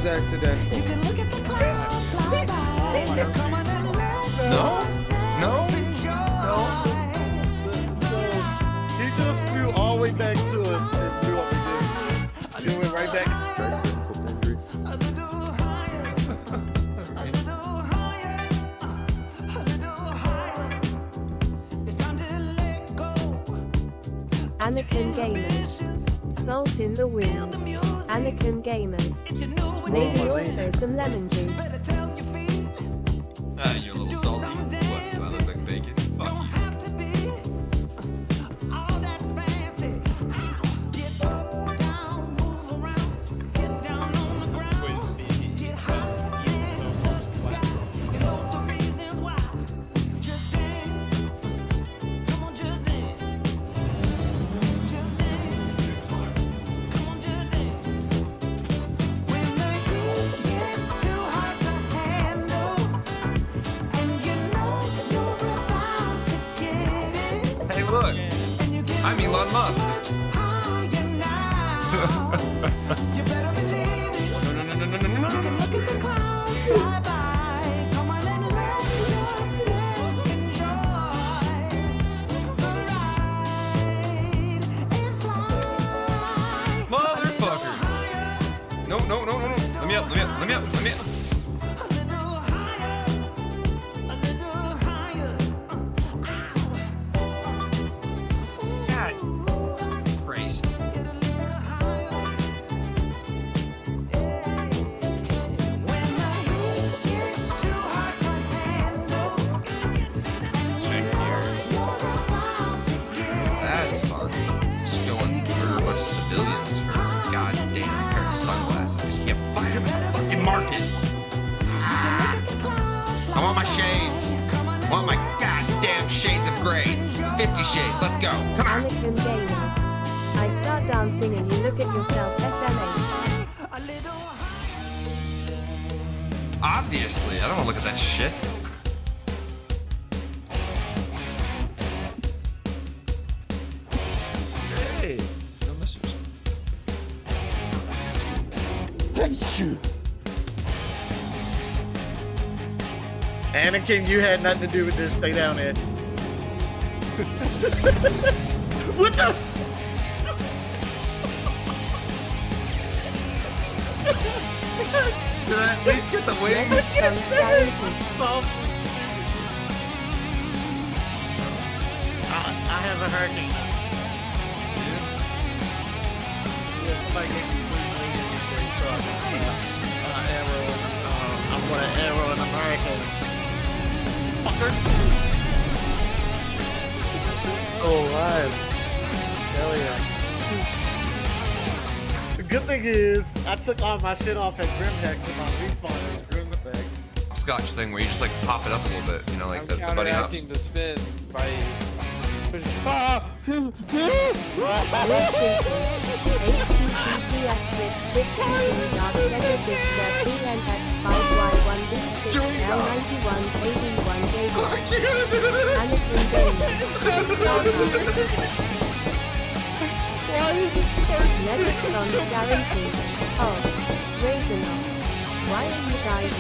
Accidental. No? He just flew all the way back to us and do what we did. He went right back. Anakin Gamers. Salt in the wind. Anakin Gamers. Maybe also some lemon juice. Ah, you're a little salty. What, do I look like bacon? Fuck you. Look, I'm Elon Musk. Motherfucker. No. Let me up. Civilians for a goddamn pair of sunglasses because you can't buy them in the fucking market. I want my shades. I want my goddamn shades of gray. 50 shades. Let's go. Come on. Anakin Gamers. I start dancing and you look at yourself SMH. Obviously, I don't want to look at that shit. Hey. No message. Anakin, you had nothing to do with this. Stay down there. What the? Did I at least get the wing? Soft. I have a hurricane. Yeah, somebody gave me free so I arrow. I'm gonna arrow an American. Fucker. Oh, live. Hell yeah. The good thing is, I took all my shit off at Grimhex and my respawn is Grimhex. Scotch thing where you just like pop it up a little bit, you know, like the buddy hops. I'm counteracting the spin by pushing. Why is it first? Next songs guaranteed. Oh, raising up. Why are you guys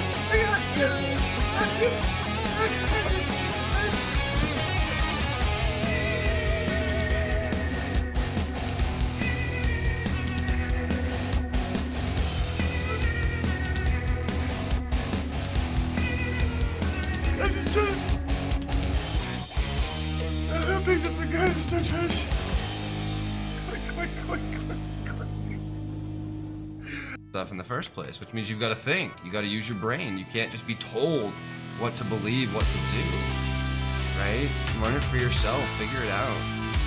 I just started. I don't think that's a guy. I just started trying to. Click. Stuff in the first place, which means you've got to think. You got to use your brain. You can't just be told what to believe, what to do. Right? Learn it for yourself. Figure it out.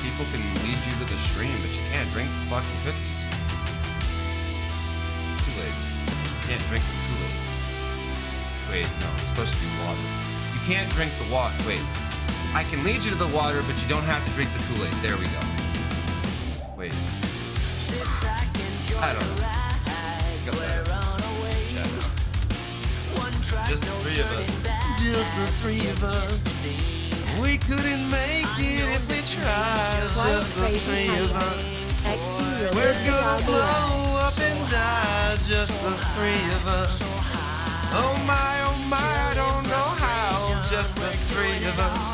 People can lead you to the stream, but you can't drink the fucking cookies. Kool-Aid. You can't drink the Kool-Aid. Wait, no, it's supposed to be water. You can't drink the water. Wait. I can lead you to the water, but you don't have to drink the Kool-Aid. There we go. Wait. I don't know. Got that. Just the three of us. Just the three of us. We couldn't make it if we tried. Just the three of us. We're gonna blow up and die. Just the three of us. Oh my, I don't know how. Just the three of us.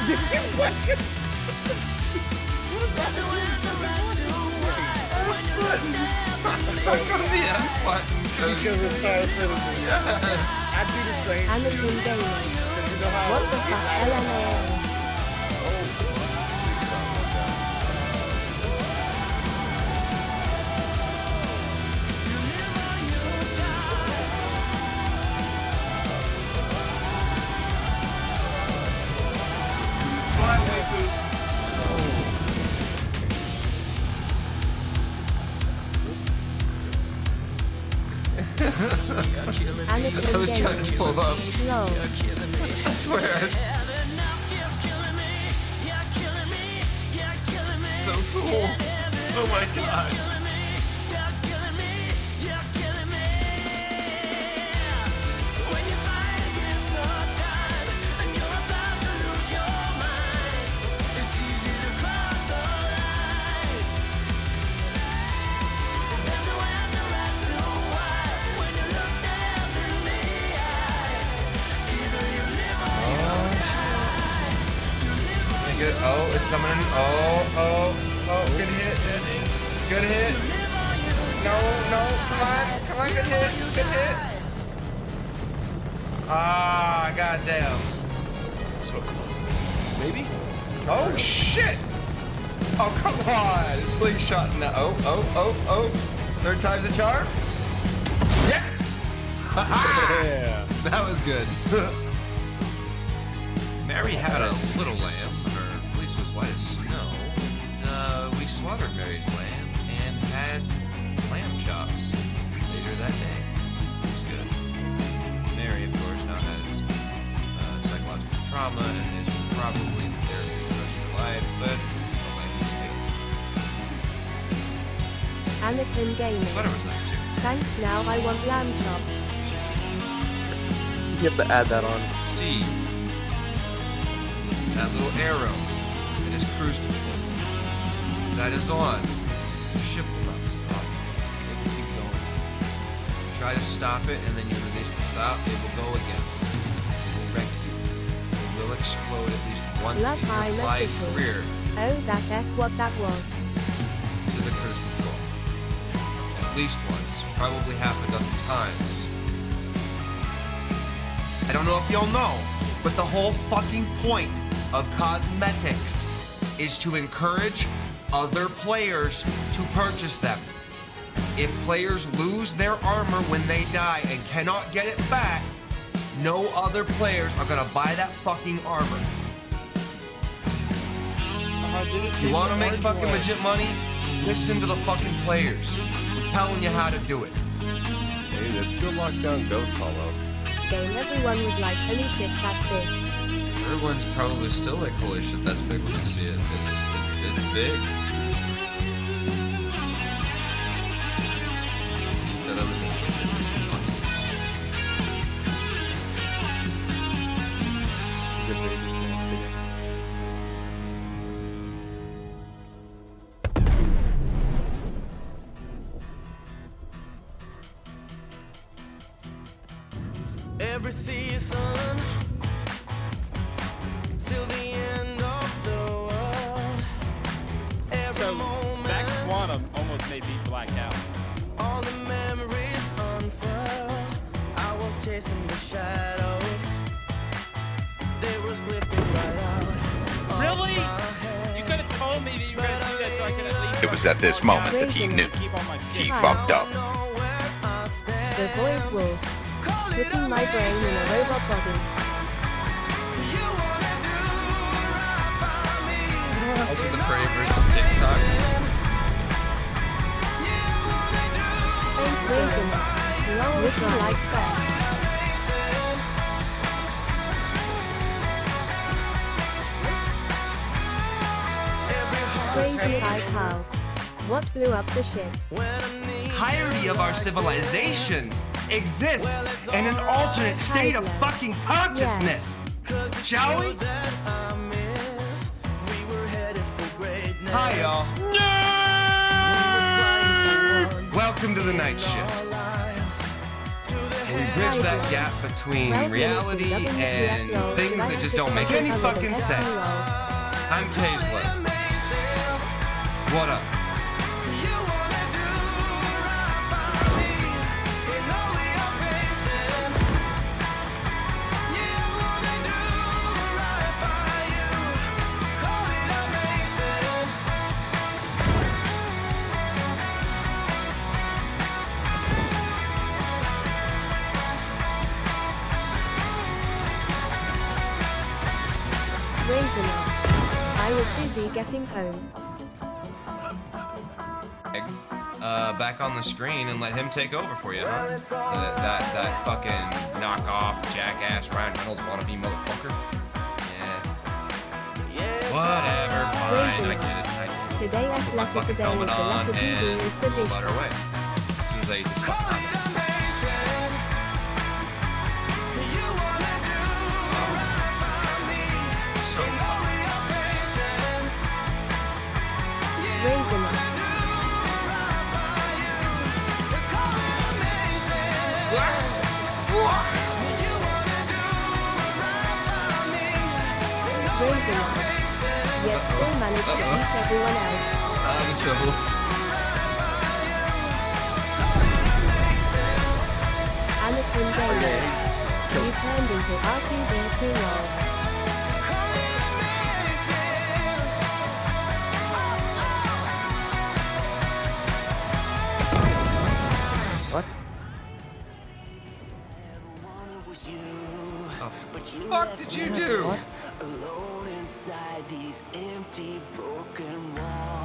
Did you what? I'm stuck on the F button Because it's Star Citizen. Yes. I'd be the same. Anakin Gamer. You know how What the fuck? LMAO. I was trying to pull up. No. I swear. So cool. Oh my god. Oh, it's coming in. Oh, good hit. Good hit. No, come on, good hit. Ah, goddamn. So close. Maybe? Oh, shit. Oh, come on. Slingshot now. Oh. Third time's a charm. Yes. Yeah. That was good. Mary had a little lamb. Her fleece was white as snow. And, we slaughtered Mary's lamb and had lamb chops later that day. It was good. Mary, of course, now has psychological trauma and is probably in therapy for the rest of her life, but the lamb is good. Anakin Gamer. Sweater was nice too. Thanks, now I want lamb chop. You have to add that on. See that little arrow. It is cruise control. That is on. The ship will not stop. It will keep going. Try to stop it, and then you release the stop. It will go again. It will wreck you. It will explode at least once Love in high your flying official. career Oh, that's what that was. to the cruise control. At least once. Probably half a dozen times. I don't know if y'all know, but the whole fucking point of cosmetics is to encourage other players to purchase them. If players lose their armor when they die and cannot get it back, No other players are gonna buy that fucking armor. You wanna make fucking legit money? Listen to the fucking players. I'm telling you how to do it. Hey, that's still locked down Ghost Hollow. Game everyone was like, holy shit, that's big. Everyone's probably still like, holy shit, that's big when you see it. It's big. Yeah, that was Good way to stand today. Every season till the end of the world. Every So moment, Max Quantum almost made me black out. all the memories unfurl. I was chasing the shadows. They were slipping right out. of Really? my head. You could have told me that you were gonna do that so I could at least. It was at this moment that he knew Keep all my he shit. fucked up. Know where I stand. The void wolf. Putting my brain in a robot body. You wanna do right by me. also the Prey versus TikTok. Space raisin. Lol, looking like that. Crazy high cow. What blew up the ship? Entirety of our civilization exists in an alternate state of fucking consciousness. Shall we? Hi, y'all. Welcome to the night shift. We bridge that gap between reality and things that just don't make any fucking sense. I'm Kaezlo. What up? Raisin. I was busy getting home. Back on the screen and let him take over for you, huh? That fucking knockoff jackass Ryan Reynolds wannabe motherfucker. Yeah. Whatever, fine, I get it. Today S Put my letter fucking today is helmet the on letter BD and is the dish. butter away. As soon as I eat this fucking helmet. So Raisin. Raisin. Yet still managed to beat everyone else. I'm in trouble. Anakin Gamer. You turned into R2D2 lol. What? The fuck did you do?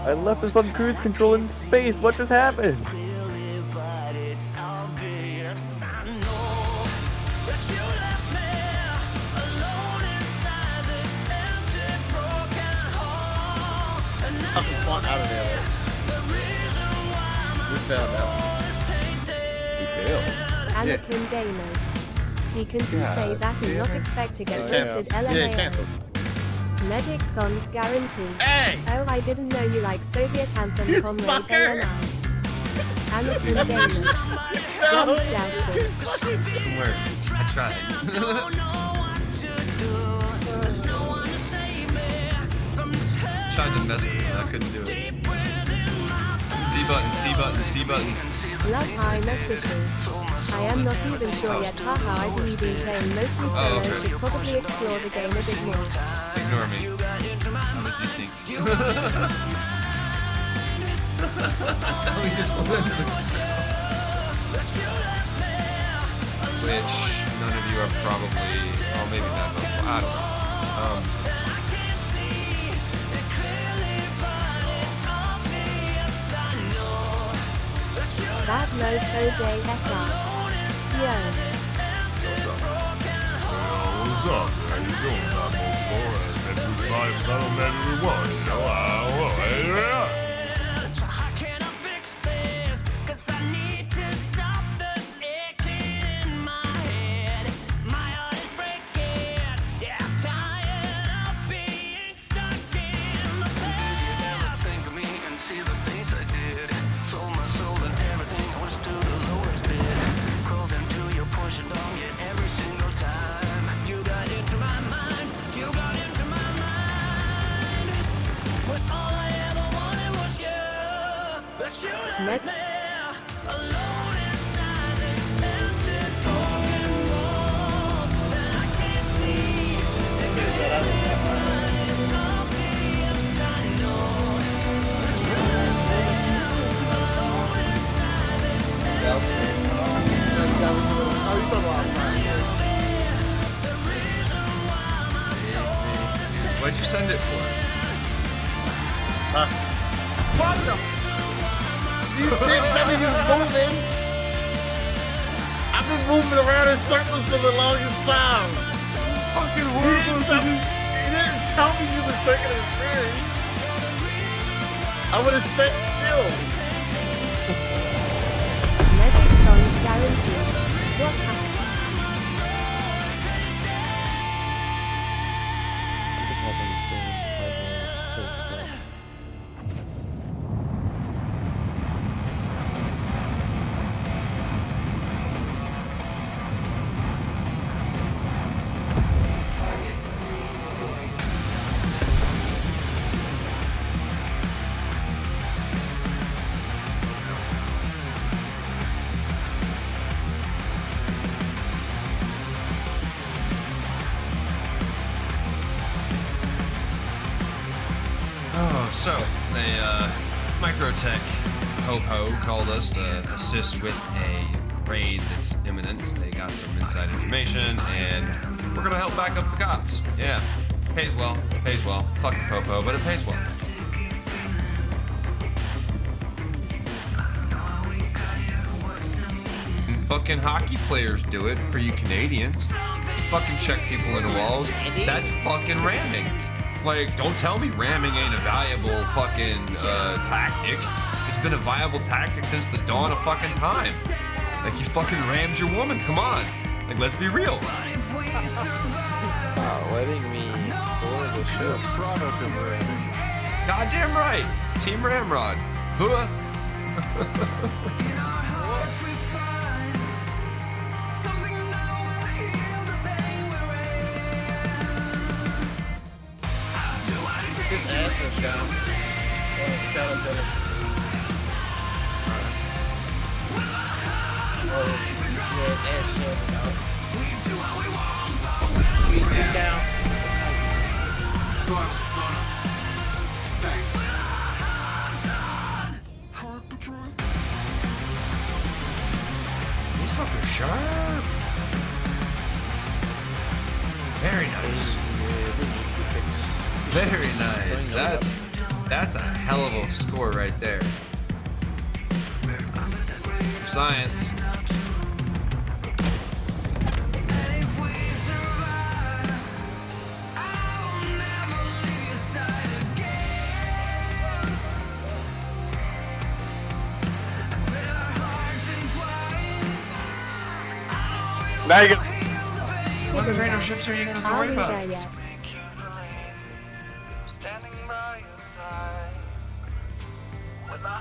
I left this on cruise control in space. What just happened? Fucking fought out of there. We found out. We failed. Anakin Gamers. You can say that and not expect to get Yeah. listed Yeah, LMAO. cancelled. Medic Son's guarantee. Hey! Oh, I didn't know you like Soviet anthem You Comrade fucker! ANI. Anakin Gamers. Jump Jasper. Didn't work. I tried. Tried to mess with me, I couldn't do it. C button, C button, C button. Love I'm official. I am not even sure yet, haha, I've been playing mostly solo, Oh, okay. should probably explore the game a bit more. Ignore me. I was desynced. Now he's just falling into the Which none of you are probably, well, maybe not. I don't know. Kaezlo JSR. Yo. What's up? How you doing, Damo? Every 5 7 everyone. You know, hey, How can I fix this? 'Cause I need to stop the aching in my head. My heart is breaking. Yeah, I'm tired of being stuck in the past. You never think of me and see the things I did. Sold my soul and everything I was to the lowest bid. Crawled into your Porsche dog, yeah, every single time. You got into my mind. You got into my mind. But all I ever wanted was you. But you left me alone inside this empty broken walls that I can't see. It's obvious I know. But you left me alone inside this empty Oh, you talking about What'd you send it for? what the? You didn't tell me you was moving. I've been moving around in circles for the longest time. Fucking You didn't tell me you was taking a tree. I would have sat still. Medic songs guaranteed. What's happening? Oh, so they Microtech Ho-Ho called us to assist with a raid that's imminent. They got some inside information, and we're gonna help back up the cops. Yeah, pays well. Fuck the Popo, but it pays well. And fucking hockey players do it for you Canadians. You fucking check people into walls. That's fucking ramming. Like, don't tell me ramming ain't a valuable fucking tactic. It's been a viable tactic since the dawn of fucking time. Like, you fucking rammed your woman, come on. Like, let's be real. Letting me store the ship. Product of ramming. Goddamn right. Team Ramrod. Huh? His ass is down. He's down. He's fucking sharp. Very nice. Very nice. That's a hell of a score right there. For science. Now you go. What trainer ships are you gonna Are worry we about? there yet?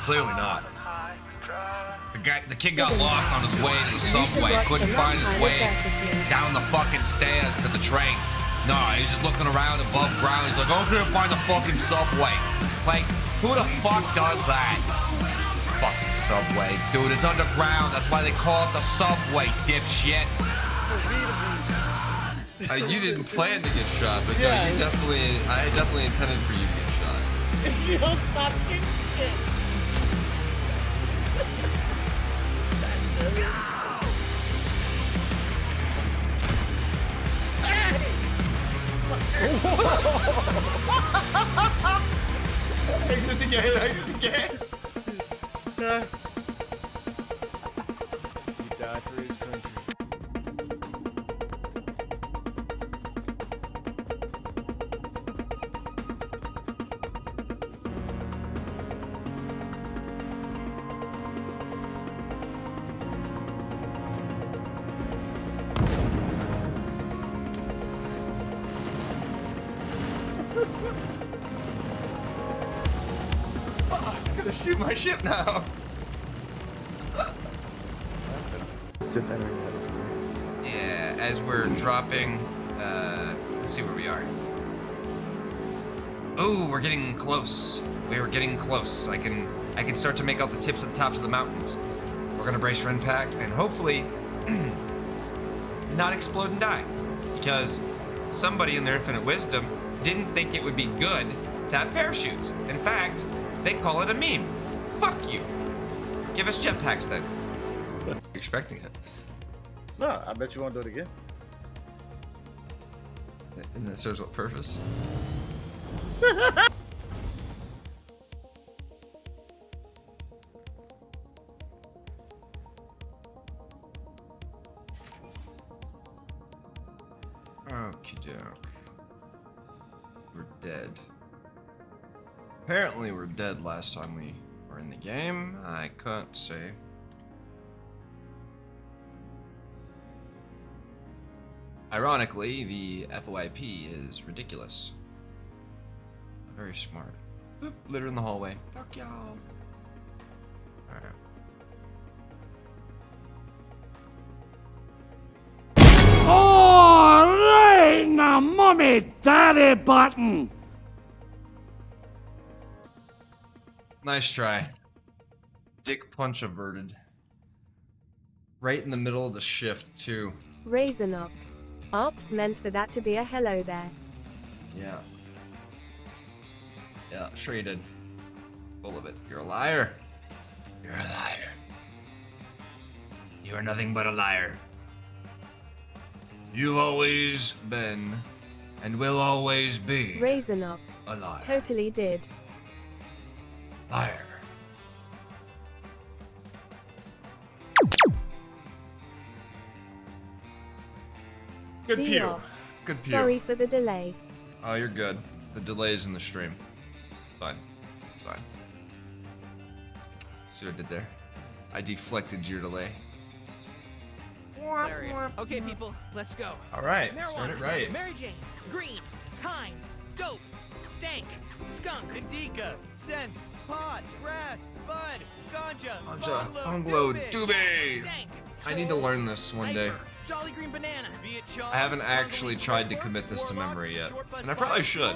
Clearly not. The kid got lost on his way to the subway. Couldn't find his way down the fucking stairs to the train. No, he's just looking around above ground. He's like, I'm gonna find the fucking subway. Like, who the fuck does that? Fucking subway. Dude, it's underground. That's why they call it the subway, dipshit. You didn't plan to get shot, but Yeah. no, I definitely intended for you to get shot. If you don't stop kicking shit. He died for his country. I'm gonna shoot my ship now. It's just entering the screen. Yeah, as we're dropping, let's see where we are. Oh, we're getting close. We were getting close. I can start to make out the tips of the tops of the mountains. We're gonna brace for impact and hopefully not explode and die. Because somebody in their infinite wisdom didn't think it would be good to have parachutes. In fact, they call it a meme. Fuck you. Give us jetpacks then. You're expecting it. No, I bet you won't do it again. And that serves what purpose? Okie doke. We're dead. Apparently we're dead last time we were in the game. I can't say. Ironically, the FYP is ridiculous. Very smart. Boop, litter in the hallway. Fuck y'all. Alright. Oh, now, mommy, daddy button. Nice try. Dick punch averted. Right in the middle of the shift, too. Razorknock. Ops meant for that to be a hello there. Yeah. Yeah, sure you did. Full of it. You're a liar. You're a liar. You are nothing but a liar. You've always been and will always be Razorknock. a liar. Totally did. Liar. Good pew. Dior. Good pew. Sorry for the delay. Oh, you're good. The delay's in the stream. It's fine. It's fine. See what I did there? I deflected your delay. Hilarious. Okay, people, let's go. All right. Marijuana, Start it right. Mary Jane, green, kind, dope, stank, skunk, Indica, sense, pot, grass, bud, ganja, Anja, Anglo, Doobie. stank. I need to learn this one day. Sniper, Jolly green banana. I haven't actually tried to commit this to memory yet, and I probably should.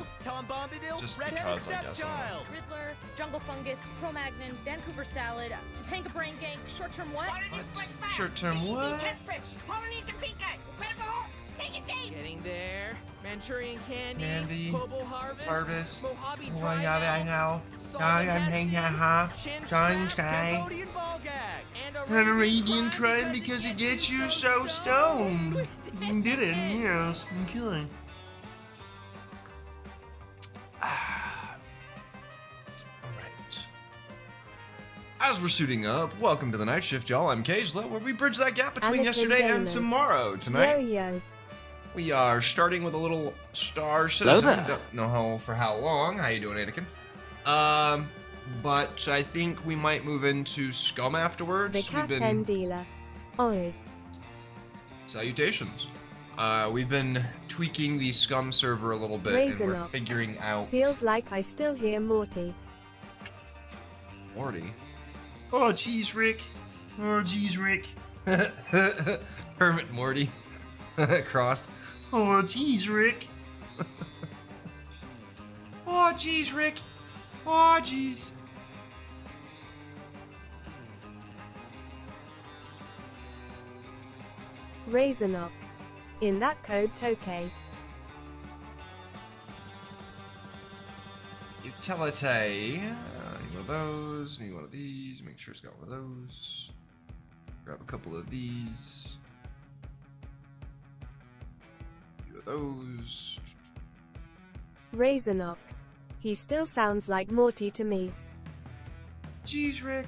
Just because, I guess. I don't know. Riddler, Jungle Fungus, Cro-Magnon, Vancouver Salad, Topanga Brain Gang, Short-Term What? Short-term what? Getting there. Manchurian candy. Candy, Global harvest. harvest, Mojave oh, dry yeah, melt, I know. salt Yeah, and I'm hanging out, mesquite, chin Sunshine. strap, Cambodian ball gag. and And Arabian crime because it gets you so stoned. You did it, yes. I'm killing. Alright. As we're suiting up, welcome to the night shift, y'all. I'm Kaezlo, where we bridge that gap between Anakin yesterday and Gamers. tomorrow. Yo Tonight, yo. we are starting with a little star Hello citizen. there. Don't know for how long. How you doing, Anakin? But I think we might move into SCUM afterwards. The cat pen dealer. Oi. Salutations. We've been tweaking the SCUM server a little bit, and we're Razorknock. figuring out Feels like I still hear Morty. Morty. Oh, jeez, Rick. Oh, jeez, Rick. Hermit Morty. Crossed. Oh, jeez, Rick. Oh, jeez, Rick. Oh, jeez. Razorknock. In that code Tokay. Utility. Need one of those. Need one of these. Make sure it's got one of those. Grab a couple of these. Few of those. Razorknock. He still sounds like Morty to me. Jeez, Rick.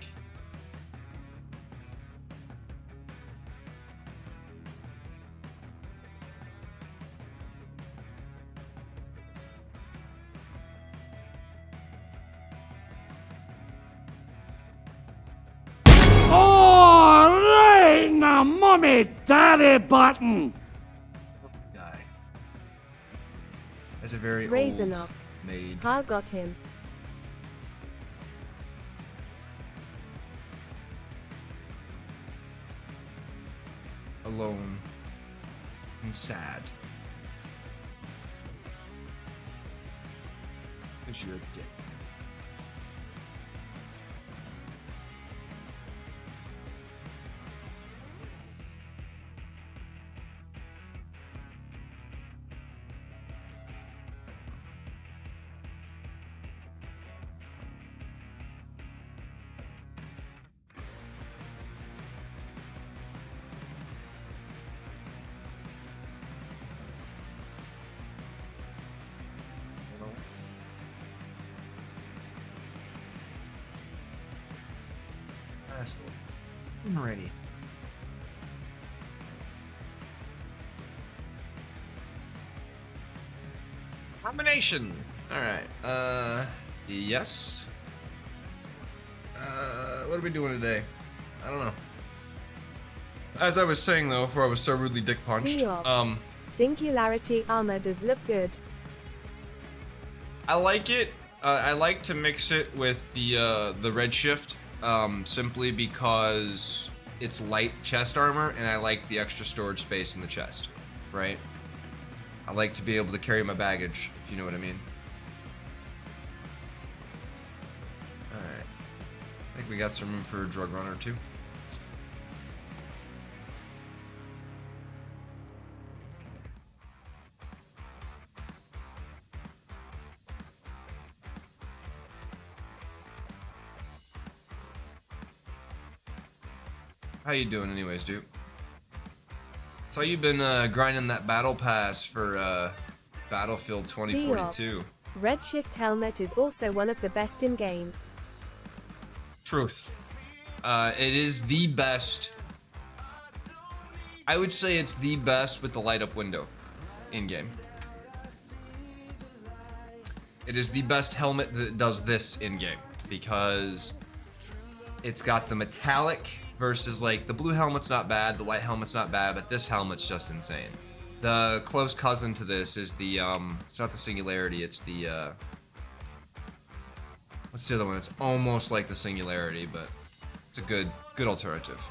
Oh, ring the mummy daddy button! Guy. That's a very Raisin old up. maid. Ha, got him. Alone. And sad. Because you're a dick. I'm ready. Combination. All right. Yes. What are we doing today? I don't know. As I was saying though, before I was so rudely dick punched. Diop. Singularity armor does look good. I like it. I like to mix it with the redshift. Simply because it's light chest armor and I like the extra storage space in the chest, right? I like to be able to carry my baggage, if you know what I mean. Alright. I think we got some room for a drug runner too. How you doing anyways, dude? So you been grinding that battle pass for Battlefield 2042. Redshift helmet is also one of the best in game. Truth. It is the best. I would say it's the best with the light up window in game. It is the best helmet that does this in game because it's got the metallic versus like the blue helmet's not bad, the white helmet's not bad, but this helmet's just insane. The close cousin to this is the it's not the Singularity, it's the what's the other one? It's almost like the Singularity, but it's a good alternative.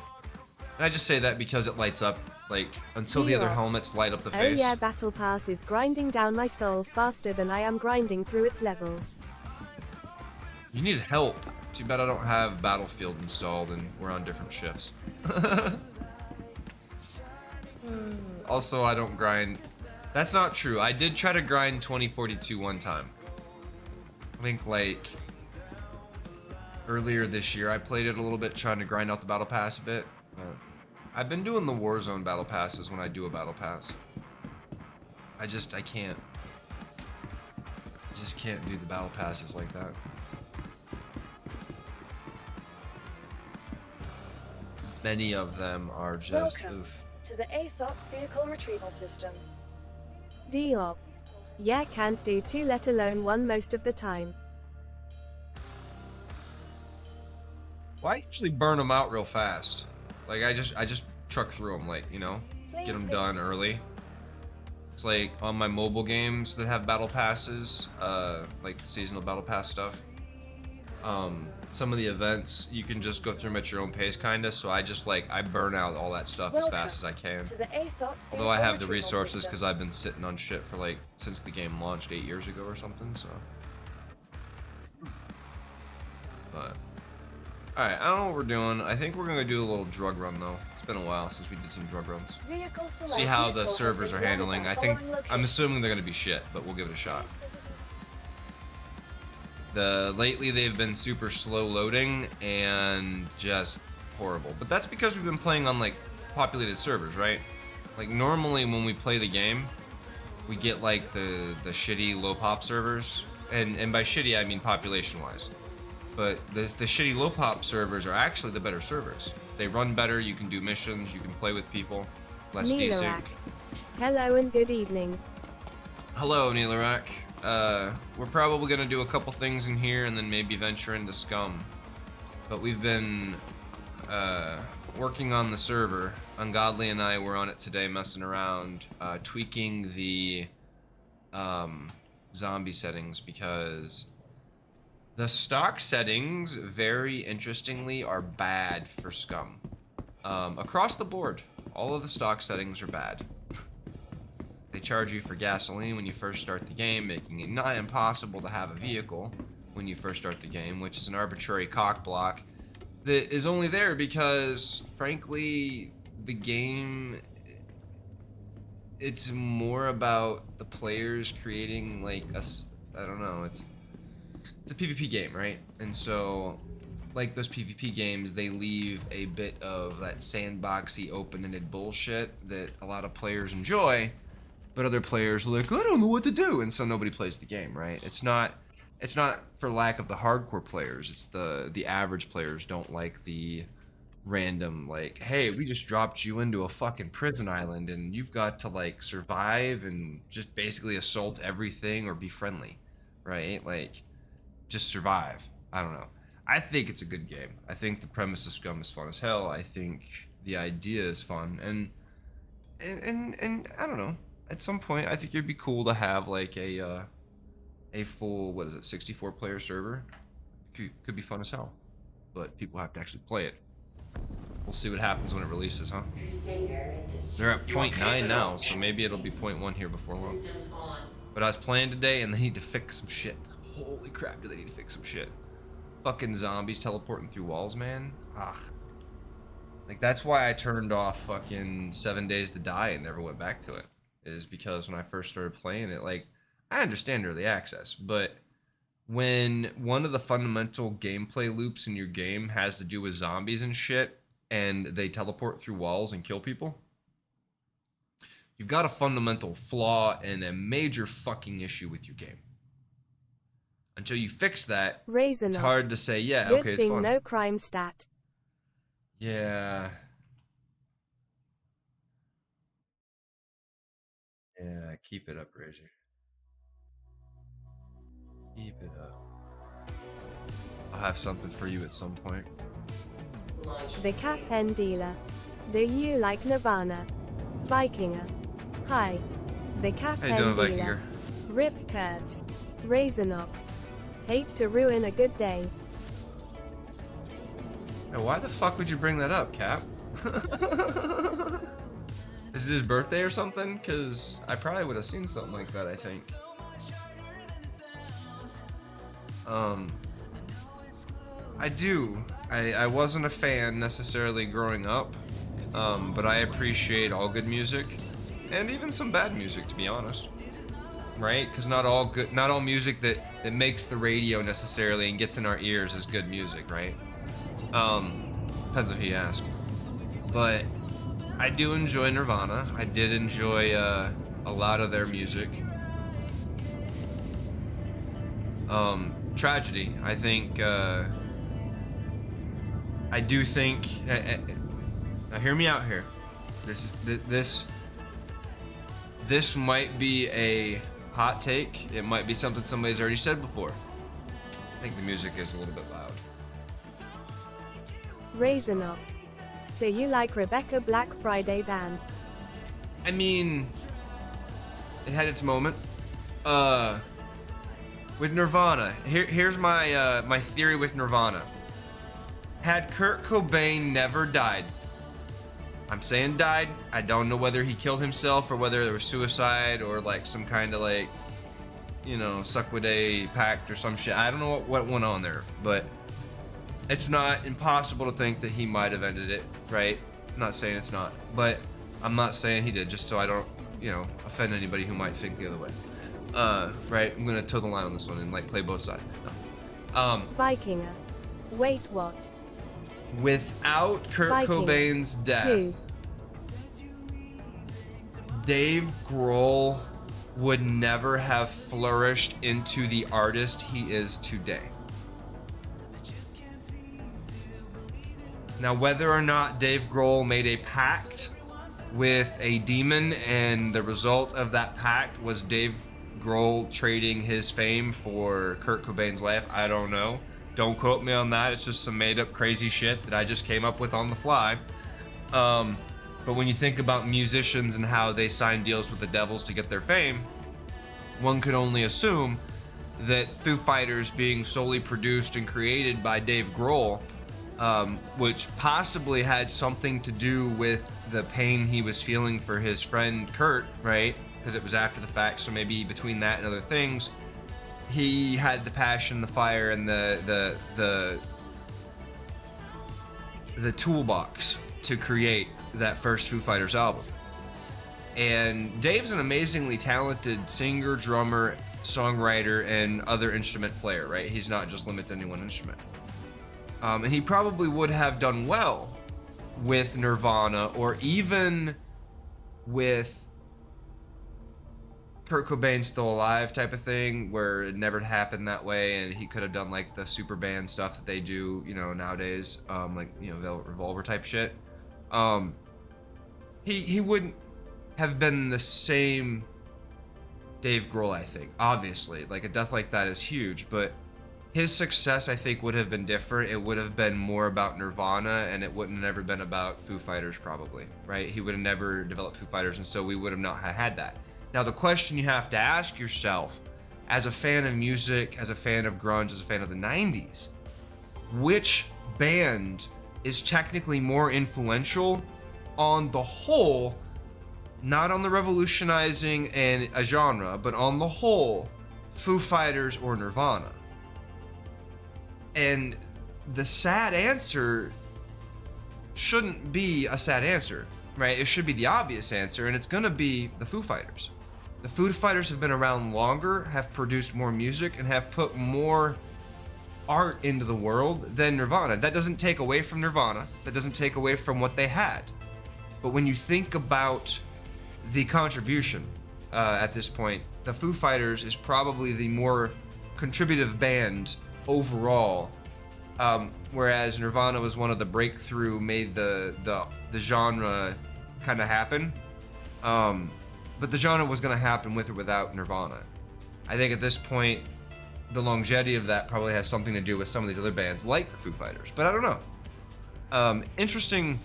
And I just say that because it lights up like until the other helmets light up the face. Oh yeah, Battle Pass is grinding down my soul faster than I am grinding through its levels. You need help. Too bad I don't have Battlefield installed and we're on different shifts. Also, I don't grind. That's not true. I did try to grind 2042 one time. I think like earlier this year I played it a little bit trying to grind out the battle pass a bit. I've been doing the Warzone battle passes when I do a battle pass. I can't. I just can't do the battle passes like that. Many of them are just oof. To the ASOC vehicle retrieval system. Diop. Yeah, can't do two let alone one most of the time. Well, I usually burn them out real fast. Like I just truck through them, like, you know, get them done early. It's like on my mobile games that have battle passes, like the seasonal battle pass stuff. Some of the events you can just go through them at your own pace, kinda. So I just like I burn out all that stuff as fast as I can. To the ASOC Although I have the resources because I've been sitting on shit for like since the game launched 8 years ago or something. So, but all right, I don't know what we're doing. I think we're gonna do a little drug run though. It's been a while since we did some drug runs. See how the servers are handling. I'm assuming they're gonna be shit, but we'll give it a shot. Lately they've been super slow loading and just horrible. But that's because we've been playing on like populated servers, right? Like normally when we play the game, we get like the shitty low pop servers and by shitty I mean population-wise. But the shitty low pop servers are actually the better servers. They run better. You can do missions. You can play with people. Less desync. Nilarak. Hello and good evening. Hello, Nilarak. We're probably gonna do a couple things in here and then maybe venture into SCUM. But we've been working on the server. Ungodly and I were on it today, messing around, tweaking the zombie settings because the stock settings, very interestingly, are bad for SCUM. Across the board, all of the stock settings are bad. They charge you for gasoline when you first start the game, making it nigh impossible to have a vehicle when you first start the game, which is an arbitrary cock block that is only there because, frankly, the game, it's more about the players creating, like, I don't know, it's a PvP game, right? And so, like those PvP games, they leave a bit of that sandboxy, open-ended bullshit that a lot of players enjoy, but other players are like, I don't know what to do, and so nobody plays the game, right? It's not for lack of the hardcore players. It's the average players don't like the random, like, hey, we just dropped you into a fucking prison island and you've got to, like, survive and just basically assault everything or be friendly, right? Like, just survive. I don't know. I think it's a good game. I think the premise of SCUM is fun as hell. I think the idea is fun, and I don't know. At some point, I think it'd be cool to have like a full, what is it, 64 player server. Could be fun as hell, but people have to actually play it. We'll see what happens when it releases, huh? They're at 0.9 now, so maybe it'll be 0.1 here before long. But I was playing today, and they need to fix some shit. Holy crap, do they need to fix some shit? Fucking zombies teleporting through walls, man. Ah. Like, that's why I turned off fucking 7 Days to Die and never went back to it. Is because when I first started playing it, like, I understand early access, but when one of the fundamental gameplay loops in your game has to do with zombies and shit, and they teleport through walls and kill people, you've got a fundamental flaw and a major fucking issue with your game. Until you fix that, it's hard to say, yeah, Good okay, it's thing fun. no crime stat. Yeah. Yeah, keep it up, Razor. Keep it up. I'll have something for you at some point. The Cat Pen Dealer. Do you like Nirvana? Vikinger. Hi. The Cat How you Pen doing, Dealer. Vikinger? Rip Kurt. Raisinop. Hate to ruin a good day. Hey, why the fuck would you bring that up, Cap? Is it his birthday or something? Because I probably would have seen something like that, I think. I do. I wasn't a fan necessarily growing up, but I appreciate all good music, and even some bad music, to be honest. Right? Because not all music that makes the radio necessarily and gets in our ears is good music, right? Depends if you ask. But I do enjoy Nirvana. I did enjoy a lot of their music. Tragedy. I think. I do think. Now, hear me out here. This might be a hot take. It might be something somebody's already said before. I think the music is a little bit loud. Raisinop. So you like Rebecca Black Friday Band? I mean, it had its moment. With Nirvana, here's my my theory with Nirvana. Had Kurt Cobain never died, I'm saying died, I don't know whether he killed himself or whether there was suicide or like some kind of like, you know, Suckwaday pact or some shit. I don't know what went on there, but it's not impossible to think that he might have ended it, right? I'm not saying it's not, but I'm not saying he did, just so I don't, you know, offend anybody who might think the other way. Right? I'm gonna toe the line on this one and like play both sides. Vikinger. Wait, what? Without Kurt Cobain's death, Dave Grohl would never have flourished into the artist he is today. Now, whether or not Dave Grohl made a pact with a demon and the result of that pact was Dave Grohl trading his fame for Kurt Cobain's life, I don't know. Don't quote me on that. It's just some made up crazy shit that I just came up with on the fly. But when you think about musicians and how they sign deals with the devils to get their fame, one could only assume that Foo Fighters being solely produced and created by Dave Grohl, which possibly had something to do with the pain he was feeling for his friend Kurt, right? Because it was after the fact, so maybe between that and other things, he had the passion, the fire, and the toolbox to create that first Foo Fighters album. And Dave's an amazingly talented singer, drummer, songwriter, and other instrument player, right? He's not just limited to any one instrument. And he probably would have done well with Nirvana, or even with Kurt Cobain still alive type of thing, where it never happened that way, and he could have done like the super band stuff that they do, you know, nowadays, like, you know, Velvet Revolver type shit. He wouldn't have been the same Dave Grohl, I think. Obviously, like a death like that is huge, but his success, I think, would have been different. It would have been more about Nirvana, and it wouldn't have never been about Foo Fighters, probably, right? He would have never developed Foo Fighters, and so we would have not had that. Now, the question you have to ask yourself, as a fan of music, as a fan of grunge, as a fan of the 90s, which band is technically more influential on the whole, not on the revolutionizing and a genre, but on the whole, Foo Fighters or Nirvana? And the sad answer shouldn't be a sad answer, right? It should be the obvious answer, and it's gonna be the Foo Fighters. The Foo Fighters have been around longer, have produced more music, and have put more art into the world than Nirvana. That doesn't take away from Nirvana. That doesn't take away from what they had. But when you think about the contribution at this point, the Foo Fighters is probably the more contributive band overall, whereas Nirvana was one of the breakthrough, made the genre kind of happen. But the genre was going to happen with or without Nirvana. I think at this point, the longevity of that probably has something to do with some of these other bands like the Foo Fighters, but I don't know. Interesting.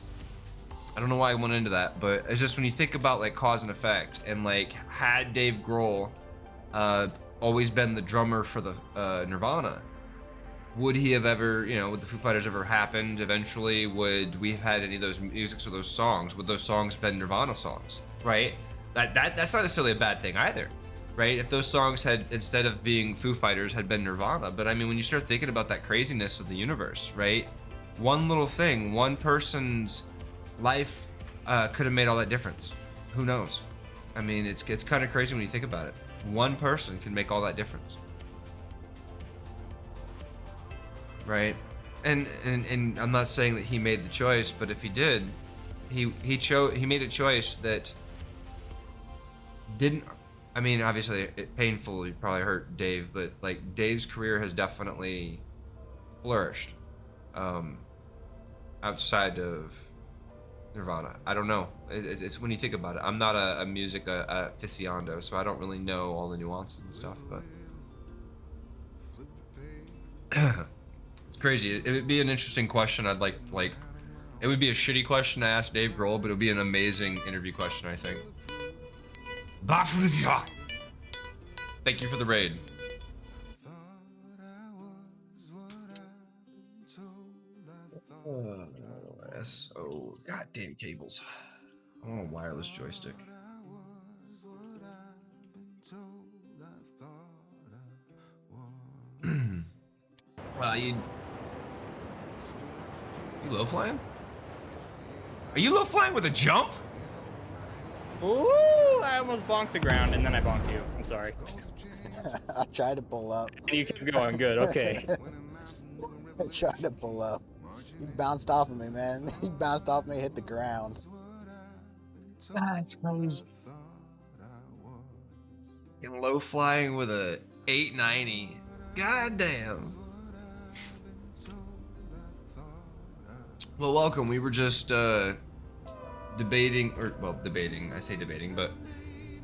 I don't know why I went into that, but it's just when you think about like cause and effect, and like had Dave Grohl always been the drummer for the Nirvana, would he have ever, you know, would the Foo Fighters ever happened eventually? Would we have had any of those musics or those songs? Would those songs been Nirvana songs, right? That's not necessarily a bad thing either, right? If those songs had, instead of being Foo Fighters, had been Nirvana. But I mean, when you start thinking about that craziness of the universe, right? One little thing, one person's life could have made all that difference. Who knows? I mean, it's kind of crazy when you think about it. One person can make all that difference, right? And I'm not saying that he made the choice, but if he did, he made a choice that didn't. I mean, obviously, it painfully probably hurt Dave, but like Dave's career has definitely flourished outside of Nirvana. I don't know. It's when you think about it. I'm not a music aficionado, so I don't really know all the nuances and stuff. But it's crazy. It would be an interesting question. I'd like. It would be a shitty question to ask Dave Grohl, but it would be an amazing interview question, I think. Thank you for the raid. So goddamn cables. I want a wireless joystick. You low flying? Are you low flying with a jump? Ooh, I almost bonked the ground and then I bonked you. I'm sorry. I tried to pull up. And you kept going. Good. Okay. I tried to pull up. You bounced off of me, man. You bounced off me, hit the ground. That's crazy. Fucking low flying with a 890. God damn. Well, welcome. We were just debating, I say debating, but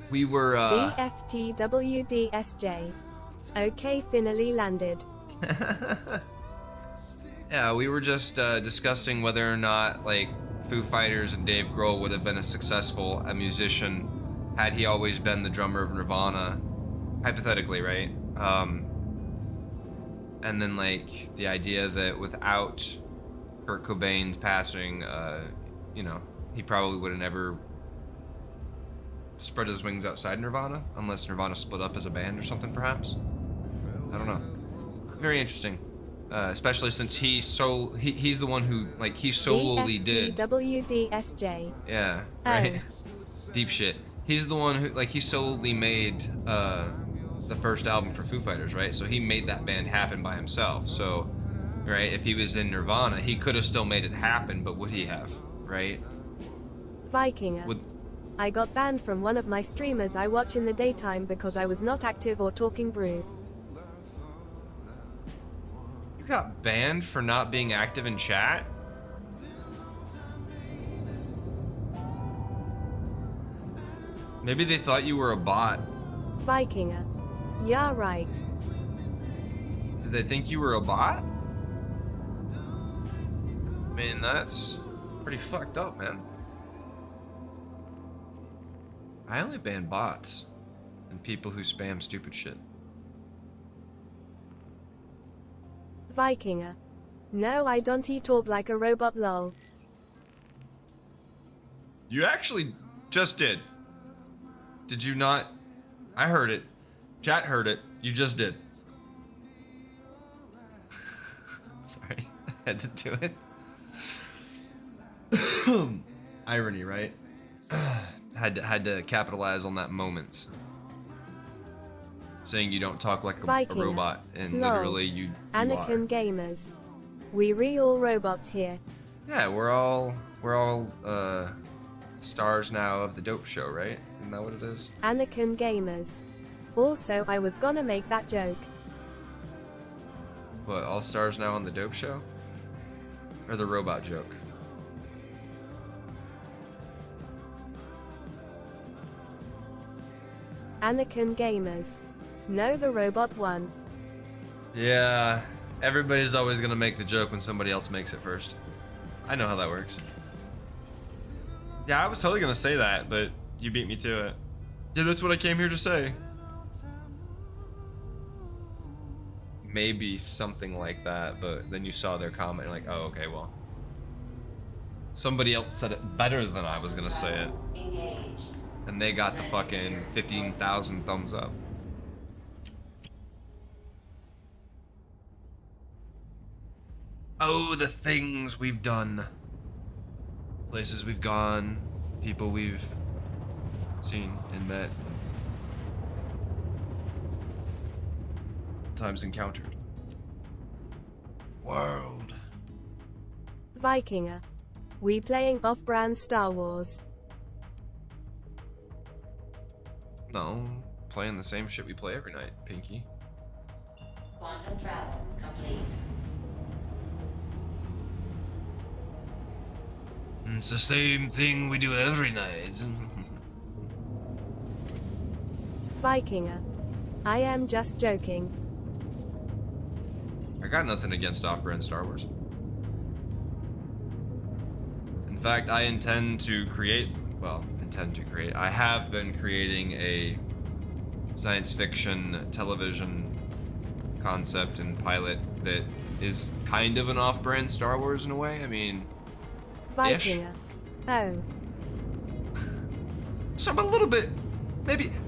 we were BFTWDSJ. Okay, finally landed. yeah, we were just discussing whether or not like Foo Fighters and Dave Grohl would have been as successful a musician had he always been the drummer of Nirvana, hypothetically, right? And then like the idea that without Kurt Cobain's passing, you know, he probably would have never spread his wings outside Nirvana, unless Nirvana split up as a band or something, perhaps. I don't know. Very interesting, especially since he's the one who like he solely did. BFTWDSJ. Yeah, right. Deep shit. He's the one who like he solely made the first album for Foo Fighters, right? So he made that band happen by himself. So, right, if he was in Nirvana, he could have still made it happen, but would he have, right? Vikinger. I got banned from one of my streamers I watch in the daytime because I was not active or talking brew. You got banned for not being active in chat? Maybe they thought you were a bot. Vikinger. Yeah, right. Did they think you were a bot? Man, that's pretty fucked up, man. I only ban bots and people who spam stupid shit. Vikinger. No, I don't talk like a robot, lol. You actually just did. Did you not? I heard it. Chat heard it. You just did. Sorry, I had to do it. Irony, right? had to capitalize on that moment. Saying you don't talk like a robot, and lol. literally you Anakin are. gamers. We real robots here. Yeah, we're all stars now of the dope show, right? Isn't that what it is? Anakin gamers. Also, I was gonna make that joke. What, all stars now on the dope show? Or the robot joke? Anakin gamers. No, the robot one. Yeah, everybody's always gonna make the joke when somebody else makes it first. I know how that works. Yeah, I was totally gonna say that, but you beat me to it. Yeah, that's what I came here to say. Maybe something like that, but then you saw their comment, like, oh, okay, well. Somebody else said it better than I was gonna say it. And they got the fucking 15,000 thumbs up. Oh, the things we've done. Places we've gone. People we've seen and met. Times encountered. World. Vikinger. We playing off-brand Star Wars. No, playing the same shit we play every night, Pinky. Quantum travel complete. It's the same thing we do every night. Vikinger. I am just joking. I got nothing against off-brand Star Wars. In fact, I intend to create, I have been creating a science fiction television concept and pilot that is kind of an off-brand Star Wars in a way. I mean, Vikinger. Oh. So I'm a little bit,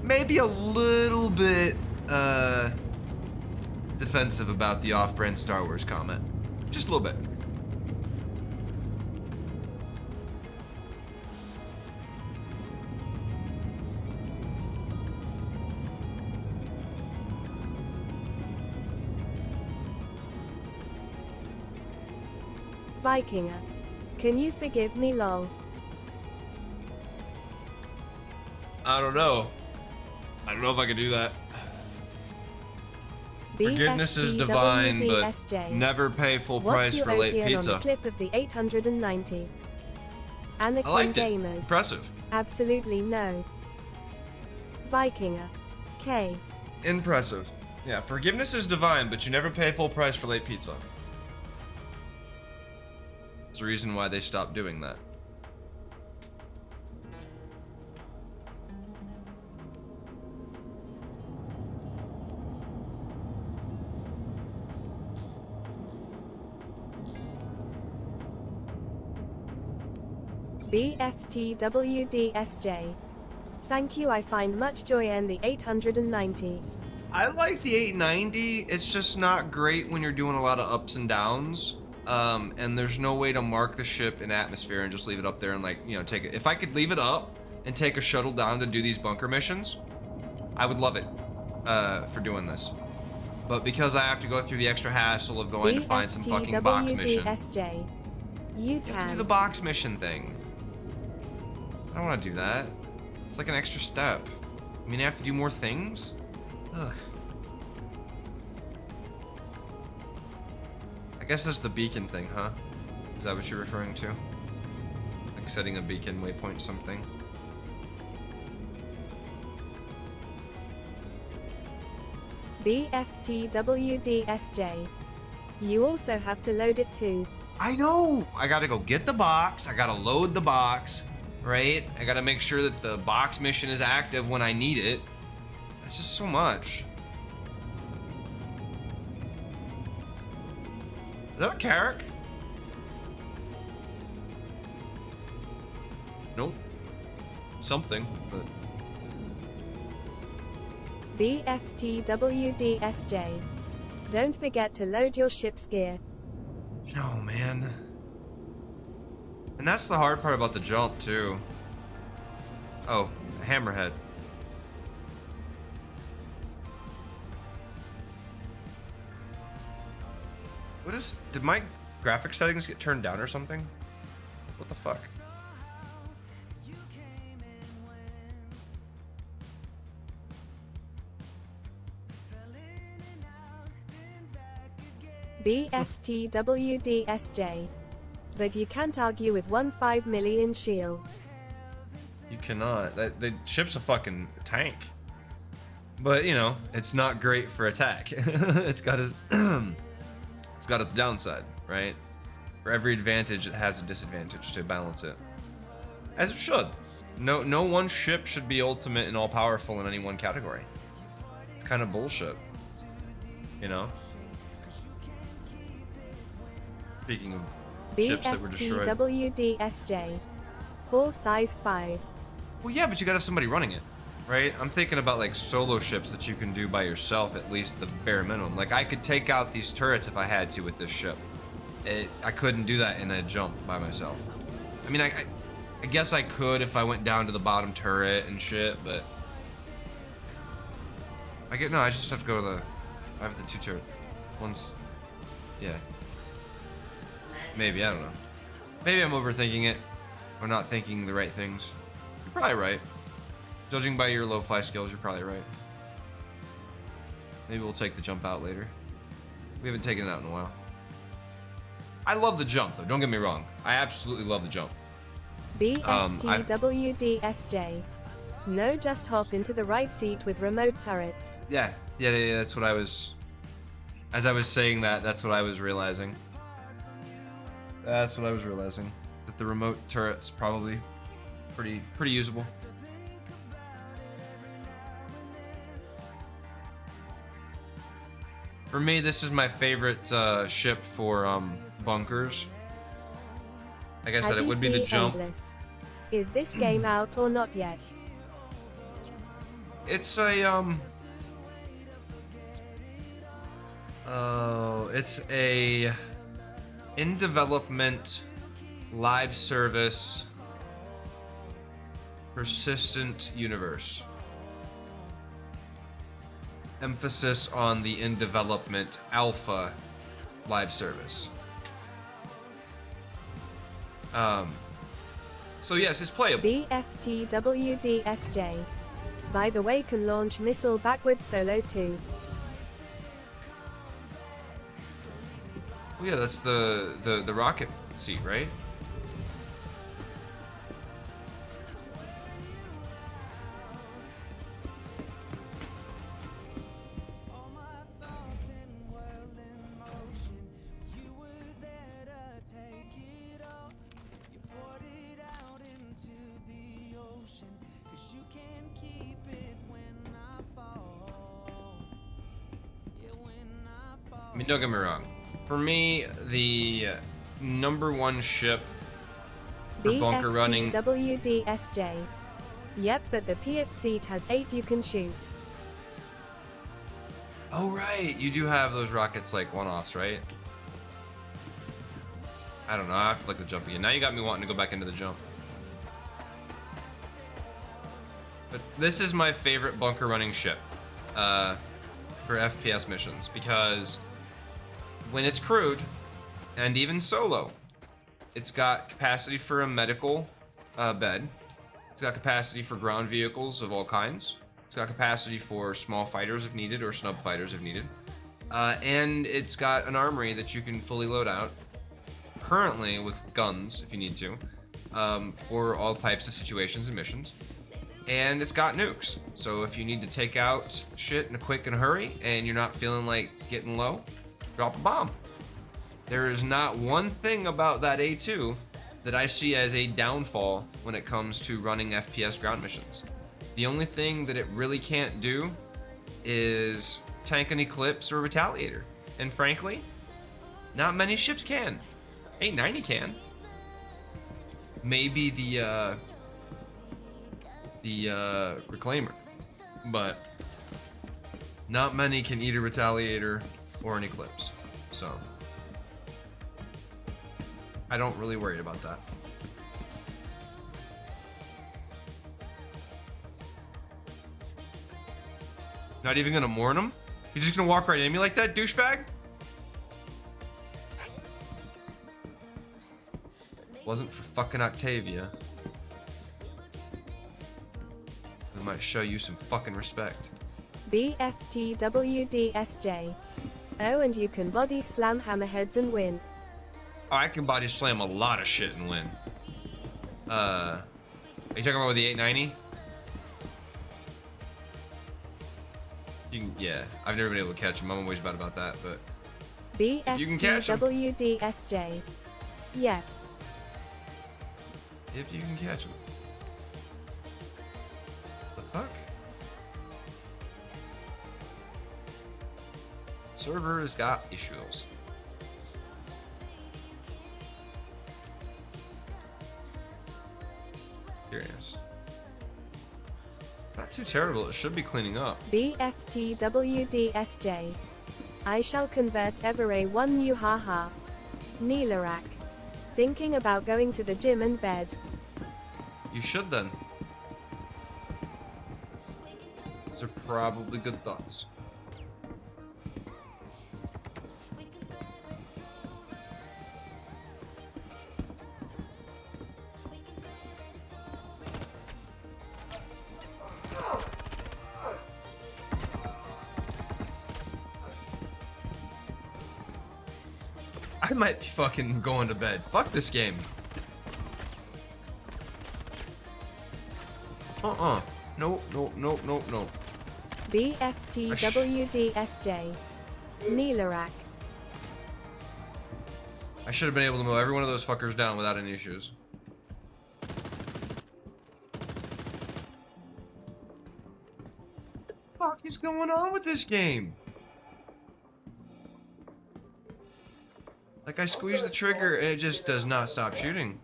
maybe a little bit, defensive about the off-brand Star Wars comment. Just a little bit. Vikinger. Can you forgive me, lol? I don't know. I don't know if I could do that. Forgiveness is divine, but never pay full price for late pizza. On the clip of the 890. Anakin I liked it. Gamers. Impressive. Absolutely no. Vikinger. K. Impressive. Yeah, forgiveness is divine, but you never pay full price for late pizza. That's the reason why they stopped doing that. BFTWDSJ. Thank you, I find much joy in the 890. I like the 890. It's just not great when you're doing a lot of ups and downs. And there's no way to mark the ship in atmosphere and just leave it up there and, like, you know, take it. If I could leave it up and take a shuttle down to do these bunker missions, I would love it for doing this. But because I have to go through the extra hassle of going to find some fucking box mission. You have to do the box mission thing. I don't want to do that. It's like an extra step. I mean, I have to do more things? Ugh. I guess that's the beacon thing, huh? Is that what you're referring to? Like setting a beacon waypoint something? BFTWDSJ. You also have to load it too. I know! I gotta go get the box, I gotta load the box, right? I gotta make sure that the box mission is active when I need it. That's just so much. Is that a Carrick? Nope. Something, but... BFTWDSJ. Don't forget to load your ship's gear. No, man. And that's the hard part about the jump, too. Oh, hammerhead. What is... Did my graphic settings get turned down or something? What the fuck? BFTWDSJ. But you can't argue with 1.5 million shields. You cannot. The ship's a fucking tank. But, you know, it's not great for attack. It's got its it's got its downside, right? For every advantage, it has a disadvantage to balance it. As it should. No one ship should be ultimate and all-powerful in any one category. It's kind of bullshit. You know? Speaking of ships that were destroyed. BFTWDSJ. Full size 5. Well, yeah, but you gotta have somebody running it, right? I'm thinking about like solo ships that you can do by yourself, at least the bare minimum. Like I could take out these turrets if I had to with this ship. I couldn't do that in a jump by myself. I mean, I guess I could if I went down to the bottom turret and shit, but I just have to go to the. I have the 2 turret. One's, yeah. Maybe, I don't know. Maybe I'm overthinking it, or not thinking the right things. You're probably right. Judging by your low-fly skills, you're probably right. Maybe we'll take the jump out later. We haven't taken it out in a while. I love the jump, though. Don't get me wrong. I absolutely love the jump. BFTWDSJ. No, just hop into the right seat with remote turrets. Yeah, that's what I was... As I was saying that, that's what I was realizing. That's what I was realizing. That the remote turret's probably pretty usable. For me, this is my favorite ship for bunkers. Like I said, it would be the jump. Endless. Is this game out or not yet? It's a it's a in development, live service, persistent universe. Emphasis on the in development alpha live service. So yes, it's playable. BFTWDSJ. By the way, can launch missile backwards solo too. Oh yeah, that's the rocket seat, right? I mean, don't get me wrong. For me, the #1 ship for bunker running. BFTWDSJ. Yep, but the Piat seat has 8 you can shoot. Oh right, you do have those rockets like one-offs, right? I don't know. I have to look the jump again. Now you got me wanting to go back into the jump. But this is my favorite bunker running ship for FPS missions because when it's crewed and even solo, it's got capacity for a medical bed. It's got capacity for ground vehicles of all kinds. It's got capacity for small fighters if needed or snub fighters if needed. And it's got an armory that you can fully load out currently with guns if you need to for all types of situations and missions. And it's got nukes. So if you need to take out shit in a quick and a hurry and you're not feeling like getting low, drop a bomb. There is not one thing about that A2 that I see as a downfall when it comes to running FPS ground missions. The only thing that it really can't do is tank an Eclipse or Retaliator. And frankly, not many ships can. 890 can. Maybe the Reclaimer. But not many can eat a Retaliator or an Eclipse. So I don't really worry about that. Not even gonna mourn him? You're just gonna walk right in me like that, douchebag? Wasn't for fucking Octavia. I might show you some fucking respect. BFTWDSJ. Oh, and you can body slam hammerheads and win. Oh, I can body slam a lot of shit and win. Are you talking about with the 890? You can, yeah, I've never been able to catch him. I'm always bad about that, but you can catch him. BFTWDSJ. Yeah. If you can catch him. The fuck? Server has got issues. Curious. Not too terrible. It should be cleaning up. BFTWDSJ. I shall convert Everay 1 you haha. Neelarak. Thinking about going to the gym and bed. You should then. Those are probably good thoughts. I might be fucking going to bed. Fuck this game. No. BFTWDSJ. Neelarak. I should have been able to mow every one of those fuckers down without any issues. What the fuck is going on with this game? Like I squeeze the trigger and it just does not stop shooting.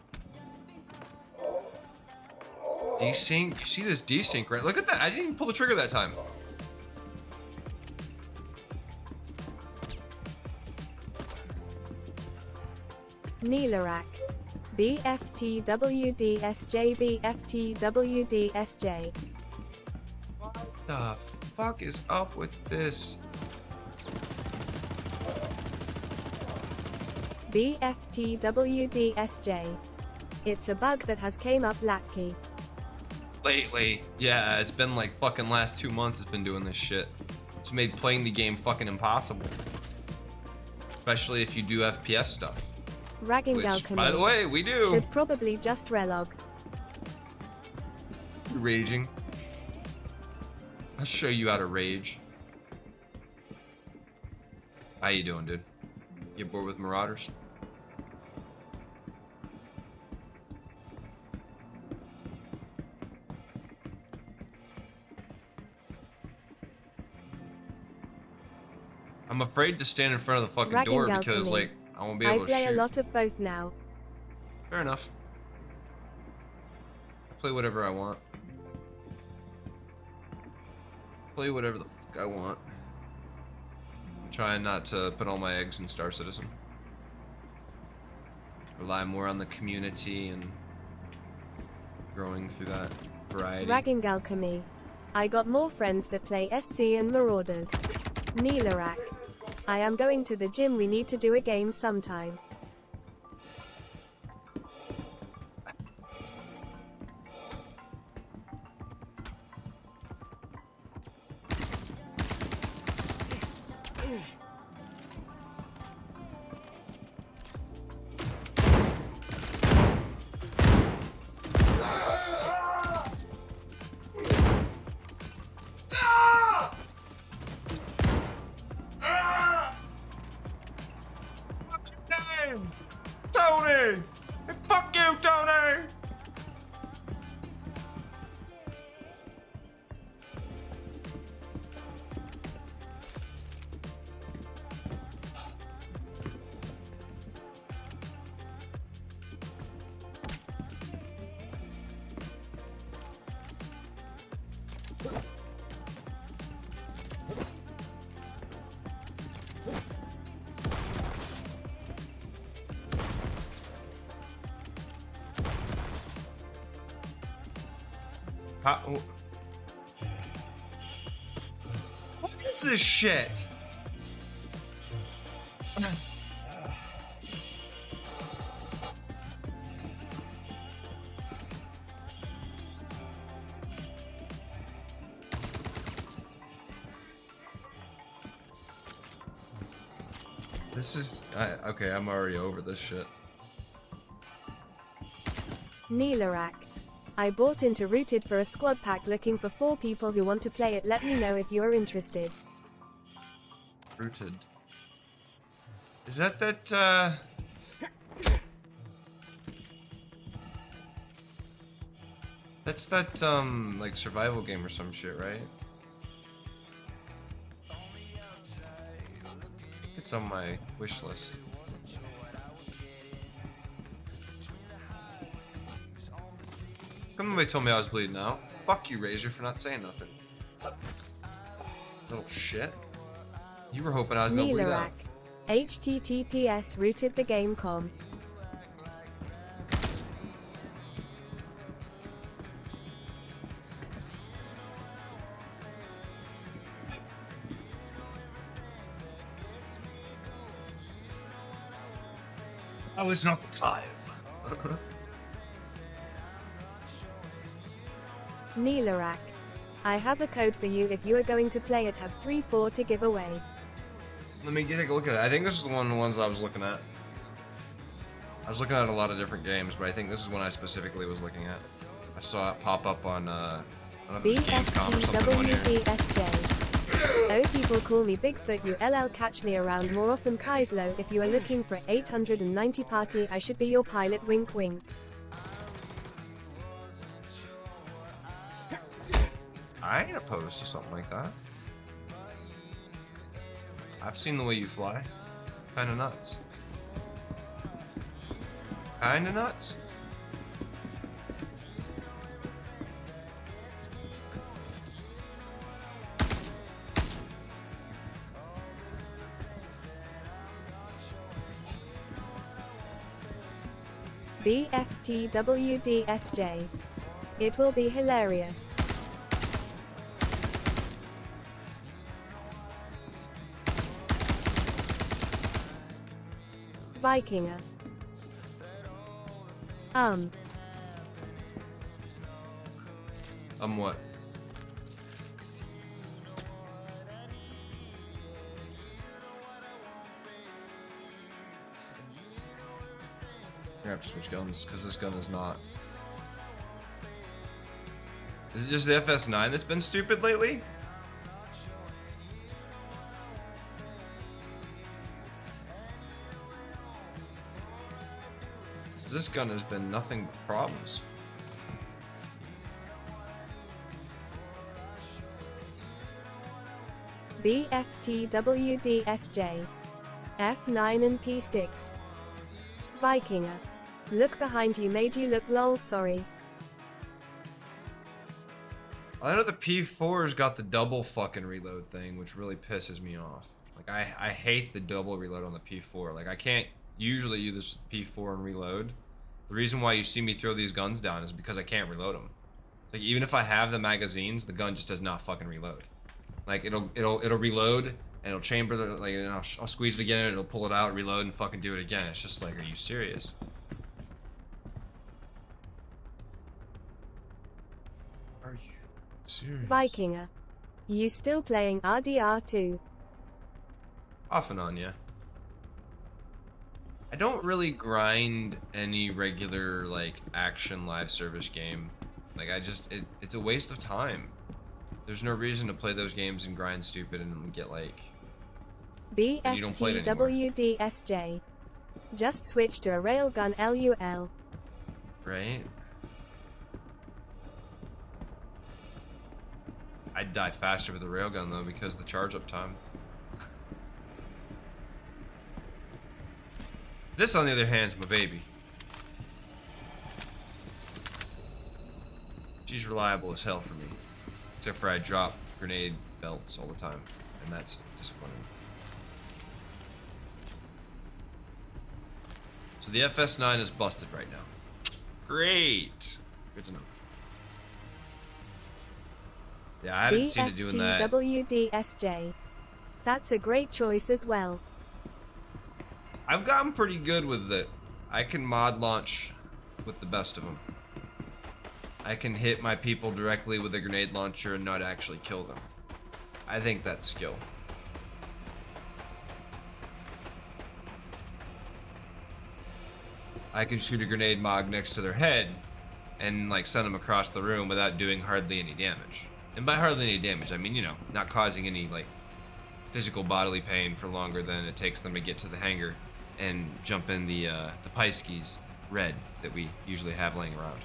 Desync. You see this desync, right? Look at that. I didn't even pull the trigger that time. Neelarak. BFTWDSJ. BFTWDSJ. What the fuck is up with this? BFTWDSJ. It's a bug that has came up lately. Lately, yeah, it's been like fucking last 2 months it's been doing this shit. It's made playing the game fucking impossible. Especially if you do FPS stuff. Ragging Which, alchemy. by the way, we do. Should probably just relog. Raging. I'll show you how to rage. How you doing, dude? Get bored with Marauders? I'm afraid to stand in front of the fucking Ragging door because, alchemy. like, I won't be able I to play shoot. a lot of both now. Fair enough. I play whatever I want. Play whatever the fuck I want. I'm trying not to put all my eggs in Star Citizen. Rely more on the community and growing through that variety. Ragging alchemy. I got more friends that play SC and Marauders. Neelarak. I am going to the gym. We need to do a game sometime. Tony! Hey, fuck you, Tony! What is this shit? This is okay. I'm already over this shit. Neelarak. I bought into Rooted for a squad pack looking for 4 people who want to play it. Let me know if you are interested. Rooted. Is that that's that like survival game or some shit, right? It's on my wish list. Come nobody told me I was bleeding out. Fuck you, Razor, for not saying nothing. Little shit. You were hoping I was gonna bleed out. HTTPS Rooted the game.com. Now is not the time. Neelarak. I have a code for you if you are going to play it. Have 3-4 to give away. Let me take a look at it. I think this is one of the ones I was looking at. I was looking at a lot of different games, but I think this is one I specifically was looking at. I saw it pop up on, I don't know if it was Gamescom or something one year. BFTWDSJ. Oh, people call me Bigfoot. You LL catch me around more often. Kaezlo, if you are looking for 890 party, I should be your pilot. Wink wink. I ain't opposed to something like that. I've seen the way you fly. Kinda nuts. Kinda nuts. BFTWDSJ. It will be hilarious. Vikinger. What? I have to switch guns because this gun is not. Is it just the FS9 that's been stupid lately? This gun has been nothing but problems. BFTWDSJ. F9 and P6. Vikinger. Look behind you made you look lol sorry. I know the P4's got the double fucking reload thing, which really pisses me off. Like, I hate the double reload on the P4. Like, I can't usually use this P4 and reload. The reason why you see me throw these guns down is because I can't reload them. Like, even if I have the magazines, the gun just does not fucking reload. Like, it'll reload, and it'll chamber the, like, and I'll squeeze it again, and it'll pull it out, reload, and fucking do it again. It's just like, are you serious? Are you serious? Vikinger. You still playing RDR2? Off and on, yeah. I don't really grind any regular, like, action live service game. Like, it's a waste of time. There's no reason to play those games and grind stupid and get, like... and you don't play it anymore. BFTWDSJ. Just switch to a railgun LUL. Right? I'd die faster with a railgun, though, because of the charge up time. This, on the other hand, is my baby. She's reliable as hell for me. Except for I drop grenade belts all the time. And that's disappointing. So the FS9 is busted right now. Great! Good to know. Yeah, I haven't seen it doing that. BFTWDSJ. That's a great choice as well. I've gotten pretty good with it. I can mod launch with the best of them. I can hit my people directly with a grenade launcher and not actually kill them. I think that's skill. I can shoot a grenade mag next to their head and like send them across the room without doing hardly any damage. And by hardly any damage, I mean, you know, not causing any like physical bodily pain for longer than it takes them to get to the hangar and jump in the Paiskis red that we usually have laying around.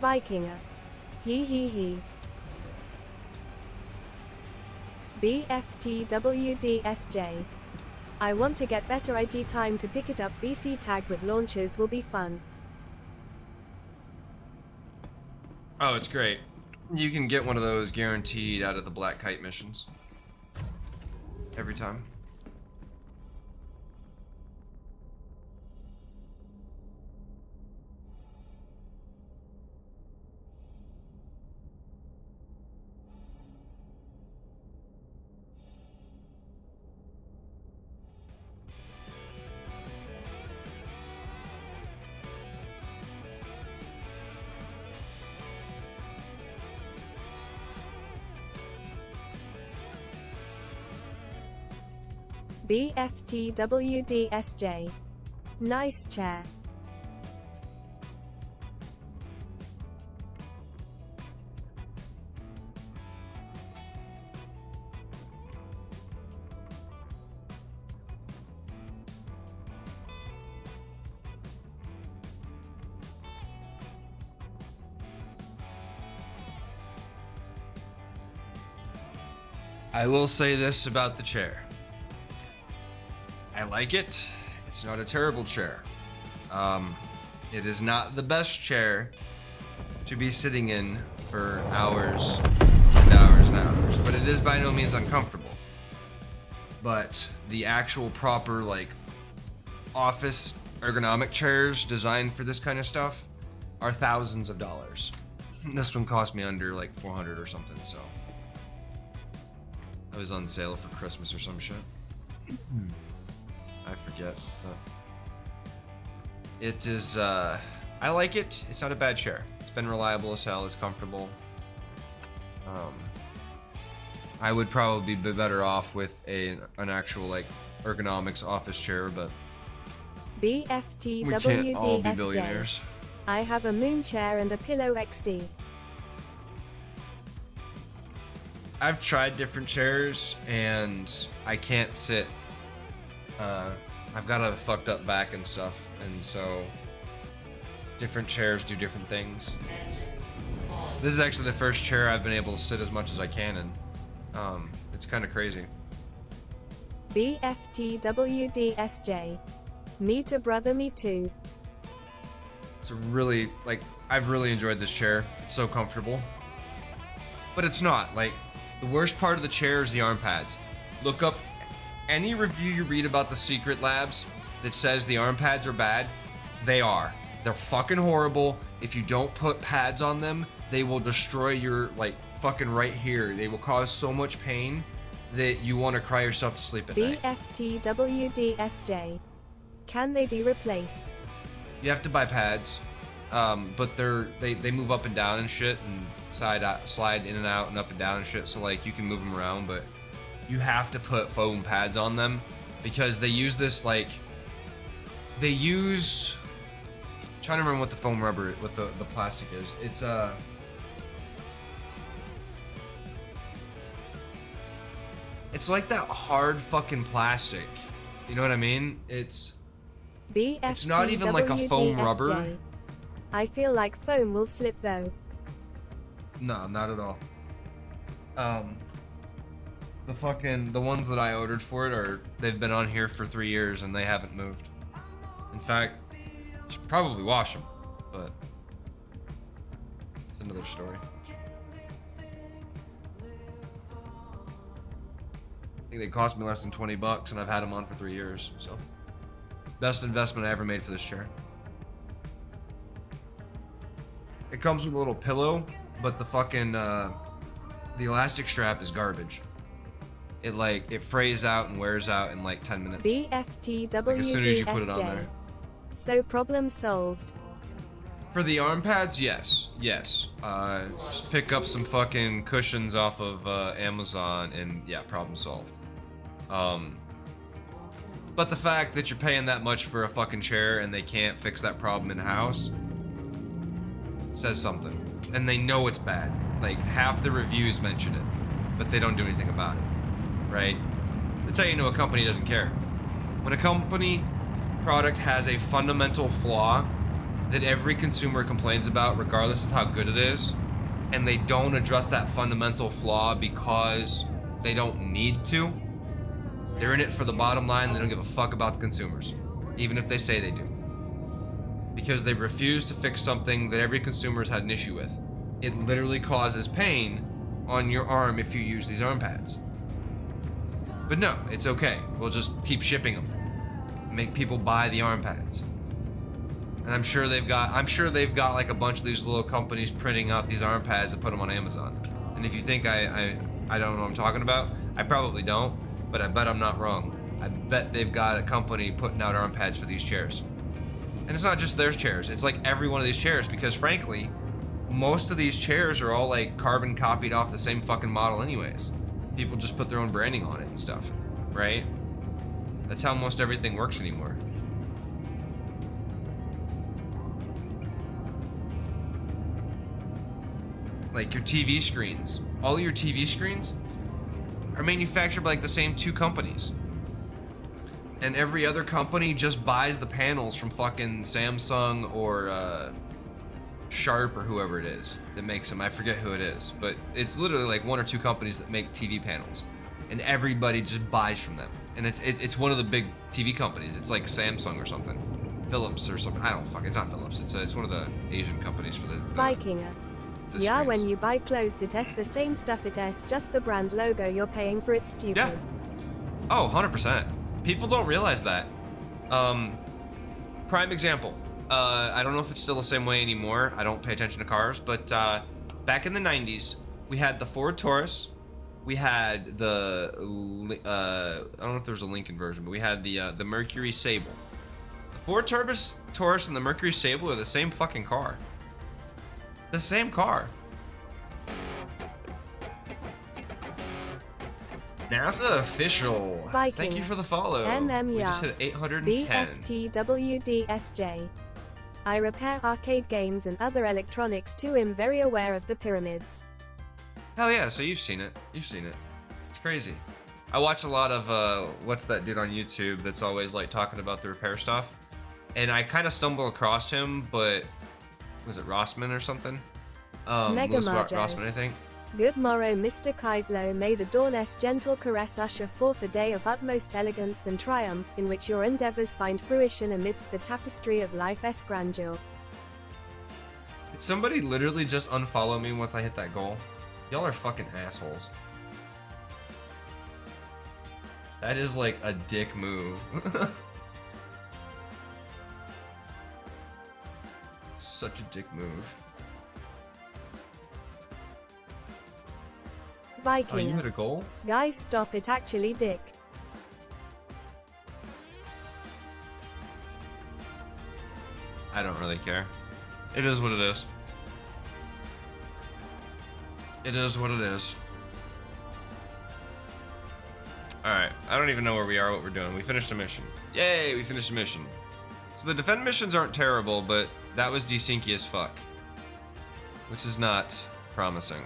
Vikinger. He. BFTWDSJ. I want to get better IG time to pick it up. BC tag with launchers will be fun. Oh, it's great. You can get one of those guaranteed out of the Black Kite missions. Every time. BFTWDSJ. Nice chair. I will say this about the chair. I like it. It's not a terrible chair. It is not the best chair to be sitting in for hours and hours and hours, but it is by no means uncomfortable. But the actual proper like office ergonomic chairs designed for this kind of stuff are thousands of dollars. This one cost me under like 400 or something, so it was on sale for Christmas or some shit. I forget. But it is, I like it. It's not a bad chair. It's been reliable as hell. It's comfortable. I would probably be better off with an actual, like, ergonomics office chair, but we can't all be billionaires. I have a moon chair and a pillow XD. I've tried different chairs and I can't sit. I've got a fucked up back and stuff, and so different chairs do different things. This is actually the first chair I've been able to sit as much as I can in. It's kind of crazy. BFTWDSJ. Me too, brother, me too. It's a really, like, I've really enjoyed this chair. It's so comfortable. But it's not. Like, the worst part of the chair is the arm pads. Look up any review you read about the Secret Labs that says the arm pads are bad. They are. They're fucking horrible. If you don't put pads on them, they will destroy your, like, fucking right here. They will cause so much pain that you want to cry yourself to sleep at night. BFTWDSJ. Can they be replaced? You have to buy pads, but they move up and down and shit, and slide in and out and up and down and shit. So like you can move them around, but you have to put foam pads on them because they use this like I'm trying to remember what the foam rubber, what the plastic is. It's like that hard fucking plastic. You know what I mean? It's not even like a foam rubber. I feel like foam will slip though. No, not at all. The ones that I ordered for it they've been on here for 3 years and they haven't moved. In fact, I should probably wash them, but it's another story. I think they cost me less than $20 and I've had them on for 3 years, so. Best investment I ever made for this chair. It comes with a little pillow, but the fucking, the elastic strap is garbage. It frays out and wears out in like 10 minutes. BFTWDSJ. Like as soon as you put it on there. So problem solved. For the arm pads, yes. Just pick up some fucking cushions off of Amazon and yeah, problem solved. But the fact that you're paying that much for a fucking chair and they can't fix that problem in-house says something. And they know it's bad. Like, half the reviews mention it, but they don't do anything about it, right? That's how you know a company doesn't care. When a company product has a fundamental flaw that every consumer complains about regardless of how good it is, and they don't address that fundamental flaw because they don't need to, they're in it for the bottom line. They don't give a fuck about the consumers, even if they say they do. Because they refuse to fix something that every consumer has had an issue with. It literally causes pain on your arm if you use these arm pads. But no, it's okay. We'll just keep shipping them. Make people buy the arm pads. And I'm sure they've got like a bunch of these little companies printing out these arm pads and put them on Amazon. And if you think I don't know what I'm talking about, I probably don't. But I bet I'm not wrong. I bet they've got a company putting out arm pads for these chairs. And it's not just their chairs, it's like every one of these chairs, because frankly, most of these chairs are all like carbon copied off the same fucking model anyways. People just put their own branding on it and stuff, right? That's how most everything works anymore. Like your TV screens. All of your TV screens are manufactured by like the same 2 companies. And every other company just buys the panels from fucking Samsung or Sharp or whoever it is that makes them. I forget who it is, but it's literally like 1 or 2 companies that make TV panels, and everybody just buys from them. And it's one of the big TV companies. It's like Samsung or something, Philips or something. I don't fuck. It's not Philips. It's one of the Asian companies for the Vikinger. Yeah, screens. when you buy clothes, it has the same stuff. It has just the brand logo. You're paying for it. Stupid. Yeah. Oh, 100%. People don't realize that. Prime example. I don't know if it's still the same way anymore. I don't pay attention to cars, but back in the 90s, we had the Ford Taurus, we had the I don't know if there was a Lincoln version, but we had the Mercury Sable. The Ford Taurus and the Mercury Sable are the same fucking car. The same car. NASA official. Viking. Thank you for the follow. We just hit 810. BFTWDSJ. I repair arcade games and other electronics too. I'm very aware of the pyramids. Hell yeah, so you've seen it. You've seen it. It's crazy. I watch a lot of, what's that dude on YouTube that's always like talking about the repair stuff? And I kind of stumbled across him, but was it Rossman or something? Louis Rossman, I think. Good morrow, Mr. Kaezlo. May the dawn's gentle caress usher forth a day of utmost elegance and triumph, in which your endeavors find fruition amidst the tapestry of life's grandeur. Did somebody literally just unfollow me once I hit that goal? Y'all are fucking assholes. That is like a dick move. Such a dick move. Viking. Oh, you hit a goal? Guys, stop it, actually, dick. I don't really care. It is what it is. It is what it is. Alright, I don't even know where we are, what we're doing. We finished a mission. Yay, we finished a mission. So the defend missions aren't terrible, but that was desinky as fuck. Which is not promising.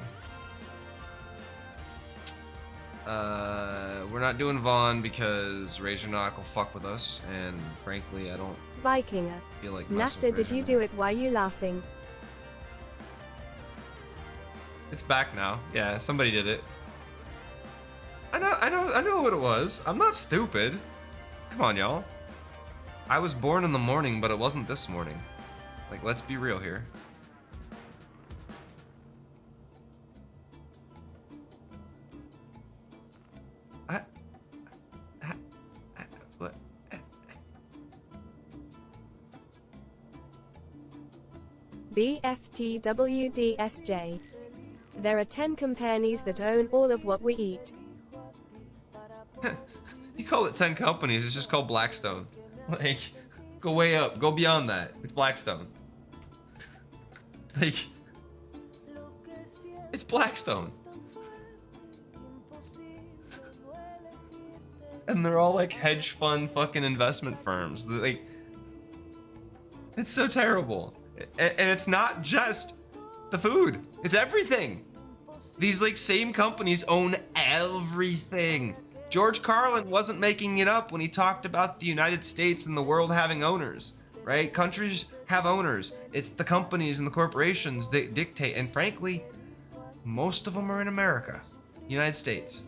We're not doing Vaughn because Razorknock will fuck with us, and frankly, I don't Vikinger. feel like NASA, did you do it? Why are you laughing? It's back now. Yeah, somebody did it. I know what it was. I'm not stupid. Come on, y'all. I was born in the morning, but it wasn't this morning. Like, let's be real here. What? BFTWDSJ. There are 10 companies that own all of what we eat. You call it 10 companies, it's just called Blackstone. Like, go way up, go beyond that. It's Blackstone. Like, it's Blackstone. And they're all like hedge fund fucking investment firms. Like, it's so terrible. And it's not just the food, it's everything. These like same companies own everything. George Carlin wasn't making it up when he talked about the United States and the world having owners, right? Countries have owners. It's the companies and the corporations that dictate. And frankly, most of them are in America, United States.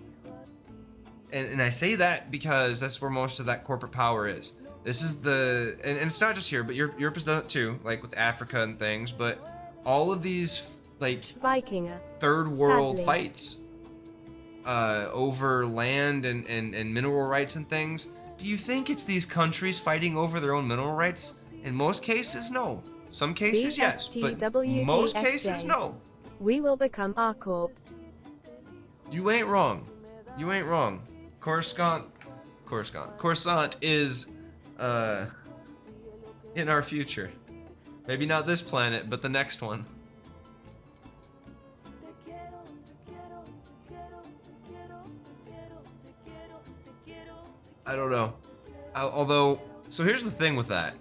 And I say that because that's where most of that corporate power is. This is the, and it's not just here, but Europe has done it too, like with Africa and things, but all of these like Vikinger. third world Sadly. fights over land and mineral rights and things. Do you think it's these countries fighting over their own mineral rights? In most cases, no. Some cases, yes, but most cases, no. We will become R Corp. You ain't wrong. You ain't wrong. Coruscant is in our future. Maybe not this planet, but the next one. I don't know. Although, so here's the thing with that.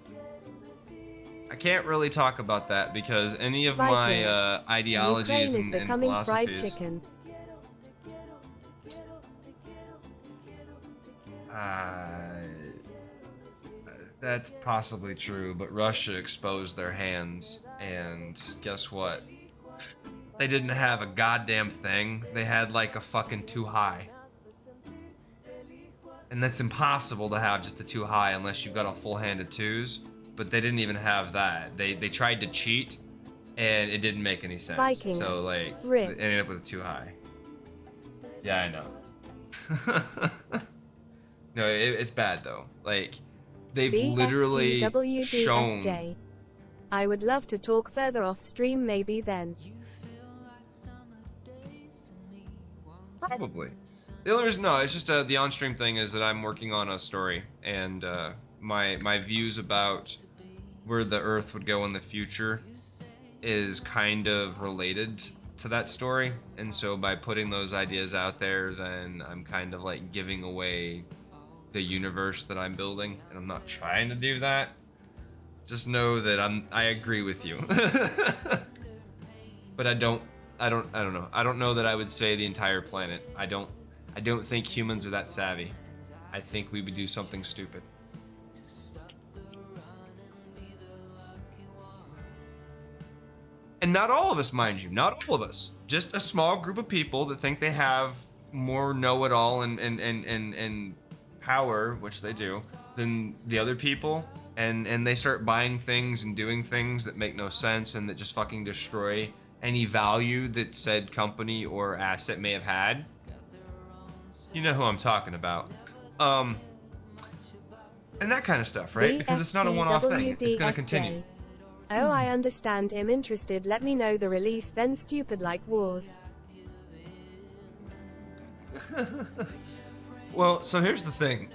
I can't really talk about that because any of my ideologies Ukraine is and becoming philosophies. fried chicken. That's possibly true, but Russia exposed their hands, and guess what? They didn't have a goddamn thing. They had like a fucking 2 high. And that's impossible to have just a 2 high unless you've got a full hand of 2s, but they didn't even have that. They tried to cheat, and it didn't make any sense. Viking. So like, Rip. they ended up with a 2 high. Yeah, I know. No, it's bad though. Like, they've literally shown. BFTWDSJ. I would love to talk further off stream maybe then. Probably. The only reason, no, it's just the on-stream thing is that I'm working on a story, and my views about where the Earth would go in the future is kind of related to that story, and so by putting those ideas out there, then I'm kind of like giving away the universe that I'm building, and I'm not trying to do that. Just know that I agree with you. But I don't know. I don't know that I would say the entire planet. I don't think humans are that savvy. I think we would do something stupid. And not all of us, mind you, not all of us. Just a small group of people that think they have more know-it-all and power, which they do, than the other people. And they start buying things and doing things that make no sense and that just fucking destroy any value that said company or asset may have had. You know who I'm talking about. And that kind of stuff, right? Because it's not a one-off thing. It's going to continue. Oh, I understand. I'm interested. Let me know the release, then stupid like wars. Well, so here's the thing.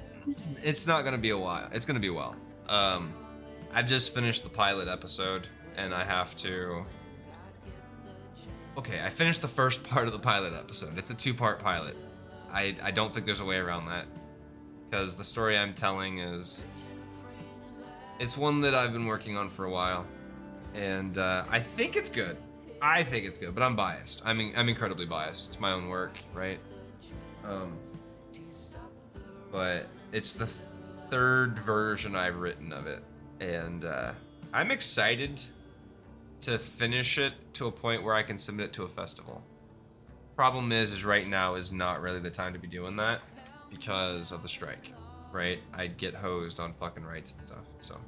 It's not going to be a while. It's going to be a while. I've just finished the pilot episode, and I have to... Okay, I finished the first part of the pilot episode. It's a 2-part pilot. I don't think there's a way around that. Because the story I'm telling is... It's one that I've been working on for a while. And I think it's good. I think it's good, but I'm biased. I'm incredibly biased. It's my own work, right? But it's the 3rd version I've written of it. And I'm excited to finish it to a point where I can submit it to a festival. Problem is right now is not really the time to be doing that because of the strike, right? I'd get hosed on fucking rights and stuff, so.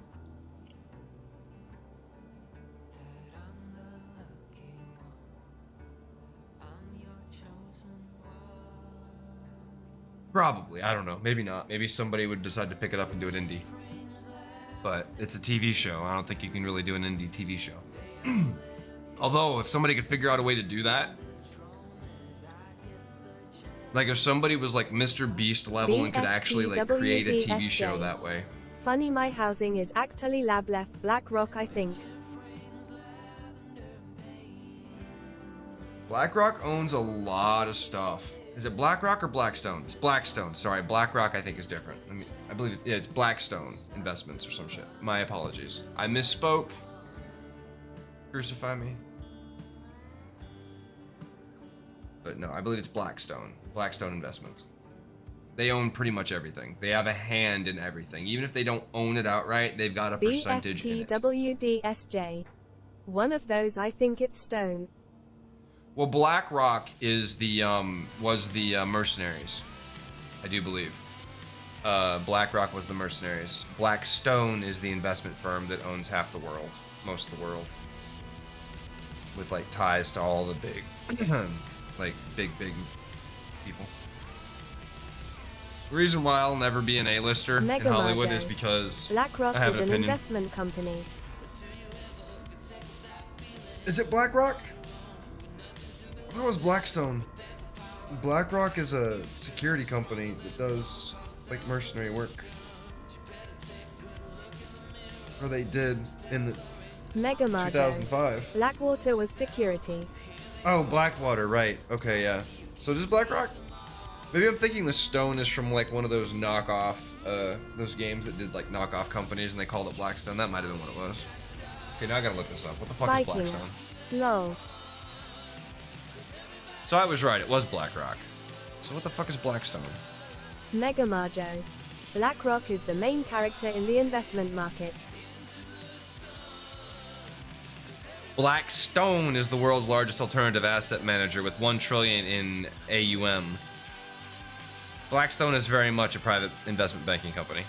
Probably, I don't know, maybe not. Maybe somebody would decide to pick it up and do it indie. But it's a TV show. I don't think you can really do an indie TV show. Although, if somebody could figure out a way to do that, like if somebody was like Mr. Beast level and could actually like create a TV show that way. Funny, my housing is actually lab left BlackRock, I think. BlackRock owns a lot of stuff. Is it BlackRock or Blackstone? It's Blackstone. Sorry, BlackRock I think is different. I believe it's Blackstone Investments or some shit. My apologies. I misspoke. Crucify me. But no, I believe it's Blackstone. Blackstone Investments. They own pretty much everything. They have a hand in everything. Even if they don't own it outright, they've got a percentage in it. BFTWDSJ. One of those, I think it's Stone. Well, BlackRock is the was the mercenaries, I do believe. BlackRock was the mercenaries. Blackstone is the investment firm that owns half the world, most of the world, with like ties to all the big, like big people. The reason why I'll never be an A-lister in Hollywood is because BlackRock I have is an an opinion. investment company. Is it BlackRock? I thought it was Blackstone. BlackRock is a security company that does like mercenary work. Or they did in the 2005. Blackwater was security. Oh, Blackwater, right. Okay, yeah. So does BlackRock? Maybe I'm thinking the Stone is from like one of those knockoff, those games that did like knockoff companies and they called it Blackstone. That might have been what it was. Okay, now I gotta look this up. What the fuck Viking. is Blackstone? Lol. So I was right, it was BlackRock. So what the fuck is Blackstone? Megamarjo. BlackRock is the main character in the investment market. Blackstone is the world's largest alternative asset manager with $1 trillion in AUM. Blackstone is very much a private investment banking company.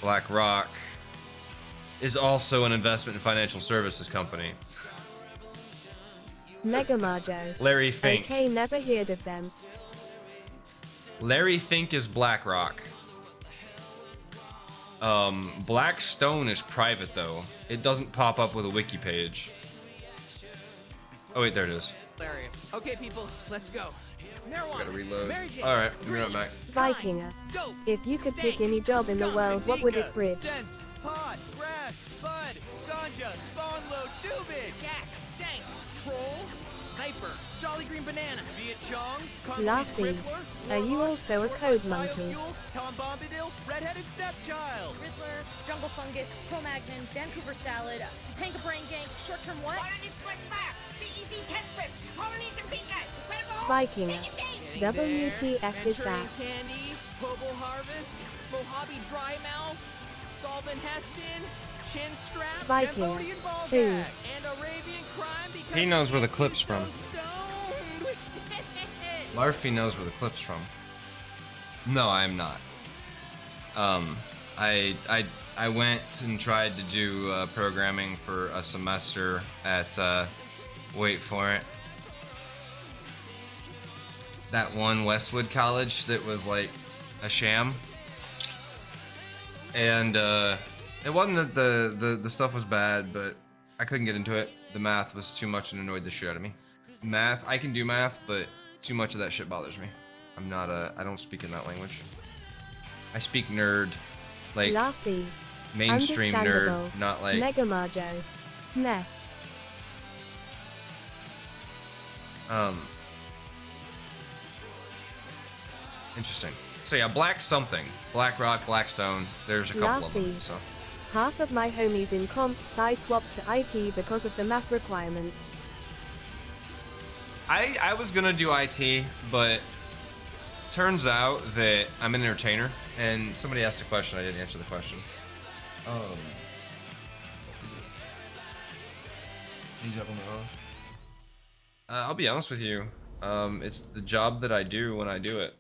BlackRock is also an investment and financial services company. Megamarjo. Larry Fink. Okay, never heard of them. Larry Fink is BlackRock. Blackstone is private though. It doesn't pop up with a wiki page. Oh wait, there it is. Hilarious. Okay, people, let's go. Marijuana. Gotta reload. Mary Jane. All right, we'll be right back. Vikinger. If you could pick any job in the world, what would it bridge? Sense, pot, grass, bud, ganja, bone load, doobie. Yak, dank, troll, sniper, jolly green banana. Viet Chong, Laughy. Are you also a code monkey? Tom Bombadil, redheaded stepchild. Riddler, Jungle Fungus, Cro-Magnon, Vancouver Salad, Topanga Brain Gank, Short-Term What? Vikinger. WTF is that? Candy, Hobo Harvest, Mojave Dry Mouth, Solvent Heston, Chin Strap, Vikinger. Who? and Arabian Crime because He knows where the clip's from. stoned. We did it! Larfy knows where the clip's from. No, I am not. I went and tried to do programming for a semester at wait for it, that one Westwood college that was like a sham. And it wasn't that the stuff was bad, but I couldn't get into it. The math was too much and annoyed the shit out of me. Math, I can do math, but too much of that shit bothers me. I'm not I don't speak in that language. I speak nerd, like Laughy. mainstream Understandable. nerd, not like Mega Marjo. Meh. Interesting. So yeah, Black something. Black Rock, Blackstone. There's a couple of them. Laughy. So Half of my homies in comp sci swapped to IT because of the math requirement. I was gonna do IT, but turns out that I'm an entertainer, and somebody asked a question. I didn't answer the question. I'll be honest with you. It's the job that I do when I do it.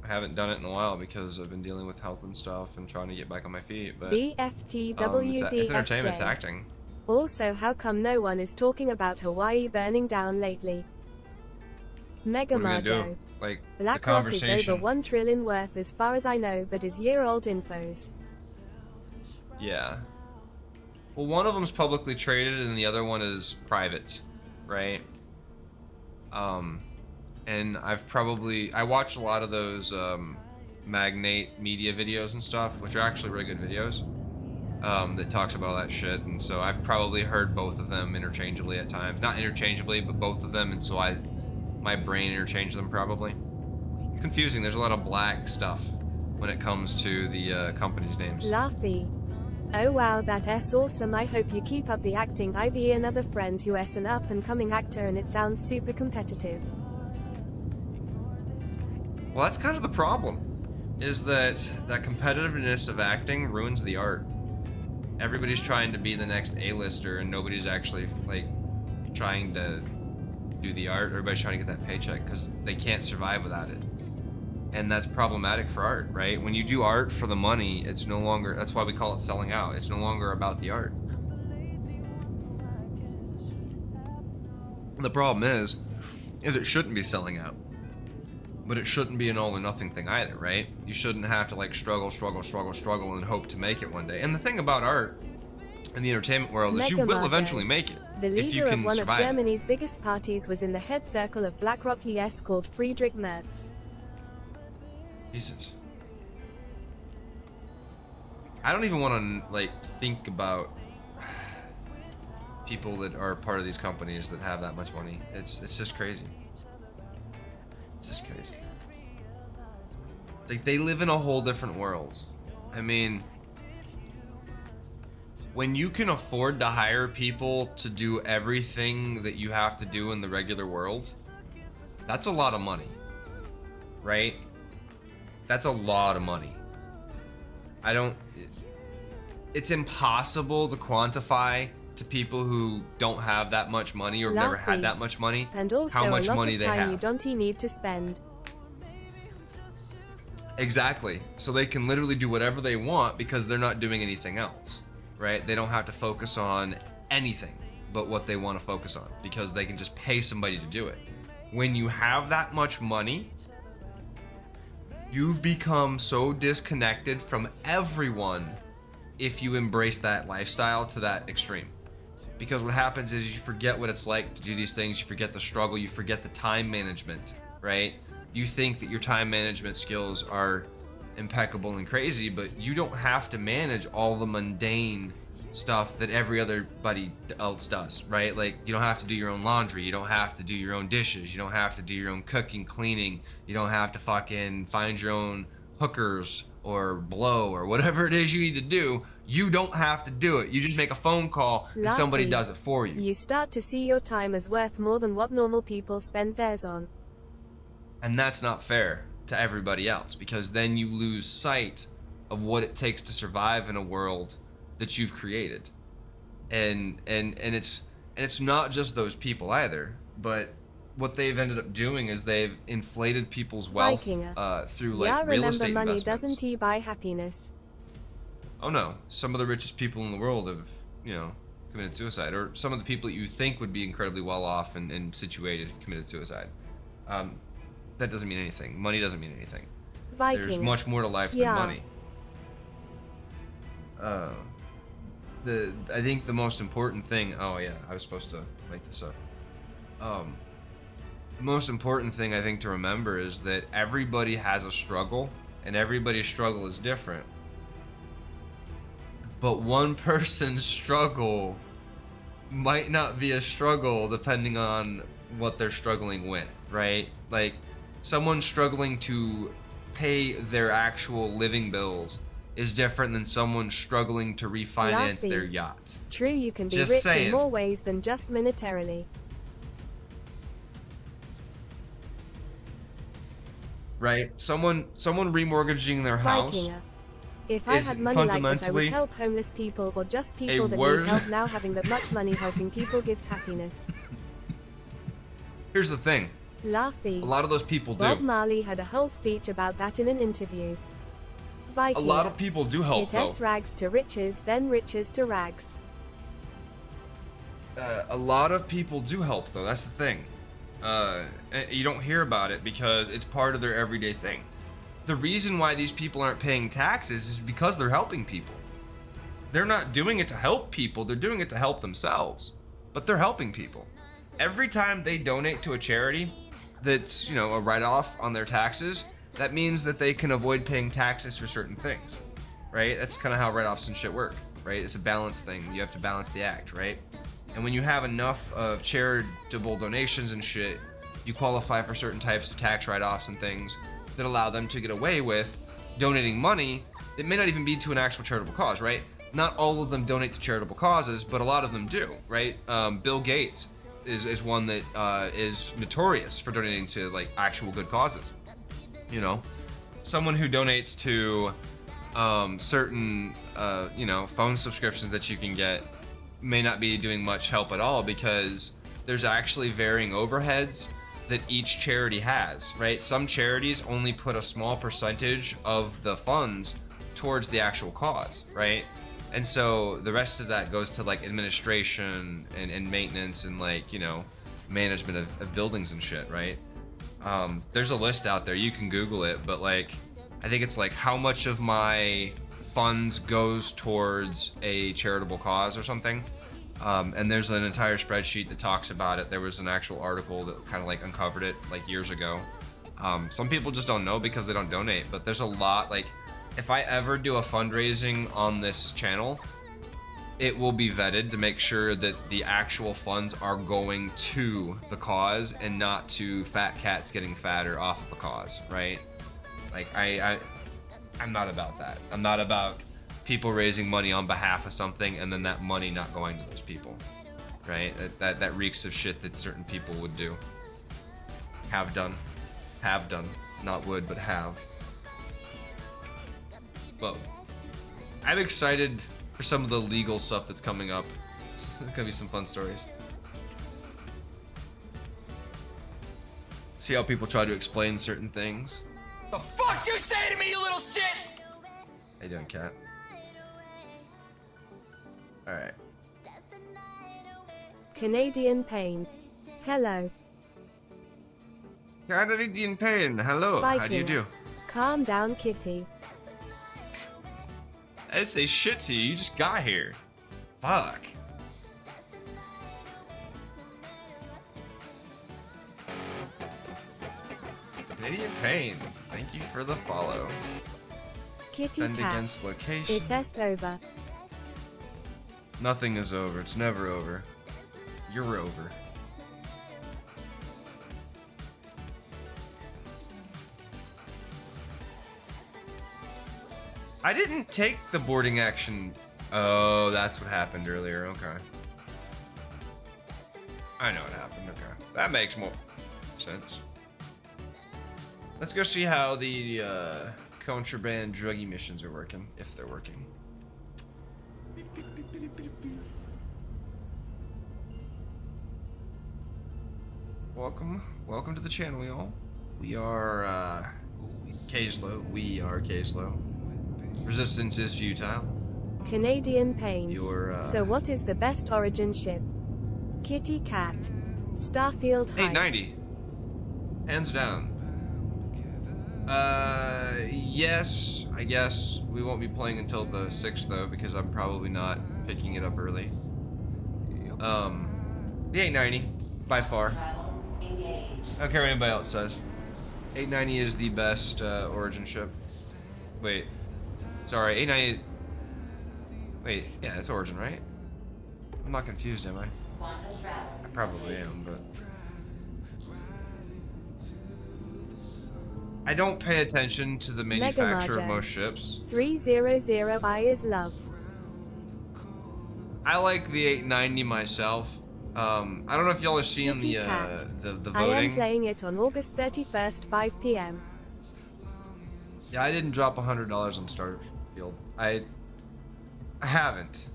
I haven't done it in a while because I've been dealing with health and stuff and trying to get back on my feet. But BFTWDSJ. it's entertainment, it's acting. Also, how come no one is talking about Hawaii burning down lately? Mega What are we gonna Marjo. do? Like the BlackRock is conversation. over 1 trillion worth as far as I know, but is year-old infos. Yeah. Well, one of them's publicly traded and the other one is private, right? And I watch a lot of those magnate media videos and stuff, which are actually really good videos, that talks about all that shit. And so I've probably heard both of them interchangeably at times. Not interchangeably, but both of them, and so my brain interchanged them probably. It's confusing. There's a lot of black stuff when it comes to the company's names. Laughy. Oh wow, that's awesome. I hope you keep up the acting. I've another friend who is an up-and-coming actor and it sounds super competitive. Well, that's kind of the problem, is that competitiveness of acting ruins the art. Everybody's trying to be the next A-lister and nobody's actually like trying to do the art. Everybody's trying to get that paycheck because they can't survive without it. And that's problematic for art, right? When you do art for the money, it's no longer, that's why we call it selling out. It's no longer about the art. And the problem is it shouldn't be selling out. But it shouldn't be an all or nothing thing either, right? You shouldn't have to like struggle and hope to make it one day. And the thing about art in the entertainment world is you will eventually make it. The if you leader can of one of survive it. Germany's biggest parties was in the head circle of BlackRock US called Friedrich Merz. Jesus. I don't even want to like think about people that are part of these companies that have that much money. It's just crazy. It's just crazy. It's like they live in a whole different world. I mean, when you can afford to hire people to do everything that you have to do in the regular world, that's a lot of money, right? That's a lot of money. It's impossible to quantify to people who don't have that much money or have never had that much money, and also how much a lot money of they time have. you don't need to spend. Exactly. So they can literally do whatever they want because they're not doing anything else, right? They don't have to focus on anything but what they want to focus on because they can just pay somebody to do it. When you have that much money, you've become so disconnected from everyone if you embrace that lifestyle to that extreme. Because what happens is you forget what it's like to do these things, you forget the struggle, you forget the time management, right? You think that your time management skills are impeccable and crazy, but you don't have to manage all the mundane stuff that everybody else does, right? Like, you don't have to do your own laundry, you don't have to do your own dishes, you don't have to do your own cooking, cleaning, you don't have to fucking find your own hookers or blow or whatever it is you need to do. You don't have to do it. You just make a phone call and somebody does it for you. You start to see your time as worth more than what normal people spend theirs on. And that's not fair to everybody else, because then you lose sight of what it takes to survive in a world that you've created. And it's not just those people either, but what they've ended up doing is they've inflated people's wealth through like real estate remember, money investments. doesn't buy happiness. Oh no, some of the richest people in the world have, you know, committed suicide, or some of the people that you think would be incredibly well off and situated have committed suicide. That doesn't mean anything. Money doesn't mean anything. There's much more to life than money. I think the most important thing, oh yeah, I was supposed to make this up. The most important thing I think to remember is that everybody has a struggle, and everybody's struggle is different. But one person's struggle might not be a struggle depending on what they're struggling with, right? Like, someone struggling to pay their actual living bills is different than someone struggling to refinance their yacht. True, you can be Just rich saying. in more ways than just monetarily. Right? Someone remortgaging their house Vikinger. If I had money like that, I would help homeless people or just people that need help. Now having that much money helping people gives happiness. Here's the thing. Laughy. A lot of those people do. Bob Marley had a whole speech about that in an interview. Vikinger. A lot of people do help, though. It rags to riches, then riches to rags. A lot of people do help, though. That's the thing. You don't hear about it because it's part of their everyday thing. The reason why these people aren't paying taxes is because they're helping people. They're not doing it to help people, they're doing it to help themselves. But they're helping people. Every time they donate to a charity that's, you know, a write-off on their taxes, that means that they can avoid paying taxes for certain things, right? That's kind of how write-offs and shit work, right? It's a balance thing. You have to balance the act, right? And when you have enough of charitable donations and shit, you qualify for certain types of tax write-offs and things that allow them to get away with donating money that may not even be to an actual charitable cause, right? Not all of them donate to charitable causes, but a lot of them do, right? Bill Gates is one that is notorious for donating to like actual good causes. You know, someone who donates to certain you know, phone subscriptions that you can get may not be doing much help at all, because there's actually varying overheads that each charity has, right? Some charities only put a small percentage of the funds towards the actual cause, right? And so the rest of that goes to like administration and maintenance and like, you know, management of buildings and shit, right? There's a list out there, you can Google it, but like, I think it's like how much of my funds goes towards a charitable cause or something. And there's an entire spreadsheet that talks about it. There was an actual article that kind of like uncovered it like years ago. Some people just don't know because they don't donate, but there's a lot. Like, if I ever do a fundraising on this channel, it will be vetted to make sure that the actual funds are going to the cause and not to fat cats getting fatter off of a cause, right? Like, I'm not about that. I'm not about people raising money on behalf of something and then that money not going to those people, right? That reeks of shit that certain people would do. Have done, not would, but have. Well, I'm excited for some of the legal stuff that's coming up. There's gonna be some fun stories. See how people try to explain certain things. The fuck you say to me, you little shit? How you doing, cat? Alright. Canadian Pain. Hello. Canadian Pain, hello. How do you do? Calm down, kitty. I didn't say shit to you, you just got here. Fuck. Canadian Pain, thank you for the follow. Kitty Send cat. against location. It's over. Nothing is over. It's never over. You're over. I didn't take the boarding action. Oh, that's what happened earlier. Okay. I know what happened. Okay. That makes more sense. Let's go see how the contraband druggy missions are working, if they're working. Welcome to the channel, y'all. We are Kaezlo. We are Kaezlo. Resistance is futile. Canadian Pain. You're So what is the best origin ship? Kitty cat. Starfield High. 890. Hands down. Yes, I guess we won't be playing until the 6th though, because I'm probably not picking it up early. The 890 by far. I don't care what anybody else says. 890 is the best origin ship. Wait, sorry, 890. Wait, yeah, it's origin, right? I'm not confused, am I? I probably am, but I don't pay attention to the manufacturer of most ships. 300I is love. I like the 890 myself. I don't know if y'all are seeing the voting. I am playing it on August 31st, 5 p.m. Yeah, I didn't drop $100 on Starfield. I haven't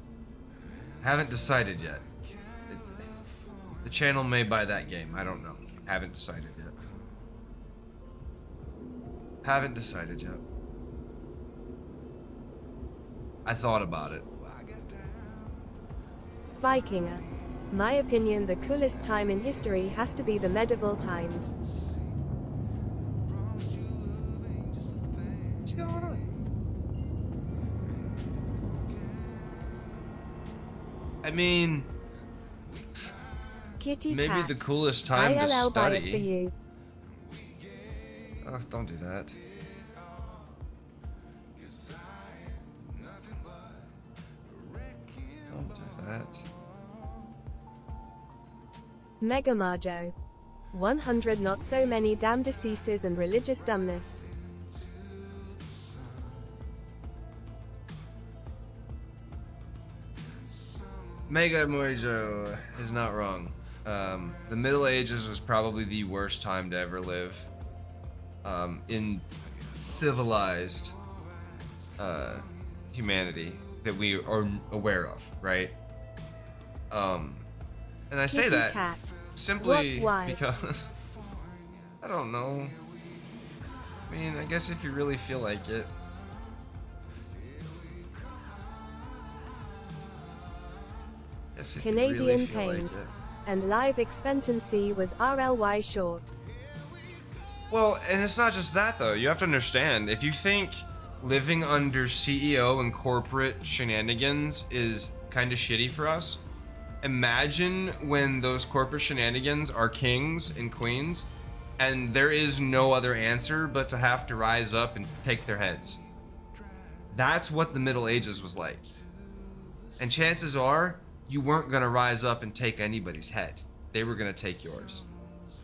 decided yet. The channel may buy that game. I don't know. Haven't decided yet. Haven't decided yet. I thought about it. Vikinger. My opinion, the coolest time in history has to be the medieval times. What's going on? I mean, Kitty maybe cat. the coolest time to ILL buy it for study. you. Oh, don't do that. Don't do that. Mega Marjo. 100 not so many damn diseases and religious dumbness. Mega Mojo is not wrong. The Middle Ages was probably the worst time to ever live in civilized humanity that we are aware of, right? And I say Kitty that cat. simply Why? because I don't know. I mean, I guess if you really feel like it. Yes, if you really Canadian feel Pain. like it. And life expectancy was RLY short. Well, and it's not just that though. You have to understand, if you think living under CEO and corporate shenanigans is kind of shitty for us, imagine when those corporate shenanigans are kings and queens and there is no other answer but to have to rise up and take their heads. That's what the Middle Ages was like. And chances are, you weren't gonna rise up and take anybody's head. They were gonna take yours.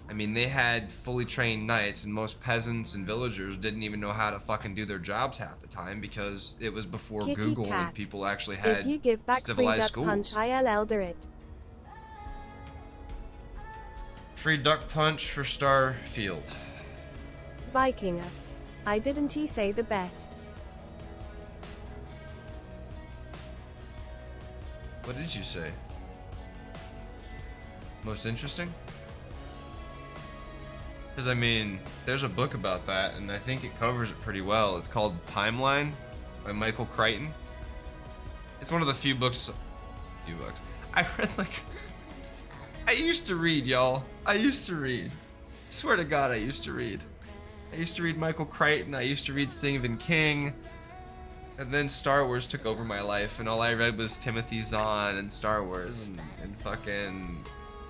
I mean, they had fully trained knights, and most peasants and villagers didn't even know how to fucking do their jobs half the time because it was before Kitty Google cat. and people actually had If you give back free civilized duck schools. punch, ILL do it. Free duck punch for Starfield. Vikinger. I didn't he say the best. What did you say? Most interesting? Because, I mean, there's a book about that, and I think it covers it pretty well. It's called Timeline by Michael Crichton. It's one of the few books. I read like. I used to read, y'all. I used to read. Swear to God, I used to read. I used to read Michael Crichton. I used to read Stephen King. And then Star Wars took over my life, and all I read was Timothy Zahn and Star Wars and fucking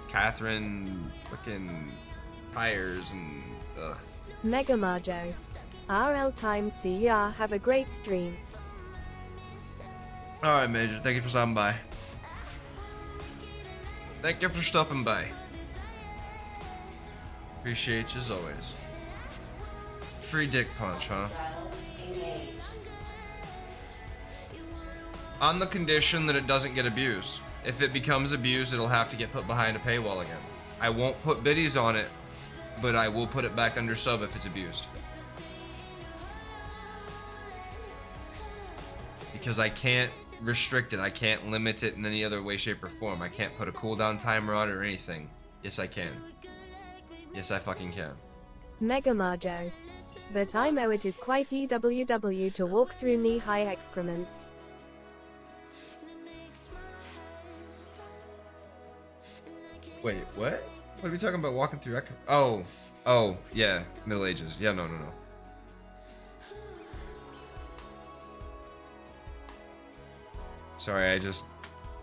Catherine fucking Tires and Mega Marjo. RL time CR, have a great stream. Alright, Major. Thank you for stopping by. Thank you for stopping by. Appreciate you as always. Free dick punch, huh? On the condition that it doesn't get abused. If it becomes abused, it'll have to get put behind a paywall again. I won't put biddies on it, but I will put it back under sub if it's abused. Because I can't restrict it. I can't limit it in any other way, shape, or form. I can't put a cooldown timer on it or anything. Yes, I can. Yes, I fucking can. Mega Marjo. But I know it is quite EWW to walk through knee-high excrements. Wait, what? What are we talking about walking through? Oh, yeah, Middle Ages. Yeah, no. Sorry, I just...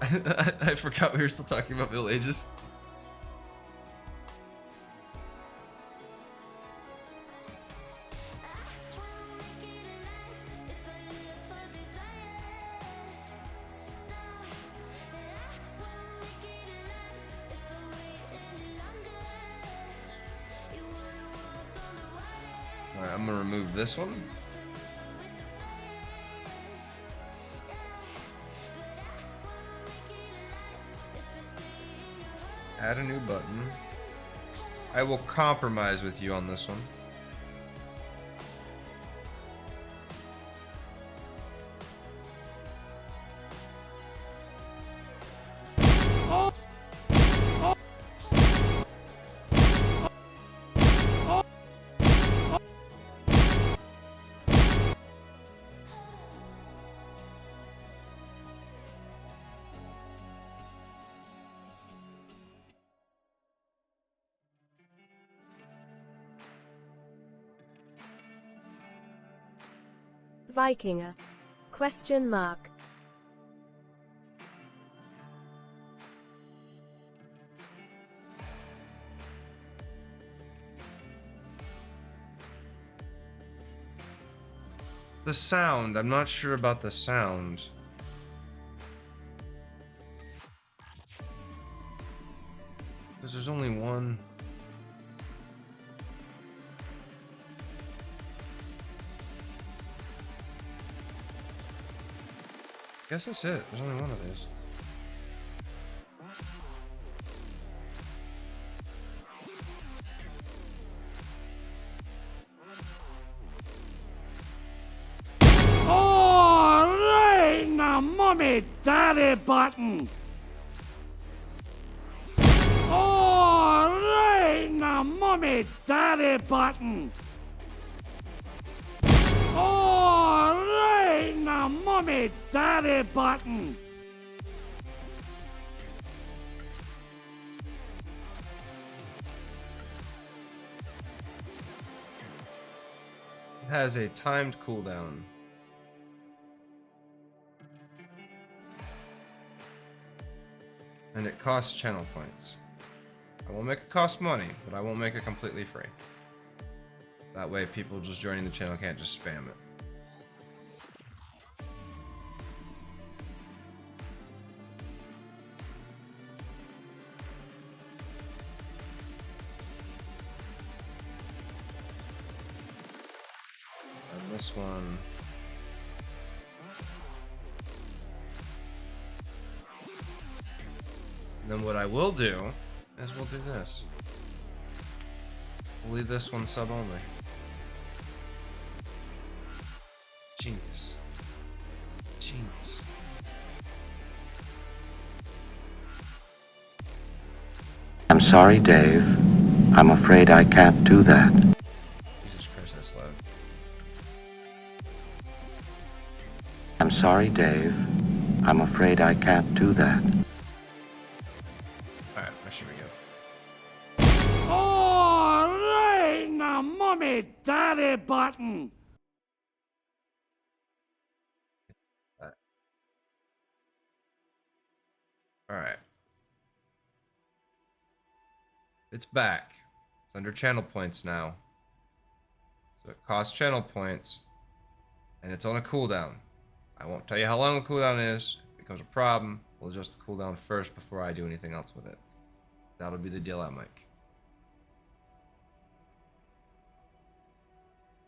I forgot we were still talking about Middle Ages. Alright, I'm gonna remove this one. Add a new button. I will compromise with you on this one. Vikinger. Question mark. The sound. I'm not sure about the sound. Because there's only one. I guess that's it. There's only one of these. Alright, now mommy daddy button. Alright, now mommy daddy button. Alright, now mommy daddy button. It has a timed cooldown. And it costs channel points. I will make it cost money, but I won't make it completely free. That way people just joining the channel can't just spam it. And this one... And then what I will do is we'll do this. We'll leave this one sub only. Genius. Genius. I'm sorry, Dave. I'm afraid I can't do that. Jesus Christ, that's loud. I'm sorry, Dave. I'm afraid I can't do that. Alright, there should we go. Alright, now mommy daddy button. Alright. It's back. It's under channel points now. So it costs channel points, and it's on a cooldown. I won't tell you how long the cooldown is. If it becomes a problem, we'll adjust the cooldown first before I do anything else with it. That'll be the deal I make.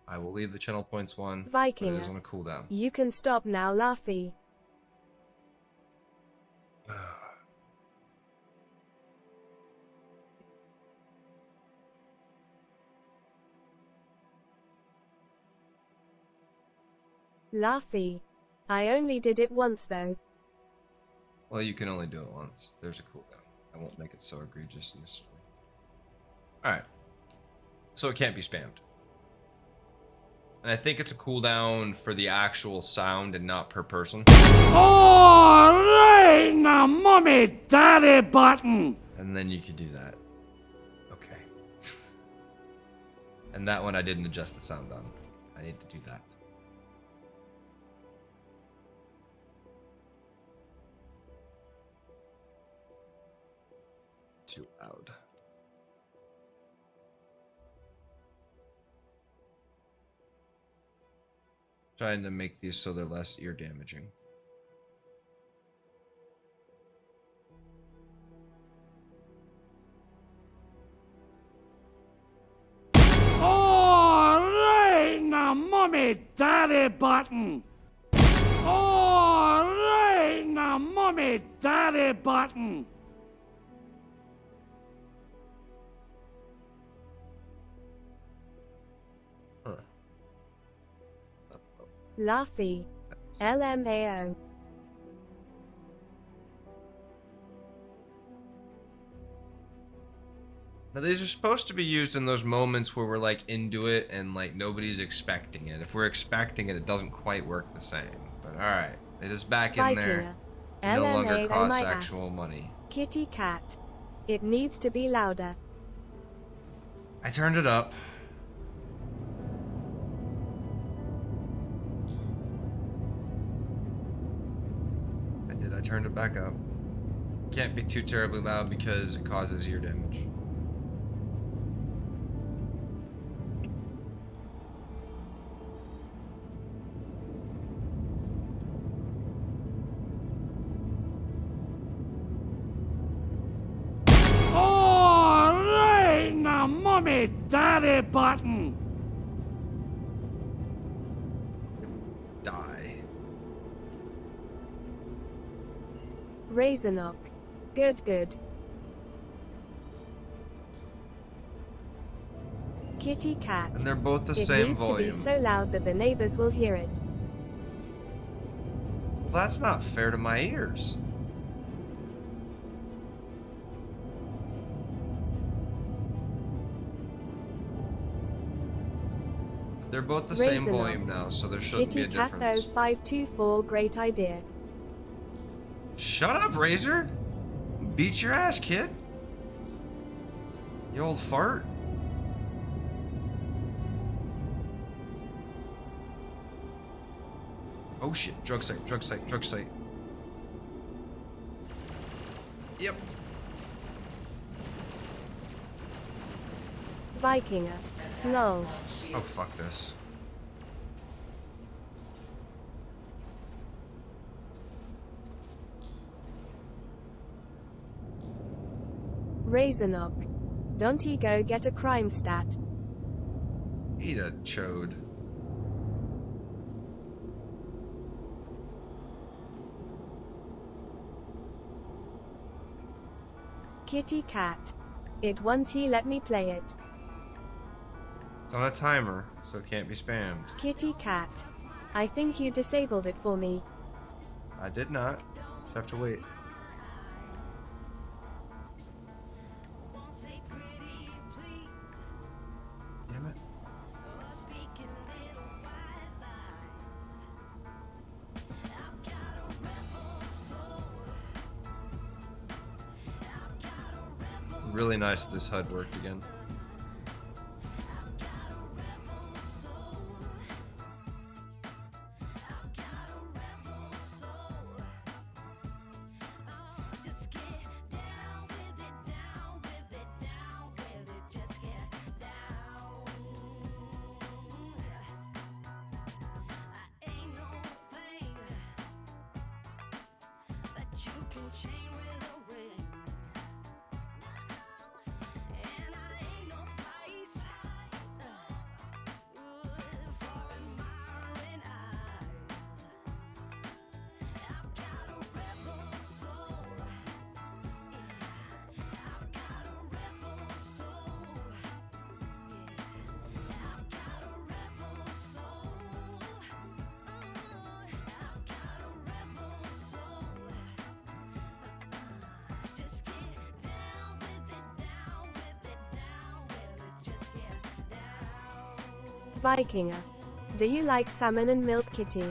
I will leave the channel points one, Viking. but it is on a cooldown. You can stop now, Laffy. Laffy. I only did it once though. Well, you can only do it once. There's a cooldown. I won't make it so egregious initially. Alright. So it can't be spammed. And I think it's a cooldown for the actual sound and not per person. Alright, now mommy daddy button. And then you could do that. Okay. And that one I didn't adjust the sound on. I need to do that. Too loud. Trying to make these so they're less ear damaging. Alright, now mommy daddy button. Alright, now mommy daddy button. Laffy. LMAO. Now these are supposed to be used in those moments where we're like into it and like nobody's expecting it. If we're expecting it, it doesn't quite work the same. But alright, it is back in there. It no longer costs actual money. Kitty cat. It needs to be louder. I turned it up. I turned it back up. Can't be too terribly loud because it causes ear damage. Alright, now mommy daddy button. Die. Razornock. Good, good. Kitty cat. And they're both the same volume. It needs to be so loud that the neighbors will hear it. Well, that's not fair to my ears. They're both the same volume now, so there shouldn't be a difference. Kitty Cat 524, great idea. Shut up, Razor! Beat your ass, kid. You old fart. Oh shit, drug site, drug site, drug site. Yep. Vikinger. Lol. Oh, fuck this. Razornock. Don't he go get a crime stat? Eat a chode. Kitty cat. It won't he let me play it. It's on a timer, so it can't be spammed. Kitty cat. I think you disabled it for me. I did not. Just have to wait. Damn it. Really nice that this HUD worked again. Vikinger. Do you like salmon and milk, Kitty?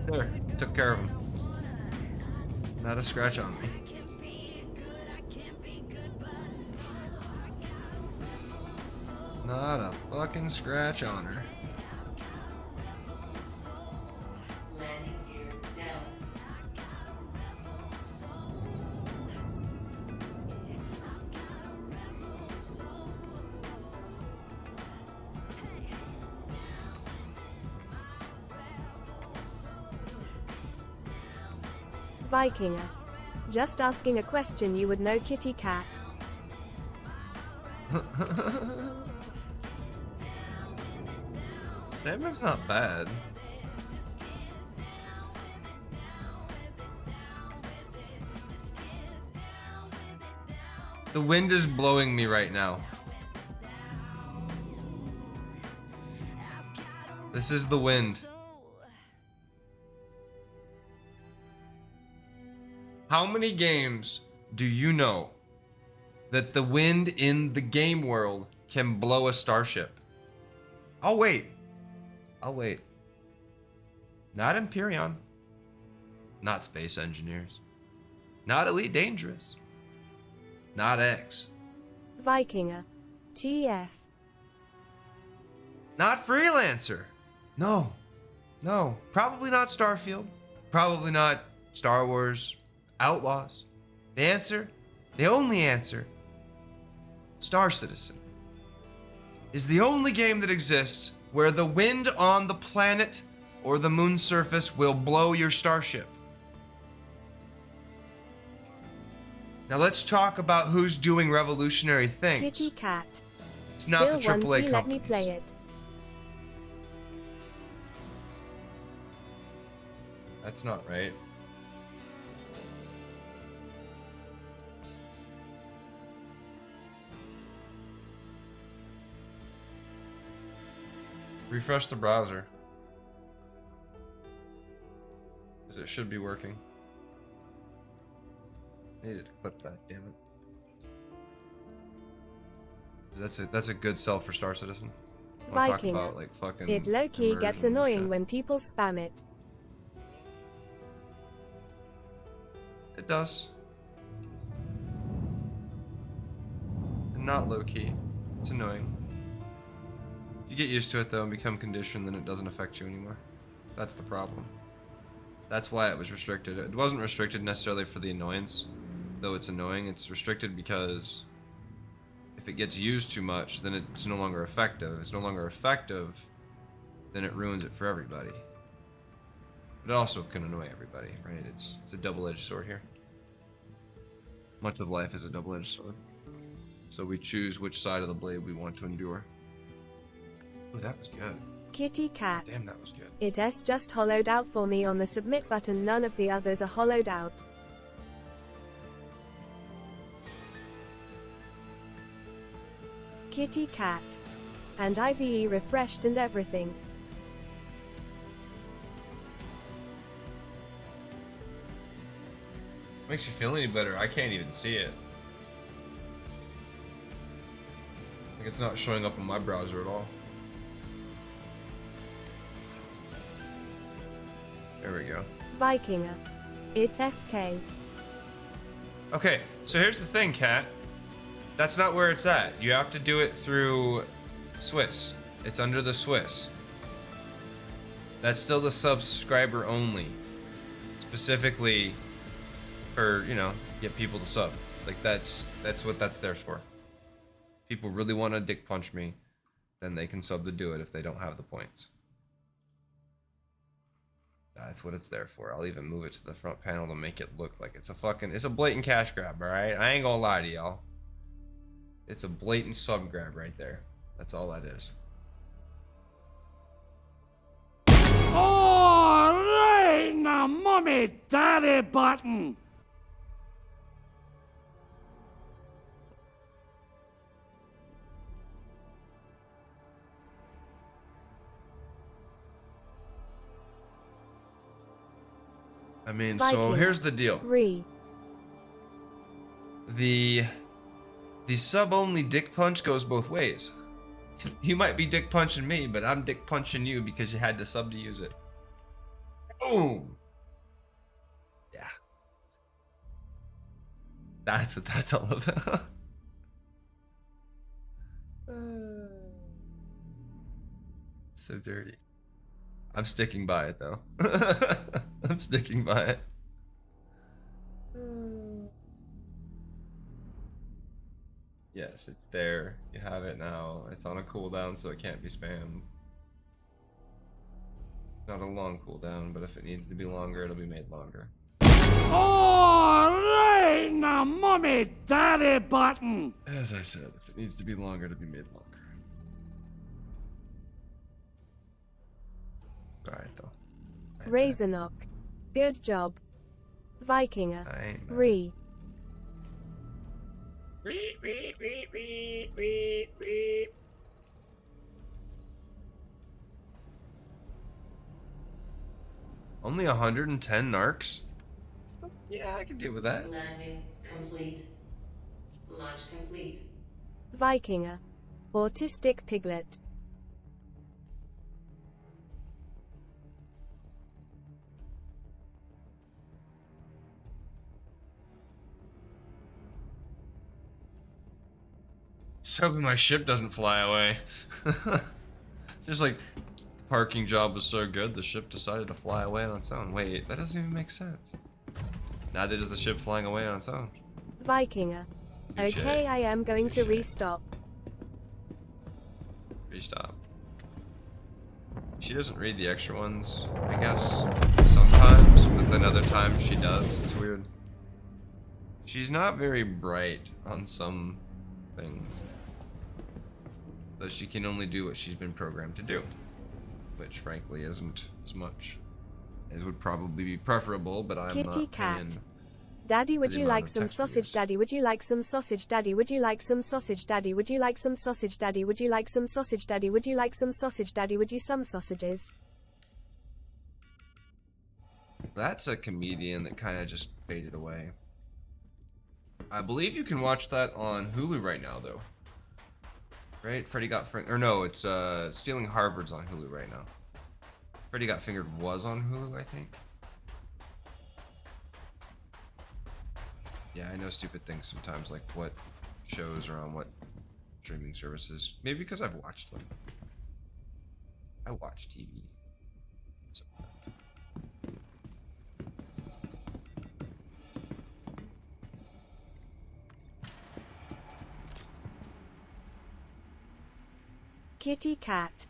There, took care of him. Not a scratch on me. Not a fucking scratch on her. Landing gear down. Vikinger. Just asking a question, you would know, Kitty Cat. Salmon's not bad. The wind is blowing me right now. This is the wind. How many games do you know that the wind in the game world can blow a starship? I'll wait. I'll wait. Not Empyrean. Not Space Engineers. Not Elite Dangerous. Not X. Vikinger. TF. Not Freelancer. No. No. Probably not Starfield. Probably not Star Wars Outlaws. The answer, the only answer, Star Citizen, is the only game that exists where the wind on the planet or the moon surface will blow your starship. Now let's talk about who's doing revolutionary things. Kitty Cat. It's not the Still AAA want to let companies. me play it. That's not right. Refresh the browser. Because it should be working. Needed to clip that, damn it. That's a good sell for Star Citizen. I'll talk Vikinger. about like fucking It low-key gets immersion and annoying shit. when people spam it. It does. And not low-key. It's annoying. If you get used to it though and become conditioned, then it doesn't affect you anymore. That's the problem. That's why it was restricted. It wasn't restricted necessarily for the annoyance, though it's annoying. It's restricted because if it gets used too much, then it's no longer effective. If it's no longer effective, then it ruins it for everybody. It also can annoy everybody, right? It's a double-edged sword here. Much of life is a double-edged sword. So we choose which side of the blade we want to endure. Oh, that was good. Kitty Cat. Damn, that was good. It's just hollowed out for me on the submit button. None of the others are hollowed out. Kitty Cat. And IVE refreshed and everything. Makes you feel any better? I can't even see it. Like it's not showing up on my browser at all. There we go. Vikinger. It SK. Okay, so here's the thing, Kat. That's not where it's at. You have to do it through Swiss. It's under the Swiss. That's still the subscriber only. Specifically for, you know, get people to sub. Like that's what that's there for. people really want to dick punch me, then they can sub to do it if they don't have the points. That's what it's there for. I'll even move it to the front panel to make it look like it's a blatant cash grab, alright? I ain't gonna lie to y'all. It's a blatant sub grab right there. That's all that is. Alright, now mommy daddy button. I mean, so here's the deal. The sub-only dick punch goes both ways. You might be dick punching me, but I'm dick punching you because you had to sub to use it. Boom! Yeah. That's what that's all about. It's so dirty. I'm sticking by it though. I'm sticking by it. Yes, it's there. You have it now. It's on a cooldown, so it can't be spammed. It's not a long cooldown, but if it needs to be longer, it'll be made longer. Alright, now mommy daddy button. As I said, if it needs to be longer, it'll be made longer. Alright, though. Razorknock. Good job. Vikinger. Re. Only 110 narcs? Yeah, I can deal with that. Landing complete. Launch complete. Vikinger. Autistic piglet. Just hoping my ship doesn't fly away. It's just like, the parking job was so good, the ship decided to fly away on its own. Wait, that doesn't even make sense. Neither does the ship flying away on its own. Vikinger. Okay, I am going to restop. Restop. She doesn't read the extra ones, I guess, sometimes, but then other times she does. It's weird. She's not very bright on some things. But she can only do what she's been programmed to do, which frankly isn't as much as would probably be preferable, but I'm Kitty not cat. paying. Daddy, would the you amount like of some text sausage? Daddy, would you like some sausage? Daddy, would you like some sausage? Daddy, would you like some sausage? Daddy, would you like some sausage? Daddy, would you like some sausage? Daddy, would you some sausages? That's a comedian that kind of just faded away. I believe you can watch that on Hulu right now, though. Right? Freddy Got Fingered. Or no, it's Stealing Harvard's on Hulu right now. Freddy Got Fingered was on Hulu, I think. Yeah, I know stupid things sometimes, like what shows are on what streaming services. Maybe because I've watched them. I watch TV. So. Kitty cat.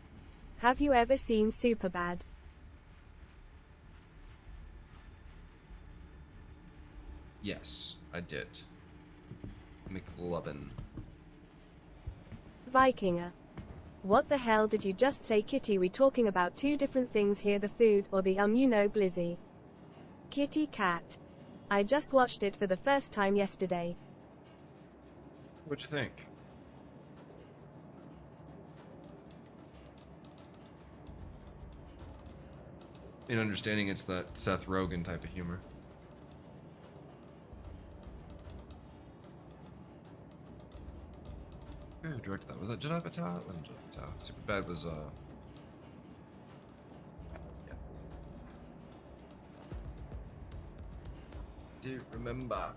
Have you ever seen Superbad? Yes, I did. McLovin. Vikinger. What the hell did you just say, Kitty? We talking about two different things here, the food or the you know, Blizzy. Kitty cat. I just watched it for the first time yesterday. What'd you think? In understanding it's that Seth Rogen type of humor. Who directed that? Was that Judd Apatow? It wasn't Judd Apatow. Superbad was, yeah. Do you remember?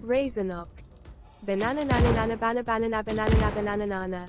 Razorknock. Banana nana nana banana banana banana banana nana.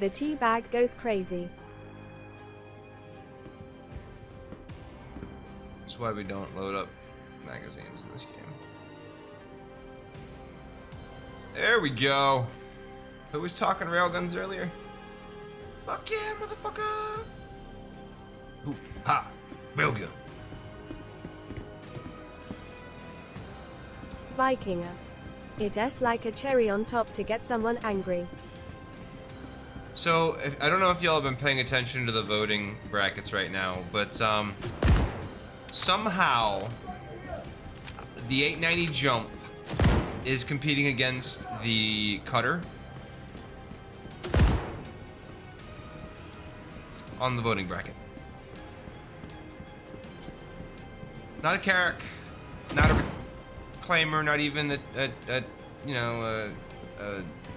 The tea bag goes crazy. That's why we don't load up magazines in this game. There we go. Who was talking railguns earlier? Fuck yeah, motherfucker! Ooh, ha, railgun. Vikinger. It's like a cherry on top to get someone angry. So, I don't know if y'all have been paying attention to the voting brackets right now, but somehow the 890 jump is competing against the cutter on the voting bracket. Not a Carrick, not a Reclaimer, not even a you know,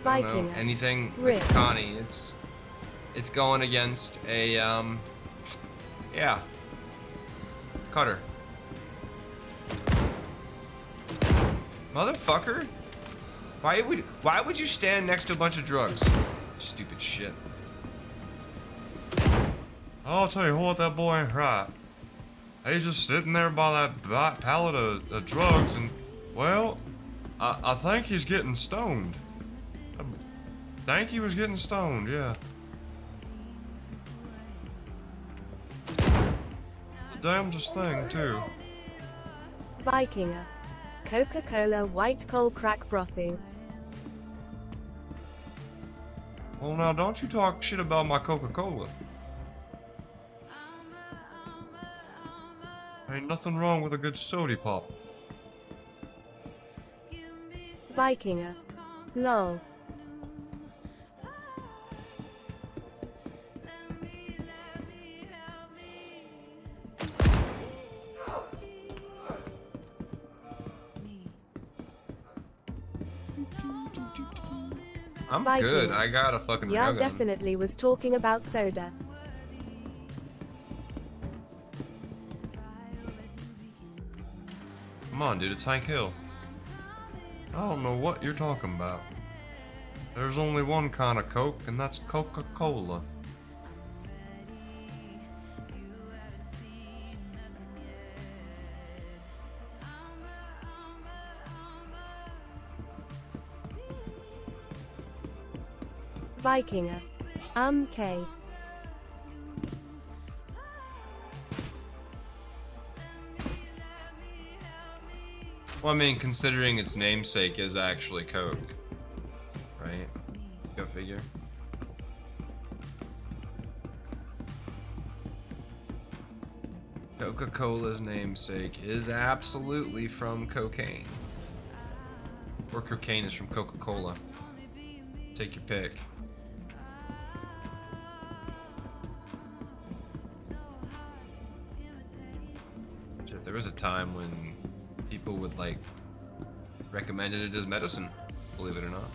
I don't know, anything like Connie. It's going against a yeah, cutter. Motherfucker! Why would you stand next to a bunch of drugs? Stupid shit. I'll tell you what, that boy ain't right. He's just sitting there by that pallet of drugs, and well, I think he's getting stoned. I think he was getting stoned, yeah. The damnedest thing, too. Vikinger. Coca-Cola white coal crack brothy. Well, now, don't you talk shit about my Coca-Cola. Ain't nothing wrong with a good sody pop. Vikinger. Lol. I'm Vikinger. good. I got a fucking Yeah, railgun. definitely was talking about soda. Come on, dude, it's Hank Hill. I don't know what you're talking about. There's only one kind of Coke, and that's Coca-Cola. Vikinger. K. Well, I mean, considering its namesake is actually Coke, right? Go figure. Coca-Cola's namesake is absolutely from cocaine. Or cocaine is from Coca-Cola. Take your pick. There was a time when people would like recommended it as medicine, believe it or not.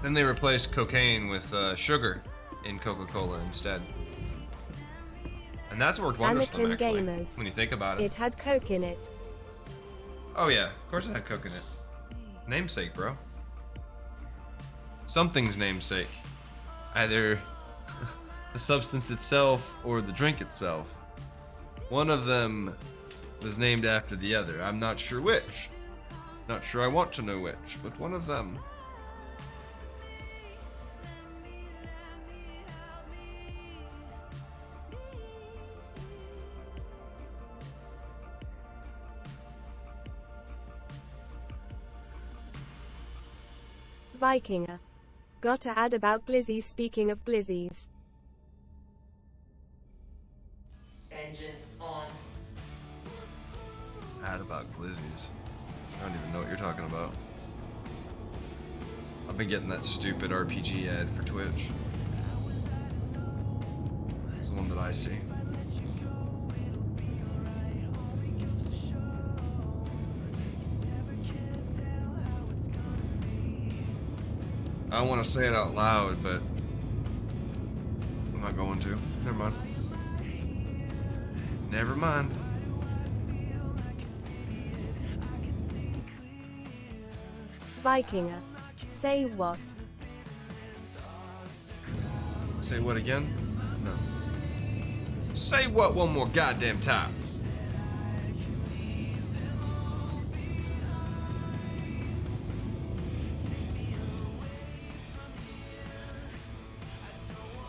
Then they replaced cocaine with sugar in Coca-Cola instead. And that's worked wonders for them, actually, Gamers. when you think about it. It had Coke in it. Oh yeah, of course it had Coke in it. Namesake, bro. Something's namesake. Either the substance itself or the drink itself. One of them was named after the other. I'm not sure which. Not sure I want to know which, but one of them. Vikinger. Gotta add about glizzies. Speaking of glizzies. Engines on. Ad about glizzies. I don't even know what you're talking about. I've been getting that stupid RPG ad for Twitch. It's the one that I see. I don't want to say it out loud, but I'm not going to. Never mind. Never mind. Vikinger. Say what? Say what again? No. Say what one more goddamn time.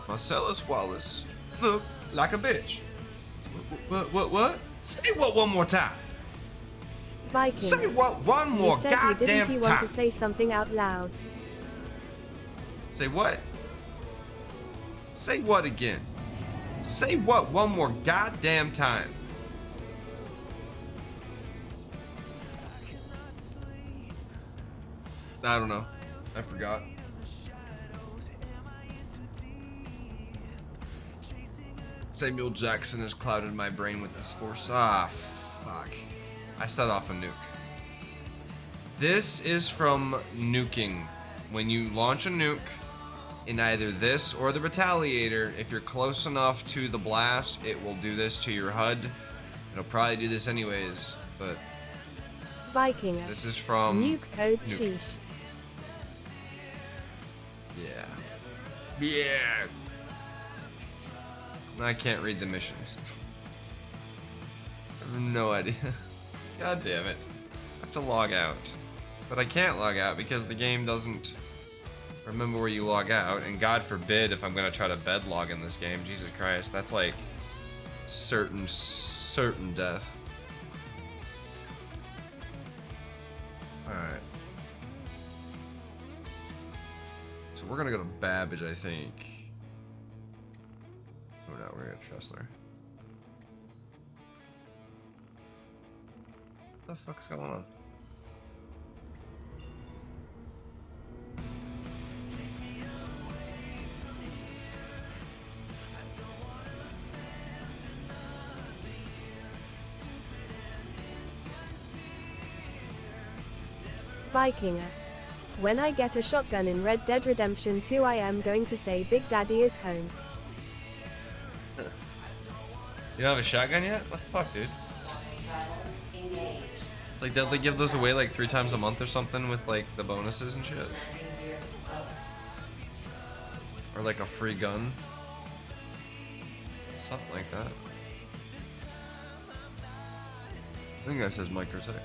Marcellus Wallace look like a bitch. What? Say what one more time. Viking. Say what one more you said goddamn you didn't time. you want to say something out loud? Say what? Say what again? Say what one more goddamn time. I don't know. I forgot. Samuel Jackson has clouded my brain with this force. Ah, fuck. I set off a nuke. This is from nuking. When you launch a nuke in either this or the Retaliator, if you're close enough to the blast, it will do this to your HUD. It'll probably do this anyways, but Vikinger. this is from Nuke code nuke. sheesh. Yeah. I can't read the missions. I have no idea. God damn it. I have to log out. But I can't log out because the game doesn't remember where you log out. And God forbid if I'm going to try to bed log in this game. Jesus Christ. That's like certain death. Alright. So we're going to go to Babbage, I think. Oh no, we're gonna Tressler. What the fuck's going on? Vikinger. When I get a shotgun in Red Dead Redemption 2, I am going to say Big Daddy is home. You don't have a shotgun yet? What the fuck, dude? It's like, don't they give those away like 3 times a month or something with like the bonuses and shit? Or like a free gun? Something like that. I think that says Microtech.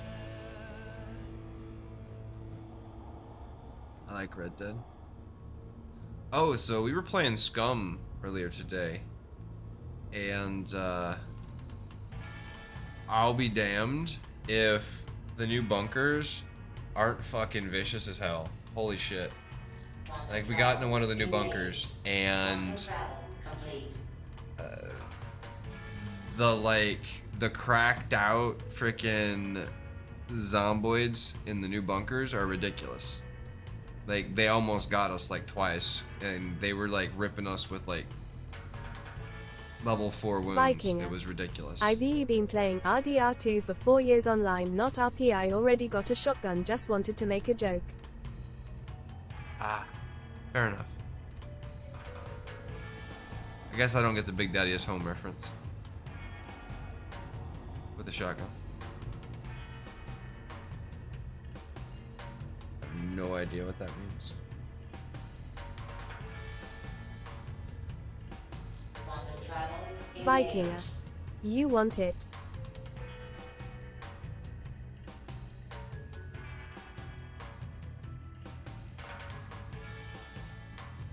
I like Red Dead. Oh, so we were playing SCUM earlier today. And I'll be damned if the new bunkers aren't fucking vicious as hell. Holy shit. Like, we got into one of the new bunkers and the cracked out freaking zomboids in the new bunkers are ridiculous. Like, they almost got us like twice and they were like ripping us with like level 4 wounds. Vikinger. It was ridiculous. I've been playing RDR2 for 4 years online, not RP. I already got a shotgun, just wanted to make a joke. Ah, fair enough. I guess I don't get the Big Daddy is home reference with the shotgun. I have no idea what that means. Vikinger. You want it.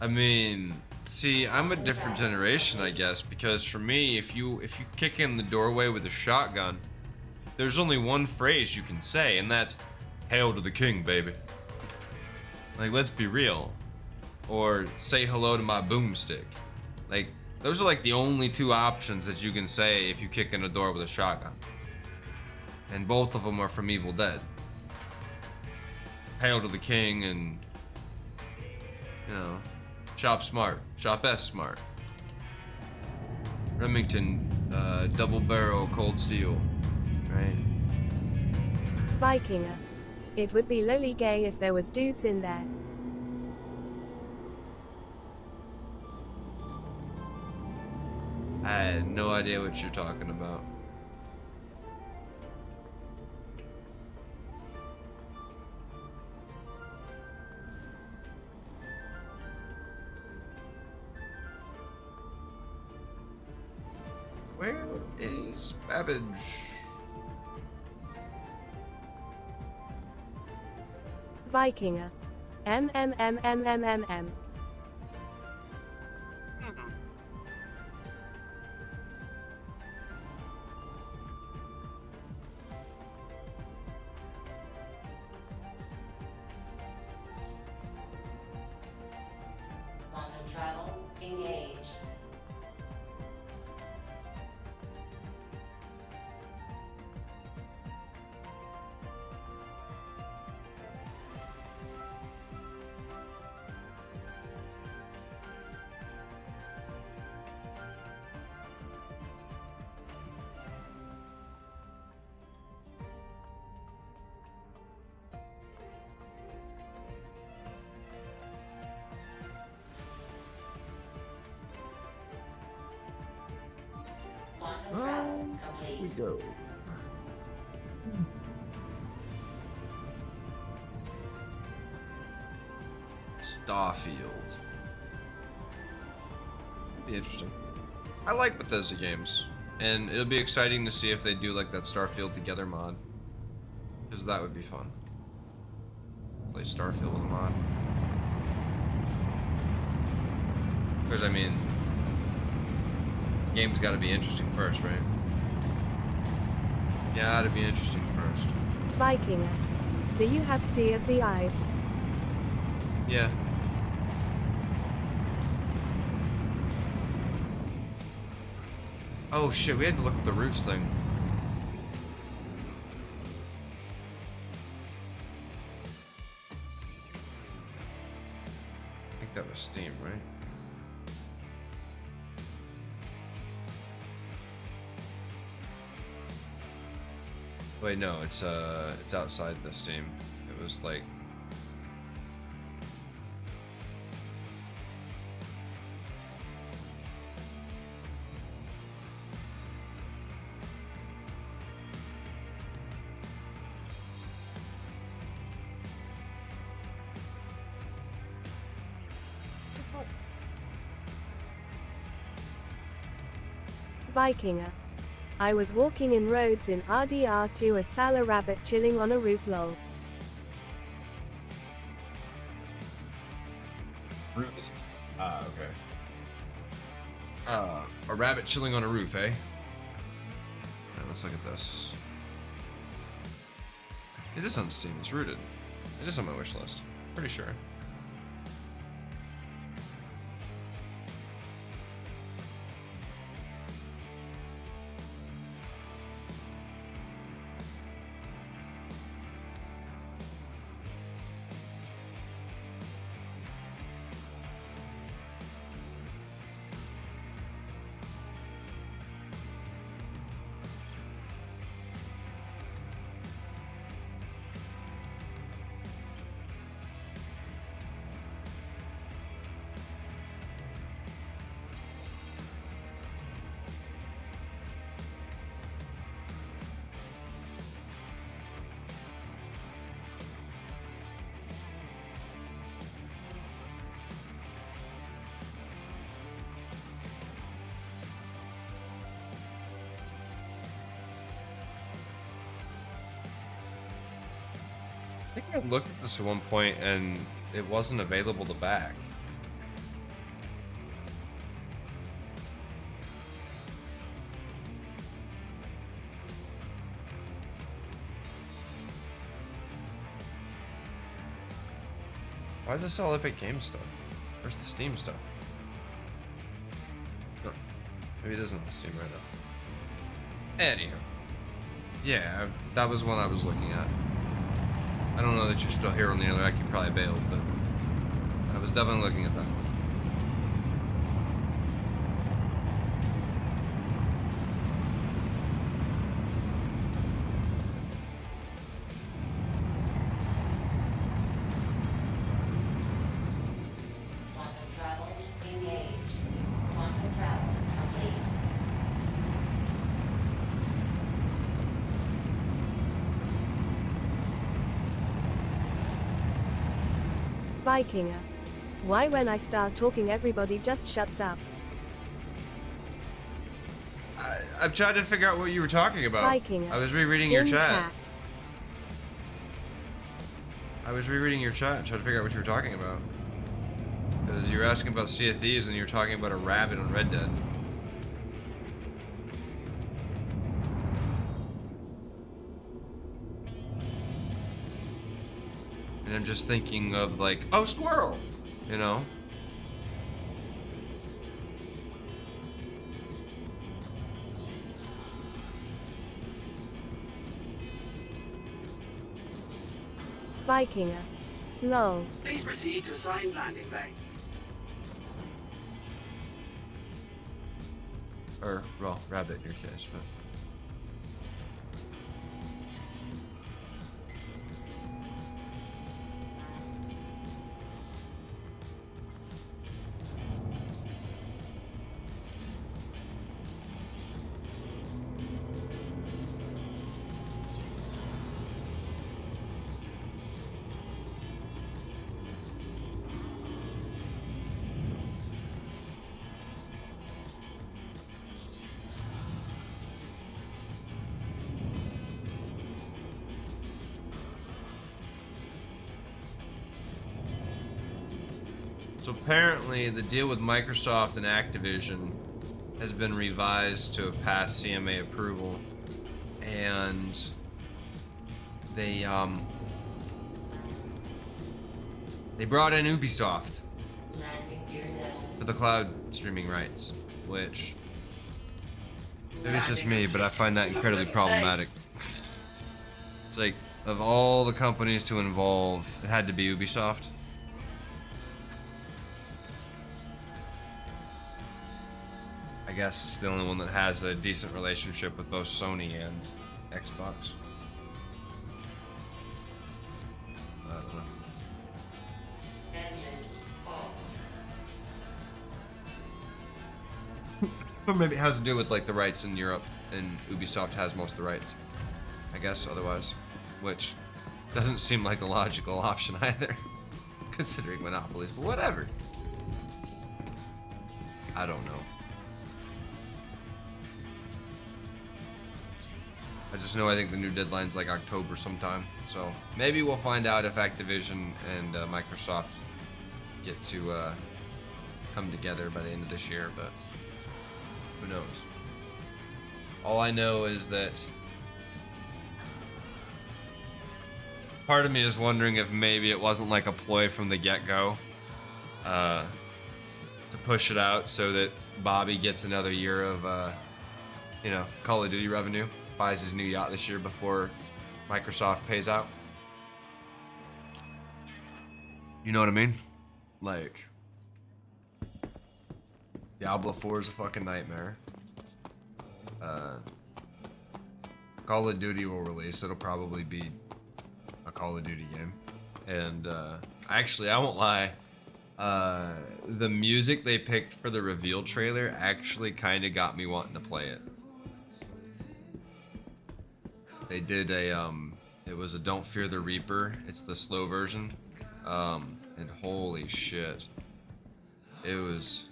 I mean, see, I'm a different generation, I guess, because for me, if you kick in the doorway with a shotgun, there's only one phrase you can say, and that's "Hail to the King, baby." Like, let's be real. Or say hello to my boomstick. Like, those are like the only 2 options that you can say if you kick in a door with a shotgun. And both of them are from Evil Dead. Hail to the King and, you know, shop smart. Shop S smart. Remington, double barrel cold steel. Right? Vikinger. It would be lowly gay if there was dudes in there. I had no idea what you're talking about. Where is Babbage? Vikinger. MMMMMMM. Quantum travel engaged. Quantum travel complete. We go. Starfield. Be interesting. I like Bethesda games, and it'll be exciting to see if they do like that Starfield Together mod, because that would be fun. Play Starfield with a mod. Because I mean, the game's got to be interesting first, right? Yeah, it'd be interesting first. Vikinger. Do you have Sea of the Ives? Yeah. Oh shit, we had to look at the roofs thing. I think that was Steam, right? Wait, no, it's outside the Steam. It was like Vikinger. I was walking in roads in RDR2 a Sala rabbit chilling on a roof lol. okay. A rabbit chilling on a roof, eh? Alright, let's look at this. It is on Steam, it's rooted. It is on my wish list. Pretty sure. I think I looked at this at one point and it wasn't available to back. Why is this all Epic Games stuff? Where's the Steam stuff? Oh, maybe it isn't on Steam right now. Anyhow. Yeah, that was one I was looking at. I don't know that you're still here on the other. I could probably bail, but I was definitely looking at that one. Quantum travel engaged. Quantum travel complete. Vikinger. Why when I start talking everybody just shuts up? I'm trying to figure out what you were talking about. Viking. I was rereading your In chat. I was rereading your chat, trying to figure out what you were talking about. Because you were asking about Sea of Thieves and you were talking about a rabbit on Red Dead. And I'm just thinking of like, oh, squirrel! You know? Vikinger. Lol. Please proceed to assigned landing bay. Or, well, rabbit in your case, but... So apparently the deal with Microsoft and Activision has been revised to pass CMA approval, and they brought in Ubisoft for the cloud streaming rights, which maybe it's just me, but I find that incredibly problematic. It's like, of all the companies to involve, it had to be Ubisoft. I guess it's the only one that has a decent relationship with both Sony and Xbox. I don't know. Engines off. Or maybe it has to do with like the rights in Europe, and Ubisoft has most of the rights, I guess, otherwise. Which doesn't seem like a logical option either, considering monopolies, but whatever. I don't know. I just know I think the new deadline's like October sometime, so maybe we'll find out if Activision and Microsoft get to come together by the end of this year, but who knows. All I know is that part of me is wondering if maybe it wasn't like a ploy from the get-go to push it out so that Bobby gets another year of, you know, Call of Duty revenue. Buys his new yacht this year before Microsoft pays out. You know what I mean? Like, Diablo 4 is a fucking nightmare. Call of Duty will release. It'll probably be a Call of Duty game. And actually, I won't lie. The music they picked for the reveal trailer actually kind of got me wanting to play it. They did a, it was a Don't Fear the Reaper. It's the slow version. And holy shit. It was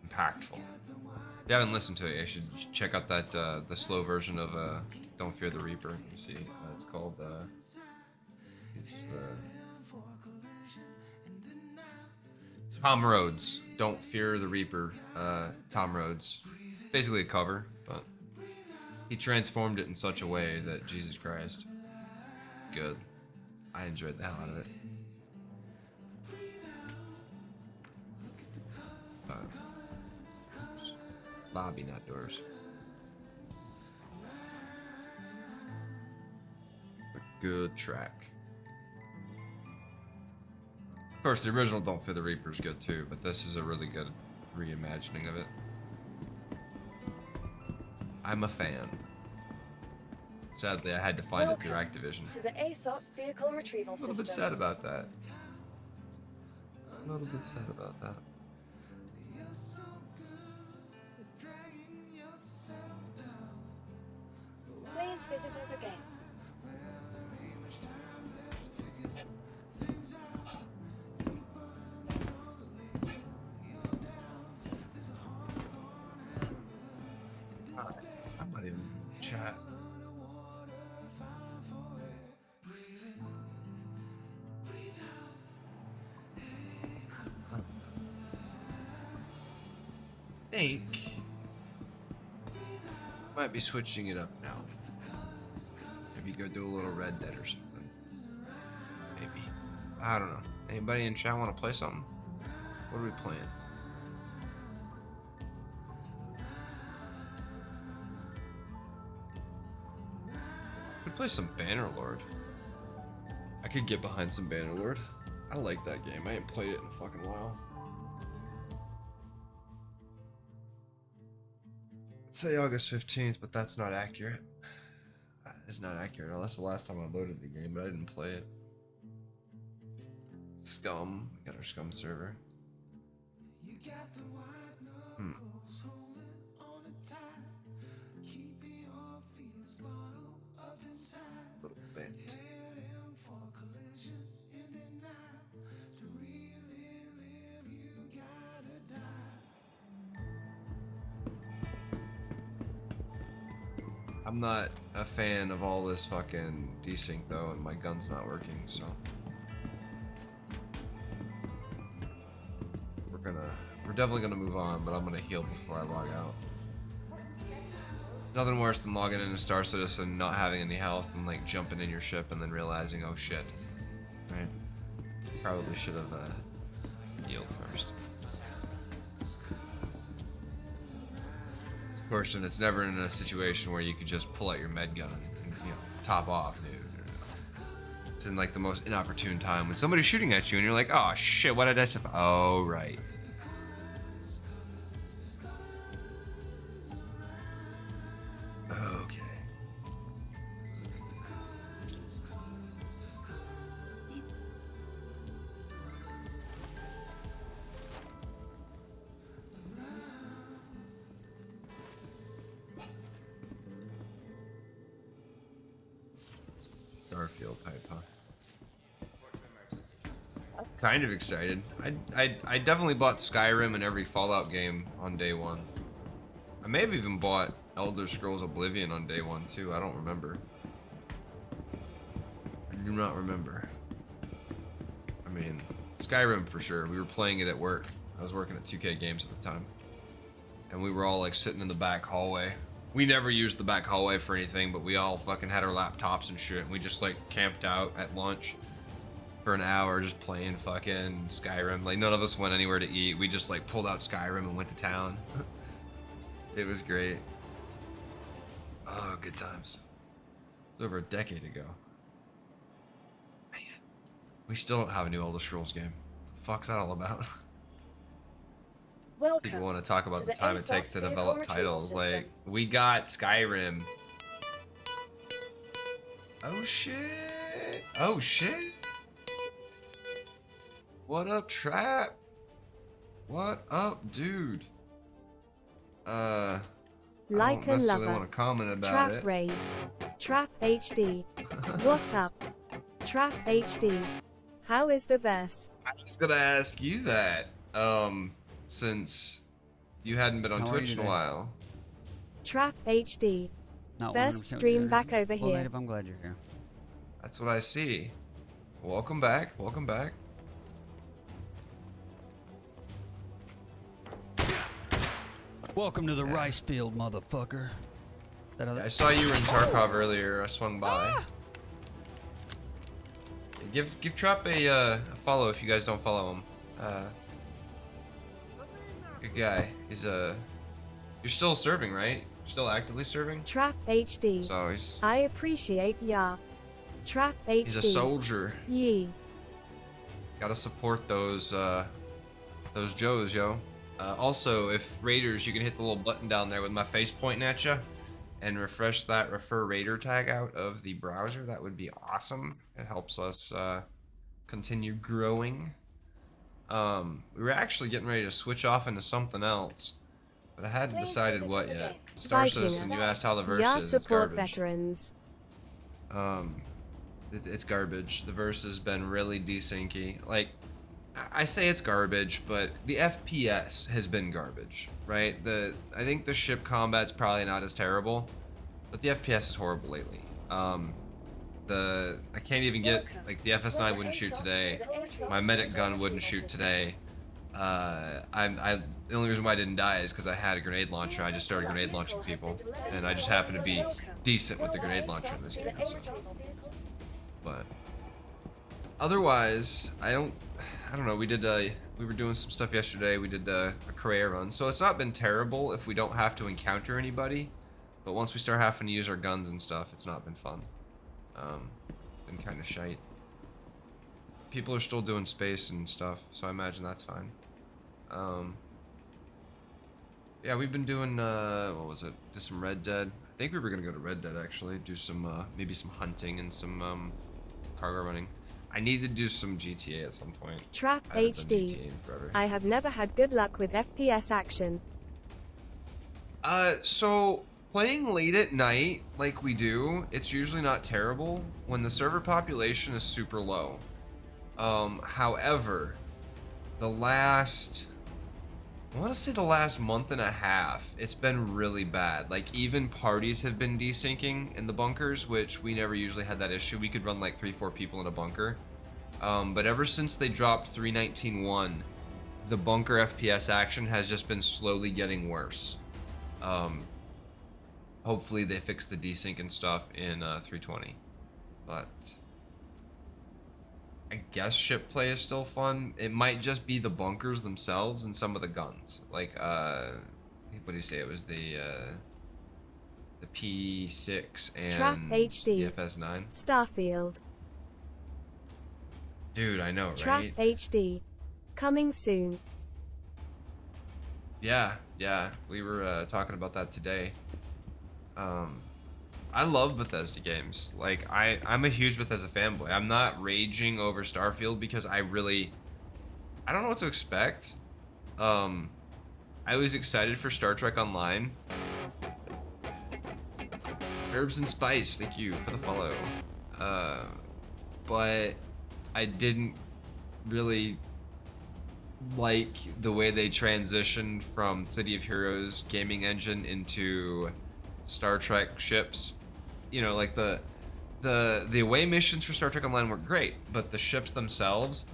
impactful. If you haven't listened to it, you should check out that, the slow version of, Don't Fear the Reaper. You see, it's called, Tom Rhodes. Don't Fear the Reaper, Tom Rhodes. Basically a cover, but he transformed it in such a way that, Jesus Christ, good. I enjoyed the hell out of it. Bobby, not doors. A good track. Of course, the original Don't Fear the Reaper is good too, but this is a really good reimagining of it. I'm a fan. Sadly, I had to find it through Activision. To the ASOP vehicle retrieval A little bit sad about that. A little bit sad about that. Please visit us again. think might be switching it up now. Maybe go do a little Red Dead or something. Maybe. I don't know. Anybody in chat want to play something? What are we playing? Could play some Bannerlord. I could get behind some Bannerlord. I like that game. I ain't played it in a fucking while. I'd say August 15th, but that's not accurate. That is not accurate. That's the last time I loaded the game, but I didn't play it. SCUM. We got our SCUM server. Little bit. I'm not a fan of all this fucking desync though, and my gun's not working, so we're definitely gonna move on, but I'm gonna heal before I log out. Nothing worse than logging into Star Citizen, not having any health, and like jumping in your ship and then realizing, oh shit, right? Probably should have healed first. Of course, and it's never in a situation where you could just pull out your med gun and top off, dude. It's in like the most inopportune time when somebody's shooting at you and you're like, oh shit, what did I say? Oh, right. Okay. Starfield type, huh? I'm kind of excited. I definitely bought Skyrim and every Fallout game on day one. I may have even bought Elder Scrolls Oblivion on day one too. I don't remember. I do not remember. I mean, Skyrim for sure. We were playing it at work. I was working at 2K Games at the time. And we were all like sitting in the back hallway. We never used the back hallway for anything, but we all fucking had our laptops and shit. And we just like camped out at lunch for an hour just playing fucking Skyrim. Like none of us went anywhere to eat. We just like pulled out Skyrim and went to town. It was great. Oh, good times. It was over a decade ago. Man, we still don't have a new Elder Scrolls game. The fuck's that all about? Welcome People want to talk about to the time it ASOS takes to vehicle develop retrieval titles. system. Like, we got Skyrim. Oh shit. Oh shit. What up, Trap? What up, dude? I Like don't and necessarily lover. want to comment about Trap it. raid. Trap HD. What up? Trap HD. How is the verse? I was gonna ask you that. Since you hadn't been on How are Twitch you in a today? while. Trap HD. Not First 100% stream good. back over Well, here. Native, I'm glad you're here. That's what I see. Welcome back. Welcome back. Welcome to the rice field, motherfucker. That other I saw you were in Tarkov earlier. I swung by. Give Trap a follow if you guys don't follow him. Good guy. He's you're still serving, right? Still actively serving? Trap HD. So he's I appreciate ya. Trap HD. he's a soldier. Yee. Gotta support those Joes, yo. Also, if Raiders, you can hit the little button down there with my face pointing at you and refresh that refer Raider tag out of the browser. That would be awesome. It helps us continue growing. We were actually getting ready to switch off into something else, but I hadn't decided what yet. Star Citizen, you asked how the verse Ya is. It's support garbage. veterans. It's garbage. The verse has been really desyncy. Like, I say it's garbage, but the FPS has been garbage, right? I think the ship combat's probably not as terrible, but the FPS is horrible lately. I can't even get, like, the FS9 wouldn't shoot today. My medic gun wouldn't shoot today. The only reason why I didn't die is because I had a grenade launcher. I just started grenade launching people, and I just happened to be decent with the grenade launcher in this game. So. But otherwise, I don't know. We were doing some stuff yesterday. We did a career run, so it's not been terrible if we don't have to encounter anybody. But once we start having to use our guns and stuff, it's not been fun. It's been kind of shite. People are still doing space and stuff, so I imagine that's fine. Yeah, we've been doing, what was it? Did some Red Dead. I think we were gonna go to Red Dead, actually. Do some, maybe some hunting and some, cargo running. I need to do some GTA at some point. Trap I haven't done HD. GTA in forever. I have never had good luck with FPS action. So playing late at night, like we do, it's usually not terrible when the server population is super low. However, I want to say the last month and a half, it's been really bad. Like, even parties have been desyncing in the bunkers, which we never usually had that issue. We could run like 3-4 people in a bunker. But ever since they dropped 3.19.1, the bunker FPS action has just been slowly getting worse. Hopefully they fix the desync and stuff in 3.20. But I guess ship play is still fun. It might just be the bunkers themselves and some of the guns. Like, what do you say? It was the P6 and Trap HD. the FS9. Starfield. Dude, I know, Trap right? HD. Coming soon. Yeah, we were talking about that today. I love Bethesda games. Like, I'm a huge Bethesda fanboy. I'm not raging over Starfield because I don't know what to expect. I was excited for Star Trek Online. Herbs and Spice, thank you for the follow. But I didn't really like the way they transitioned from City of Heroes gaming engine into Star Trek ships. You know, like the away missions for Star Trek Online were great, but the ships themselves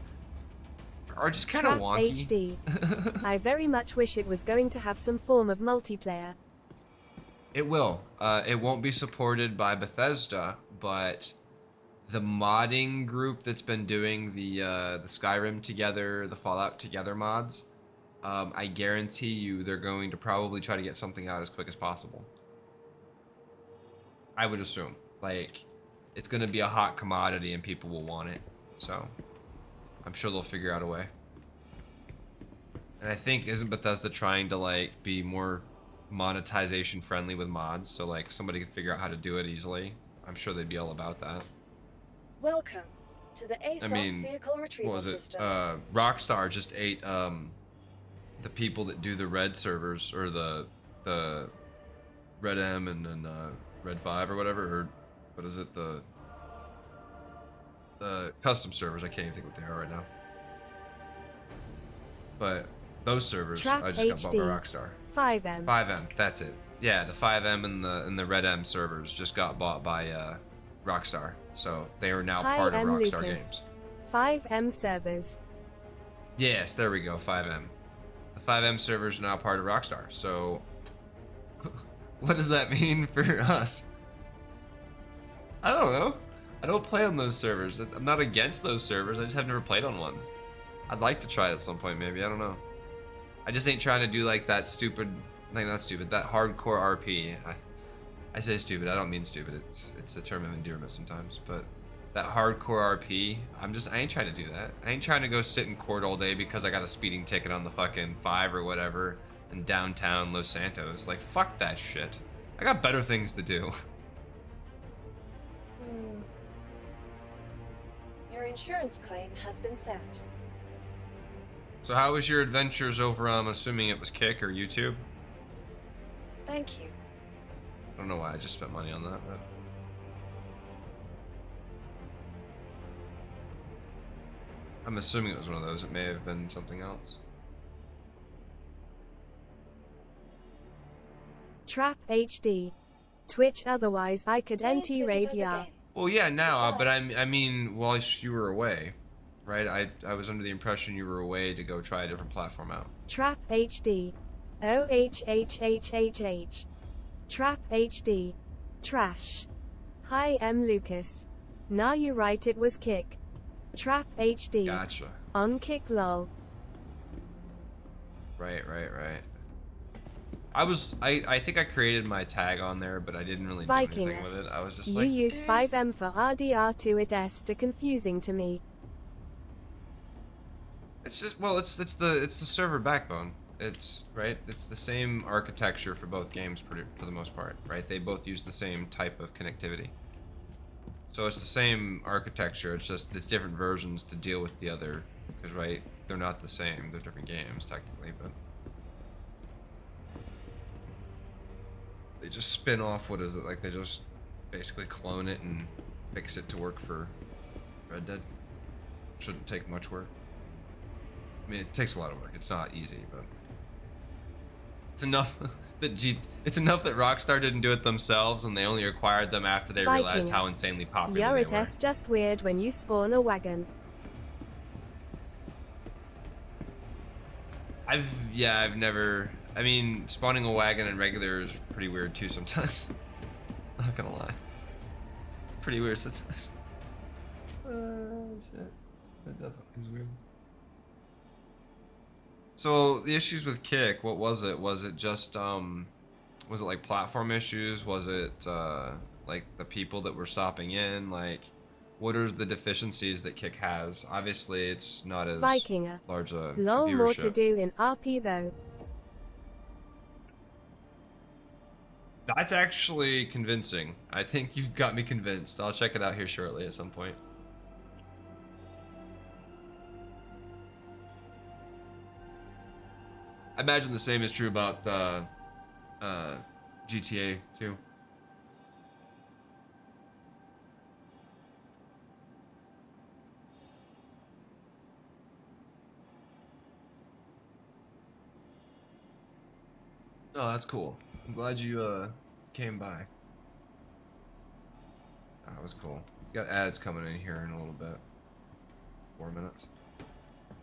are just kind of wonky. HD. I very much wish it was going to have some form of multiplayer. It will. It won't be supported by Bethesda, but the modding group that's been doing the Skyrim together, the Fallout together mods, I guarantee you they're going to probably try to get something out as quick as possible. I would assume. Like, it's going to be a hot commodity and people will want it. So, I'm sure they'll figure out a way. And I think, isn't Bethesda trying to, like, be more monetization friendly with mods? So, like, somebody can figure out how to do it easily. I'm sure they'd be all about that. Welcome to the ASOC vehicle retrieval what was it? system. Rockstar just ate the people that do the red servers, or the Red M and Red 5 or whatever, or what is it, the custom servers. I can't even think what they are right now. But those servers, Trap I just got bought by HD. Rockstar. 5M. 5M, that's it. Yeah, the 5M and the Red M servers just got bought by Rockstar, so they are now part of 5M Rockstar Lucas. Games. 5M servers. Yes, there we go, 5M. The 5M servers are now part of Rockstar, so what does that mean for us? I don't know. I don't play on those servers. I'm not against those servers, I just have never played on one. I'd like to try it at some point, maybe, I don't know. I just ain't trying to do like that stupid, like not stupid, that hardcore RP. I say stupid, I don't mean stupid, it's a term of endearment sometimes, but that hardcore RP, I ain't trying to do that. I ain't trying to go sit in court all day because I got a speeding ticket on the fucking 5 or whatever in downtown Los Santos. Like, fuck that shit. I got better things to do. Your insurance claim has been sent. So how was your adventures over on, I'm assuming it was Kick or YouTube? Thank you. I don't know why I just spent money on that, but... I'm assuming it was one of those. It may have been something else. Trap HD. Twitch, otherwise I could NT raid ya. Well, yeah, now, but I mean, while you were away. right? I was under the impression you were away to go try a different platform out. Trap HD. OHHHHH. Trap HD. Trash. Hi, M. Lucas. Nah, you right, it was Kick. Trap HD. Gotcha. On Kick lol. Right. I think I created my tag on there, but I didn't really do anything with it. I was just you like, use 5M for RDR2, it's too confusing to me. it's just, well, it's the server backbone. It's right. It's the same architecture for both games, for the most part, right? They both use the same type of connectivity. So it's the same architecture. It's just it's different versions to deal with the other, because right, they're not the same. They're different games technically, but they just spin off. What is it like? They just basically clone it and fix it to work for Red Dead. Shouldn't take much work. I mean, it takes a lot of work. It's not easy, but it's enough that Rockstar didn't do it themselves, and they only acquired them after they realized how insanely popular they were. Just weird when you spawn a wagon. I've never. I mean, spawning a wagon in regular is pretty weird too sometimes. Not gonna lie. Pretty weird sometimes. Shit. That definitely is weird. So the issues with Kick, what was it? Was it just was it like platform issues? Was it like the people that were stopping in? Like, what are the deficiencies that Kick has? Obviously, it's not as large a viewership. More to do in RP though. That's actually convincing. I think you've got me convinced. I'll check it out here shortly at some point. I imagine the same is true about GTA too. Oh, that's cool. I'm glad you came by. That was cool. We got ads coming in here in a little bit. 4 minutes.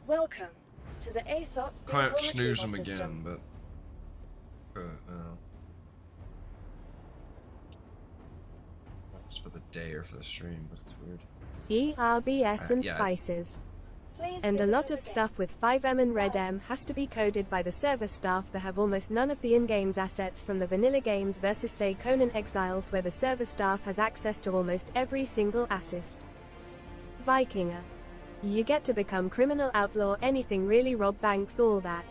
Welcome to the ASOP Can't vehicle snooze them retrieval again, system. but just for the day or for the stream, but it's weird. ERBS and yeah. spices. Please And a visit lot us of again. stuff with 5M and Red M has to be coded by the server staff that have almost none of the in-games assets from the vanilla games versus say Conan Exiles, where the server staff has access to almost every single assist. Vikinger. You get to become criminal outlaw, anything really, rob banks, all that.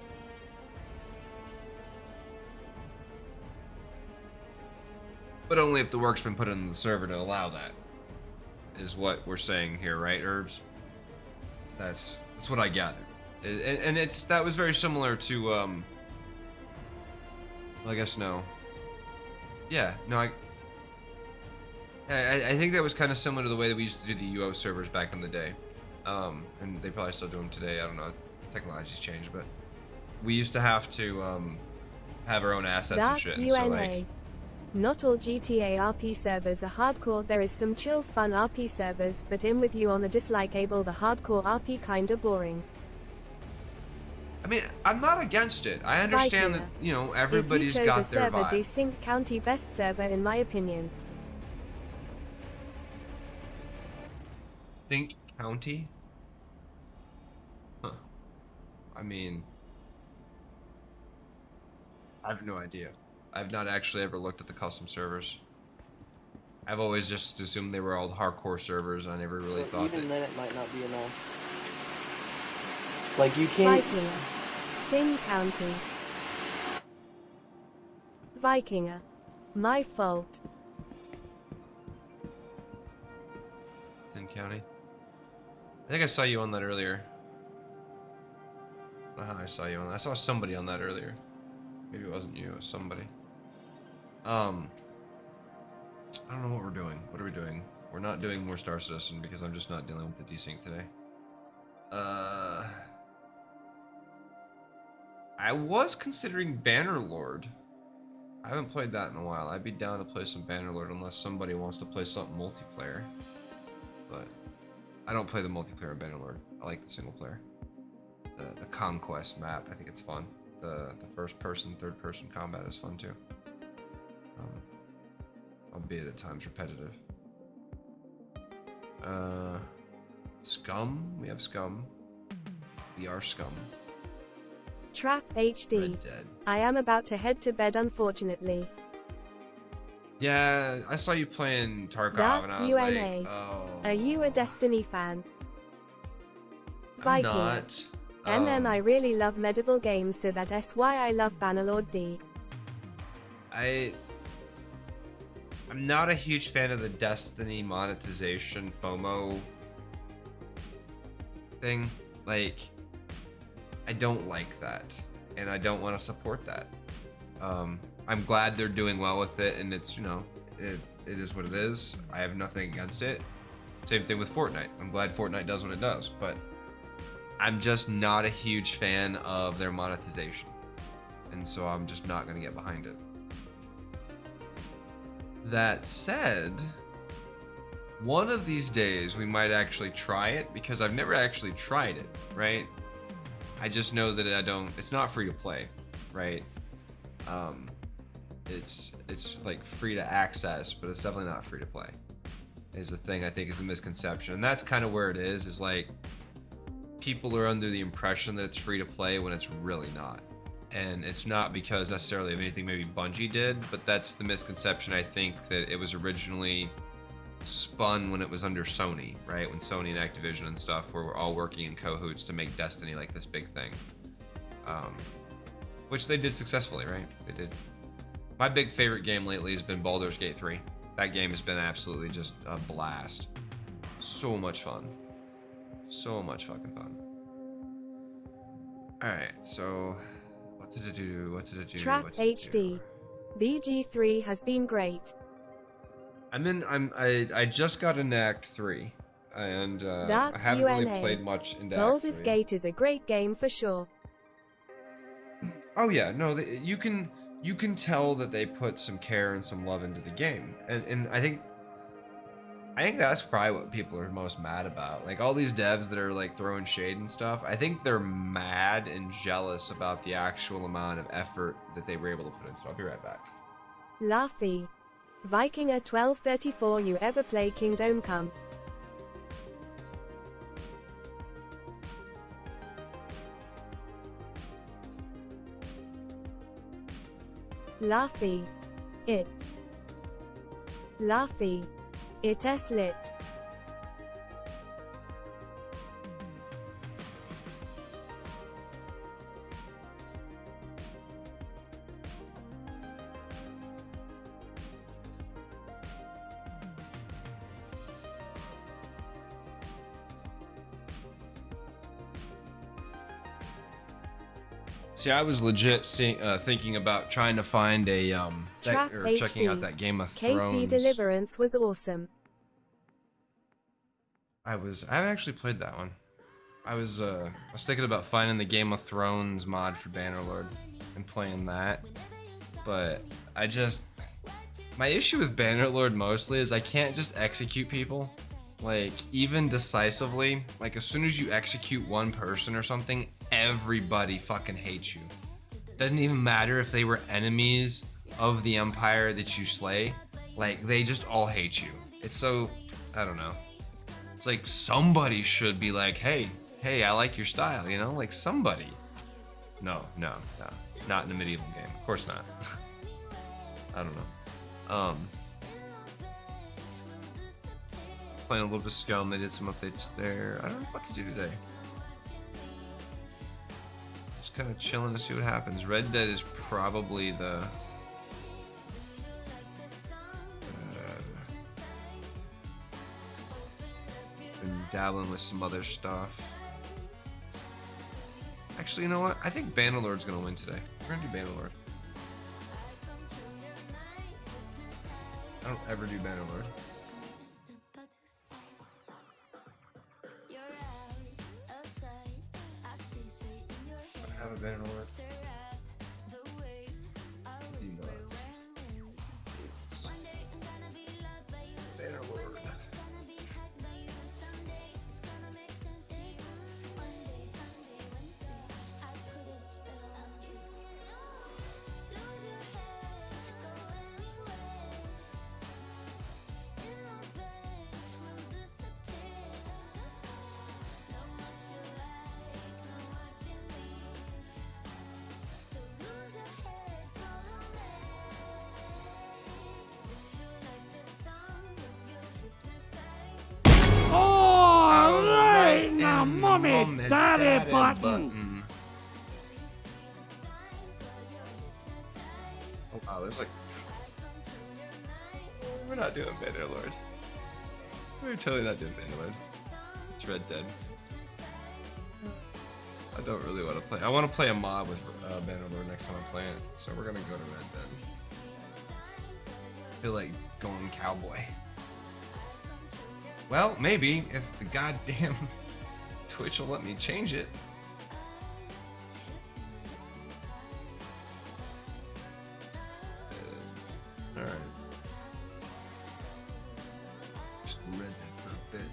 But only if the work's been put into the server to allow that, is what we're saying here, right, Herbs? That's what I gathered. And that was very similar to, well, I guess no. Yeah, no, I think that was kind of similar to the way that we used to do the UO servers back in the day. And they probably still do them today, I don't know, technology's changed, but we used to have to, have our own assets and shit, and so like... Not all GTA RP servers are hardcore, there is some chill fun RP servers, but in with you on the dislikeable, the hardcore RP kinda boring. I mean, I'm not against it. I understand that, you know, everybody's got their vibe. Desync County best server in my opinion. Think County? Huh. I mean... I have no idea. I've not actually ever looked at the custom servers. I've always just assumed they were all hardcore servers, and I never really thought even that... then it might not be enough. Like, you can't... Thing County. Vikinger. My fault. Sin County? I think I saw you on that earlier. I don't know how I saw you on that. I saw somebody on that earlier. Maybe it wasn't you, it was somebody. I don't know what we're doing. What are we doing? We're not doing more Star Citizen because I'm just not dealing with the desync today. I was considering Bannerlord. I haven't played that in a while. I'd be down to play some Bannerlord unless somebody wants to play something multiplayer. But I don't play the multiplayer in Bannerlord. I like the single player. The conquest map, I think it's fun. The first person, third person combat is fun too. Albeit at times repetitive. SCUM, we have SCUM. We are SCUM. Trap HD. Red Dead. I am about to head to bed unfortunately. Yeah, I saw you playing Tarkov and I was UNA. like, oh. Are you a Destiny fan? I'm Viking. not. I really love medieval games, so that's why I love Bannerlord D. I'm not a huge fan of the Destiny monetization FOMO thing. Like, I don't like that, and I don't want to support that. I'm glad they're doing well with it, and it's, you know, it is what it is. I have nothing against it. Same thing with Fortnite. I'm glad Fortnite does what it does, but I'm just not a huge fan of their monetization, and so I'm just not going to get behind it. That said, one of these days we might actually try it, because I've never actually tried it, right? I just know that it's not free to play, right? It's like free to access, but it's definitely not free to play, is the thing I think is a misconception. And that's kind of where it is like people are under the impression that it's free to play when it's really not. And it's not because necessarily of anything maybe Bungie did, but that's the misconception. I think that it was originally spun when it was under Sony, right? When Sony and Activision and stuff were all working in cahoots to make Destiny like this big thing. Which they did successfully, right? They did. My big favorite game lately has been Baldur's Gate 3. That game has been absolutely just a blast. So much fun. So much fucking fun. Alright, so what did it do? What did it do? Trap HD. BG3 has been great. I just got into Act 3. And I haven't really played much into Act 3. Baldur's Gate is a great game for sure. Oh yeah, no, you can tell that they put some care and some love into the game, and I think that's probably what people are most mad about. Like all these devs that are like throwing shade and stuff, I think they're mad and jealous about the actual amount of effort that they were able to put into it. I'll be right back. Laffy. Vikinger 1234, you ever play Kingdom Come? Laffy. It. Laffy. It is lit. See, I was legit thinking about trying to find a checking out that Game of Thrones. KC Deliverance was awesome. I haven't actually played that one. I was thinking about finding the Game of Thrones mod for Bannerlord and playing that, but my issue with Bannerlord mostly is I can't just execute people, like even decisively. Like as soon as you execute one person or something, everybody fucking hates you. Doesn't even matter if they were enemies of the Empire that you slay, like they just all hate you. It's so, I don't know. It's like somebody should be like, hey, I like your style, you know? Like somebody. No. Not in a medieval game. Of course not. I don't know. Playing a little bit of SCUM, they did some updates there. I don't know what to do today. Just kind of chilling to see what happens. Red Dead is probably the... been dabbling with some other stuff. Actually, you know what? I think Bannerlord's gonna win today. We're gonna do Bannerlord. I don't ever do Bannerlord. I have a Bannerlord. Bannerlord. call me daddy button. Oh wow, there's like... We're not doing Bannerlord. We're totally not doing Bannerlord. It's Red Dead. I don't really want to play. I want to play a mod with Bannerlord next time I play it, so we're gonna go to Red Dead. I feel like going cowboy. Well, maybe if the goddamn Twitch will let me change it. All right. Just Red Dead for a bit.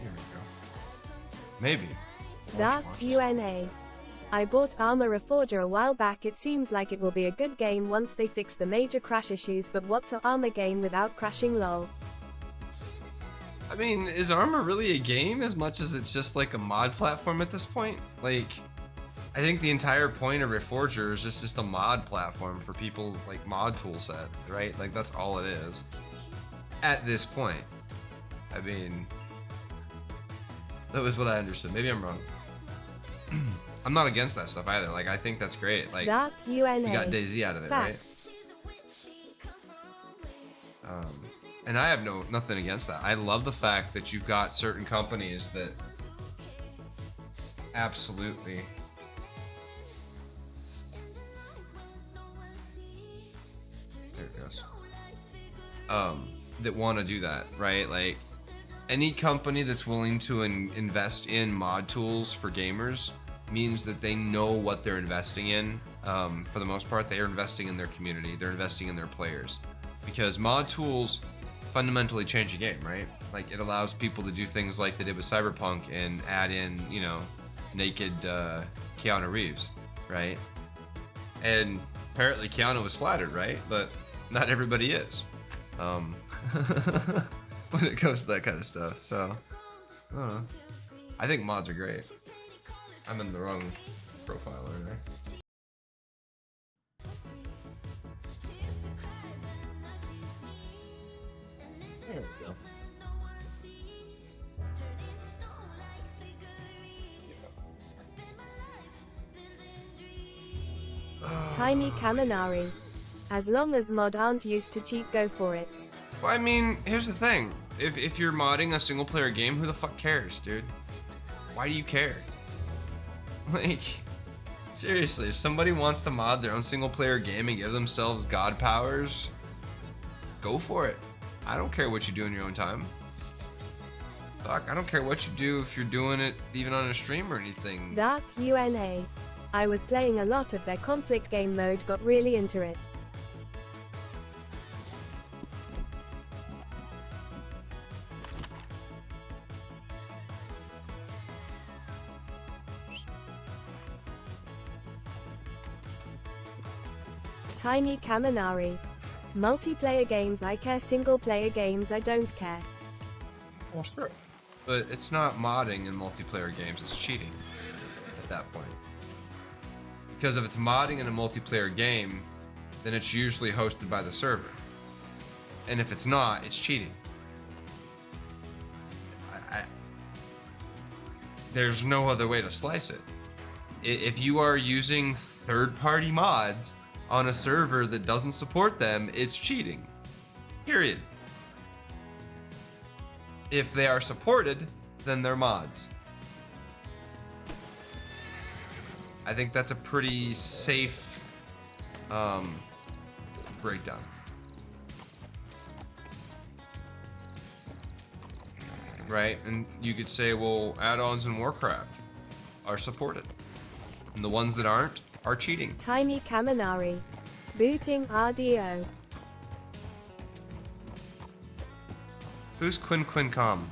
Here we go. Maybe. Dark UNA. I bought Armor Reforger a while back. It seems like it will be a good game once they fix the major crash issues, but what's an Armor game without crashing, lol? I mean, is Armor really a game as much as it's just like a mod platform at this point? Like, I think the entire point of Reforger is just a mod platform for people, like mod toolset, right? Like, that's all it is. At this point. I mean, that was what I understood. Maybe I'm wrong. I'm not against that stuff either. Like, I think that's great. Like, Dark UNA. you got DayZ out of it, right? And I have nothing against that. I love the fact that you've got certain companies that absolutely there it goes. That want to do that, right? Like, any company that's willing to invest in mod tools for gamers means that they know what they're investing in. For the most part, they are investing in their community. They're investing in their players. Because mod tools fundamentally change a game, right? Like, it allows people to do things like they did with Cyberpunk and add in, you know, naked Keanu Reeves, right? And apparently Keanu was flattered, right? But not everybody is. When it comes to that kind of stuff, so I don't know. I think mods are great. I'm in the wrong profile over there. There we go. Tiny Kaminari. As long as mod aren't used to cheat, go for it. Well, I mean, here's the thing. If you're modding a single player game, who the fuck cares, dude? Why do you care? Like, seriously, if somebody wants to mod their own single player game and give themselves god powers, go for it. I don't care what you do in your own time. Fuck, I don't care what you do if you're doing it even on a stream or anything. Dark UNA. I was playing a lot of their conflict game mode, got really into it. Tiny Kaminari. Multiplayer games I care, single player games I don't care. Well, sure. But it's not modding in multiplayer games, it's cheating at that point. Because if it's modding in a multiplayer game, then it's usually hosted by the server. And if it's not, it's cheating. There's no other way to slice it. If you are using third-party mods on a server that doesn't support them, it's cheating. Period. If they are supported, then they're mods. I think that's a pretty safe breakdown. Right? And you could say, well, add-ons in Warcraft are supported. And the ones that aren't are cheating. Tiny Kaminari. Booting RDO. Who's Com?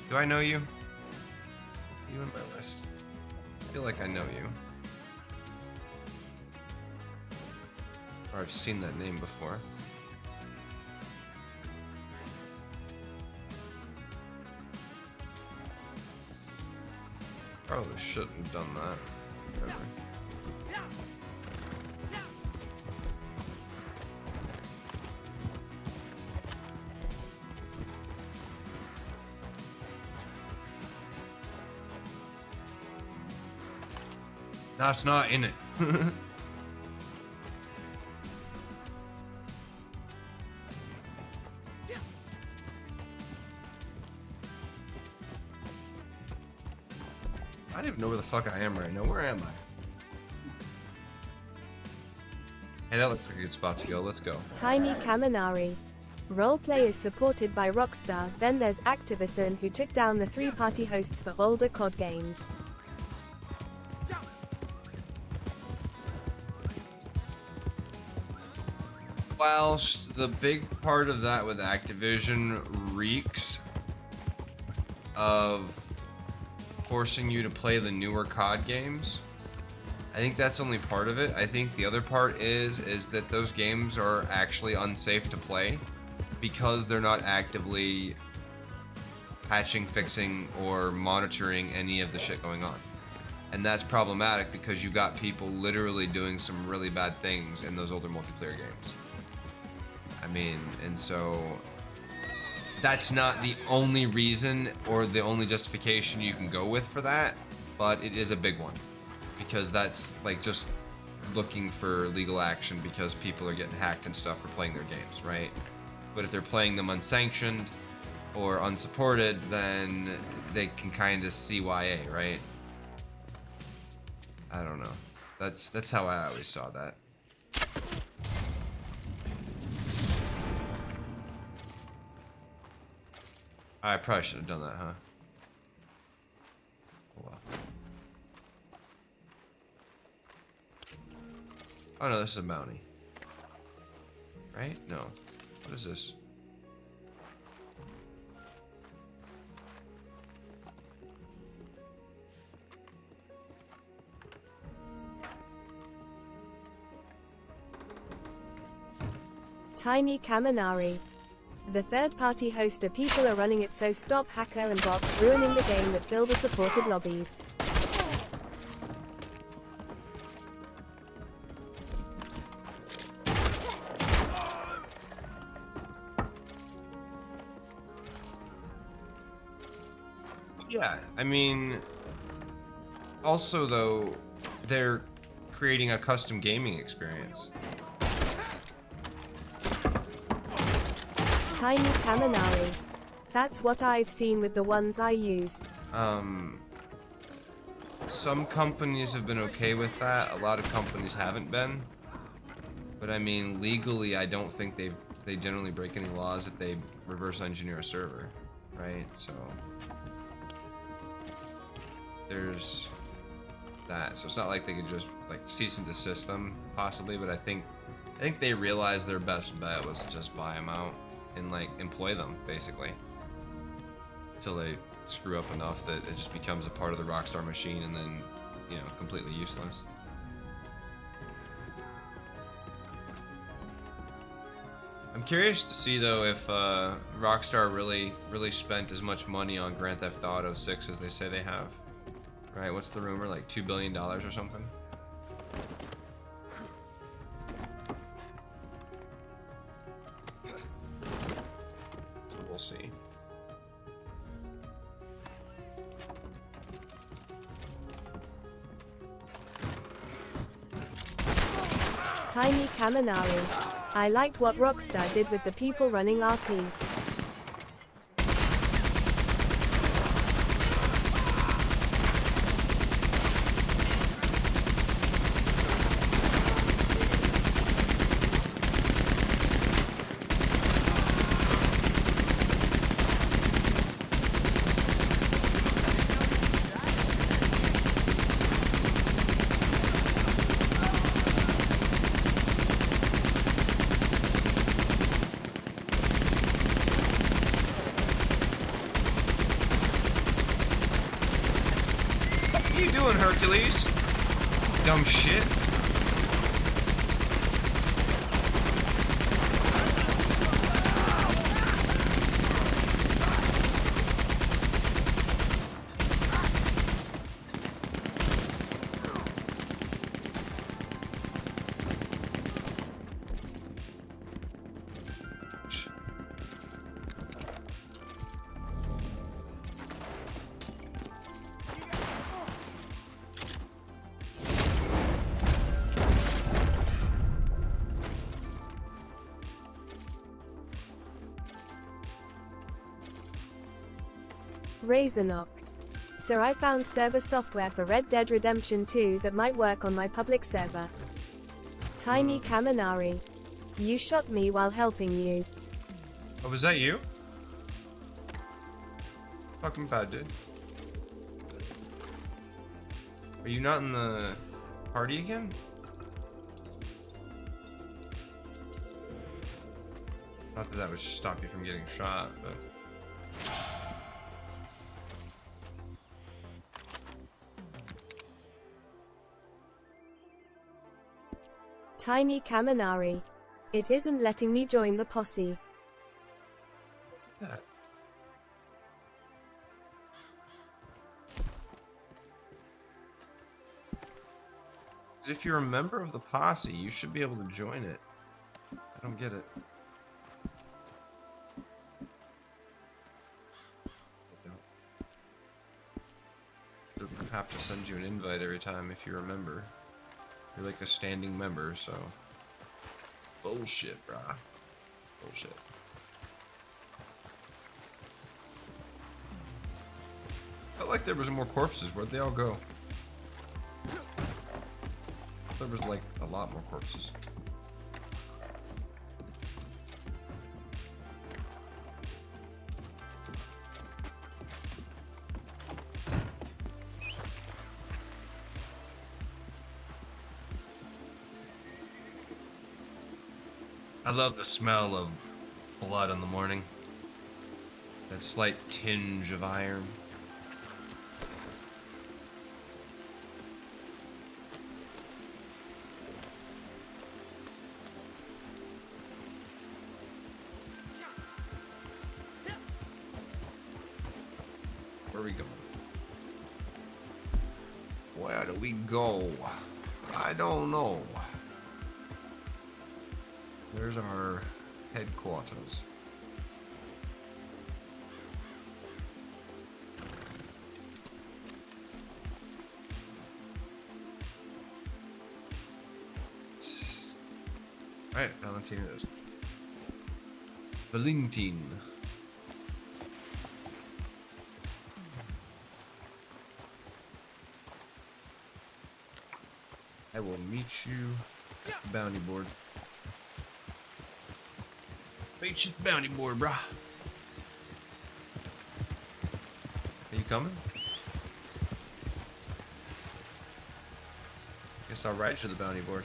Do I know you? You in my list. I feel like I know you. Or I've seen that name before. Probably shouldn't have done that. Whatever. No, it's not in it. I don't even know where the fuck I am right now. Where am I? Hey, that looks like a good spot to go. Let's go. Tiny Kaminari. Roleplay is supported by Rockstar, then there's Activision who took down the three-party hosts for older COD games. Whilst the big part of that with Activision reeks of forcing you to play the newer COD games, I think that's only part of it. I think the other part is that those games are actually unsafe to play because they're not actively patching, fixing, or monitoring any of the shit going on. And that's problematic because you've got people literally doing some really bad things in those older multiplayer games. I mean, and so that's not the only reason or the only justification you can go with for that, but it is a big one because that's like just looking for legal action because people are getting hacked and stuff for playing their games, right? But if they're playing them unsanctioned or unsupported, then they can kind of CYA, right? I don't know. That's how I always saw that. I probably should have done that, huh? Oh well. Oh no, this is a bounty. Right? No. What is this? Tiny Kaminari. The third-party hoster people are running it, so stop hacker and bots ruining the game that fill the supported lobbies. Yeah, I mean, also though, they're creating a custom gaming experience. Tiny Kaminari. That's what I've seen with the ones I used. Some companies have been okay with that. A lot of companies haven't been. But I mean, legally, I don't think they generally break any laws if they reverse engineer a server, right? So there's that. So it's not like they could just like cease and desist them, possibly. But I think they realized their best bet was to just buy them out and like employ them basically until they screw up enough that it just becomes a part of the Rockstar machine and then, you know, completely useless. I'm curious to see though if Rockstar really spent as much money on Grand Theft Auto 6 as they say they have. Right? What's the rumor? Like $2 billion or something? So we'll see. Tiny Kaminari. I liked what Rockstar did with the people running RP. What are you doing, Hercules? Dumb shit. Razornock. Sir, I found server software for Red Dead Redemption 2 that might work on my public server. Tiny Kaminari. You shot me while helping you. Oh, was that you? Fucking bad, dude. Are you not in the party again? Not that that would stop you from getting shot, but... Tiny Kaminari. It isn't letting me join the posse. That. If you're a member of the posse, you should be able to join it. I don't get it. I don't have to send you an invite every time if you're a member. You're like a standing member, so... Bullshit, brah. Bullshit. Felt like there was more corpses. Where'd they all go? There was like a lot more corpses. I love the smell of blood in the morning. That slight tinge of iron. Where are we going? Where do we go? I don't know. There's our headquarters. Alright, Valentine it is. Valentine. I will meet you at the bounty board. Meet you at the bounty board, brah. Are you coming? Guess I'll ride you to the bounty board.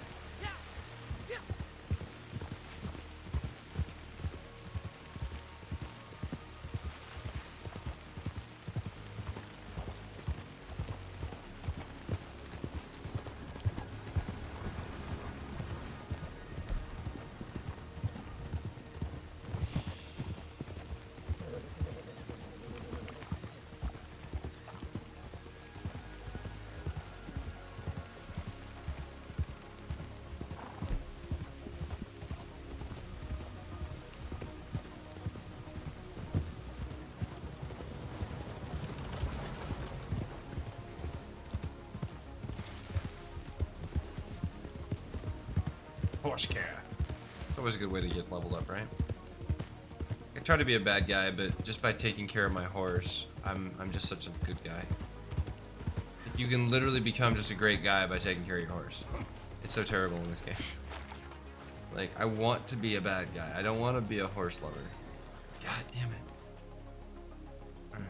Horse care. It's always a good way to get leveled up, right? I try to be a bad guy, but just by taking care of my horse, I'm just such a good guy. Like, you can literally become just a great guy by taking care of your horse. It's so terrible in this game. Like, I want to be a bad guy. I don't want to be a horse lover. God damn it. Alright.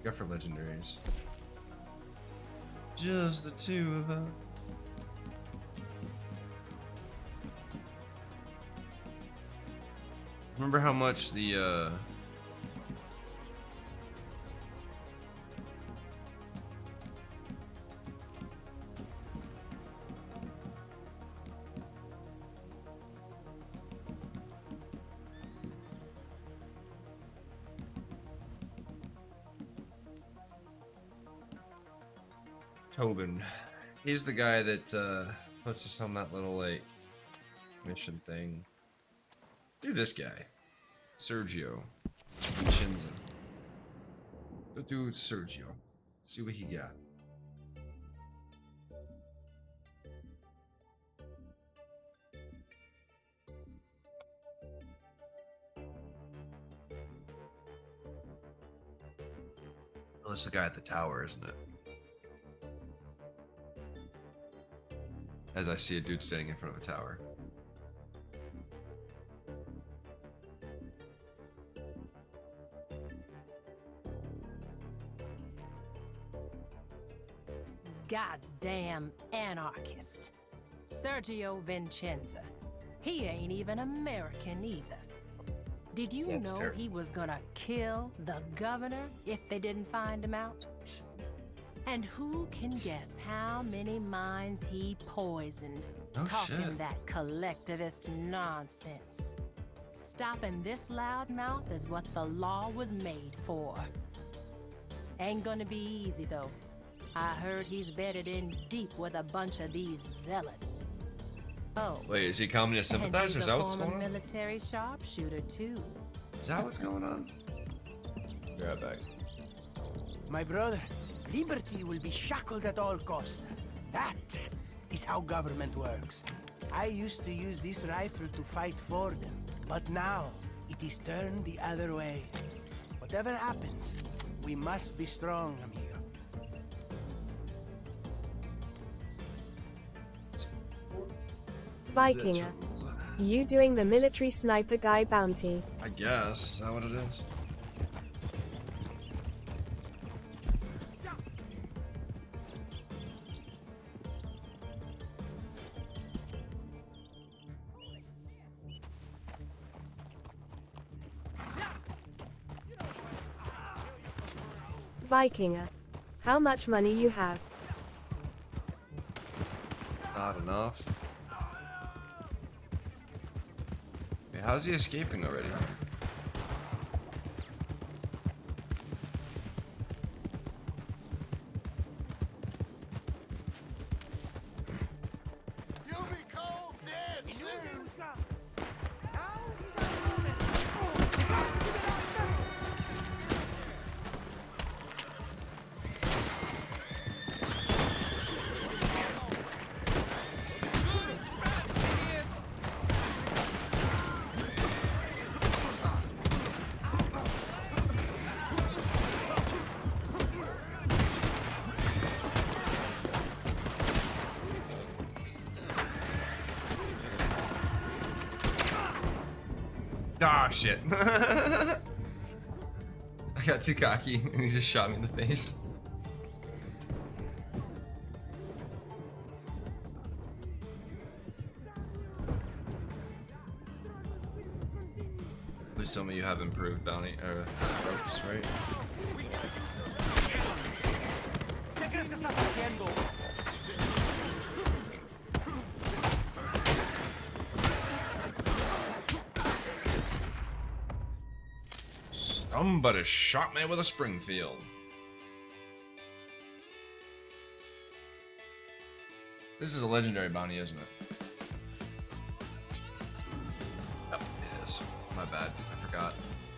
Go for legendaries. Just the two of us. Remember how much the Tobin. He's the guy that puts us on that little like mission thing. Do this guy. Sergio. Shinzen. Go do Sergio. See what he got. That's the guy at the tower, isn't it? As I see a dude standing in front of a tower. Goddamn anarchist. Sergio Vincenza. He ain't even American either. Did you That's know terrible. he was gonna kill the governor if they didn't find him out? And who can guess how many minds he poisoned? No talking shit. that collectivist nonsense. Stopping this loudmouth is what the law was made for. Ain't gonna be easy though. I heard he's bedded in deep with a bunch of these zealots. Oh. Wait, is he communist and sympathizer? he's Is a that what's former going on? military sharpshooter too. Is that what's going on? Be right back. My brother, liberty will be shackled at all costs. That is how government works. I used to use this rifle to fight for them, but now it is turned the other way. Whatever happens, we must be strong, amigo. Vikinger. You doing the military sniper guy bounty. I guess. Is that what it is? Vikinger. How much money you have? Not enough. Wait, how's he escaping already? Ah, shit. I got too cocky and he just shot me in the face. Please tell me you have improved bounty ropes, right? ¿Qué crees que estás haciendo? Somebody shot me with a Springfield. This is a legendary bounty, isn't it? Oh, it is. My bad. I forgot.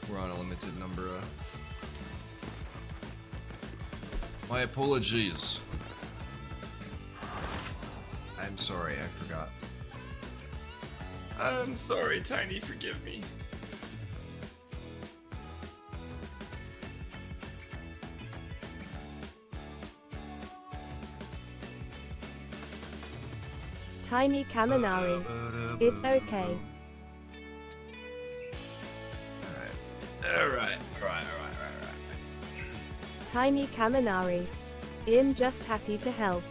We're on a limited number. My apologies. I'm sorry, I forgot. I'm sorry, Tiny, forgive me. Tiny Kaminari. It's okay. Alright. Tiny Kaminari. I'm just happy to help.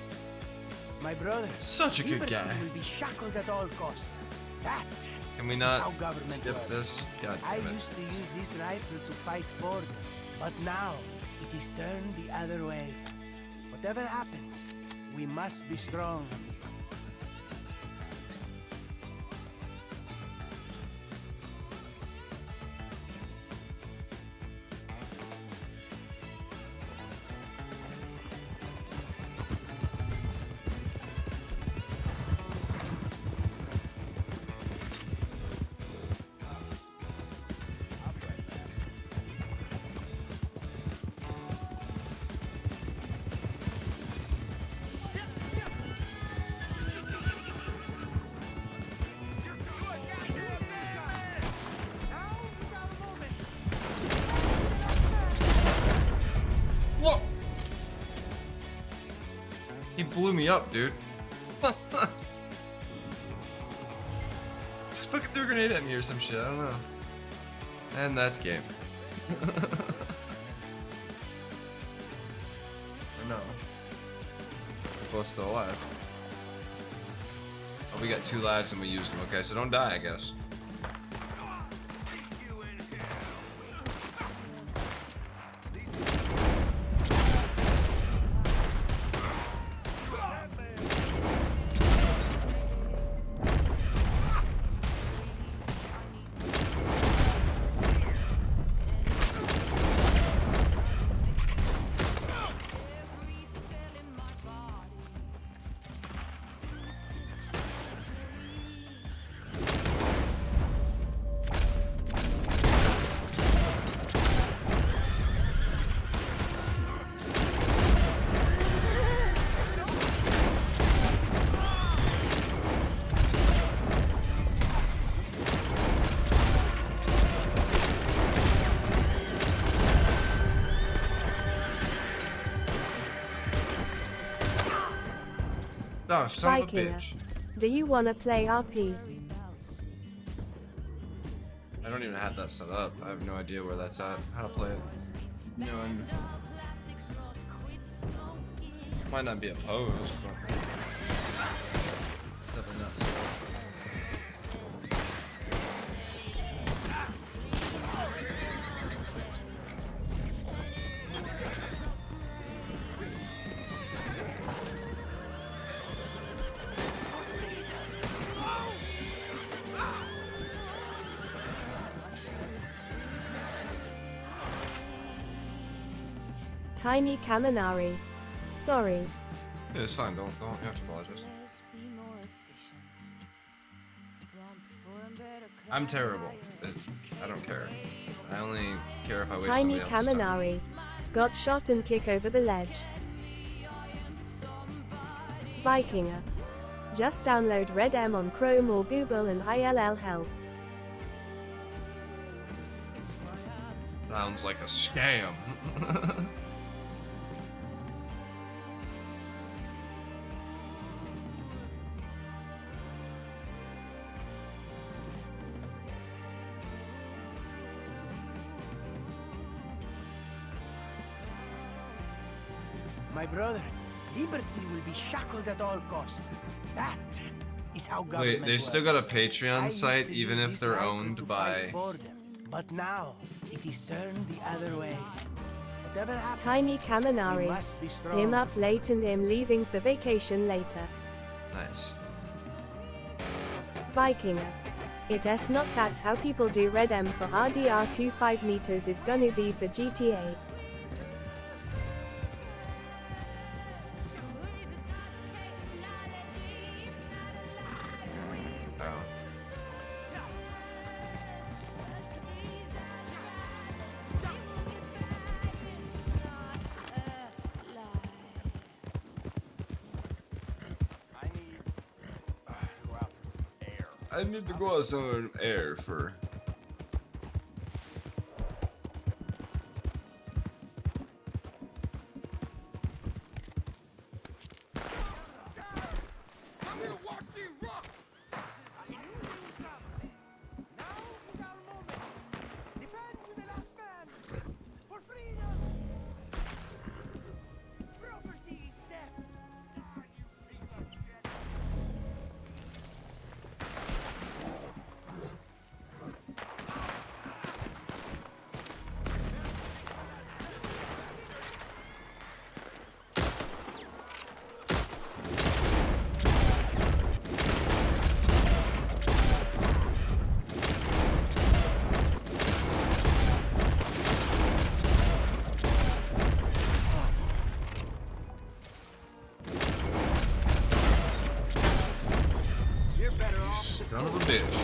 My brother, Such a good liberty guy. will be shackled at all costs. That Can we is not how government skip works. this? God I damn it. used to use this rifle to fight for them, but now it is turned the other way. Whatever happens, we must be strong, amigo. He blew me up, dude. Just fucking threw a grenade at me or some shit, I don't know. And that's game. Or no. We're both still alive. Oh, we got 2 lives and we used them. Okay, so don't die, I guess. Oh, son of a Vikinger, bitch. do you wanna play RP? I don't even have that set up. I have no idea where that's at. How to play it. No, might not be opposed, but it's definitely not set up. Tiny Kaminari. Sorry. Yeah, it's fine. Don't you have to apologize. I'm terrible. I don't care. I only care if I waste Tiny somebody else's time. Kaminari. Got shot and kick over the ledge. Vikinger. Just download RedM on Chrome or Google and ILL help. Sounds like a scam. My brother, liberty will be shackled at all costs. That is how government Wait, they still got a works. Patreon I used site to even use if this they're rifle owned to by... fight for them. But now, it is turned the other way. Whatever happens, Tiny we Kaminari. must be strong. Him up late and him leaving for vacation later. Nice. Vikinger. It's not that's how people do RedM for RDR 25 meters is gonna be for GTA. I need to go out some air for... Son of a bitch.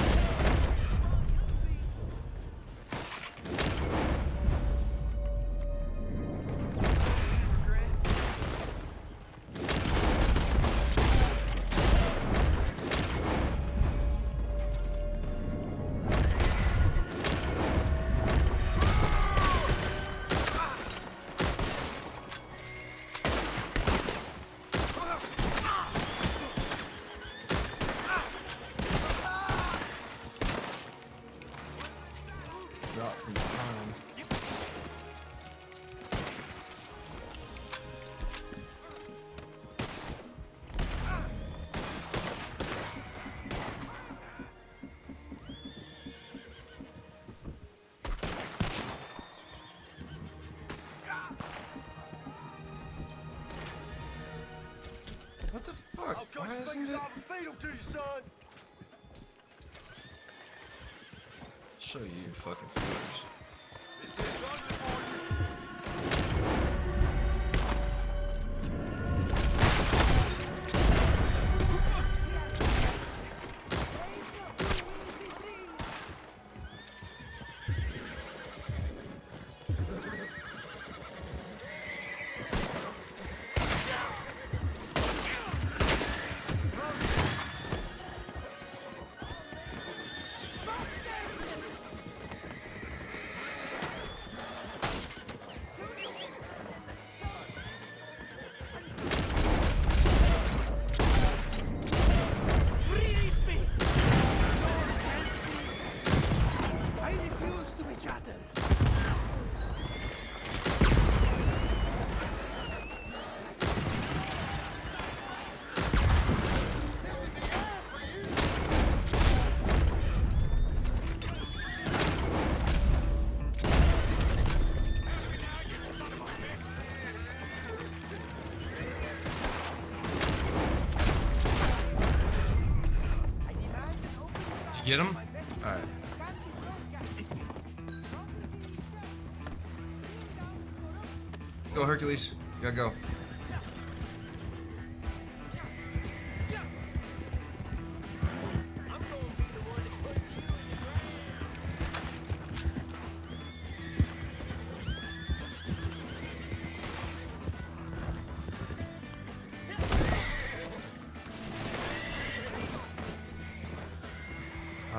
What the fuck? Why isn't it? Show you your fucking fingers. Release me! I refuse to be chatted. Did you get him? Alright. Let's go, Hercules. You gotta go.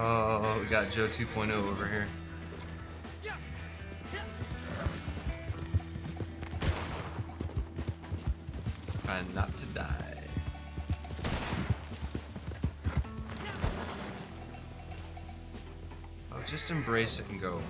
Oh, we got Joe 2.0 over here. Trying not to die. Oh, just embrace it and go.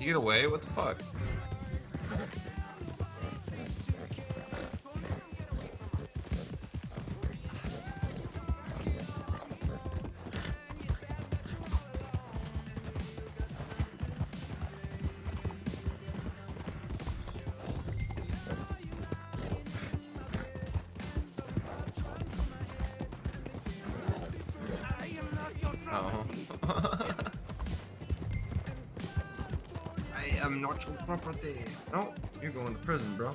You get away? What the fuck? Oh. I am not your property. No, you're going to prison, bro.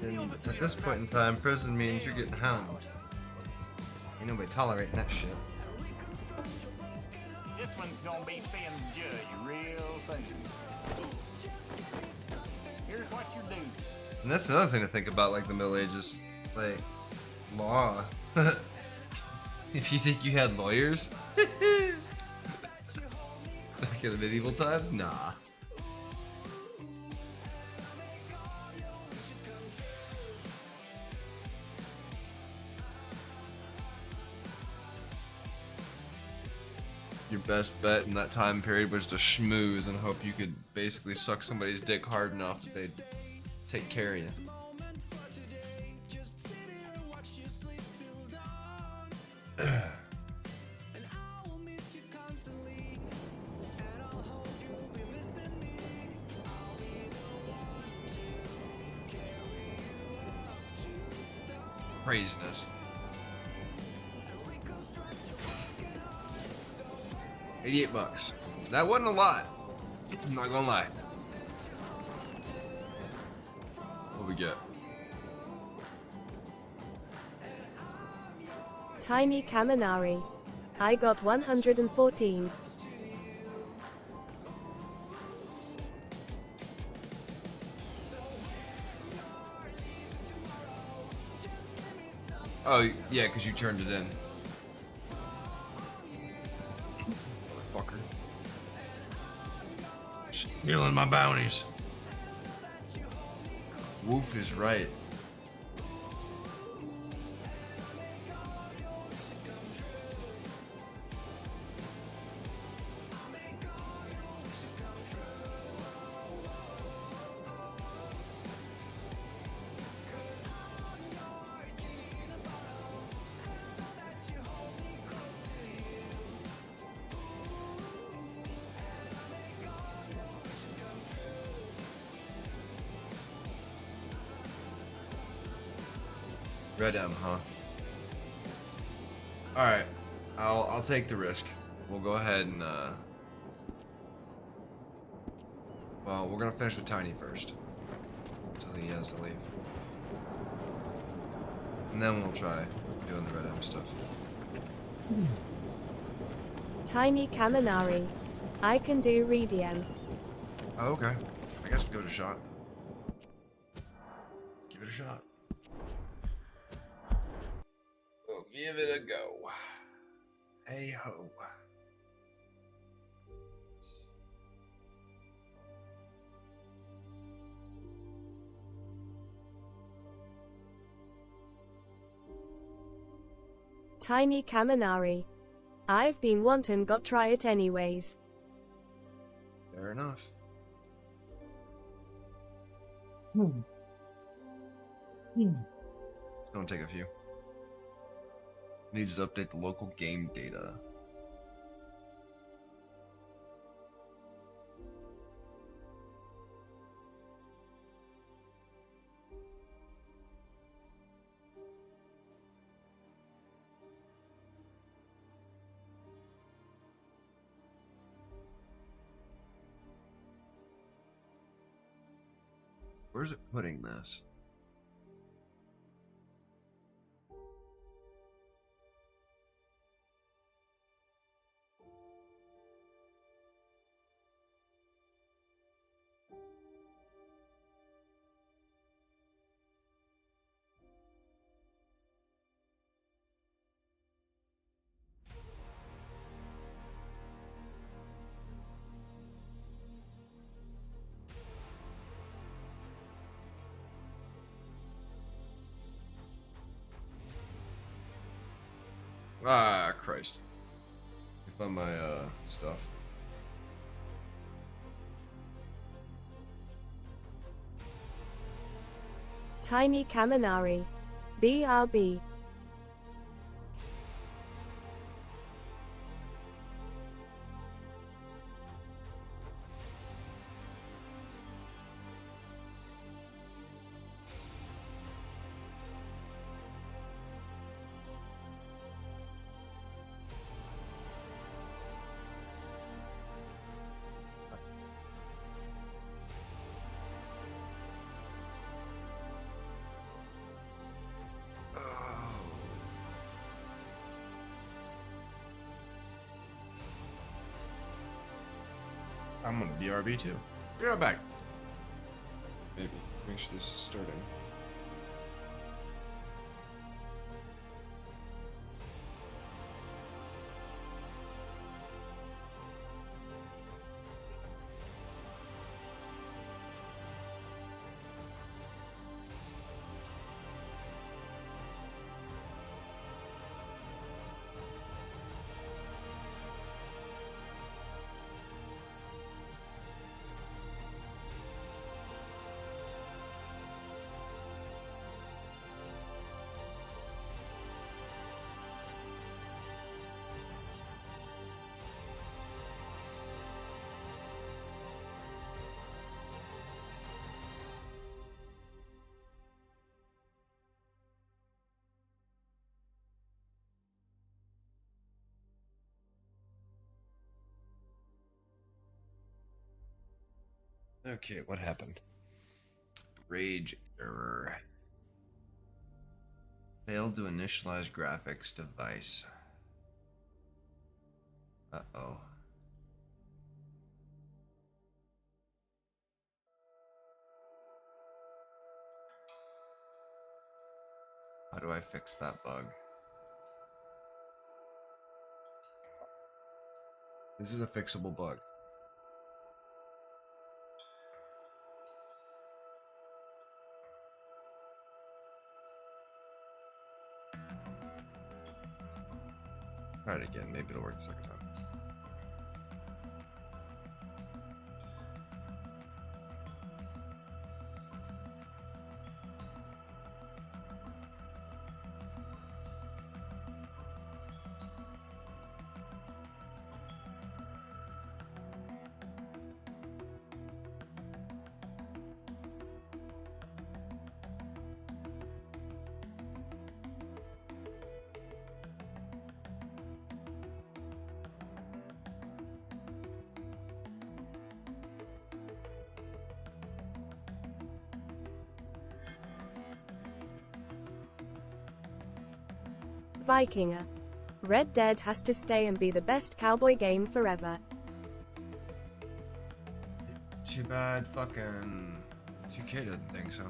And at this point in time, prison means you're getting hounded. Ain't nobody tolerating that shit. This one's gonna be seeing the judge real soon. Here's what you do. And that's another thing to think about, like the Middle Ages. Like, law. If you think you had lawyers? Back in the medieval times? Nah. Your best bet in that time period was to schmooze and hope you could basically suck somebody's dick hard enough that they'd take care of you. Craziness. 88 bucks. That wasn't a lot. I'm not gonna lie. What we get? Tiny Kaminari. I got 114. Oh, yeah, because you turned it in. Motherfucker. Stealing my bounties. Woof is right. Red M, huh? Alright. I'll take the risk. We'll go ahead and well, we're gonna finish with Tiny first. Until he has to leave. And then we'll try doing the Red M stuff. Tiny Kaminari. I can do Redium. Oh, okay. I guess we'll give it a shot. Give it a shot. We'll give it a go. Hey ho. Tiny Kaminari. I've been wantin' got try it anyways. Fair enough. Don't take a few. Needs to update the local game data. Where's it putting this? Ah, Christ. You found my, stuff. Tiny Kaminari. BRB. I'm gonna BRB too. Be right back. Maybe. Make sure this is starting. Okay, what happened? Rage error. Failed to initialize graphics device. Uh-oh. How do I fix that bug? This is a fixable bug. Try it again, maybe it'll work the second time. Vikinger. Red Dead has to stay and be the best cowboy game forever. Too bad fucking 2K didn't think so.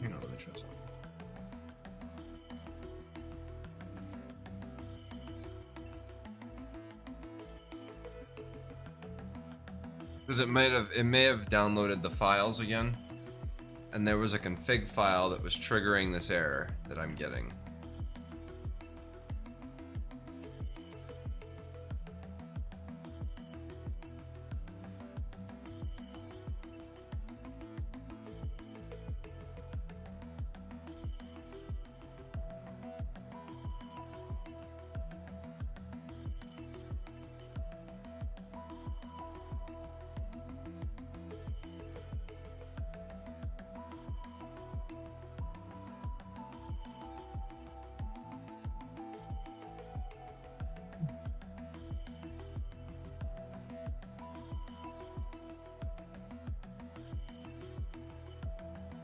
You know, let me try something. Because it may have downloaded the files again, and there was a config file that was triggering this error that I'm getting.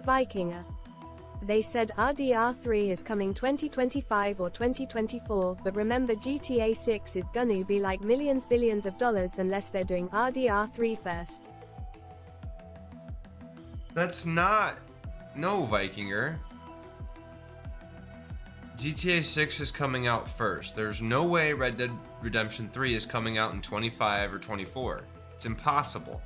Vikinger. They said RDR3 is coming 2025 or 2024, but remember GTA 6 is gonna be like millions billions of dollars unless they're doing RDR3 first. That's not... No, Vikinger. GTA 6 is coming out first. There's no way Red Dead Redemption 3 is coming out in 25 or 24. It's impossible.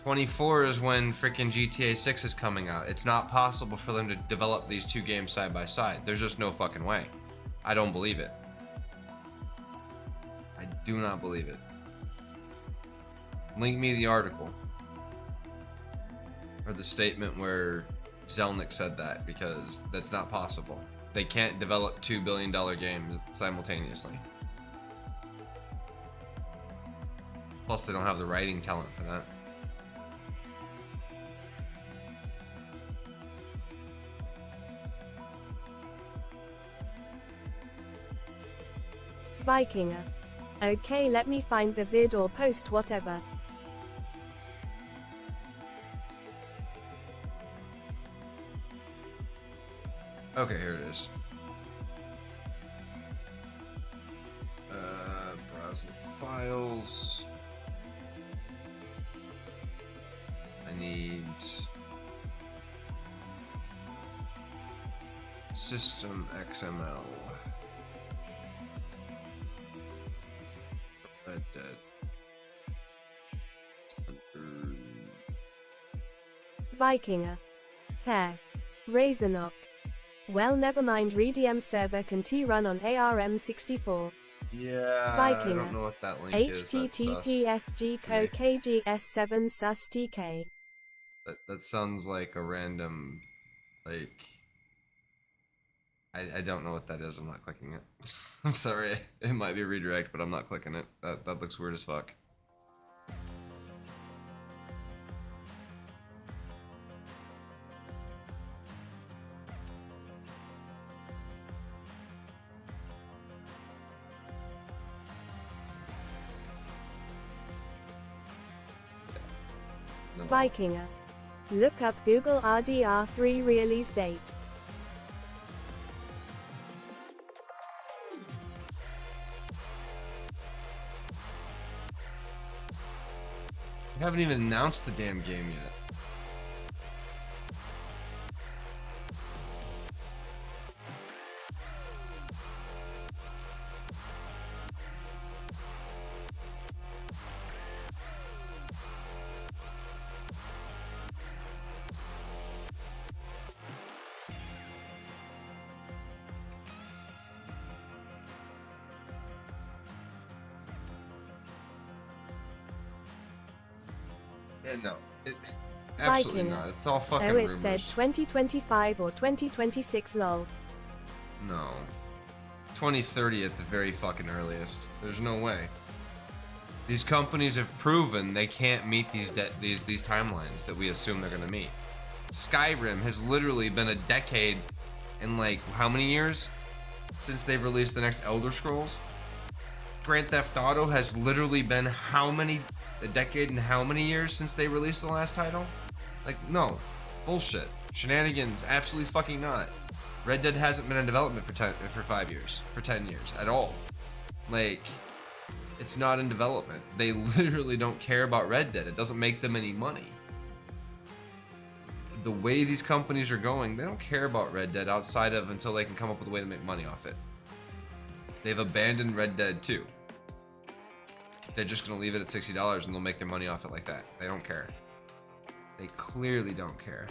24 is when freaking GTA 6 is coming out. It's not possible for them to develop these two games side by side. There's just no fucking way. I don't believe it. I do not believe it. Link me the article. Or the statement where Zelnick said that, because that's not possible. They can't develop $2 billion games simultaneously. Plus, they don't have the writing talent for that. Vikinger. Okay, let me find the vid or post whatever. Okay, here it is. Browse the files. I need system XML. Red Dead. Vikinger. Hair. Razornock. Well, never mind. RDM server can run on ARM64. Yeah, Vikinger. I don't know what that link is. That's sus. HTTPS G-co KGS7 sus TK. That sounds like a random, like... I don't know what that is. I'm not clicking it. I'm sorry. It might be a redirect, but I'm not clicking it. That looks weird as fuck. No. Vikinger. Look up Google RDR3 release date. They haven't even announced the damn game yet. Yeah, no. Absolutely Vikinger. not. It's all fucking Oh, it rumors. said 2025 or 2026 lol. No. 2030 at the very fucking earliest. There's no way. These companies have proven they can't meet these timelines that we assume they're gonna meet. Skyrim has literally been a decade and like how many years since they've released the next Elder Scrolls? Grand Theft Auto has literally been a decade and how many years since they released the last title? Like, no. Bullshit. Shenanigans. Absolutely fucking not. Red Dead hasn't been in development for 10 years at all. Like, it's not in development. They literally don't care about Red Dead. It doesn't make them any money. The way these companies are going, they don't care about Red Dead outside of until they can come up with a way to make money off it. They've abandoned Red Dead 2. They're just gonna leave it at $60 and they'll make their money off it like that. They don't care. They clearly don't care.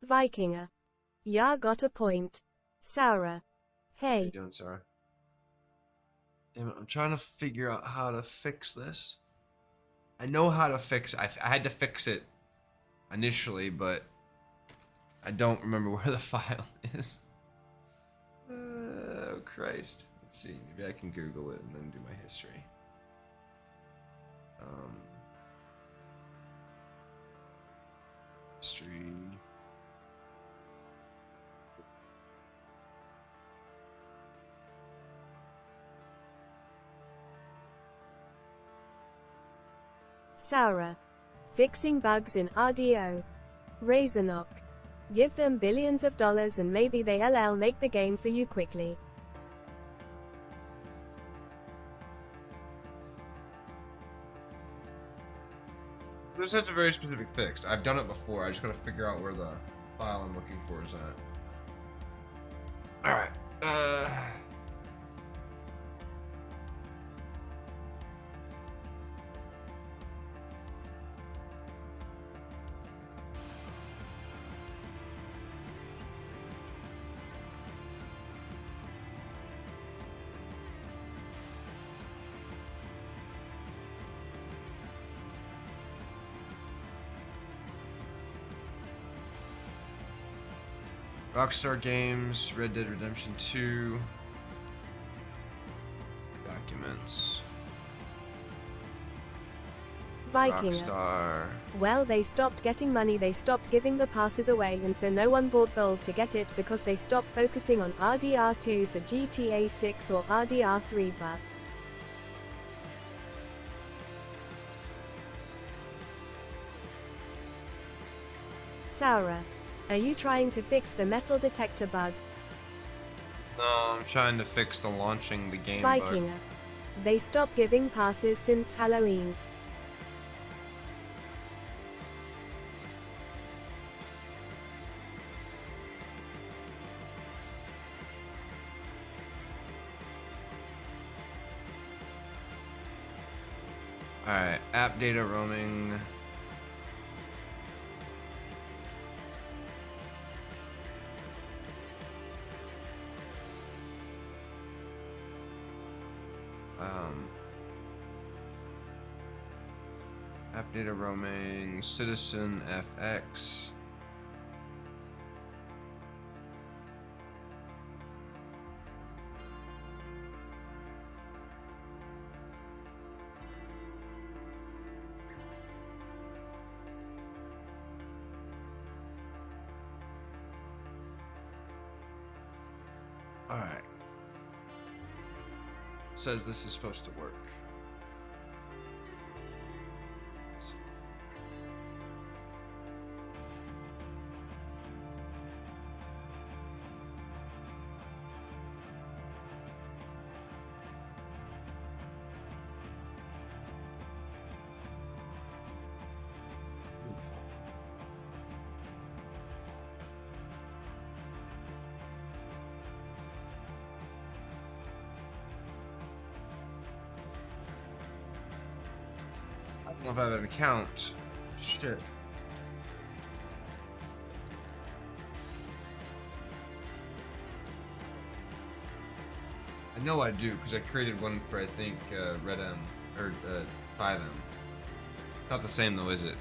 Vikinger. Ya got a point. Saura. How you Hey. doing, Sarah? Damn it, I'm trying to figure out how to fix this. I know how to fix it. I had to fix it initially, but I don't remember where the file is. Oh, Christ. Let's see. Maybe I can Google it and then do my history. History. Saura. Fixing bugs in RDO. Razorknock. Give them billions of dollars and maybe they'll make the game for you quickly. This has a very specific fix. I've done it before. I just gotta figure out where the file I'm looking for is at. Alright. Rockstar Games, Red Dead Redemption 2. Documents. Vikinger. Rockstar. Well, they stopped getting money, they stopped giving the passes away, and so no one bought gold to get it because they stopped focusing on RDR2 for GTA 6 or RDR3, but Saura. Are you trying to fix the metal detector bug? No, I'm trying to fix the launching the game bug. Vikinger. They stopped giving passes since Halloween. Alright, app data roaming. App data roaming, Citizen FX. Alright. says this is supposed to work. I don't know if I have an account. Shit. I know I do, because I created one for, I think, Red M, or 5M. Not the same though, is it?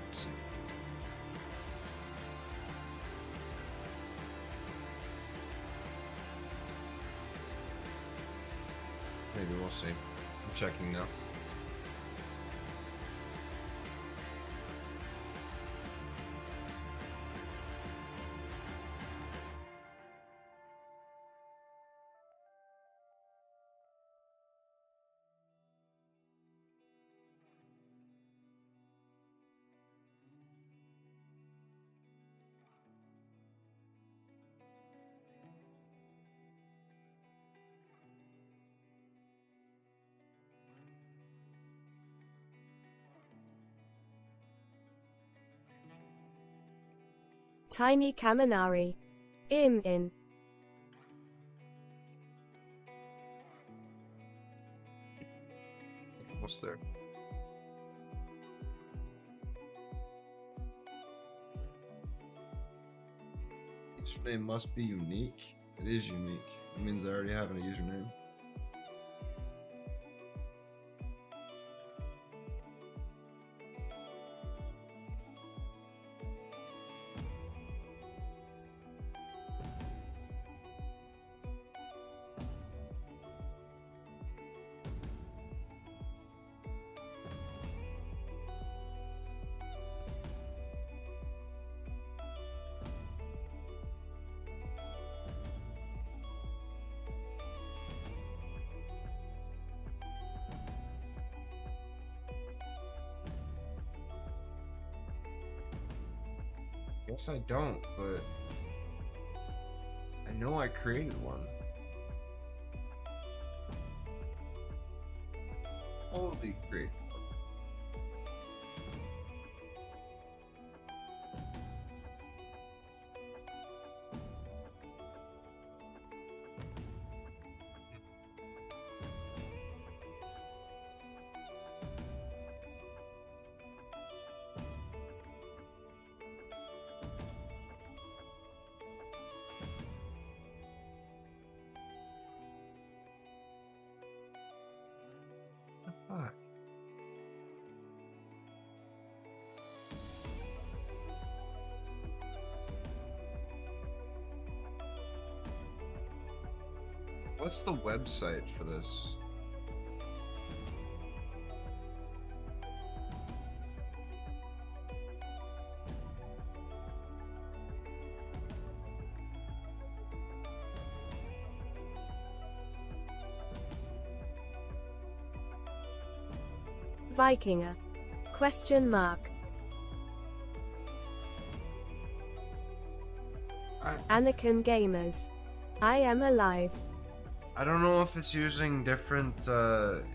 Let's see. Maybe we'll see. I'm checking now. Tiny Kaminari. In. Almost there. Username must be unique. It is unique. It means I already have a username. Guess I don't, but I know I created one. Holy great. Fuck. What's the website for this? Vikinger. Question mark. Anakin Gamers. I am alive. I don't know if it's using different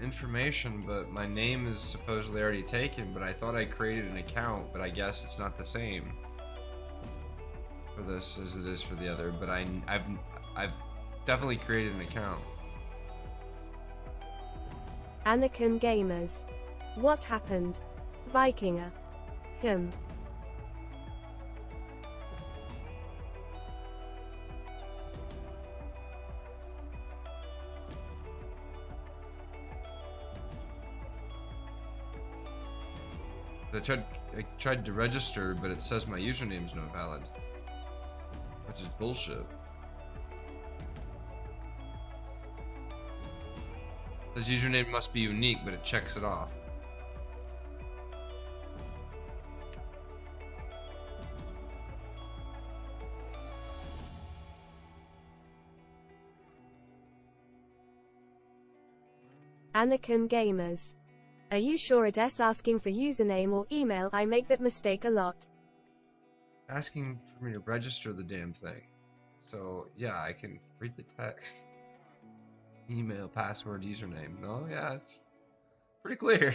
information, but my name is supposedly already taken, but I thought I created an account, but I guess it's not the same for this as it is for the other, but I've definitely created an account. Anakin Gamers. What happened? Vikinger. I tried to register, but it says my username's not valid, which is bullshit. This username must be unique, but it checks it off. Anakin Gamers. Are you sure it's asking for username or email? I make that mistake a lot. Asking for me to register the damn thing. So, yeah, I can read the text. Email, password, username. No, yeah, it's pretty clear.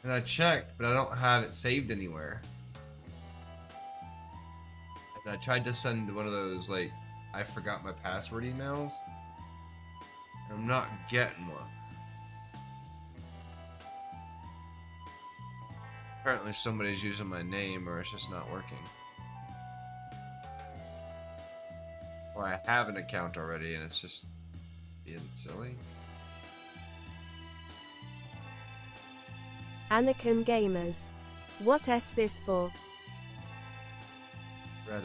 And I checked, but I don't have it saved anywhere. And I tried to send one of those, like, I forgot my password emails. And I'm not getting one. Apparently somebody's using my name, or it's just not working. Or I have an account already and it's just being silly. Anakin Gamers. What is this for? Red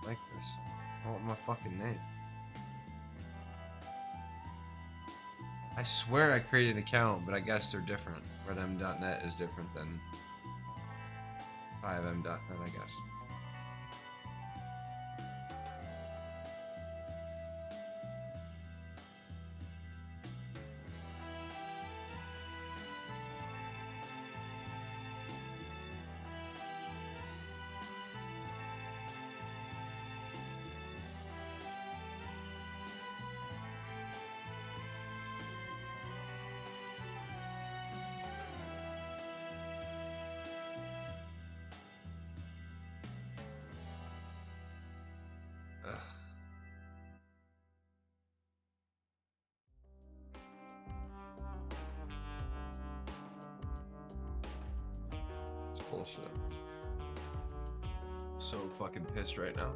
like this. I want my fucking name. I swear I created an account, but I guess they're different. Redm.net is different than 5m.net, I guess. It's bullshit. So fucking pissed right now.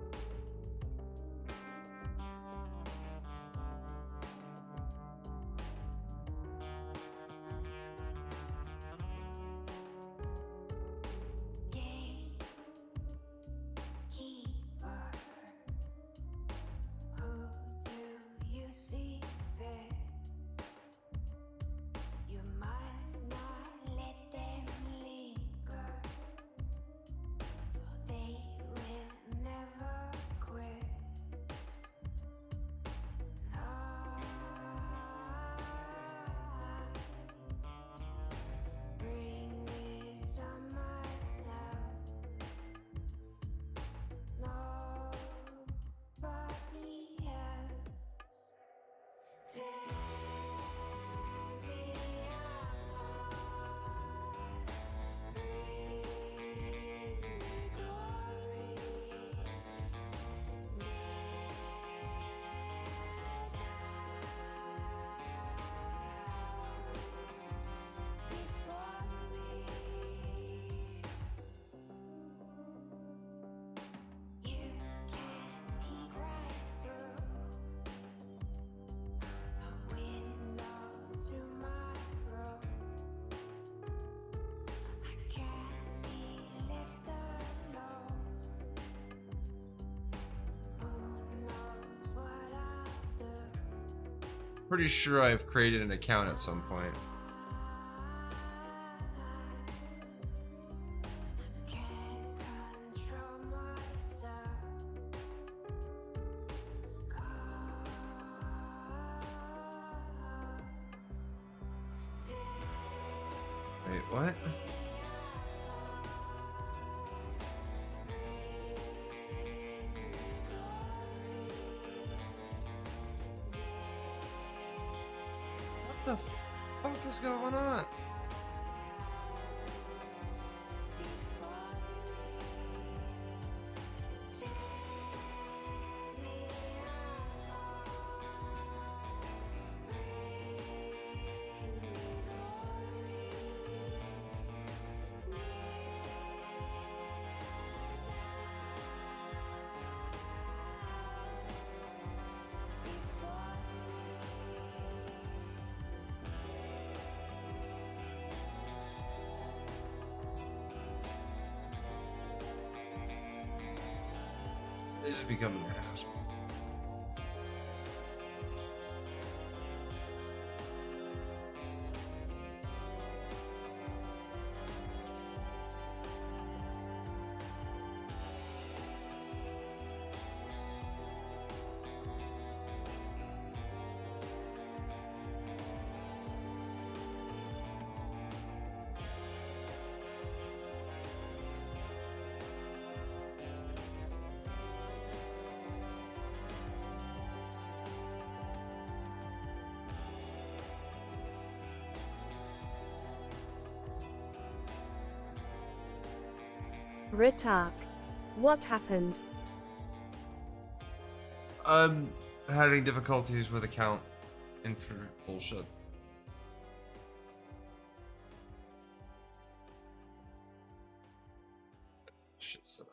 Pretty sure I've created an account at some point. Wait, what? What the fuck is going on? This is becoming an asshole. Ritak. What happened? I'm having difficulties with account info bullshit. Shit set up.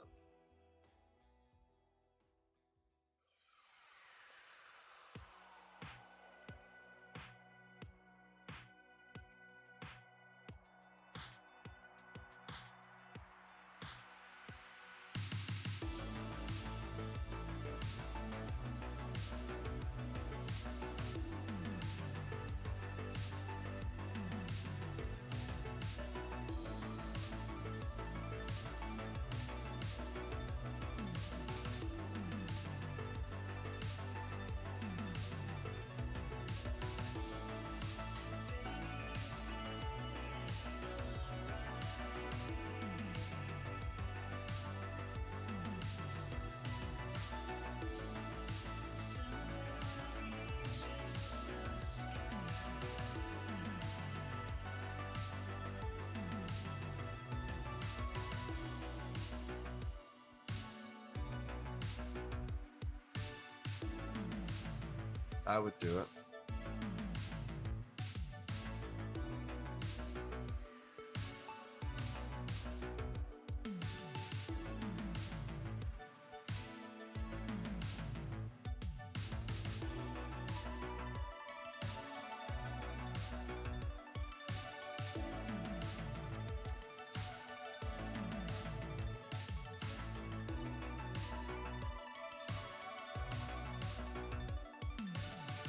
I would do it.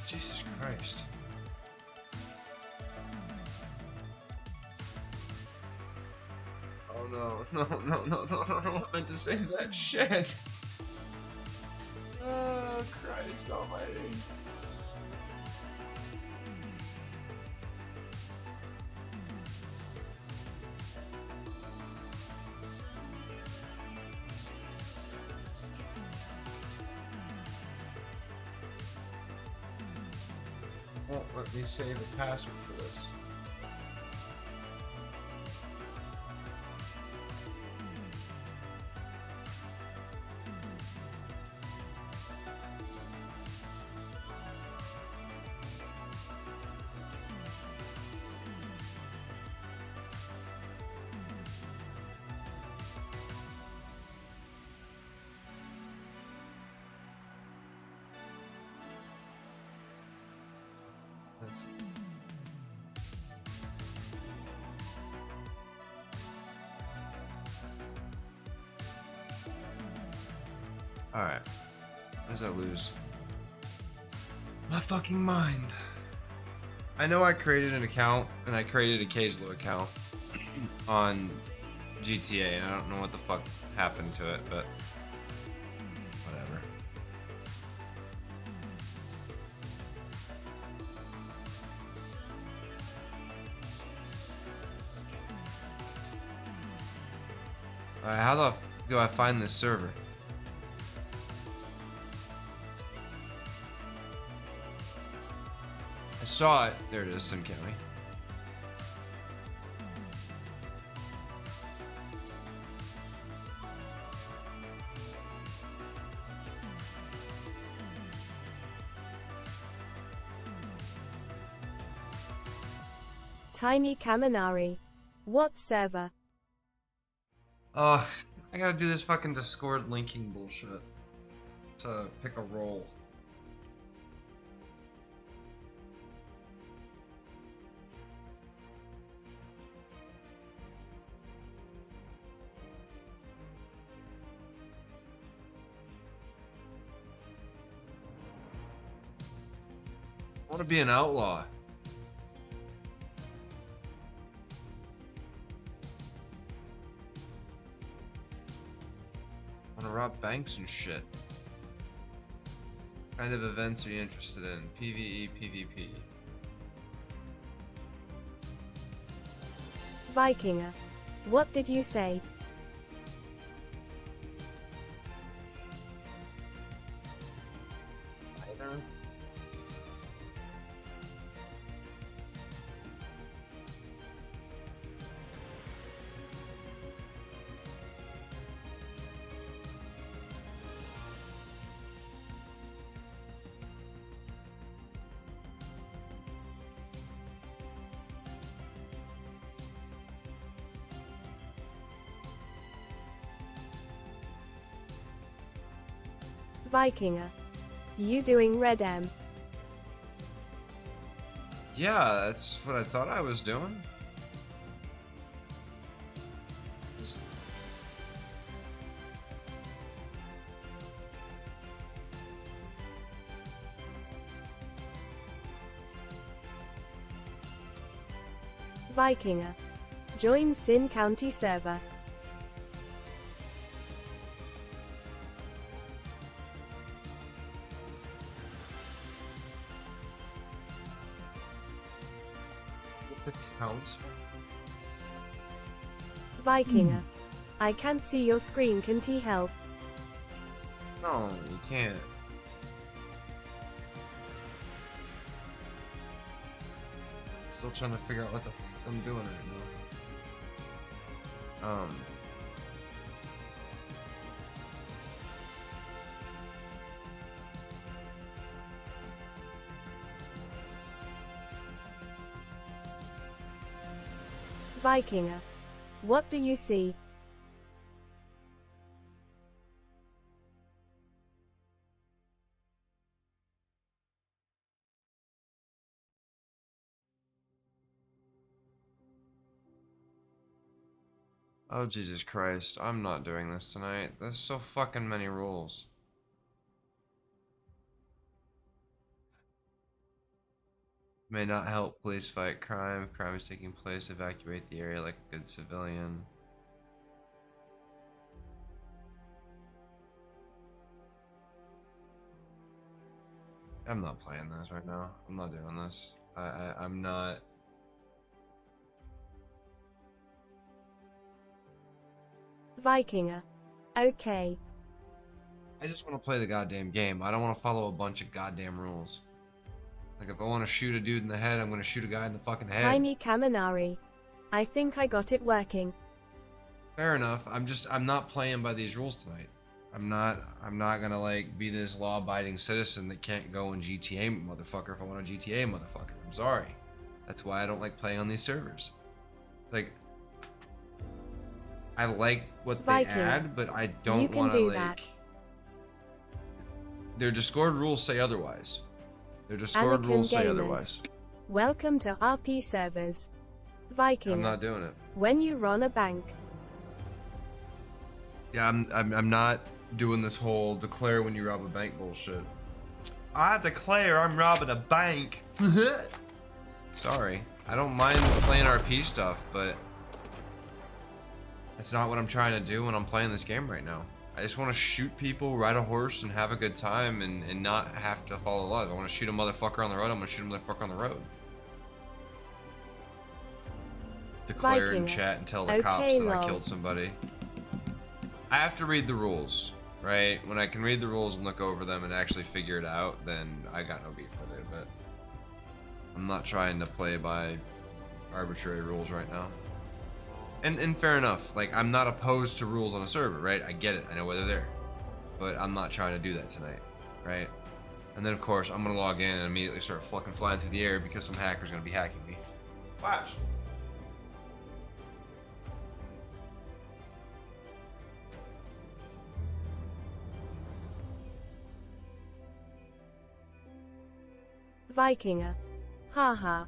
Jesus Christ. Oh no, no, I meant to save that shit. Oh, Christ almighty. Won't let me save a password for this. Let's see. Alright. What does that lose? My fucking mind. I know I created an account, and I created a Kaezlo account on GTA, and I don't know what the fuck happened to it, but whatever. Alright, how the f do I find this server? I saw it. There it is, Sim County. Tiny Kaminari. What server? I gotta do this fucking Discord linking bullshit to pick a role. I want to be an outlaw. I want to rob banks and shit. What kind of events are you interested in? PvE, PvP. Vikinger. What did you say? Either. Vikinger. You doing Red M? Yeah, that's what I thought I was doing. Vikinger. Join Sin County server. The count. Vikinger. I can't see your screen, can T help? No, you can't. Still trying to figure out what the fuck I'm doing right now. Vikinger. What do you see? Oh, Jesus Christ. I'm not doing this tonight. There's so fucking many rules. May not help police fight crime. If crime is taking place, evacuate the area like a good civilian. I'm not playing this right now. I'm not doing this. I'm not. Vikinger. Okay. I just want to play the goddamn game. I don't want to follow a bunch of goddamn rules. Like, if I want to shoot a dude in the head, I'm going to shoot a guy in the fucking head. Tiny Kaminari. I think I got it working. Fair enough. I'm not playing by these rules tonight. I'm not gonna, like, be this law-abiding citizen that can't go in GTA, motherfucker, if I want a GTA, motherfucker. I'm sorry. That's why I don't like playing on these servers. Like, I like what they add, but I don't want to, like... That. Their Discord rules say otherwise. Their Discord rules say otherwise. Welcome to RP servers. Vikinger. I'm not doing it. When you run a bank. Yeah, I'm not doing this whole declare when you rob a bank bullshit. I declare I'm robbing a bank. Sorry. I don't mind playing RP stuff, but that's not what I'm trying to do when I'm playing this game right now. I just want to shoot people, ride a horse, and have a good time, and not have to follow laws. I want to shoot a motherfucker on the road, I'm going to shoot a motherfucker on the road. Declare in chat and tell the cops that I killed somebody. I have to read the rules, right? When I can read the rules and look over them and actually figure it out, then I got no beef with it, but I'm not trying to play by arbitrary rules right now. And fair enough, like, I'm not opposed to rules on a server, right? I get it, I know why they're there. But I'm not trying to do that tonight, right? And then, of course, I'm gonna log in and immediately start fucking flying through the air because some hacker's gonna be hacking me. Watch. Vikinger. Haha.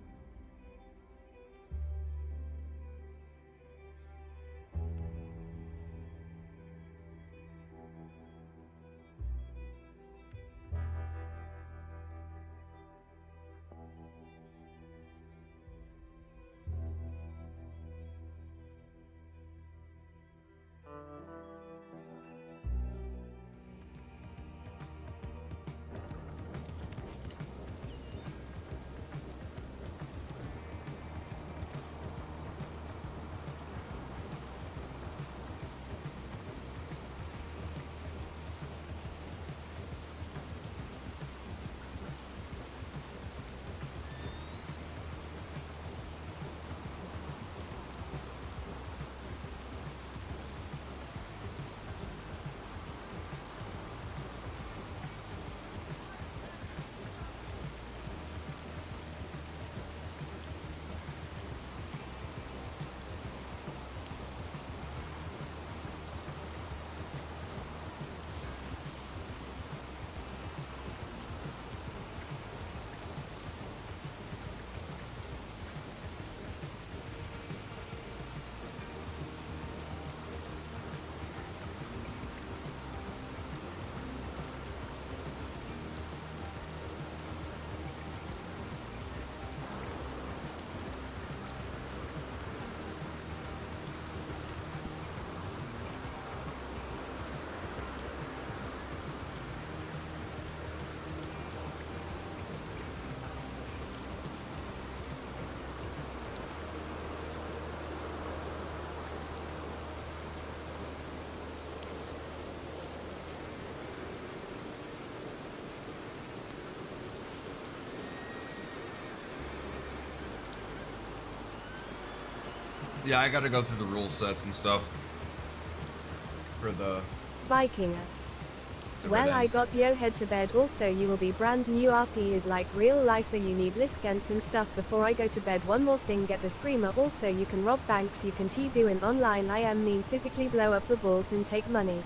Yeah, I gotta go through the rule sets and stuff for the Vikinger. Well, I got yo head to bed. Also, you will be brand new. RP is like real life. You need liskents and stuff before I go to bed. One more thing, get the screamer. Also, you can rob banks. You can do in online. I mean physically blow up the vault and take money.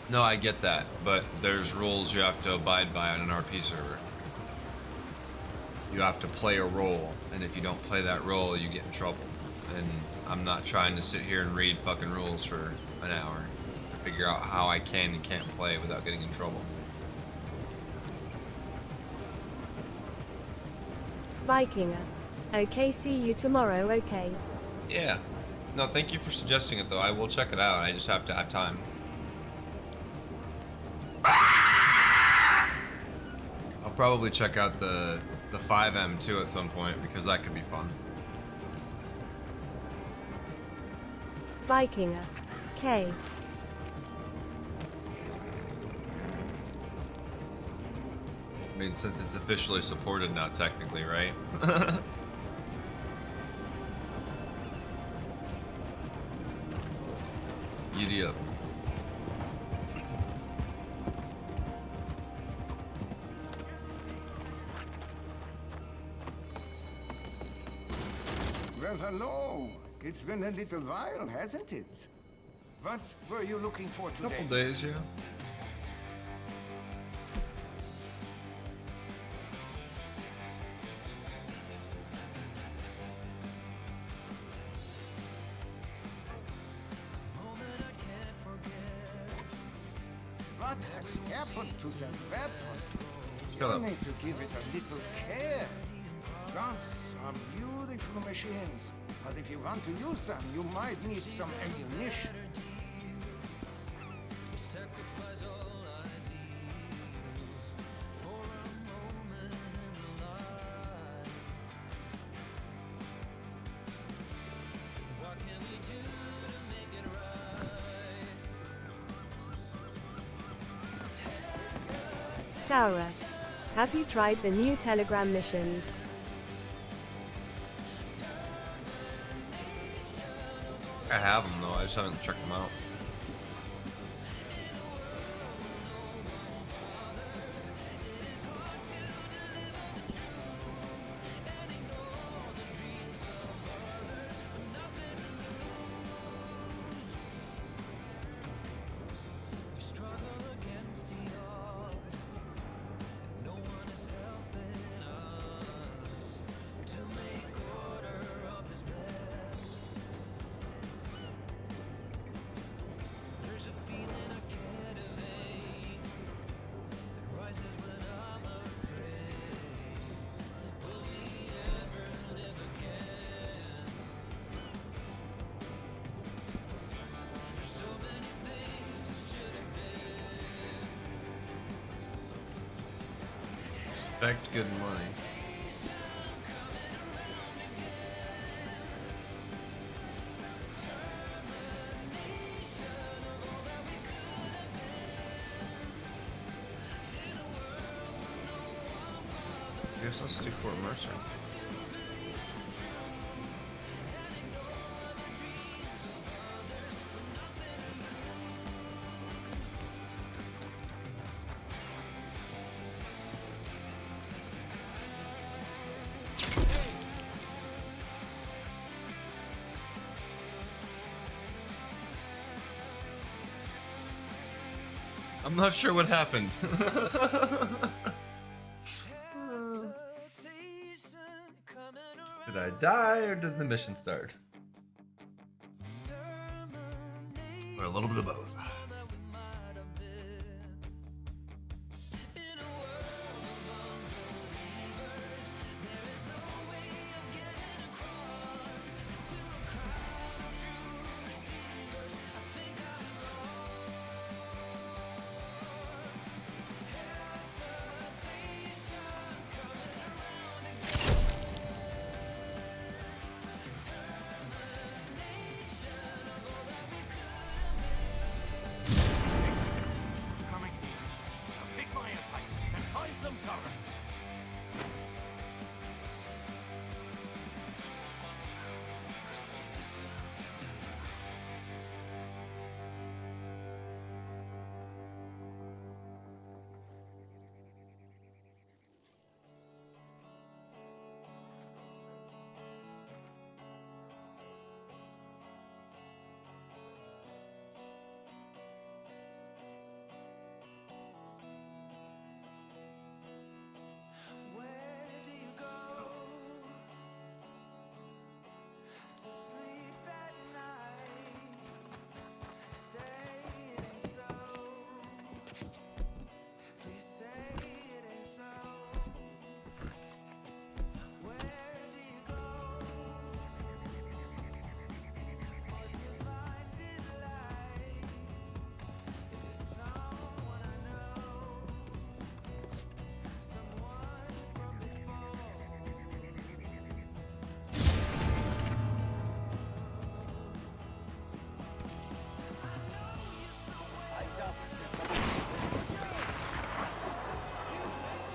No, I get that, but there's rules you have to abide by on an RP server. You have to play a role, and if you don't play that role, you get in trouble. And I'm not trying to sit here and read fucking rules for an hour to figure out how I can and can't play without getting in trouble. Vikinger. Okay, see you tomorrow. Okay. Yeah. No, thank you for suggesting it, though. I will check it out. I just have to have time. I'll probably check out the 5M too at some point because that could be fun. Vikinger. K. I mean, since it's officially supported now, technically, right? Giddy up. Well, hello. It's been a little while, hasn't it? What were you looking for today? Couple days, yeah. What has happened to that weapon? Shut up. You need to give it a little care. Guns are beautiful machines, but if you want to use them, you might need some ammunition. Saura. Have you tried the new Telegram missions? I have them though, I just haven't checked them out. Expect good money. I guess let's do Fort Mercer. I'm not sure what happened. Did I die or did the mission start? Or a little bit of both.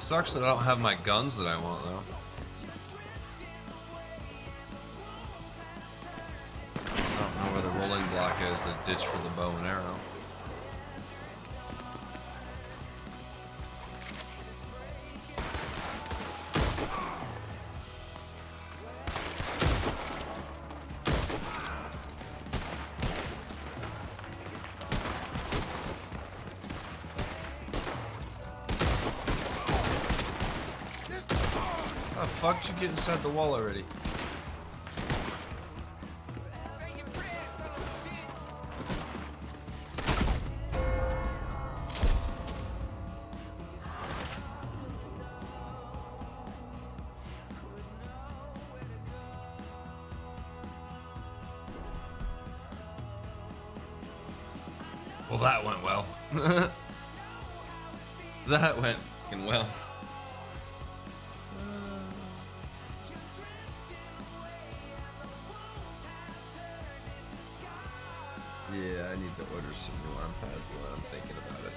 Sucks that I don't have my guns that I want though. I don't know where the rolling block is, the ditch for the bow and arrow. How the fuck did you get inside the wall already? Well, that went well. That went fucking well. Yeah, I need to order some new arm pads while I'm thinking about it.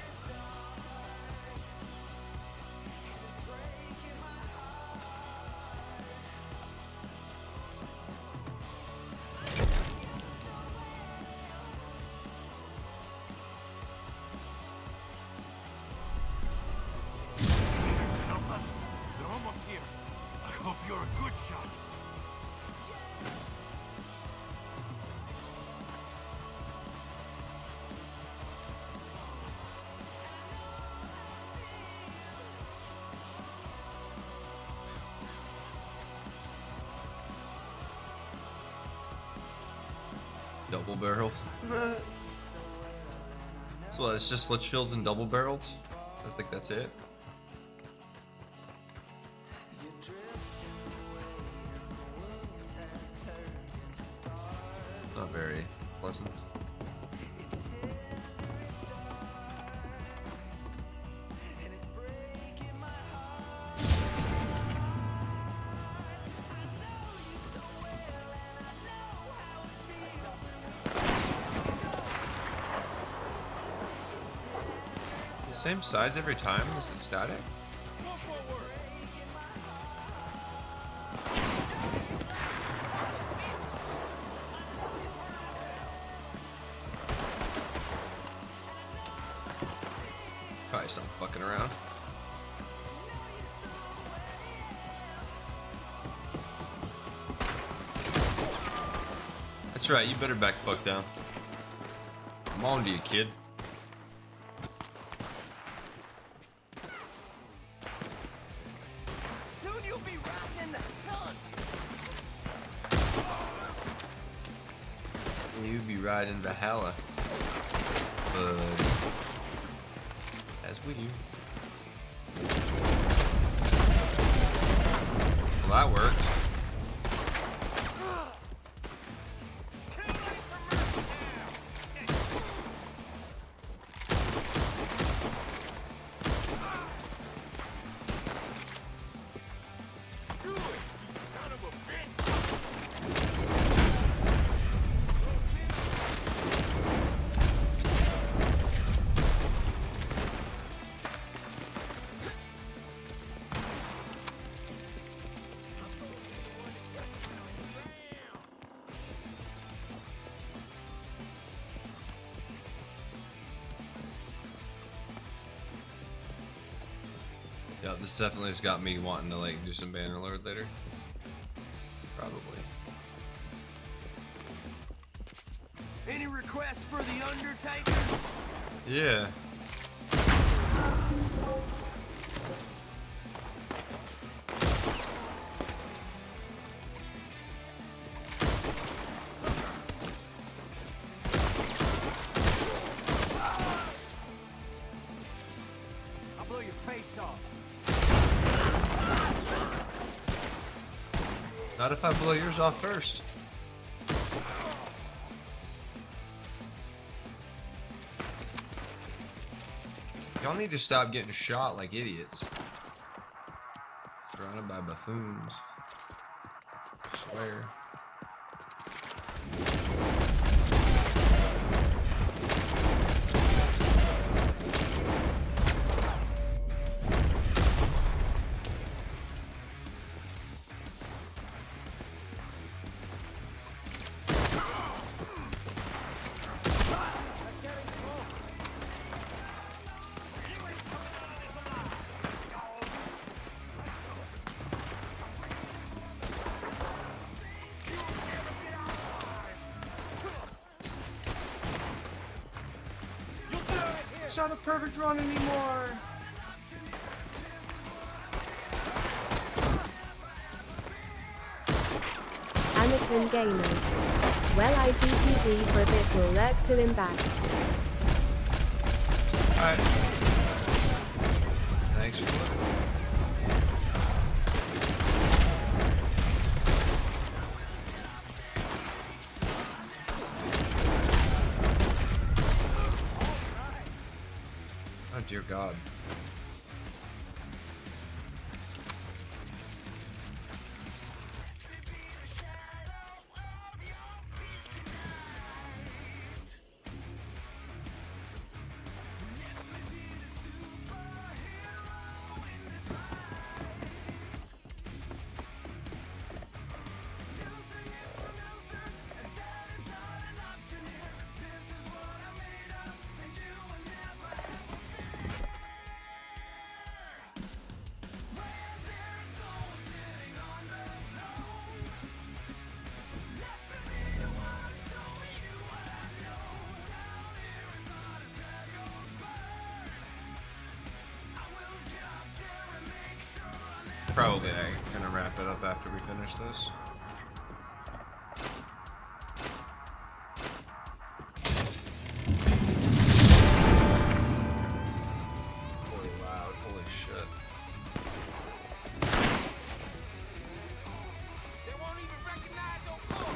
They're almost here. I hope you're a good shot. Double barreled. So it's just Litchfields and double barreled? I think that's it. Not very pleasant. The same sides every time? Is it static? Probably stop fucking around. That's right, you better back the fuck down. I'm on to you, kid. Soon you'll be riding in the sun. You be riding Valhalla. But as we do. Well, that worked. Yeah, this definitely has got me wanting to like do some Bannerlord later. Probably. Any requests for the Undertaker? Yeah. I'll blow your face off. Not if I blow yours off first. Y'all need to stop getting shot like idiots. Surrounded by buffoons. I swear. It's not a perfect run anymore. Anakin Gamers. Well, I GTG for a bit, will lurk till I'm back. Alright. Thanks for looking. Oh dear God. Probably I'm gonna wrap it up after we finish this. Holy loud, holy shit. They won't even recognize your cook.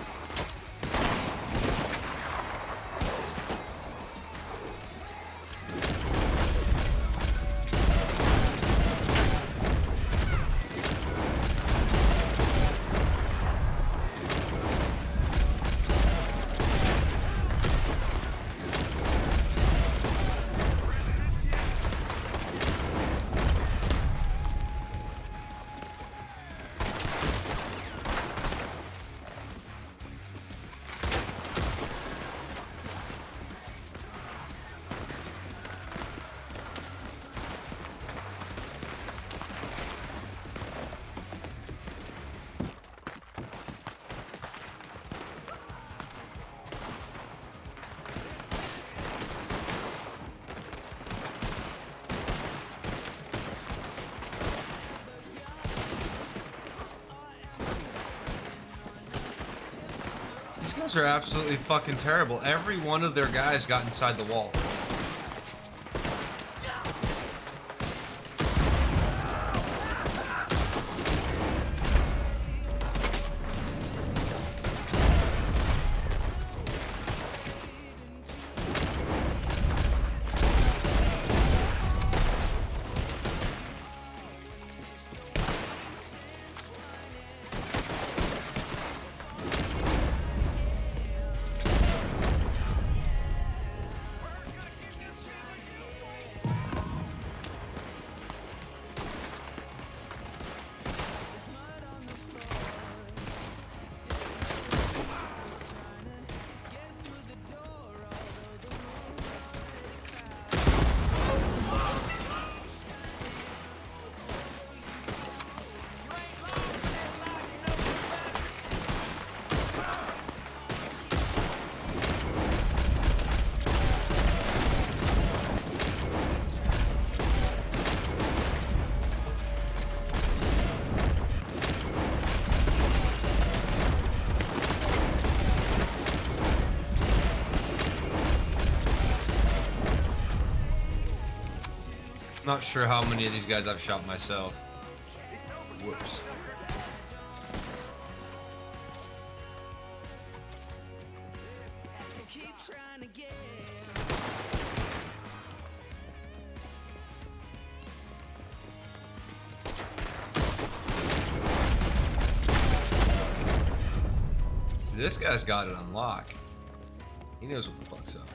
These guys are absolutely fucking terrible. Every one of their guys got inside the wall. Not sure how many of these guys I've shot myself. Whoops. See, this guy's got it on lock. He knows what the fuck's up.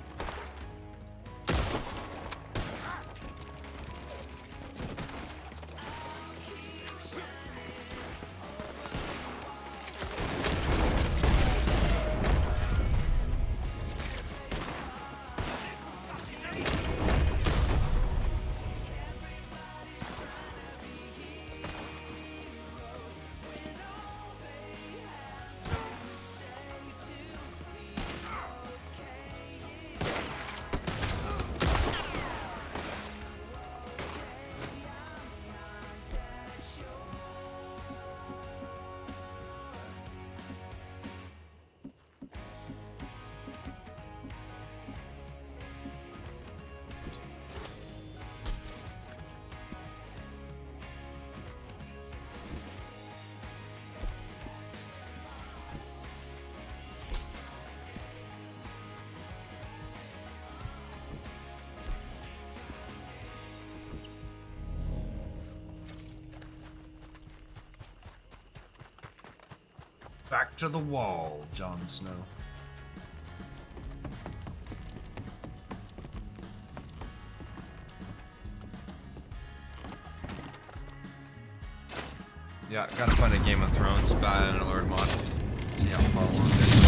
Back to the wall, Jon Snow. Yeah, gotta find a Game of Thrones Bannerlord mod. See how far along it is.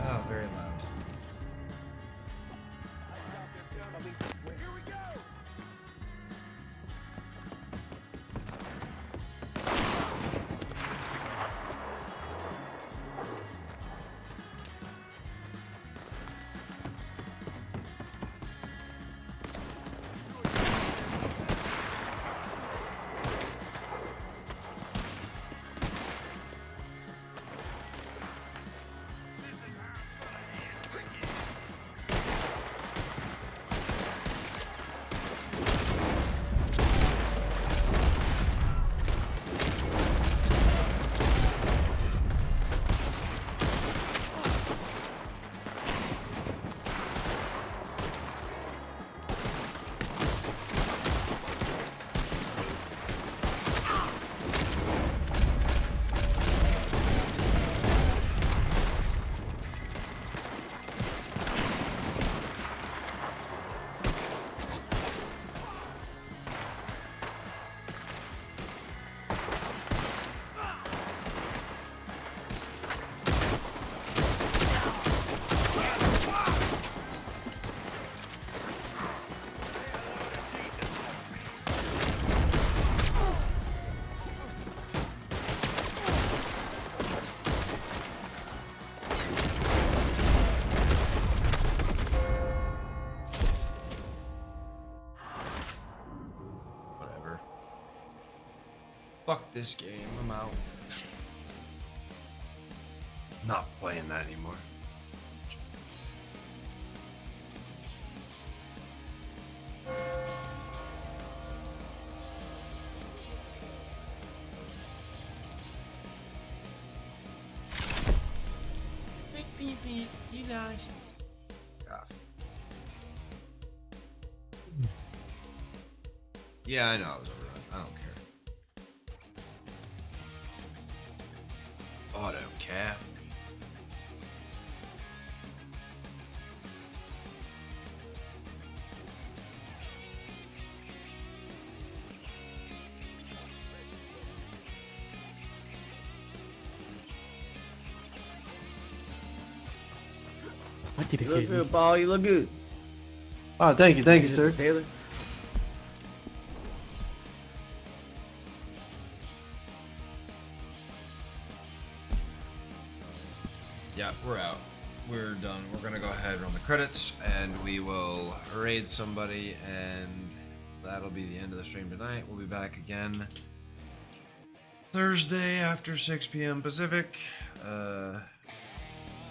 Oh, very loud. Fuck this game, I'm out. Not playing that anymore. Beep, beep, beep. You guys. Yeah, I know I was overrun. I don't care. Auto cap. What did You look good, Paul. You look good. Oh, thank you, sir. Taylor. Yeah, we're out. We're done. We're gonna go ahead and run the credits, and we will raid somebody, and that'll be the end of the stream tonight. We'll be back again Thursday after 6 p.m. Pacific.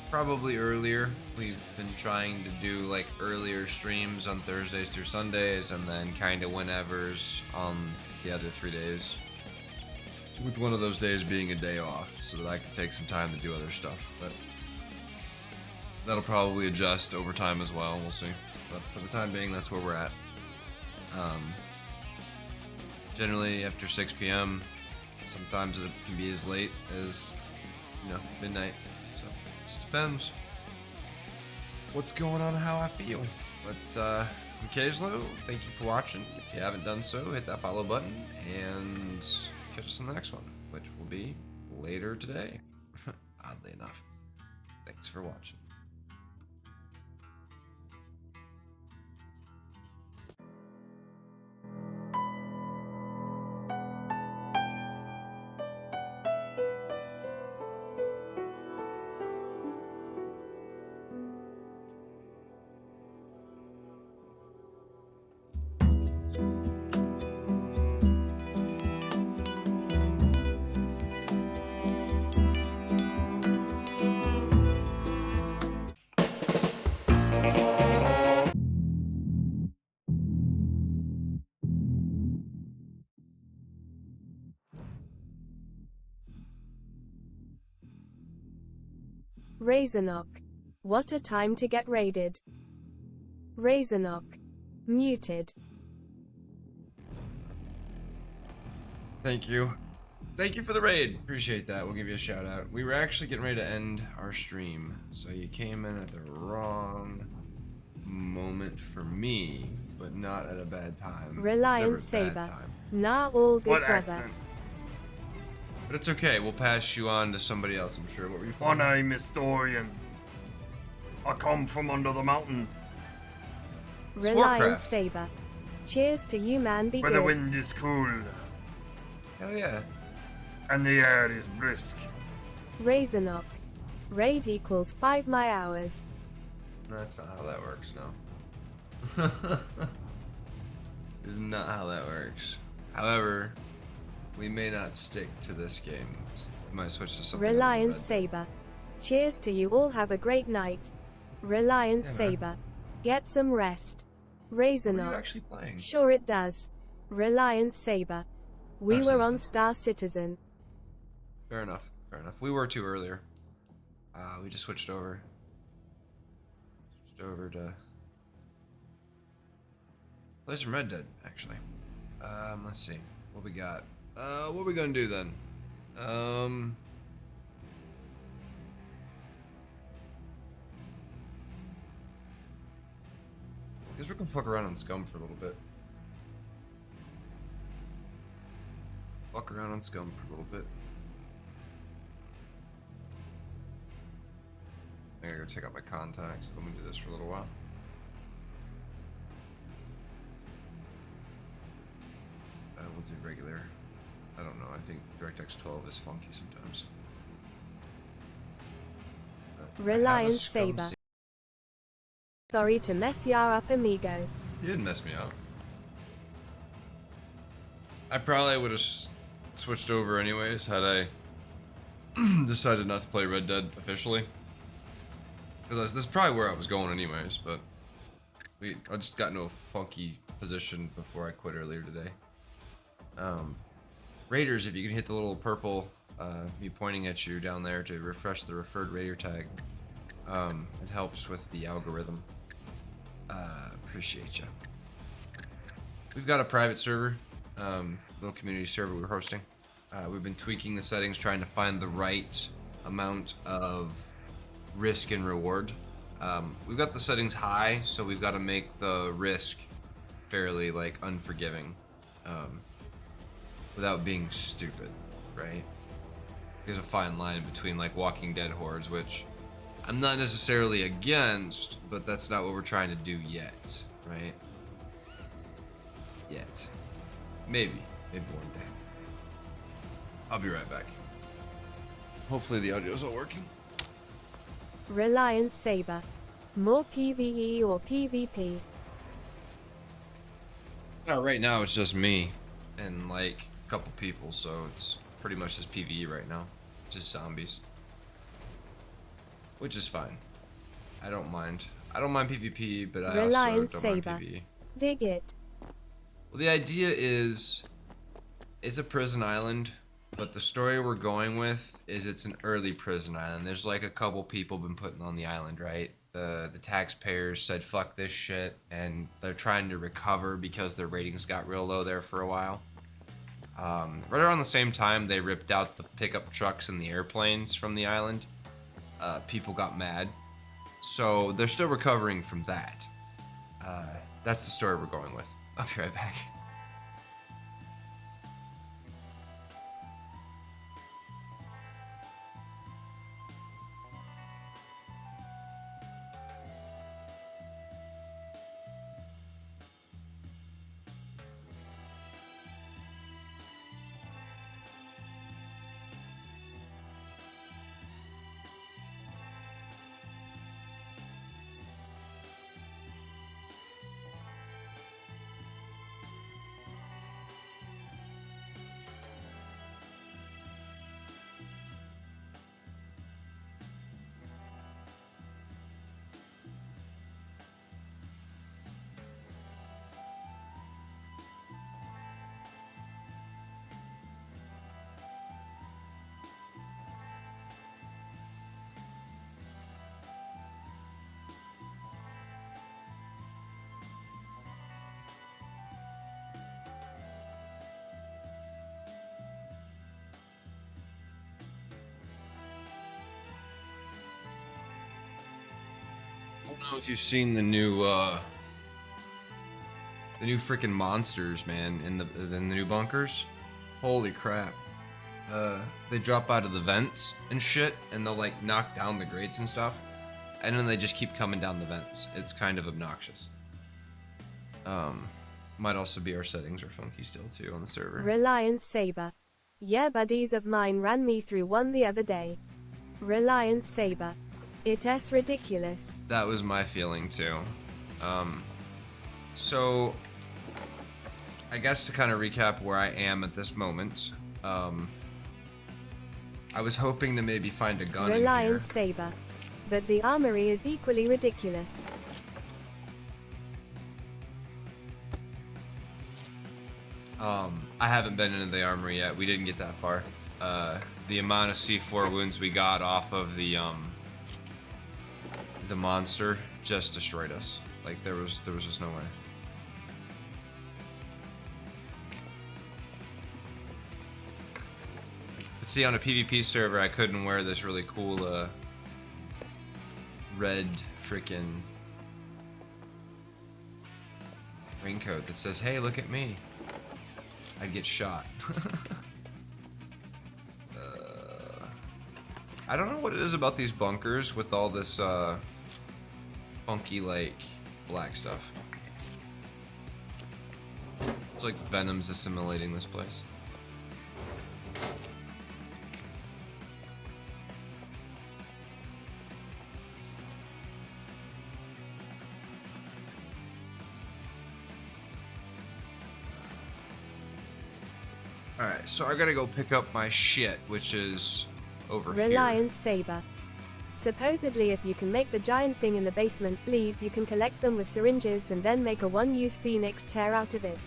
Probably earlier. We've been trying to do like earlier streams on Thursdays through Sundays, and then kind of whenever's on the other 3 days. With one of those days being a day off, so that I can take some time to do other stuff. But that'll probably adjust over time as well. We'll see. But for the time being, that's where we're at. Generally after 6 p.m. Sometimes it can be as late as, midnight. So it just depends what's going on and how I feel. But I'm Kaezlo. Thank you for watching. If you haven't done so, hit that follow button and catch us on the next one, which will be later today. Oddly enough. Thanks for watching. Razorknock. What a time to get raided. Razorknock. Muted. Thank you. Thank you for the raid. Appreciate that. We'll give you a shout out. We were actually getting ready to end our stream, so you came in at the wrong moment for me, but not at a bad time. Reliance It's never a bad Saber. time. Nah, all good, What brother. accent? But it's okay. We'll pass you on to somebody else, I'm sure. What were you My playing? name is Dorian. I come from under the mountain, Reliance Warcraft. Saber. Cheers to you, man. Be where the good. wind is cool Hell yeah. and the air is brisk. Razorknock. Raid equals 5 my hours. That's not how that works, no. Is not how that works. However, we may not stick to this game. We might switch to something. Reliance red. Saber. Cheers to you all. Have a great night. Reliance Yeah, man. Saber. Get some rest. What are you Razorknock. actually playing? Sure it does. Reliance Saber. We Star were on Citizen. Star Citizen. Fair enough. Fair enough. We were too earlier. We just switched over. Switched over to play some Red Dead, actually. Let's see what we got. What are we gonna do then? Guess we can fuck around on SCUM for a little bit. Fuck around on SCUM for a little bit. I gotta go check out my contacts. Let me do this for a little while. We'll do regular. I don't know. I think DirectX 12 is funky sometimes. Reliance SCUM Saber. scene. Sorry to mess ya up, amigo. You didn't mess me up. I probably would have switched over anyways had I decided not to play Red Dead officially. Because this is probably where I was going anyways, but I just got into a funky position before I quit earlier today. Raiders, if you can hit the little purple me pointing at you down there to refresh the referred raider tag, it helps with the algorithm. Appreciate you. We've got a private server, little community server we're hosting. We've been tweaking the settings, trying to find the right amount of risk and reward. We've got the settings high, so we've got to make the risk fairly like unforgiving, without being stupid, right? There's a fine line between like Walking Dead hordes, which I'm not necessarily against, but that's not what we're trying to do yet, right? Yet. Maybe one day. I'll be right back. Hopefully the audio's all working. Reliance Saber. More PvE or PvP? Right now it's just me and like a couple people, so it's pretty much just PvE right now. Just zombies. Which is fine. I don't mind. I don't mind PvP, but I Reliance also don't Saber. mind PvE. Dig it. Well, the idea is it's a prison island, but the story we're going with is it's an early prison island. There's like a couple people been putting on the island, right? The taxpayers said fuck this shit, and they're trying to recover because their ratings got real low there for a while. Right around the same time they ripped out the pickup trucks and the airplanes from the island, people got mad. So they're still recovering from that. That's the story we're going with. I'll be right back. don't know if you've seen the new freaking monsters, man, in the new bunkers. Holy crap. They drop out of the vents and shit, and they'll like knock down the grates and stuff, and then they just keep coming down the vents. It's kind of obnoxious. Might also be our settings are funky still too on the server. Reliance Saber. Yeah, buddies of mine ran me through one the other day. Reliance Saber. It's ridiculous. That was my feeling too. So I guess to kind of recap where I am at this moment, I was hoping to maybe find a gun Reliance in here. Saber. But the armory is equally ridiculous. I haven't been into the armory yet. We didn't get that far. The amount of C4 wounds we got off of the monster just destroyed us. Like there was just no way. But see, on a PvP server, I couldn't wear this really cool red freaking raincoat that says, "Hey, look at me." I'd get shot. I don't know what it is about these bunkers with all this funky like black stuff. It's like Venom's assimilating this place. Alright, so I gotta go pick up my shit, which is over Reliance Saber. Supposedly if you can make the giant thing in the basement bleed, you can collect them with syringes and then make a one-use phoenix tear out of it.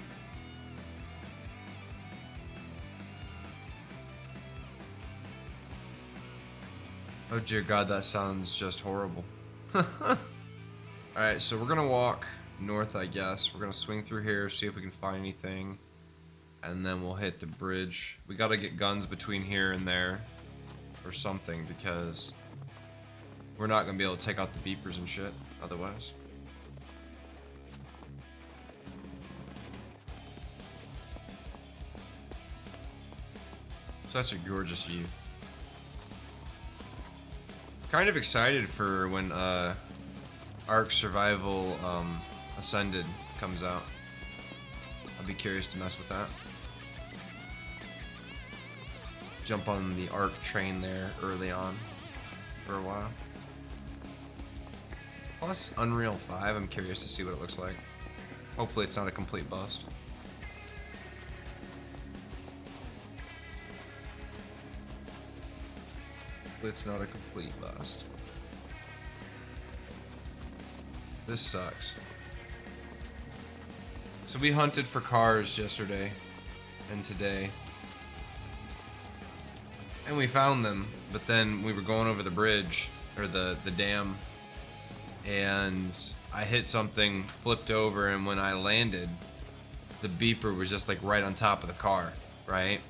Oh dear God, that sounds just horrible. Alright, so we're gonna walk north, I guess. We're gonna swing through here, see if we can find anything. And then we'll hit the bridge. We gotta get guns between here and there. Or something, because we're not gonna be able to take out the beepers and shit, otherwise. Such a gorgeous view. Kind of excited for when Ark Survival Ascended comes out. I'd be curious to mess with that. Jump on the Ark train there early on for a while. Plus Unreal 5, I'm curious to see what it looks like. Hopefully it's not a complete bust. Hopefully it's not a complete bust. This sucks. So we hunted for cars yesterday and today. And we found them, but then we were going over the bridge, or the dam, and I hit something, flipped over, and when I landed, the beeper was just like right on top of the car, right?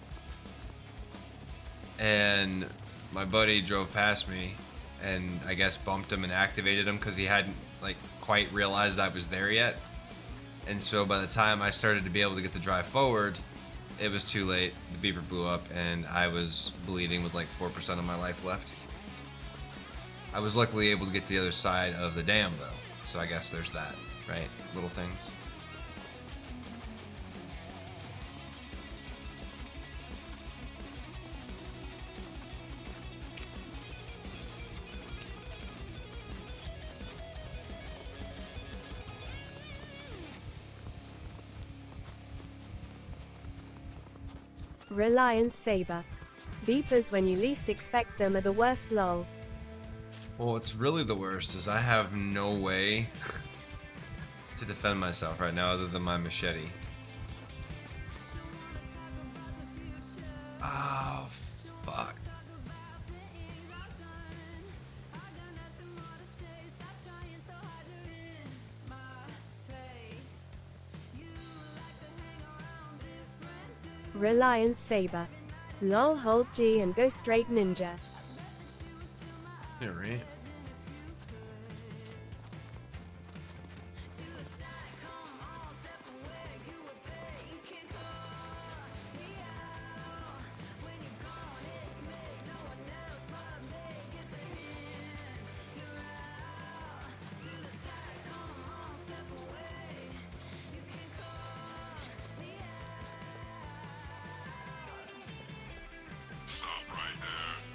And my buddy drove past me, and I guess bumped him and activated him because he hadn't like quite realized I was there yet. And so by the time I started to be able to get the drive forward, it was too late. The beeper blew up and I was bleeding with like 4% of my life left. I was luckily able to get to the other side of the dam though. So I guess there's that, right? Little things. Reliance Saber. Beepers when you least expect them are the worst, lol. Well, what's really the worst is I have no way to defend myself right now other than my machete. Oh, fuck. Reliance Saber. Lol, hold G and go straight ninja. Yeah, right.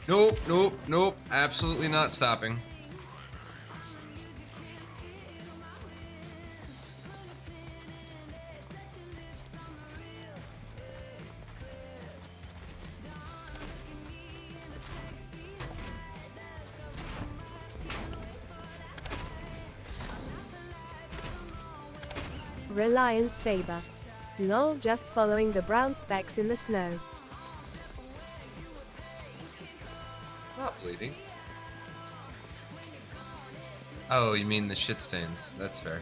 Nope, nope, nope. Absolutely not stopping. Reliance Saber. Lol, just following the brown specks in the snow. Not bleeding. Oh, you mean the shit stains. That's fair.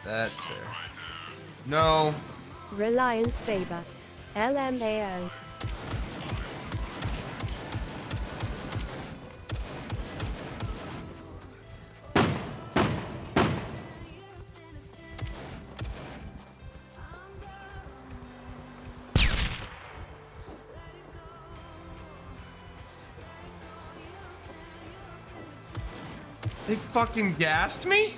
That's fair. No. Reliance Saber. LMAO. They fucking gassed me?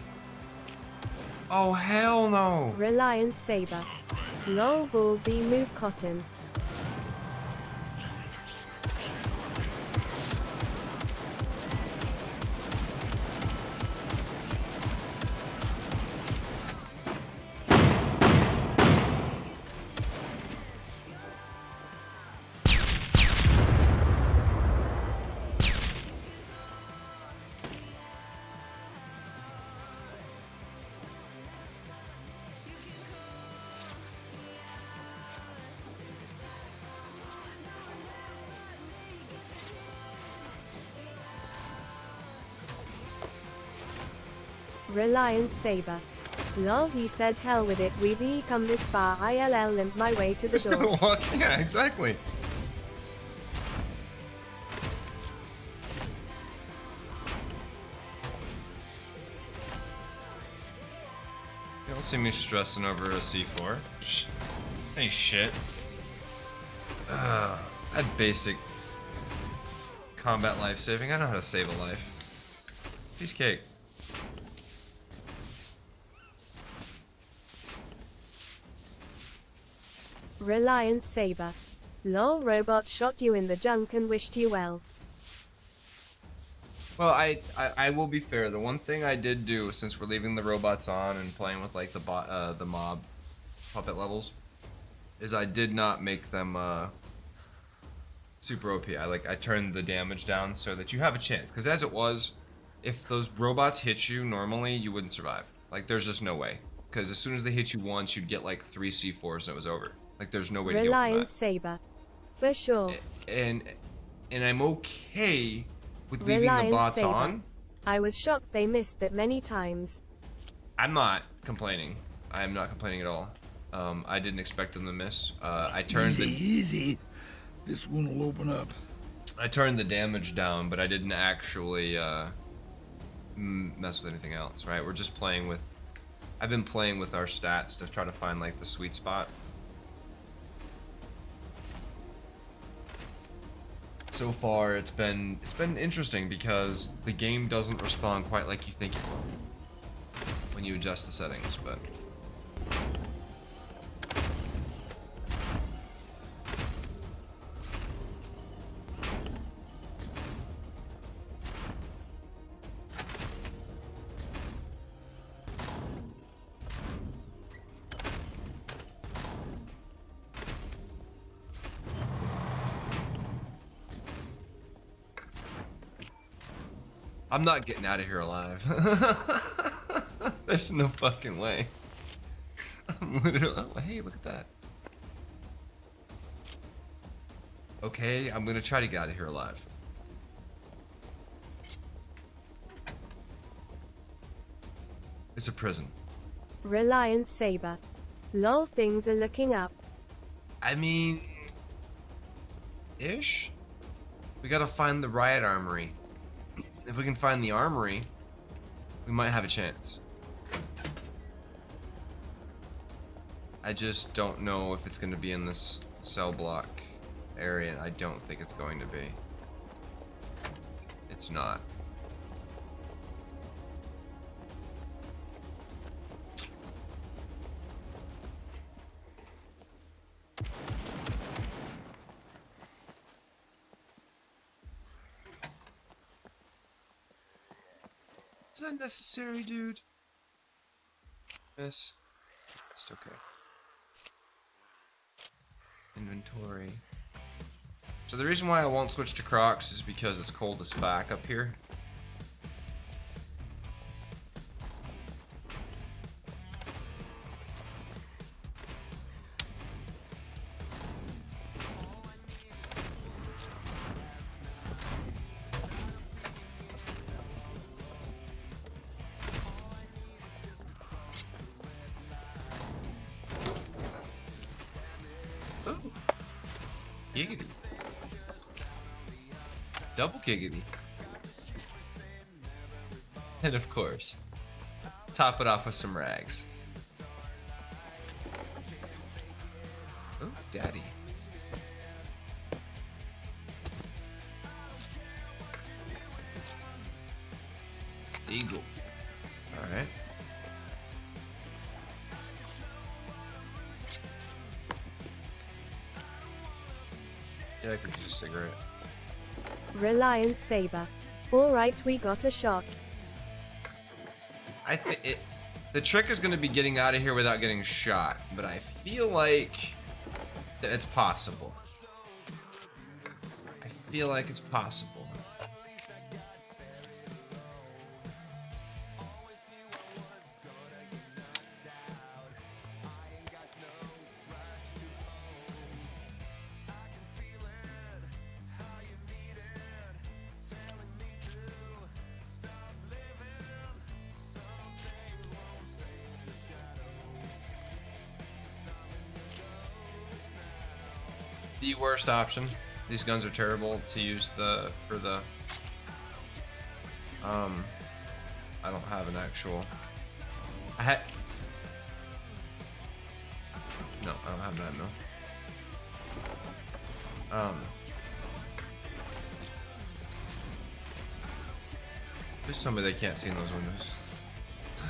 Oh, hell no. Reliance Saber. Lol, ballsy move, Cotton. Reliance Saber. Lol, he said hell with it, we come this far, ILL limp my way to the Just gonna door. walk. Yeah, exactly. You don't see me stressing over a C4. Psh, this ain't shit. I had basic combat life saving. I know how to save a life. Piece of cake. Reliance Saber. Lol, robot shot you in the junk and wished you well. Well, I will be fair. The one thing I did do, since we're leaving the robots on and playing with like the mob puppet levels, is I did not make them super OP. I turned the damage down so that you have a chance. Because as it was, if those robots hit you normally, you wouldn't survive. Like there's just no way. Because as soon as they hit you once, you'd get like 3 C4s and it was over. Like there's no way to heal from that. Reliance Saber. For sure. And I'm okay with leaving the Reliance bots Saber. on. I was shocked they missed that many times. I'm not complaining. I am not complaining at all. I didn't expect them to miss. I turned easy. This one will open up. I turned the damage down, but I didn't actually mess with anything else. Right? We're just playing with. I've been playing with our stats to try to find like the sweet spot. So far, it's been interesting because the game doesn't respond quite like you think it will when you adjust the settings, but. I'm not getting out of here alive. There's no fucking way. I'm literally. Oh, hey, look at that. Okay, I'm gonna try to get out of here alive. It's a prison. Reliance Saber. Lol, things are looking up. I mean, ish. We gotta find the riot armory. If we can find the armory, we might have a chance. I just don't know if it's going to be in this cell block area. I don't think it's going to be. It's not. Is that necessary, dude? Yes. Just okay. Inventory. So the reason why I won't switch to Crocs is because it's cold as fuck up here. Ooh. Giggity. Double giggity. And of course, top it off with some rags. Oh, daddy. Eagle. Alright. Yeah, I could use a cigarette. Reliance Saber. Alright, we got a shot. I think the trick is going to be getting out of here without getting shot, but I feel like it's possible. I feel like it's possible. The worst option. These guns are terrible to use for the I don't have an actual no, I don't have an ammo. Please tell me they can't see in those windows.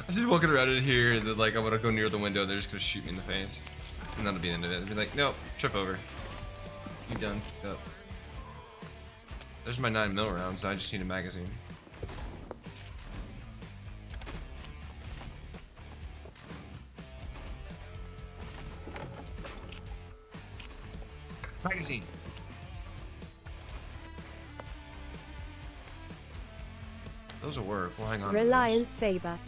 I'm just walking around in here and then like I'm gonna go near the window and they're just gonna shoot me in the face. And that'll be the end of it. They'll be like, nope, trip over. You done. Go. There's my 9mm rounds. I just need a magazine. Magazine. Those will work. We'll hang on. Reliance Saber.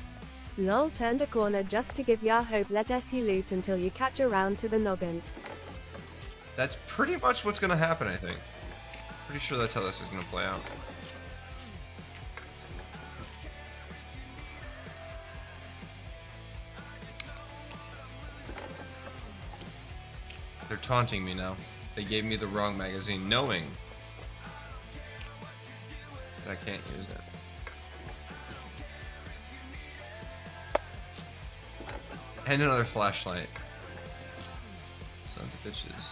Lol, turned a corner just to give ya hope. Let us you loot until you catch a round to the noggin. That's pretty much what's gonna happen, I think. Pretty sure that's how this is gonna play out. They're taunting me now. They gave me the wrong magazine, knowing that I can't use it. And another flashlight. Sons of bitches.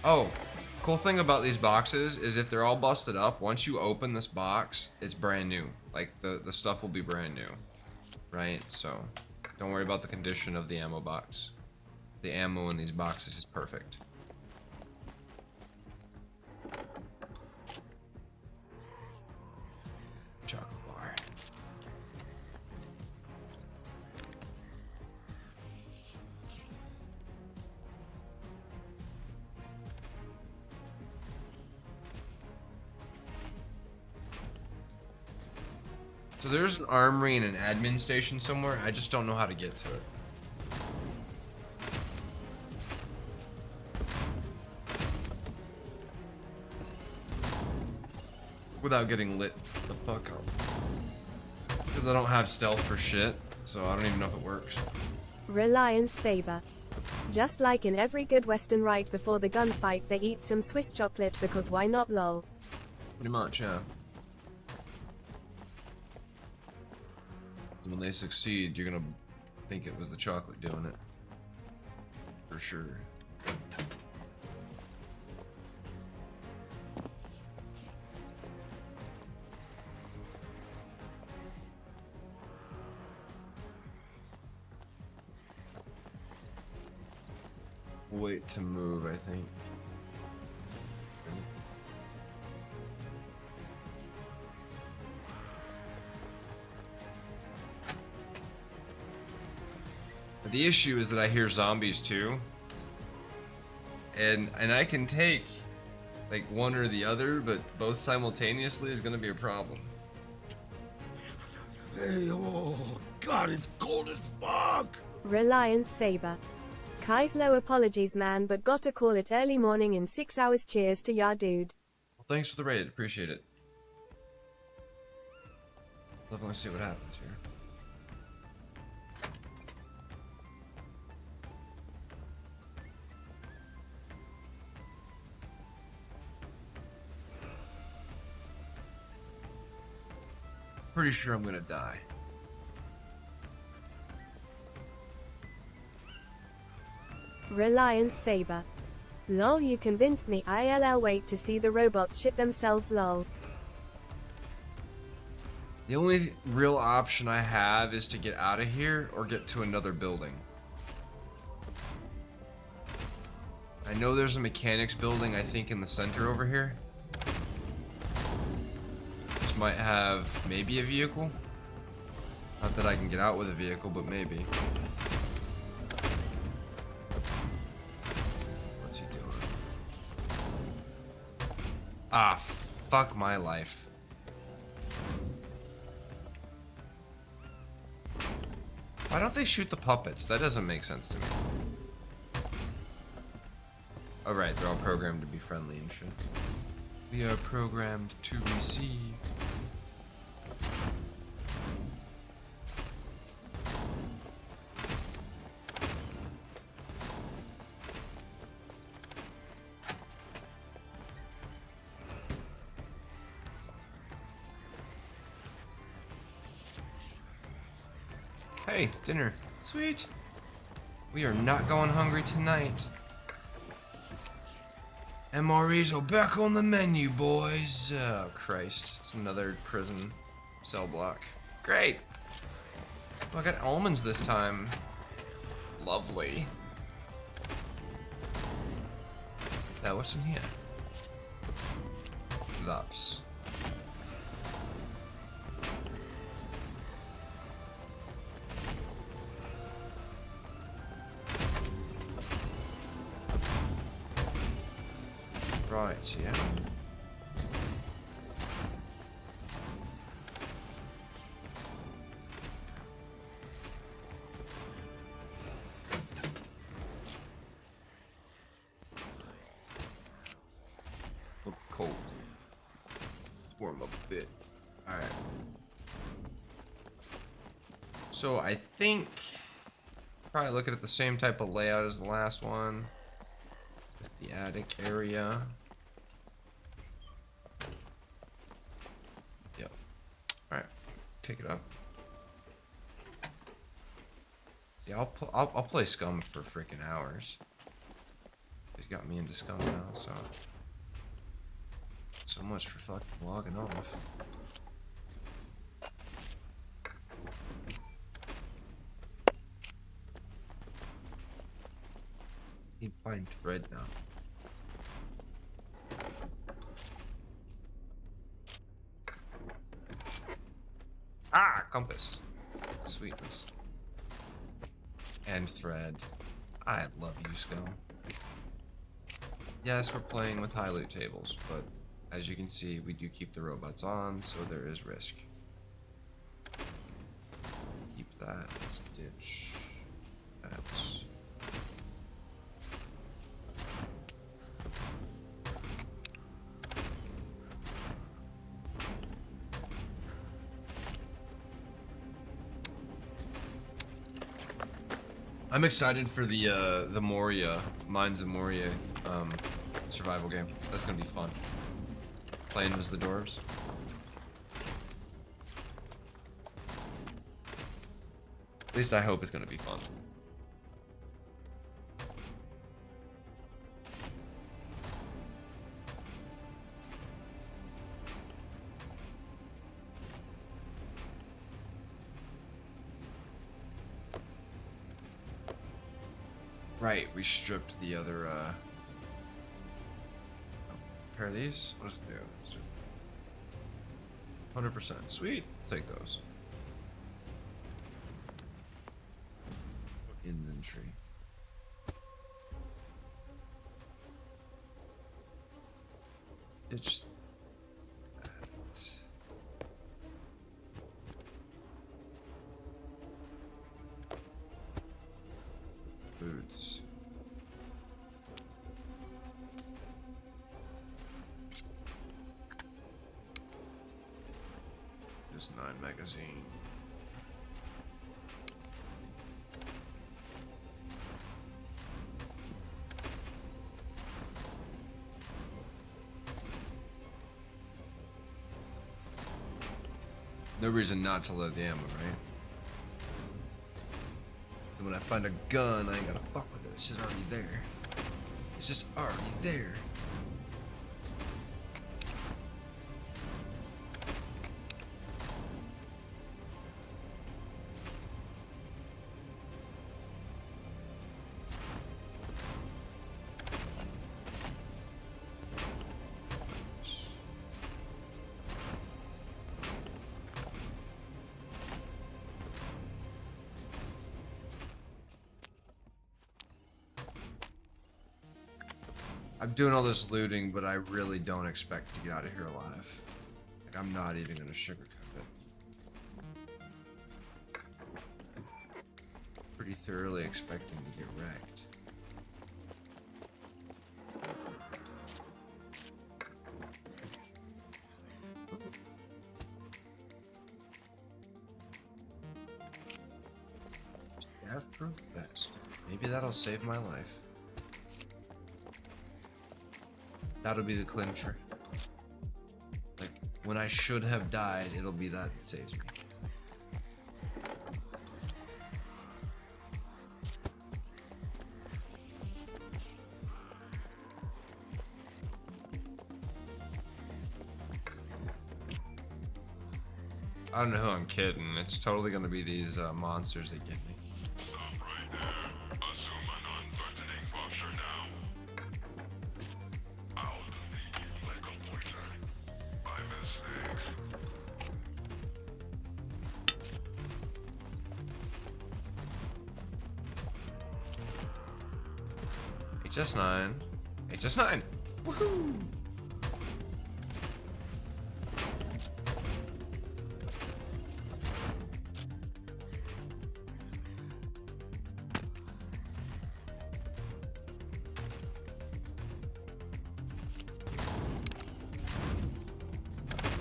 Oh, cool thing about these boxes is if they're all busted up, once you open this box, it's brand new. Like the stuff will be brand new, right? So don't worry about the condition of the ammo box. The ammo in these boxes is perfect. Chocolate bar. So there's an armory and an admin station somewhere. I just don't know how to get to it. Without getting lit the fuck up. Because I don't have stealth for shit, so I don't even know if it works. Reliance Saber. Just like in every good western, right before the gunfight they eat some Swiss chocolate because why not, lol. Pretty much, yeah. When they succeed, you're gonna think it was the chocolate doing it. For sure. Wait to move, I think. the issue is that I hear zombies too. And I can take like one or the other, but both simultaneously is gonna be a problem. Hey, oh, God, it's cold as fuck! Reliance Saber. Kaezlo, apologies man, but got to call it early morning in 6 hours. Cheers to ya dude. Well, thanks for the raid, appreciate it. Definitely see what happens here. Pretty sure I'm gonna die. Reliance Saber. Lol, you convinced me. ILL, wait to see the robots shit themselves. Lol. The only real option I have is to get out of here or get to another building. I know there's a mechanics building, I think, in the center over here. Which might have maybe a vehicle. Not that I can get out with a vehicle, but maybe. What's he doing? Ah, fuck my life. Why don't they shoot the puppets? That doesn't make sense to me. Oh right, they're all programmed to be friendly and shit. We are programmed to receive. Hey, dinner. Sweet. We are not going hungry tonight. MREs are back on the menu, boys. Oh, Christ. It's another prison cell block. Great. Oh, I got almonds this time. Lovely. Now, what's in here? Loves. Right, yeah. Oh, cold. Warm up a bit. Alright. So I think probably looking at the same type of layout as the last one. With the attic area. Yep. Alright. Take it up. Yeah, I'll play SCUM for freaking hours. He's got me into SCUM now, so much for fucking logging off. Need to find thread now. Ah, compass. Sweetness. And thread. I love you, SCUM. Yes, we're playing with high loot tables, but as you can see, we do keep the robots on, so there is risk. Keep that. Let's ditch that. I'm excited for the Moria, Mines of Moria, survival game. That's gonna be fun. Playing as the dwarves. At least I hope it's gonna be fun. Right, we stripped the other, pair of these? What does it do? 100%. Sweet. Take those. inventory. Ditch that. Boots. Just 9 magazine. No reason not to load the ammo, right? And when I find a gun, I ain't gotta fuck with it. It's just already there. It's just already there. I'm doing all this looting, but I really don't expect to get out of here alive. Like, I'm not even gonna sugarcoat it. Pretty thoroughly expecting to get wrecked. Staff-proof vest. Maybe that'll save my life. That'll be the clincher. Like, when I should have died, it'll be that saves me. I don't know who I'm kidding. It's totally gonna be these monsters that get me. Stop right there. Assume an unthreatening posture now. Out the legal pointer. By mistake. HS9. HS9! Woohoo!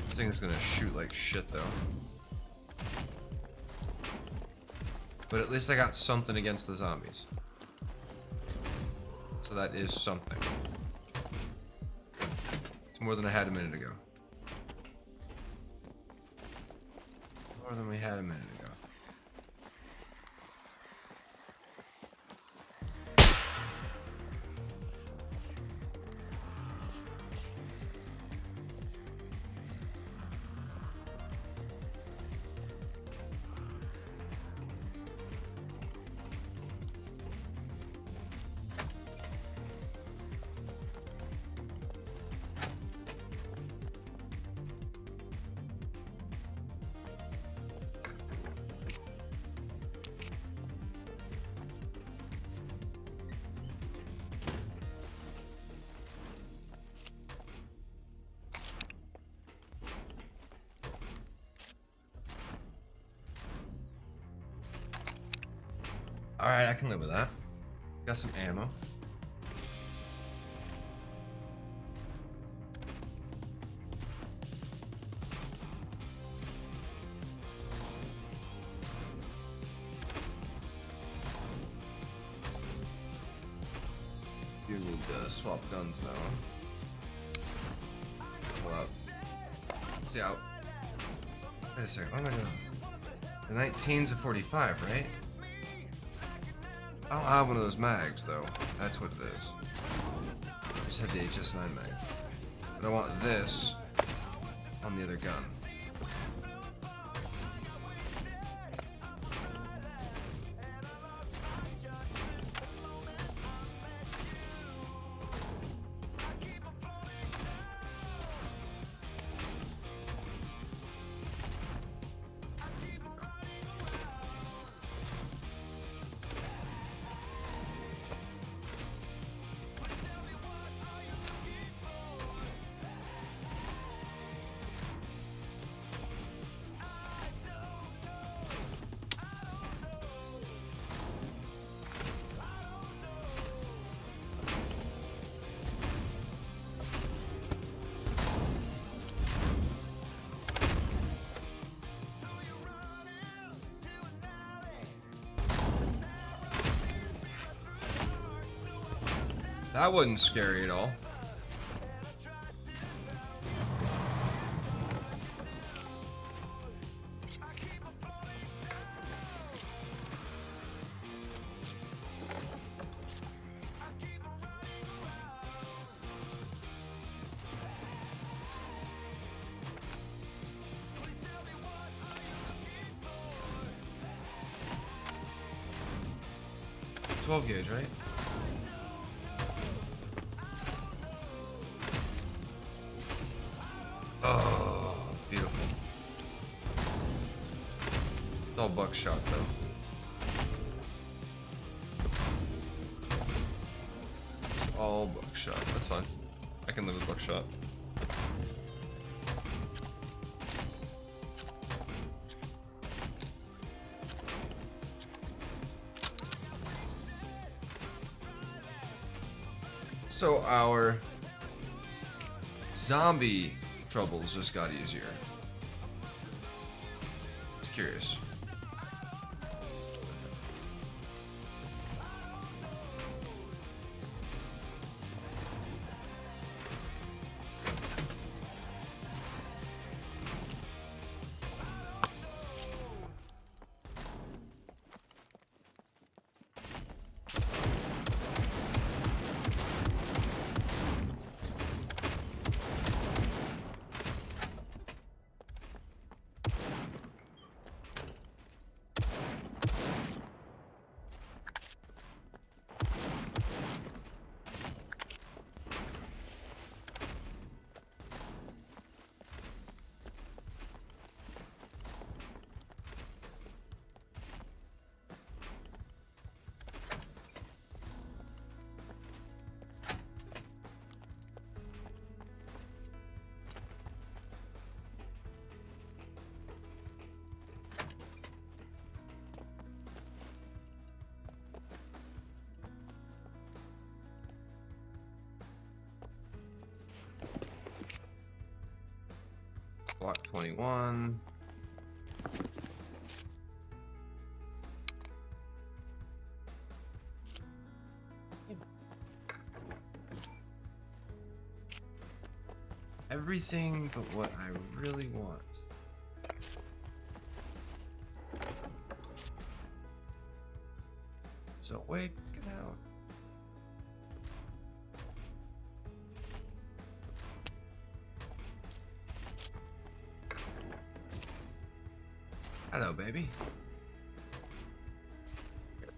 This thing's gonna shoot like shit though. But at least I got something against the zombies. So that is something. It's more than I had a minute ago. More than we had a minute ago. Alright, I can live with that. Got some ammo. You need to swap guns though. Hold up. Let's see how. Wait a second, what am I doing? The 19's a 45, right? I don't have one of those mags, though. That's what it is. I just have the HS9 mag. But I want this on the other gun. That wasn't scary at all. Gauge, right? Oh, beautiful. It's all buckshot though. It's all buckshot. That's fine. I can live with buckshot. So our zombie troubles just got easier. It's curious. Block 21. Everything but what I really want. So wait, get out. Hello, baby.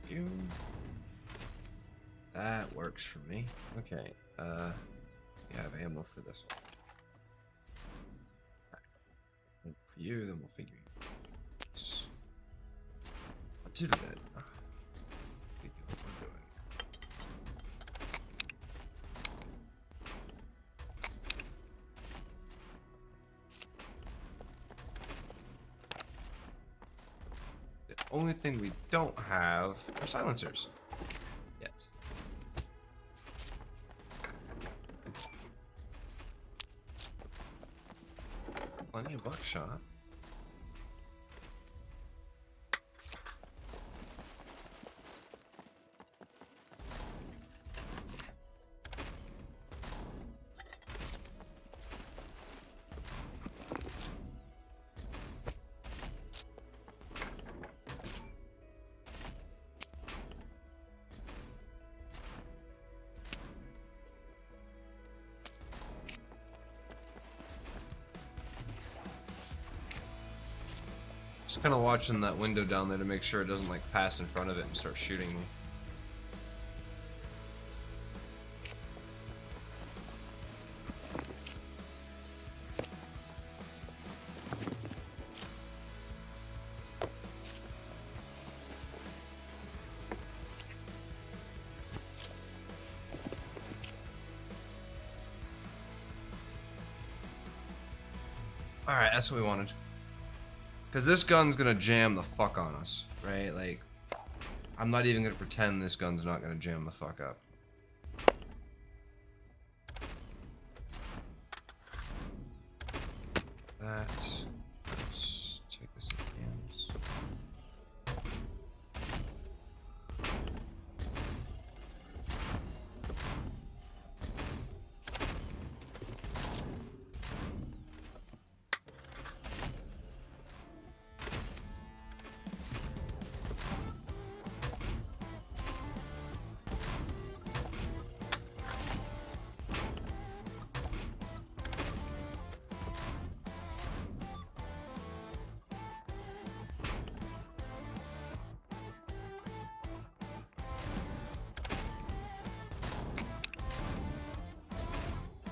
You. That works for me. Okay. We have ammo for this one. For you, then we'll figure. I'll do that. Figure what we're doing. The only thing we don't have are silencers. Yet. Plenty of buckshot. Just kind of watching that window down there to make sure it doesn't like pass in front of it and start shooting me. Alright, that's what we wanted. Because this gun's gonna jam the fuck on us, right? Like, I'm not even gonna pretend this gun's not gonna jam the fuck up. Let's take this in cams.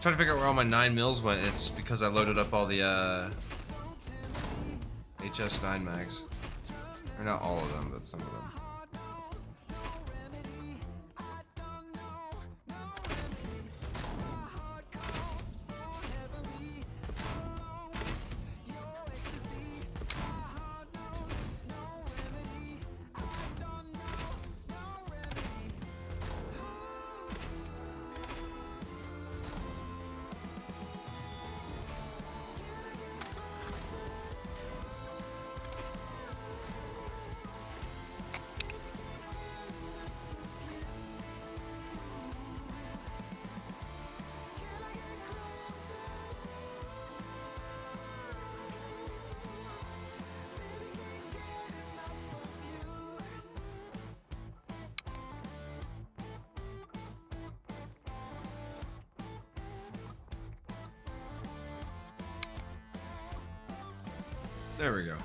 trying to figure out where all my 9mm went. It's because I loaded up all the HS9 mags. Or not all of them, but some of them. There we go.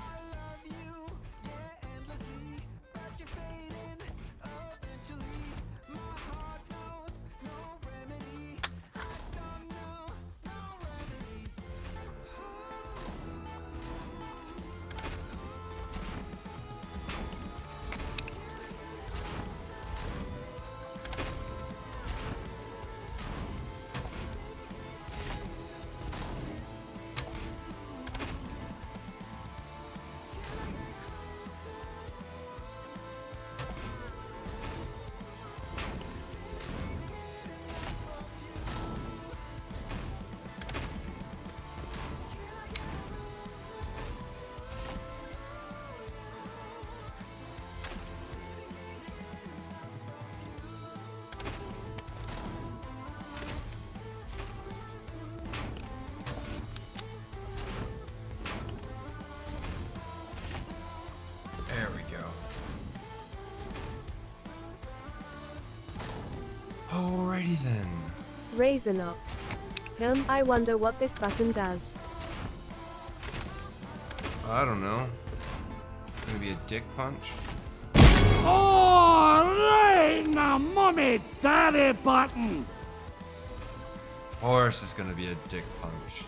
There we go. Alrighty then. Raisin up. I wonder what this button does. I don't know. Maybe a dick punch? Alright, now mommy daddy button. Horse is gonna be a dick punch.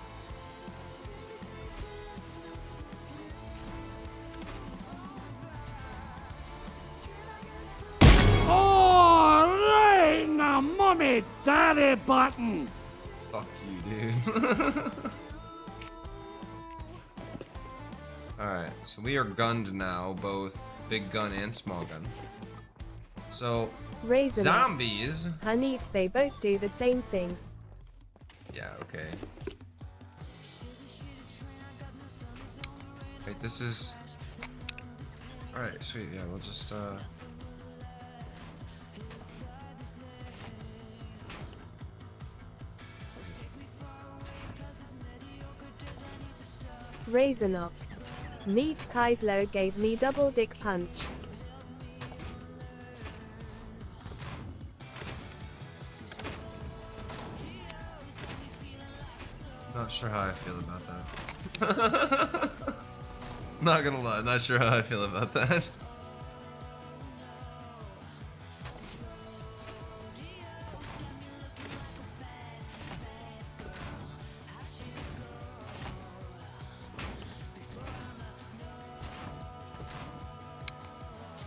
Alright, now mommy daddy button. Fuck you, dude. Alright, so we are gunned now, both big gun and small gun. So, Raisin up. zombies. Honey, they both do the same thing. Yeah, okay. Wait, this is... Alright, sweet, yeah, we'll just, Raisin up. Neat. Kaezlo gave me double dick punch. Not sure how I feel about that. Not gonna lie, not sure how I feel about that.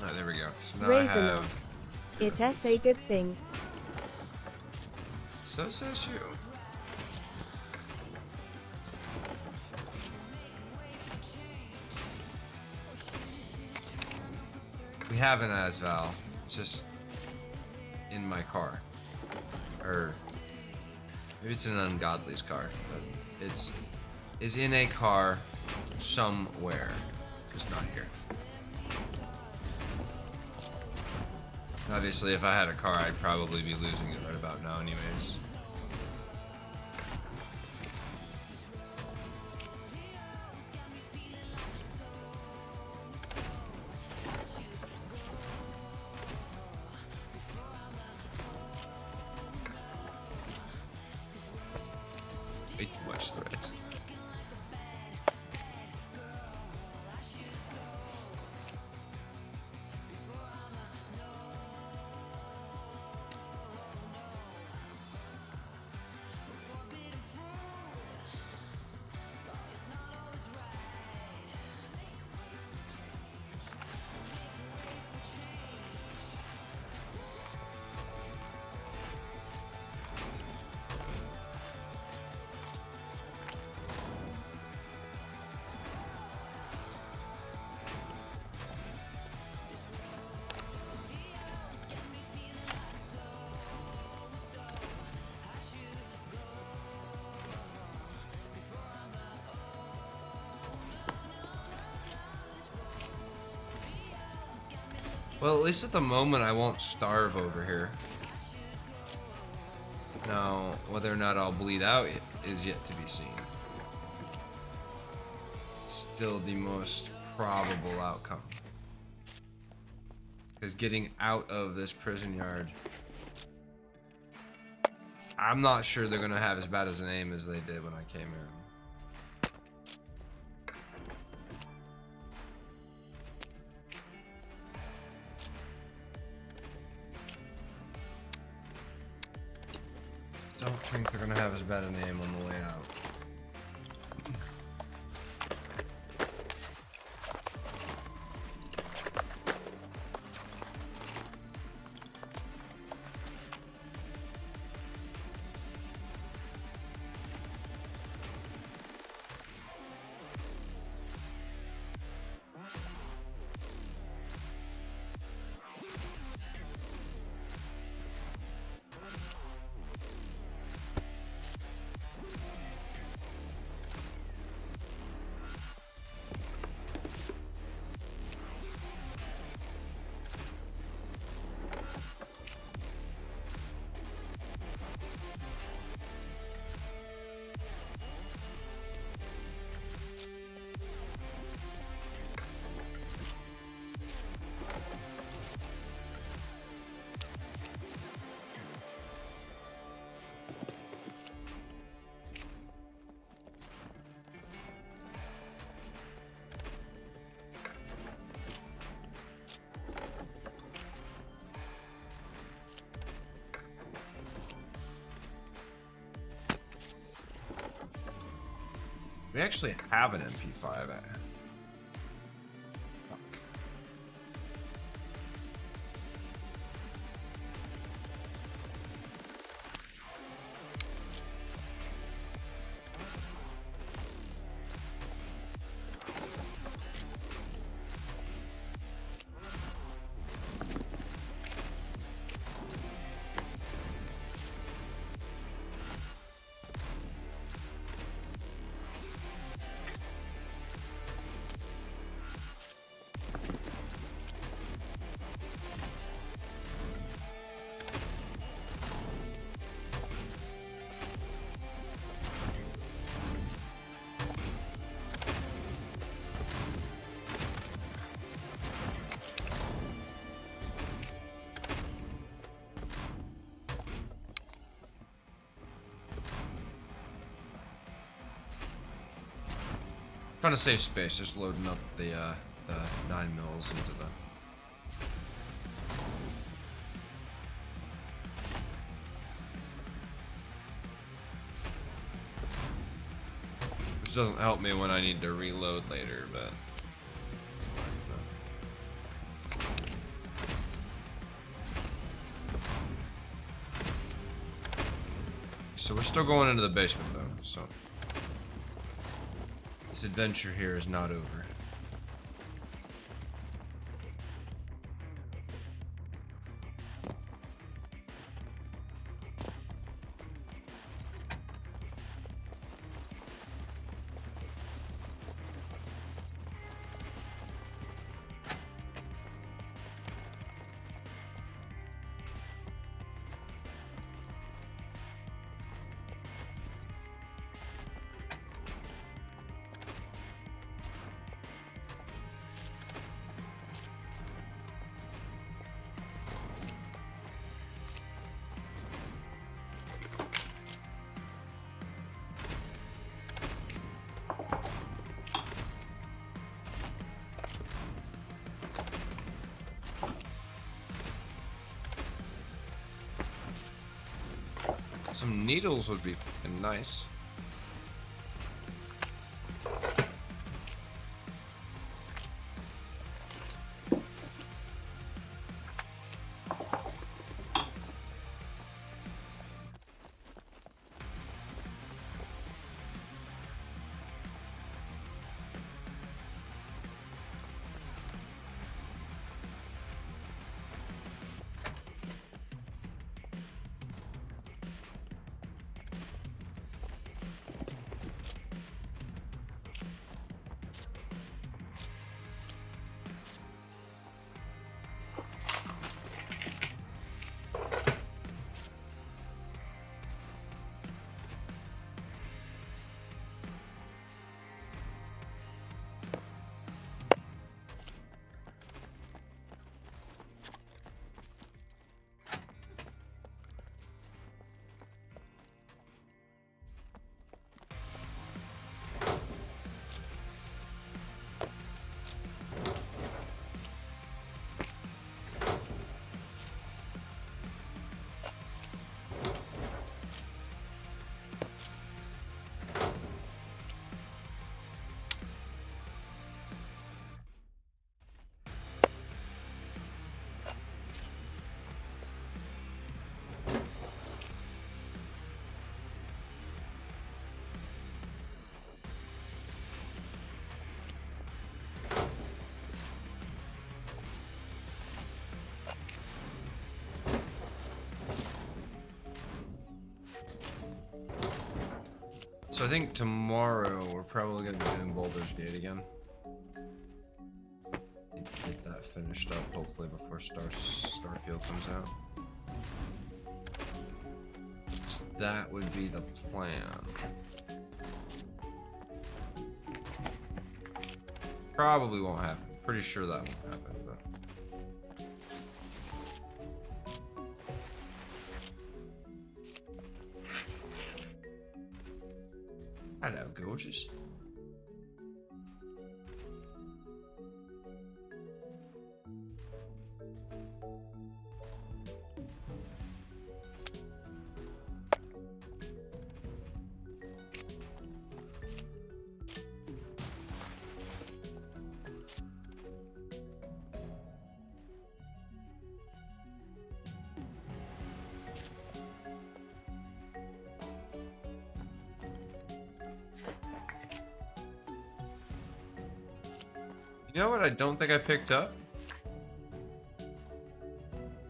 Alright, there we go. So now Raisin I up. have... It's a good thing. So says you. We have an Asval. It's just in my car. Or maybe it's in an Ungodly's car, but it's in a car somewhere. Just not here. Obviously, if I had a car, I'd probably be losing it right about now anyways. Way too much thread. Well, at least at the moment I won't starve over here. Now, whether or not I'll bleed out is yet to be seen. Still the most probable outcome. Because getting out of this prison yard, I'm not sure they're gonna have as bad as an aim as they did when I came in. Don't think they're gonna have as bad an aim on the way out. We actually have an MP5 at. Fuck. Trying to save space, just loading up the 9 mils into the. Which doesn't help me when I need to reload later, but. So we're still going into the basement though, so. This adventure here is not over. Some needles would be nice. So I think tomorrow we're probably gonna be doing Baldur's Gate again. Need to get that finished up, hopefully before Starfield comes out. So that would be the plan. Probably won't happen. Pretty sure that won't happen, but. Hello, gorgeous. You know what I don't think I picked up?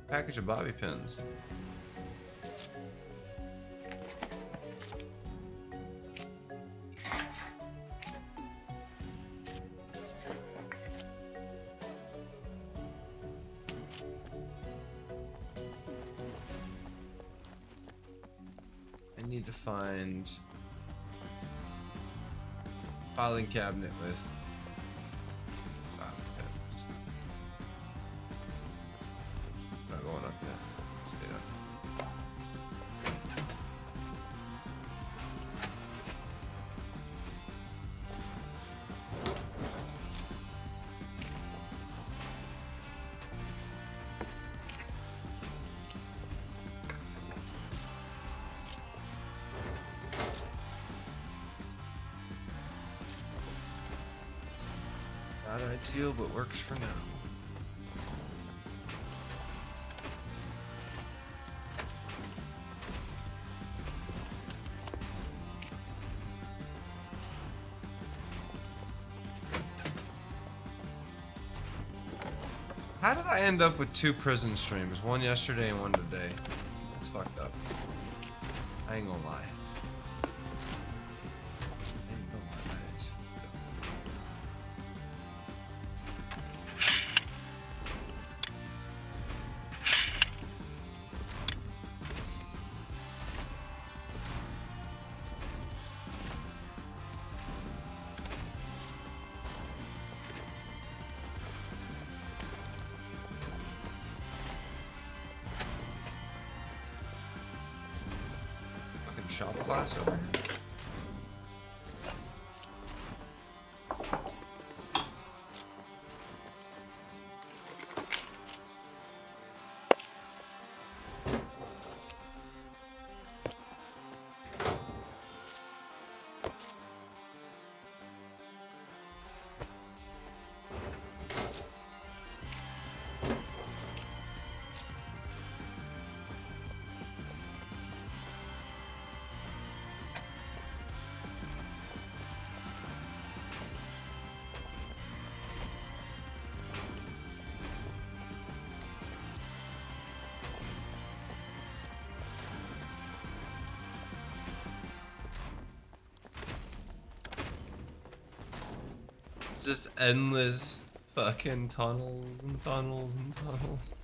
Package of bobby pins. I need to find filing cabinet with not going up yet. Stay up. Not ideal, but works for now. How did I end up with 2 prison streams? One yesterday and one today. That's fucked up. I ain't gonna lie. It's fucked up. Fucking shop class over here. It's just endless fucking tunnels and tunnels and tunnels.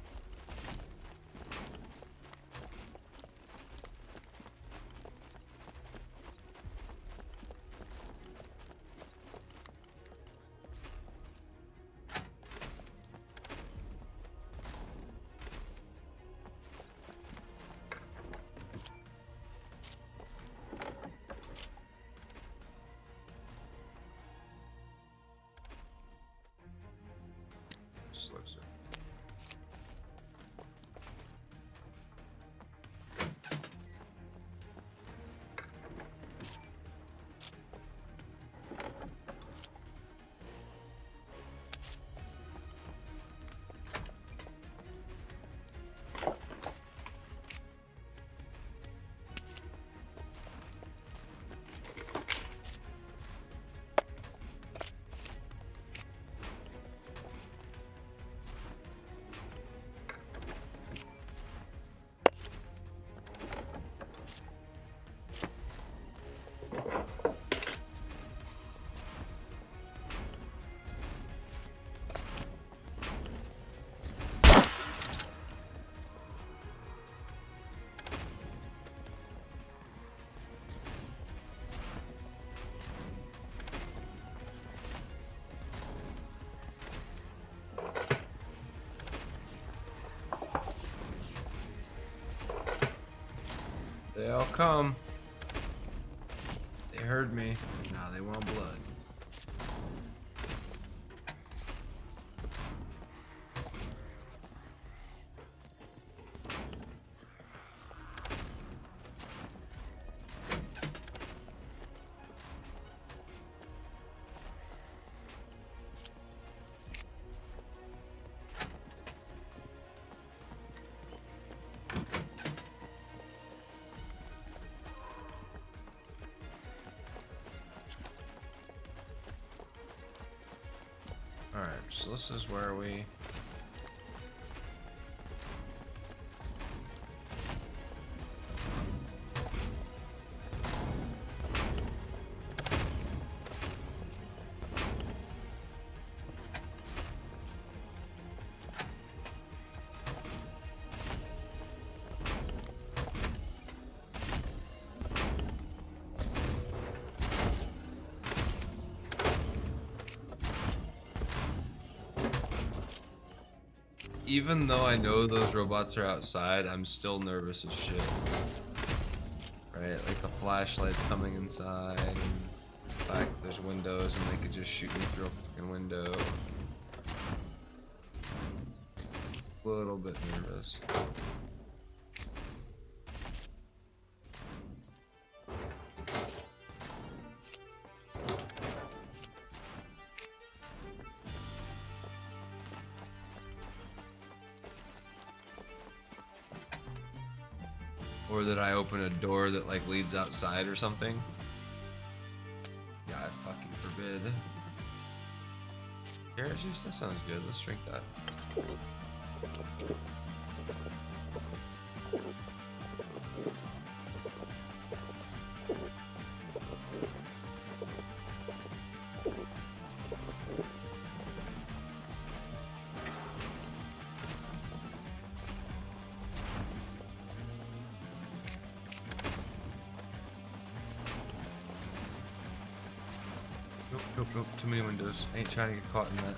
Looks They all come. They heard me. Now they want blood. Alright, so this is where we... Even though I know those robots are outside, I'm still nervous as shit. Right? Like the flashlight's coming inside, and the fact there's windows and they could just shoot me through a fucking window. A little bit nervous. Or that I open a door that like leads outside or something. God fucking forbid. Carrot juice? That sounds good. Let's drink that. Nope, too many windows. Ain't trying to get caught in that.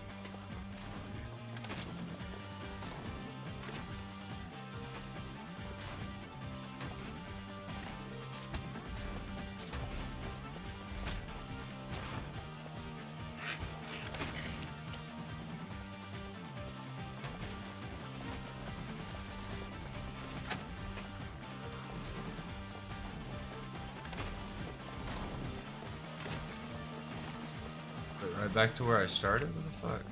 Right back to where I started? What the fuck?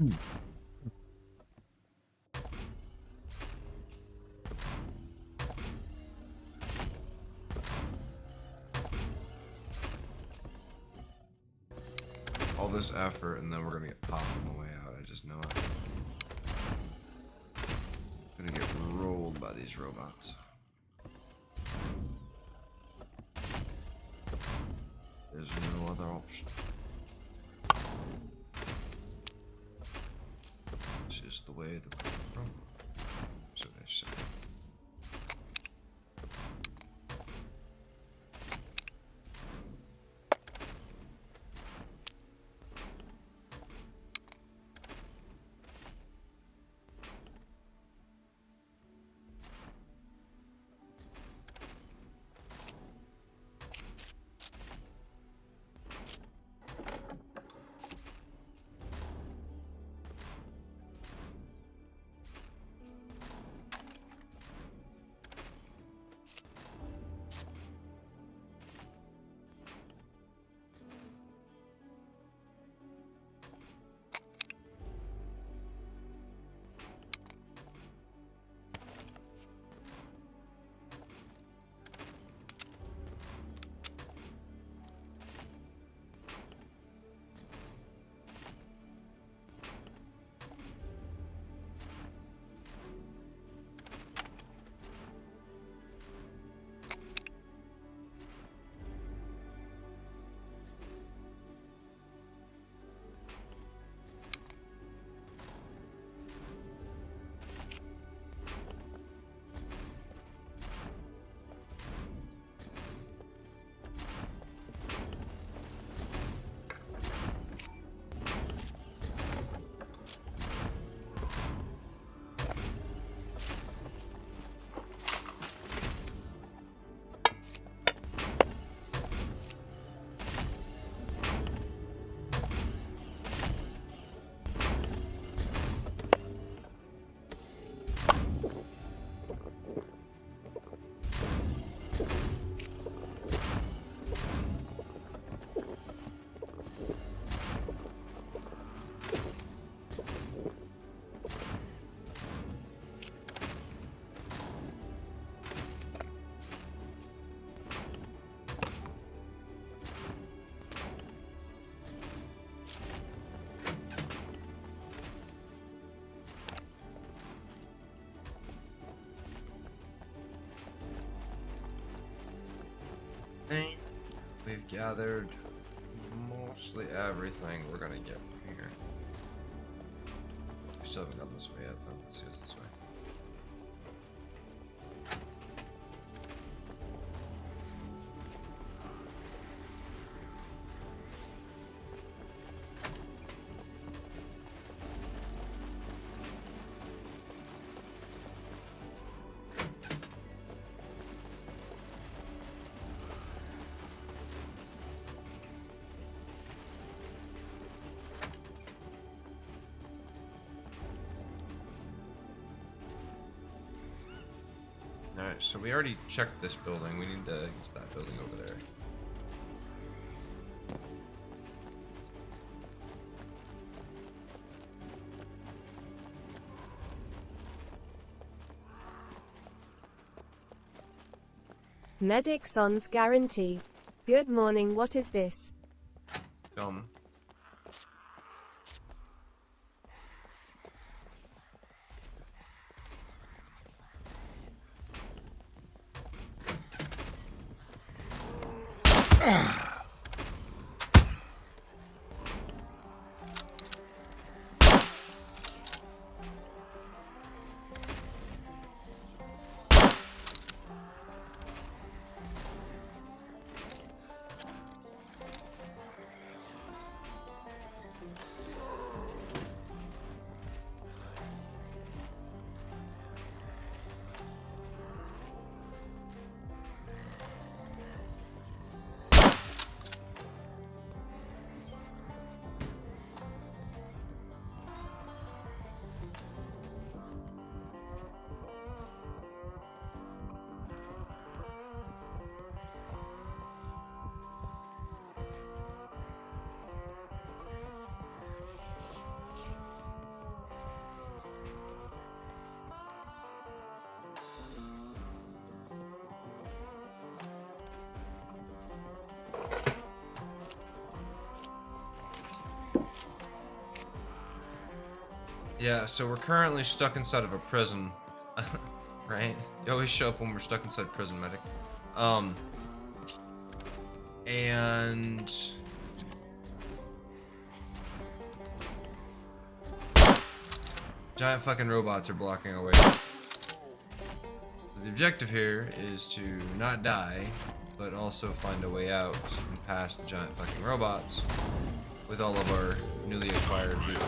All this effort, and then we're gonna get popped on the way out. I just know it. Gonna get rolled by these robots. There's no other option. It's just the way the cookie crumbles. So they say. We've gathered mostly everything we're gonna get from here. We still haven't gone this way yet, though. Let's see what's this way. Alright, so we already checked this building. We need to get to that building over there. Medic Son's guarantee. Good morning, what is this? SCUM. Yeah, so we're currently stuck inside of a prison. Right? You always show up when we're stuck inside prison, medic. And giant fucking robots are blocking our way. So the objective here is to not die, but also find a way out and past the giant fucking robots with all of our newly acquired loot.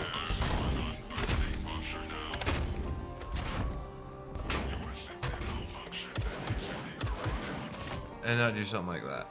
And not do something like that.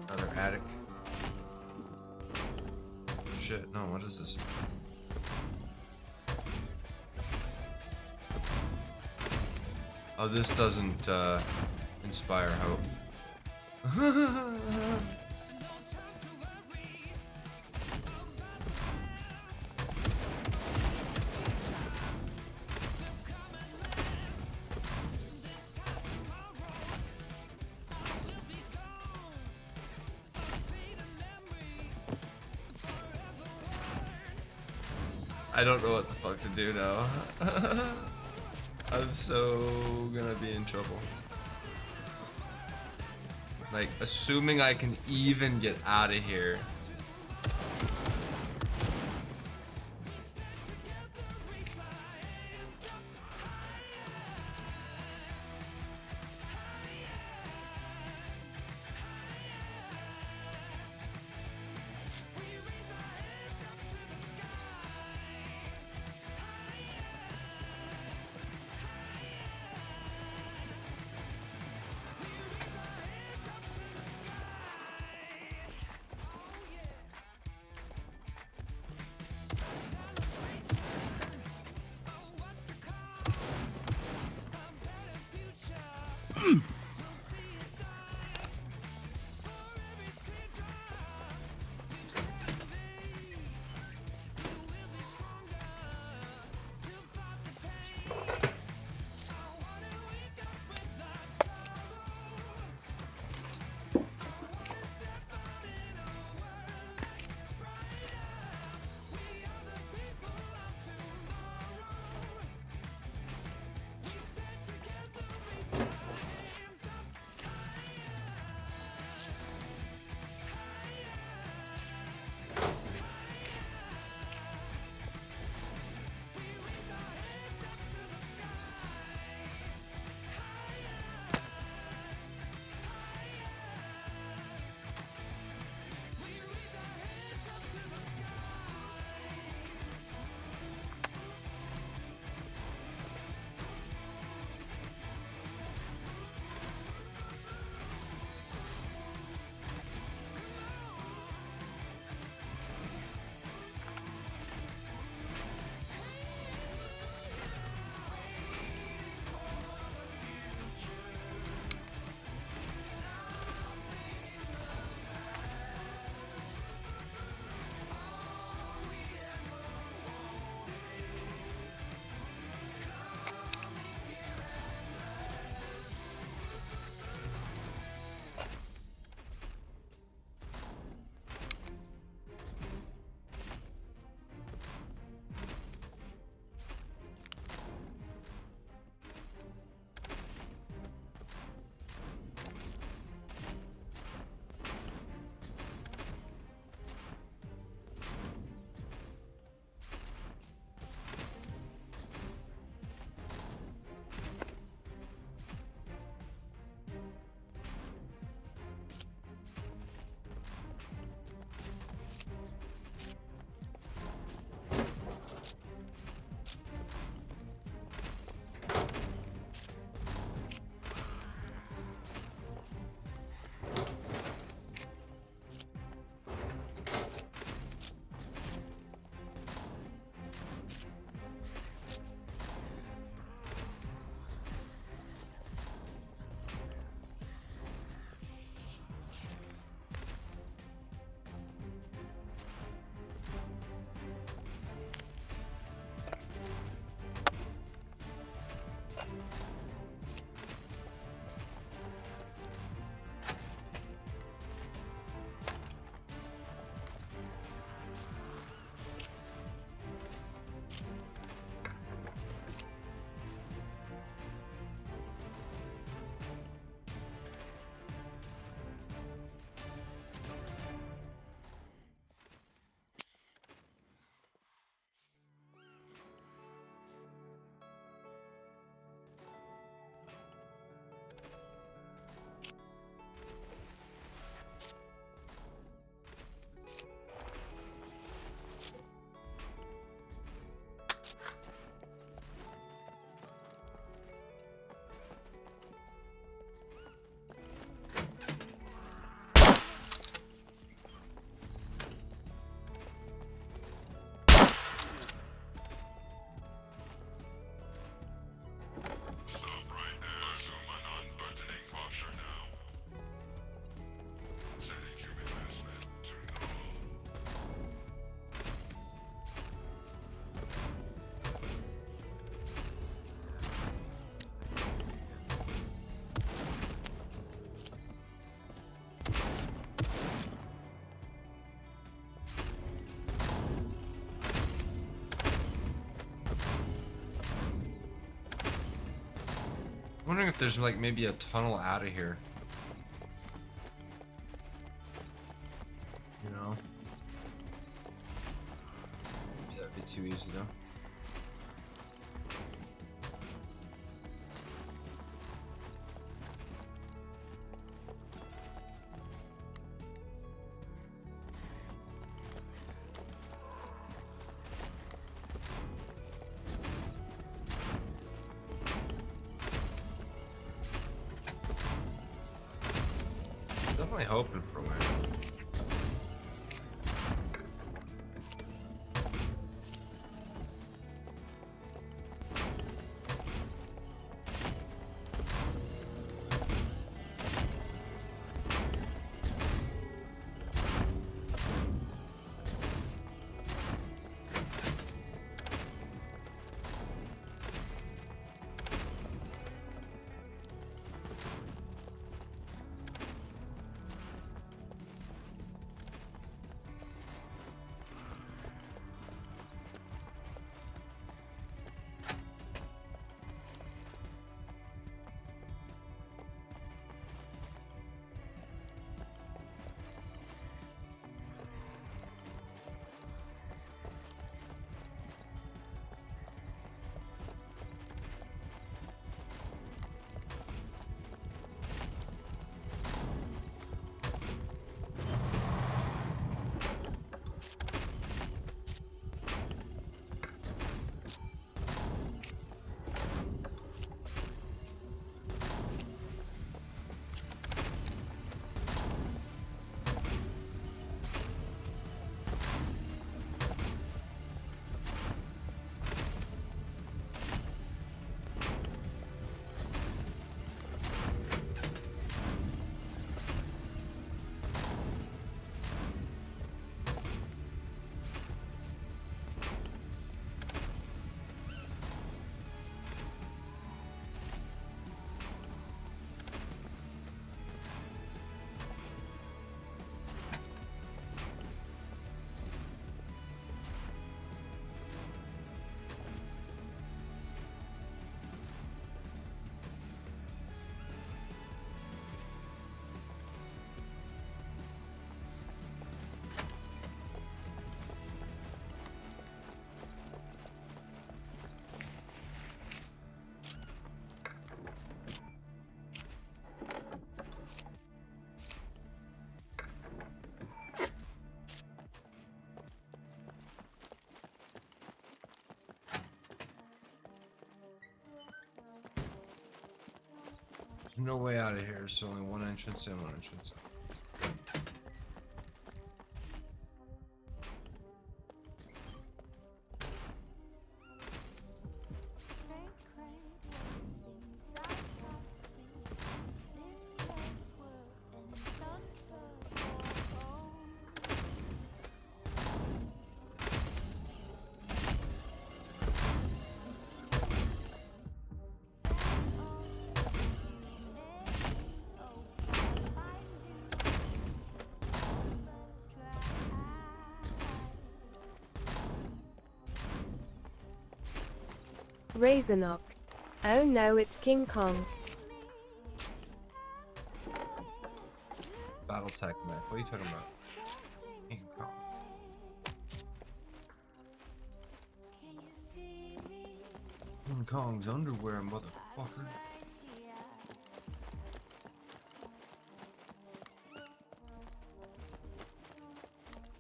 Another attic. Oh shit, no, what is this? Oh, this doesn't inspire hope. I don't know what the fuck to do now. I'm so gonna be in trouble. Like, assuming I can even get out of here. wondering if there's like maybe a tunnel out of here. You know? Maybe that'd be too easy though. Definitely hoping for a win. There's no way out of here, so only one entrance in, one entrance out. Razorknock. Oh no, it's King Kong. Battletech mech. What are you talking about? King Kong. King Kong's underwear, motherfucker.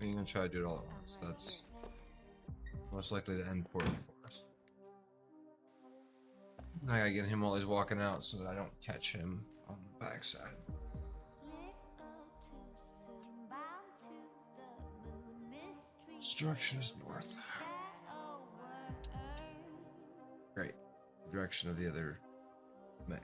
We're gonna try to do it all at once. That's most likely to end poorly for us. I gotta get him while he's walking out so that I don't catch him on the backside. Direction is north. Great. The direction of the other mech.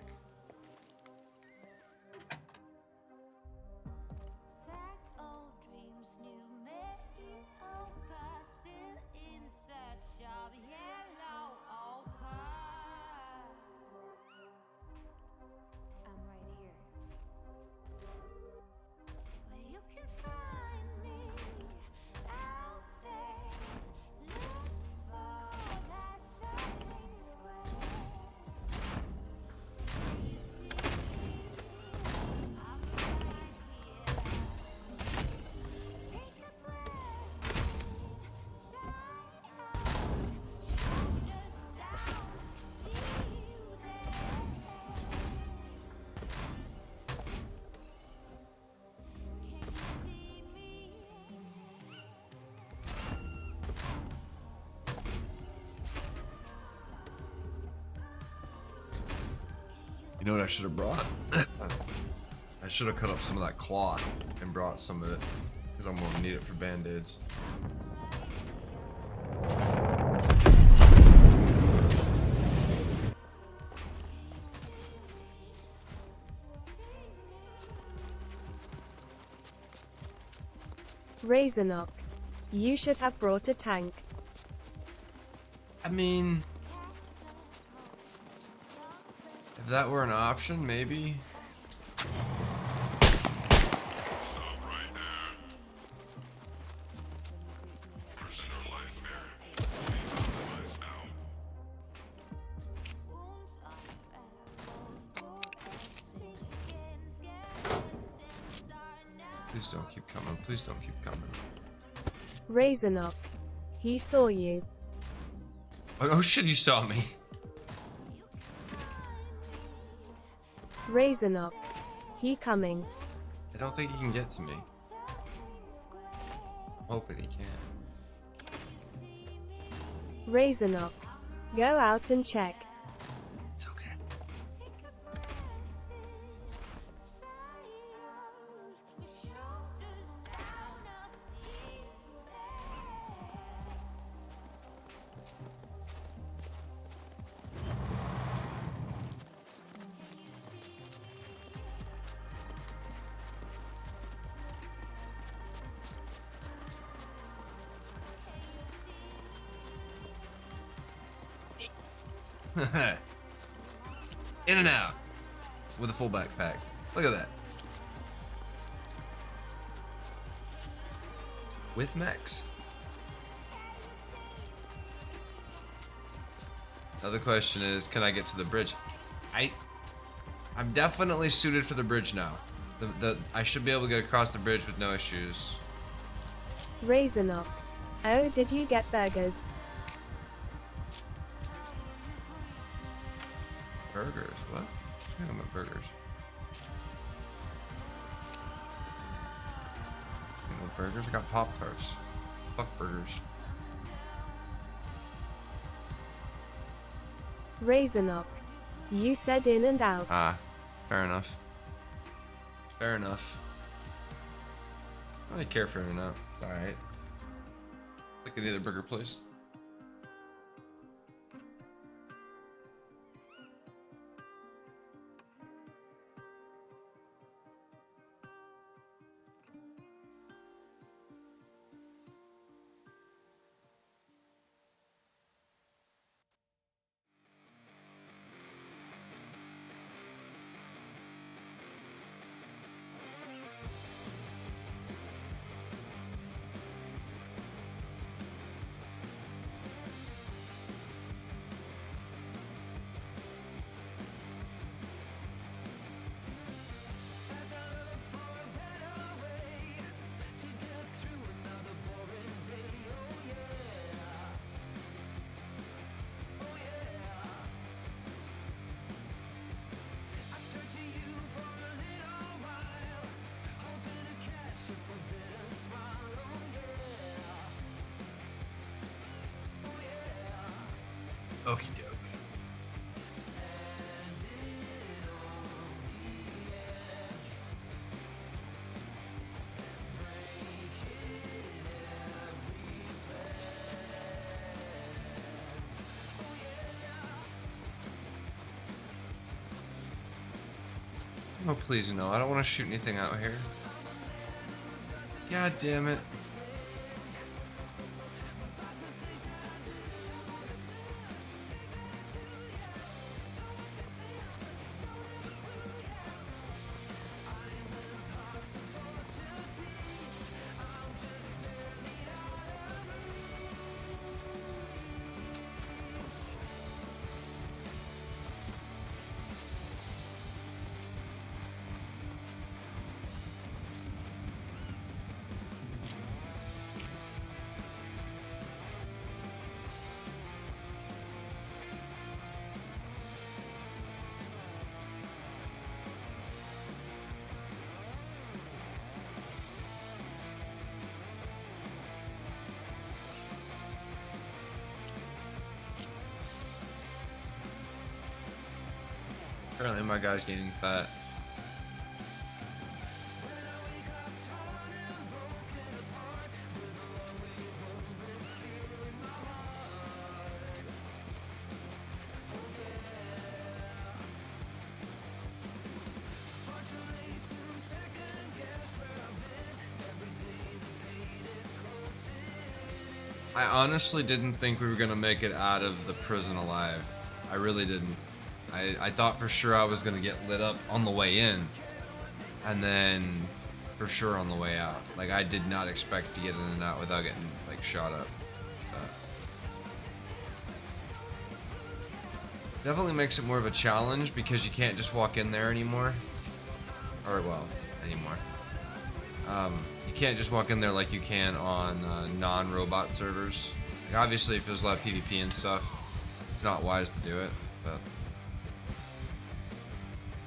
You know what I should have brought? I should have cut up some of that cloth and brought some of it, because I'm gonna need it for band-aids. Razorknock. You should have brought a tank. I mean, if that were an option, maybe. Please don't keep coming. Please don't keep coming. Razorknock. He saw you. Oh shit, you saw me. Razorknock. He coming. I don't think he can get to me. Hoping he can. Razorknock. Go out and check. It's okay. In and out with a full backpack. Look at that. With mechs. Now the question is, can I get to the bridge? I'm definitely suited for the bridge now. I should be able to get across the bridge with no issues. Razorknock. Oh, did you get burgers? Burgers? What? I think I'm at burgers. You know, burgers? I got Pop-Tarts. Fuck burgers. Razorknock. You said in and out. Ah, fair enough. Fair enough. I don't really care for in and out. It's alright. It's like any other burger place. Okie doke. Oh, please no. I don't want to shoot anything out here. God damn it. Apparently my guy's gaining fat. I honestly didn't think we were gonna make it out of the prison alive. I really didn't. I thought for sure I was gonna get lit up on the way in, and then for sure on the way out. Like, I did not expect to get in and out without getting like shot up. Definitely makes it more of a challenge because you can't just walk in there anymore. Or well, anymore. You can't just walk in there like you can on non-robot servers. Like, obviously, if there's a lot of PvP and stuff, it's not wise to do it, but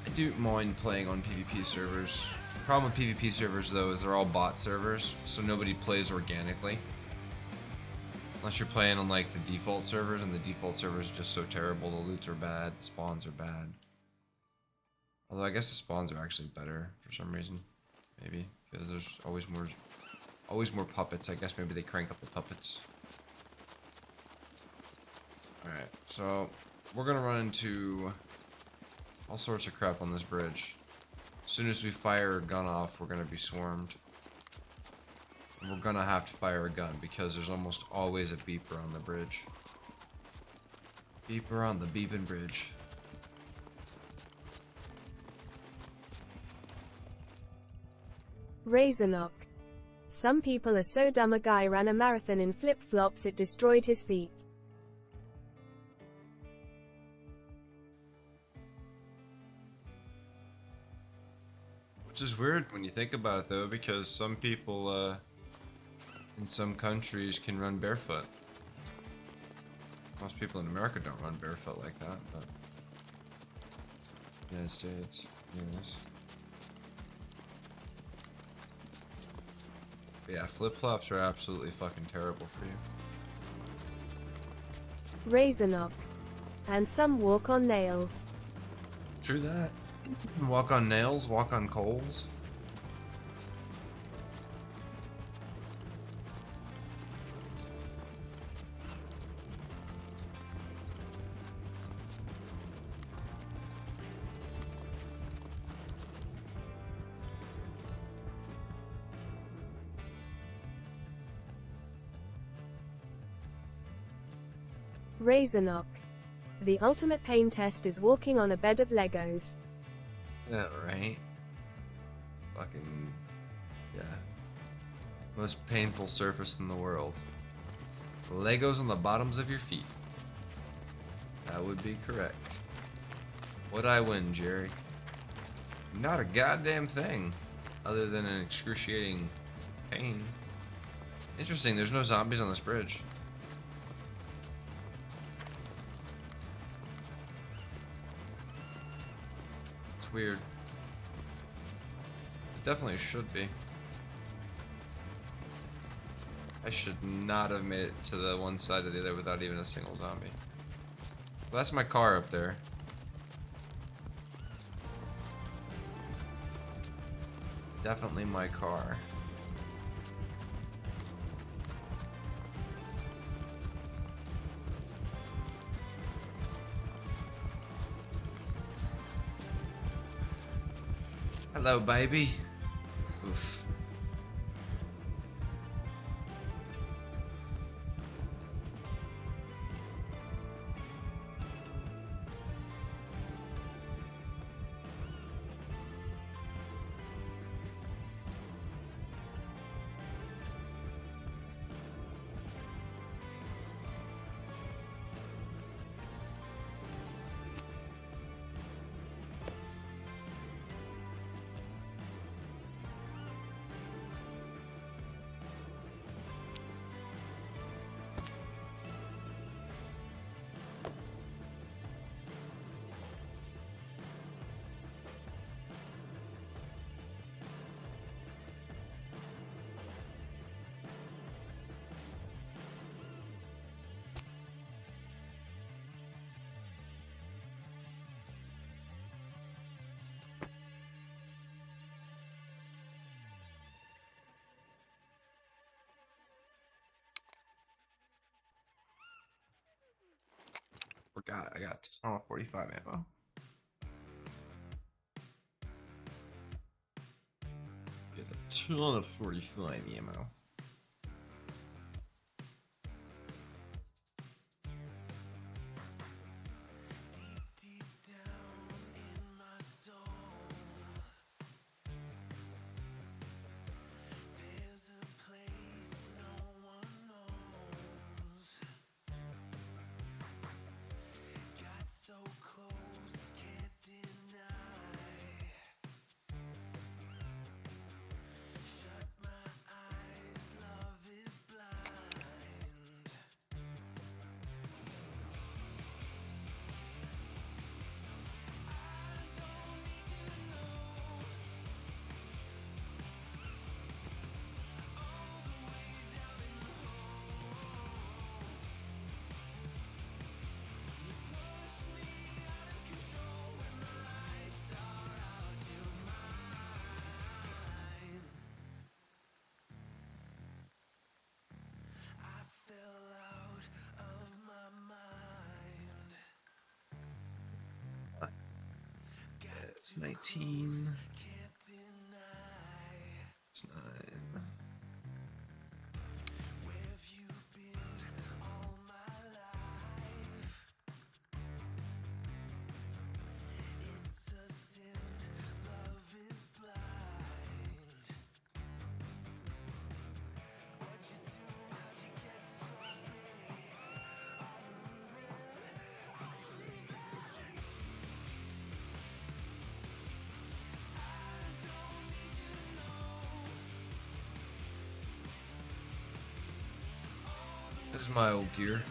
I do mind playing on PvP servers. The problem with PvP servers, though, is they're all bot servers, so nobody plays organically. Unless you're playing on, like, the default servers, and the default servers are just so terrible. The loots are bad, the spawns are bad. Although I guess the spawns are actually better for some reason. Maybe, because there's always more puppets. I guess maybe they crank up the puppets. Alright, so we're gonna run into all sorts of crap on this bridge. As soon as we fire a gun off, we're gonna be swarmed. And we're gonna have to fire a gun because there's almost always a beeper on the bridge. Beeper on the beepin' bridge. Razorknock. Some people are so dumb a guy ran a marathon in flip-flops it destroyed his feet. Which is weird when you think about it though, because some people in some countries can run barefoot. Most people in America don't run barefoot like that, but United States, anyways. Yeah, flip-flops are absolutely fucking terrible for you. Razorknock. And some walk on nails. True that. Walk on nails, walk on coals. Razorknock. The ultimate pain test is walking on a bed of Legos. Yeah, right. Fucking, yeah. Most painful surface in the world. Legos on the bottoms of your feet. That would be correct. What'd I win, Jerry? Not a goddamn thing. Other than an excruciating pain. Interesting, there's no zombies on this bridge. It's weird. It definitely should be. I should not have made it to the one side or the other without even a single zombie. Well, that's my car up there. Definitely my car. Hello, baby. Oof. God, I got a ton of 45 ammo. Get a ton of 45 ammo. It's 19. It's 9. This is my old gear.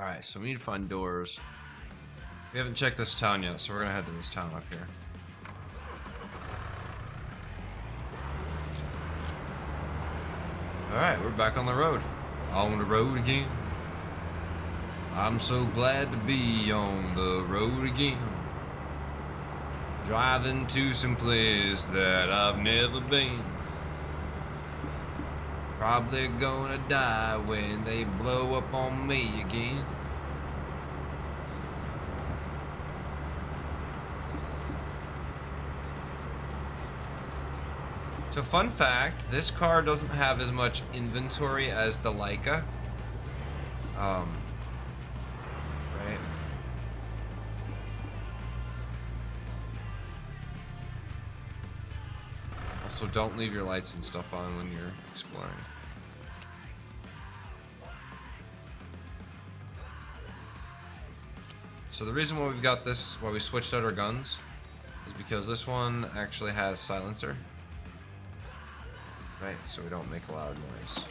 Alright, so we need to find doors. We haven't checked this town yet, so we're gonna head to this town up here. Alright, we're back on the road. On the road again. I'm so glad to be on the road again. Driving to some place that I've never been. Probably gonna die when they blow up on me again. So fun fact, this car doesn't have as much inventory as the Leica. Right? Also, don't leave your lights and stuff on when you're exploring. So the reason why we've got this, why we switched out our guns, is because this one actually has silencer. Right, so we don't make a loud noise.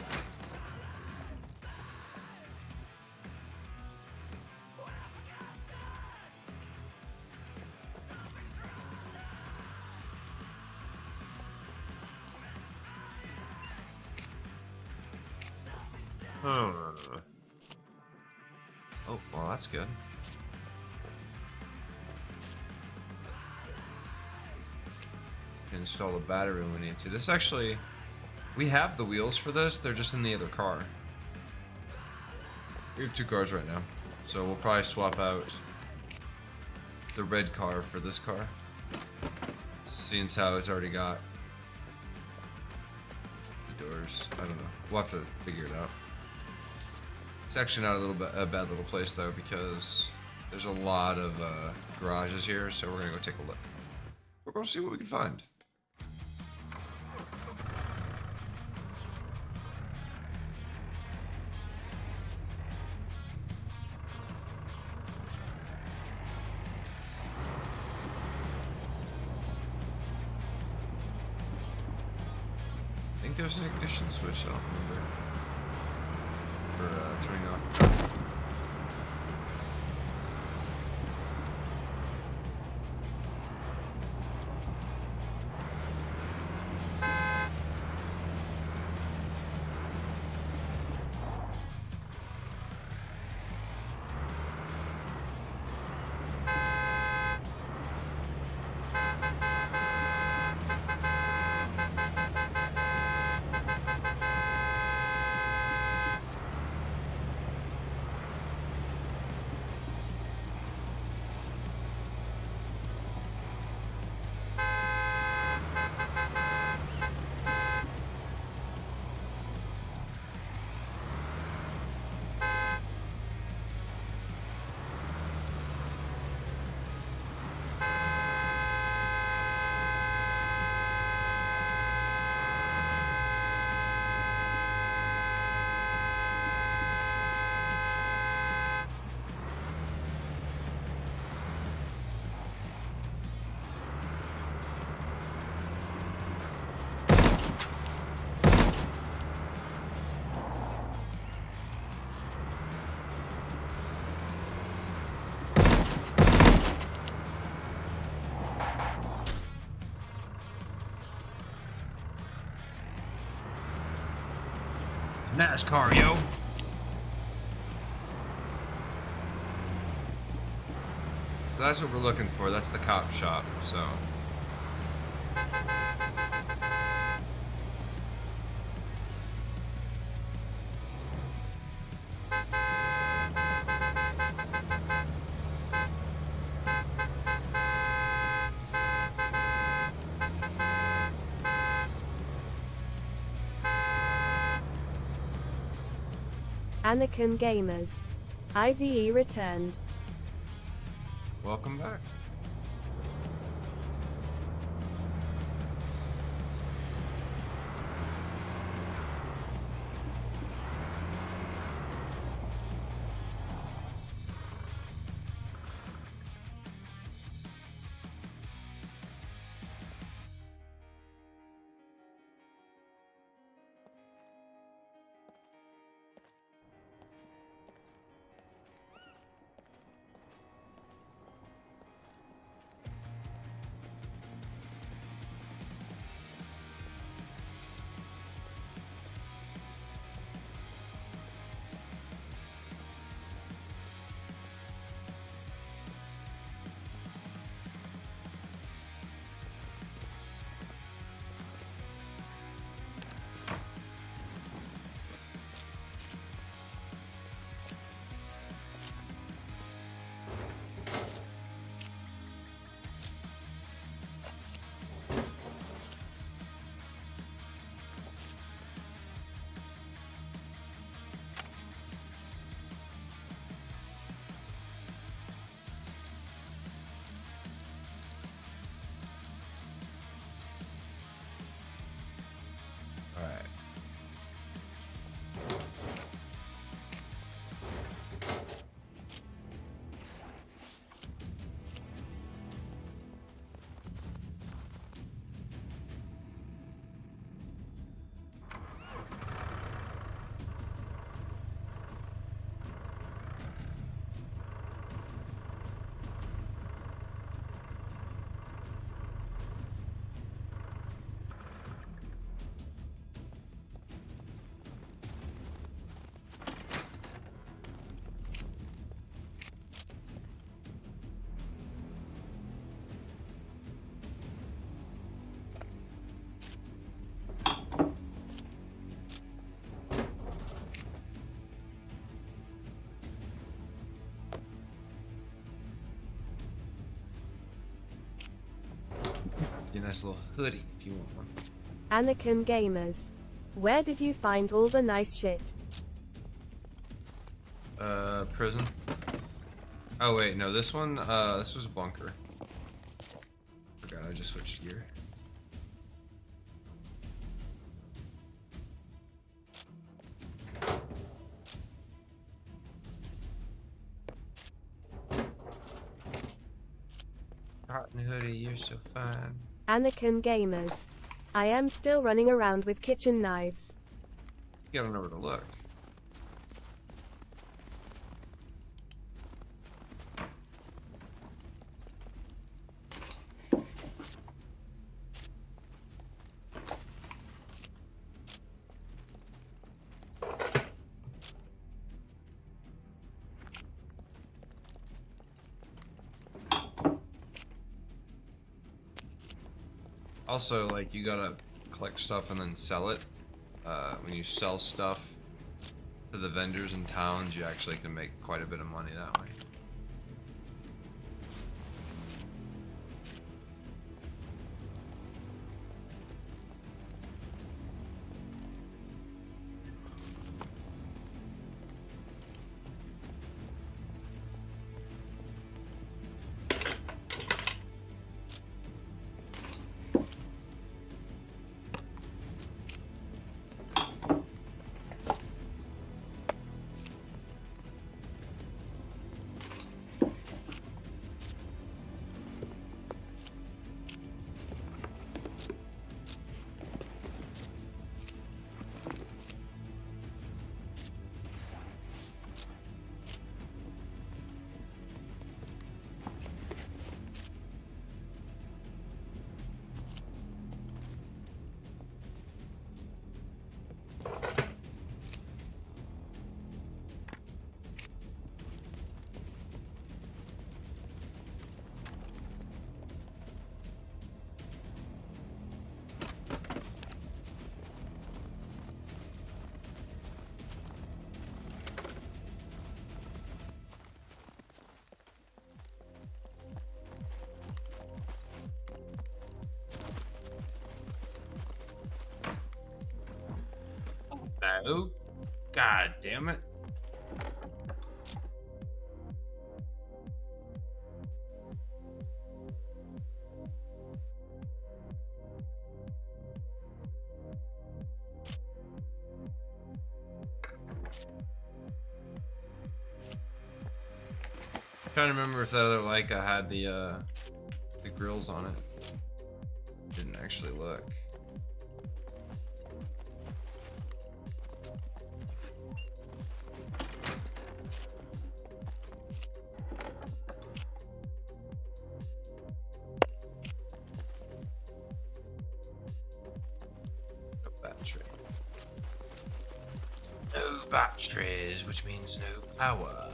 Oh, well, that's good. Install the battery when we need to. This actually, we have the wheels for this, they're just in the other car. We have two cars right now, so we'll probably swap out the red car for this car. Seeing as how it's already got the doors. I don't know. We'll have to figure it out. It's actually not a bad little place though, because there's a lot of garages here, so we're gonna go take a look. We're gonna see what we can find. I think there's an ignition switch, I don't remember, for turning off the car. NASCAR, yo. That's what we're looking for. That's the cop shop, so. Anakin Gamers. IVE returned. Welcome back. Be a nice little hoodie if you want one. Anakin Gamers. Where did you find all the nice shit? Prison. Oh wait, no, this one, this was a bunker. Forgot, I just switched gear. Cotton hoodie, you're so fine. Anakin Gamers. I am still running around with kitchen knives. You gotta know where to look. Also, like, you gotta collect stuff and then sell it. When you sell stuff to the vendors in towns, you actually can make quite a bit of money that way. No. God damn it. Trying to remember if that other Leica had the grills on it. Didn't actually look. No battery. No batteries, which means no power.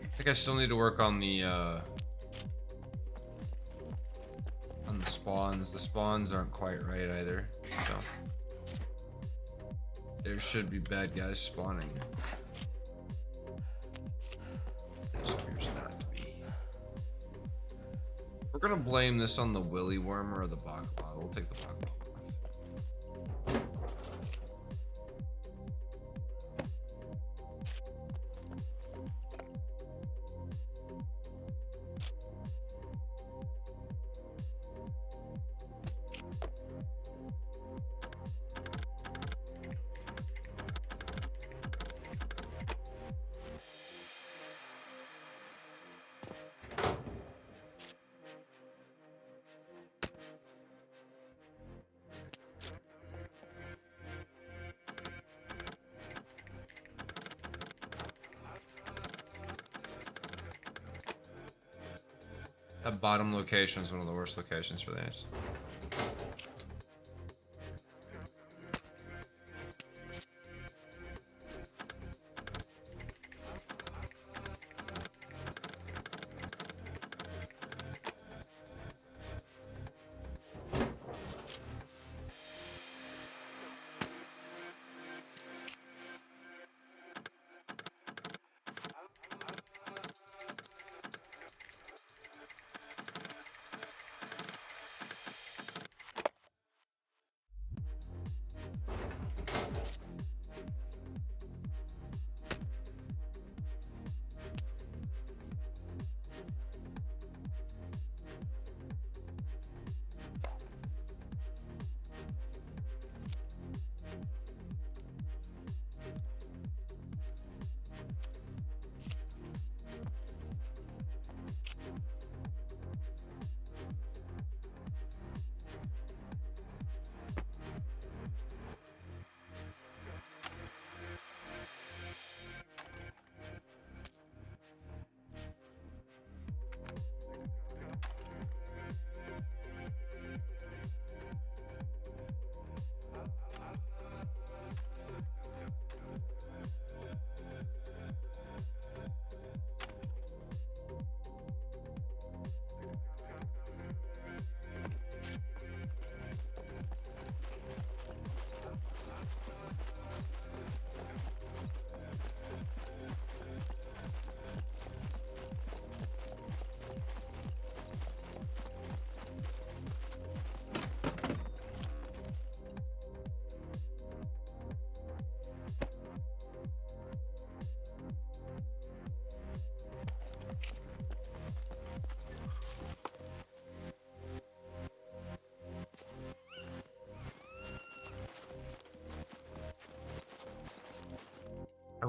I think I still need to work on the spawns. The spawns aren't quite right either, so there should be bad guys spawning. There appears not to be. We're gonna blame this on the willy worm or the baklava. We'll take the baklava. That bottom location is one of the worst locations for these.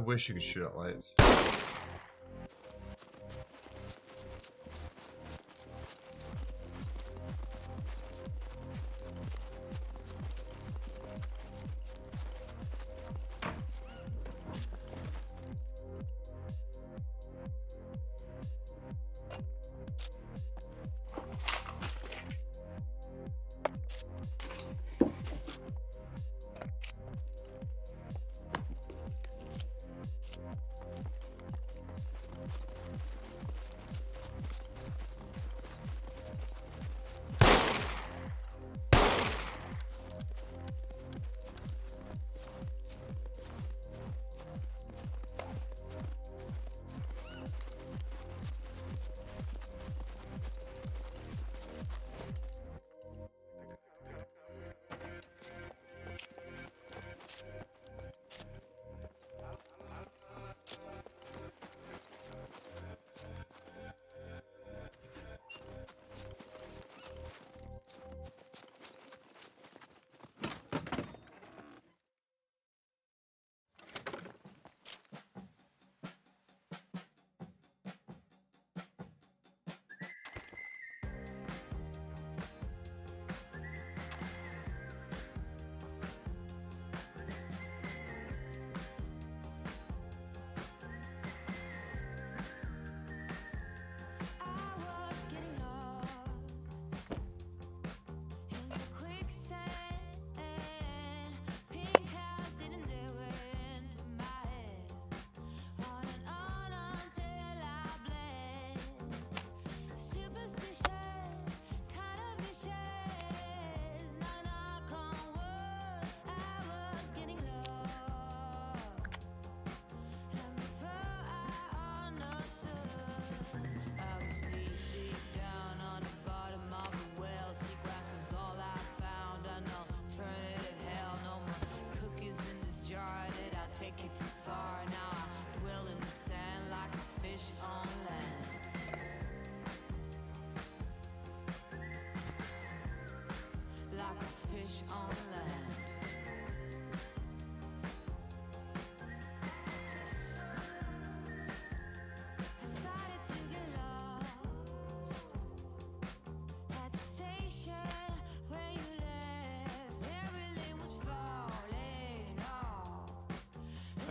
wish you could shoot at lights.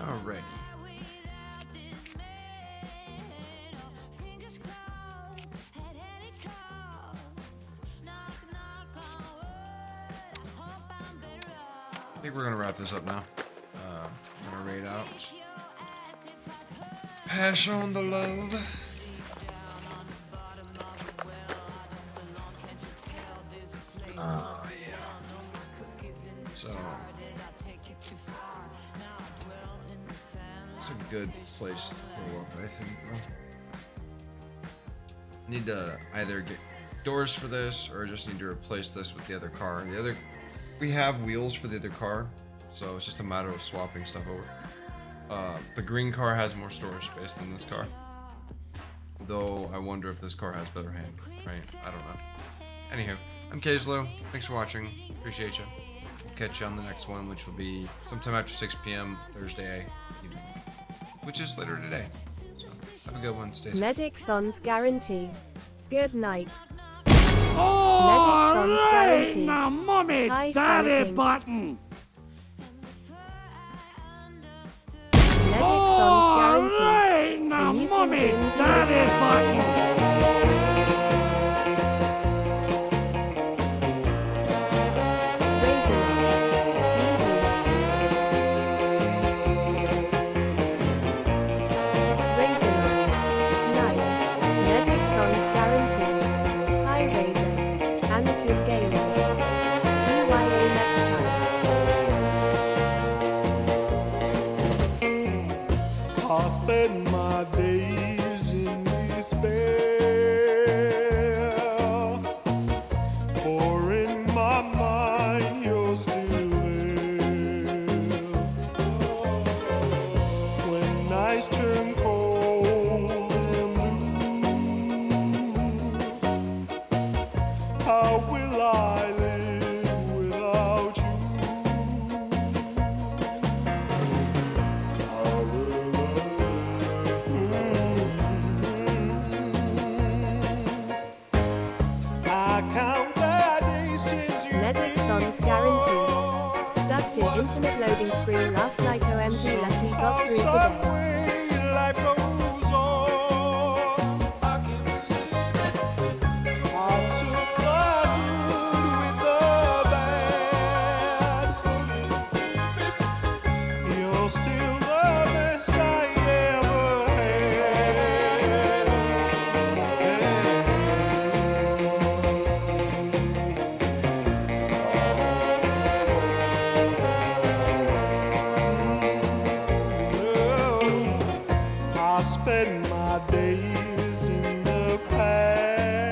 Alrighty. I think we're gonna wrap this up now. I'm gonna raid out. Pass on the love. Oh yeah. So it's a good place to pull up, I think, though. Need to either get doors for this or just need to replace this with the other car. We have wheels for the other car, so it's just a matter of swapping stuff over. The green car has more storage space than this car, though I wonder if this car has better hand, right? I don't know. Anywho, I'm Kaezlo. Thanks for watching. Appreciate you. We'll catch you on the next one, which will be sometime after 6 p.m. Thursday evening, which is later today. So have a good one. Stay safe. Medic Son's guarantee. Good night. Oh, Medic Son's guarantee. now, mommy, Hi, daddy Sonic. button. Medic Son's guarantee. Now, And you can mommy, win daddy button. I spend my days in despair, for in my mind you're still there. When nights turn cold and blue, how will I live without you? I will infinite loading screen last night. OMG, lucky got through today. Life goes on. I took the good with the bad. You're still the best I ever had. I spend my days in the past.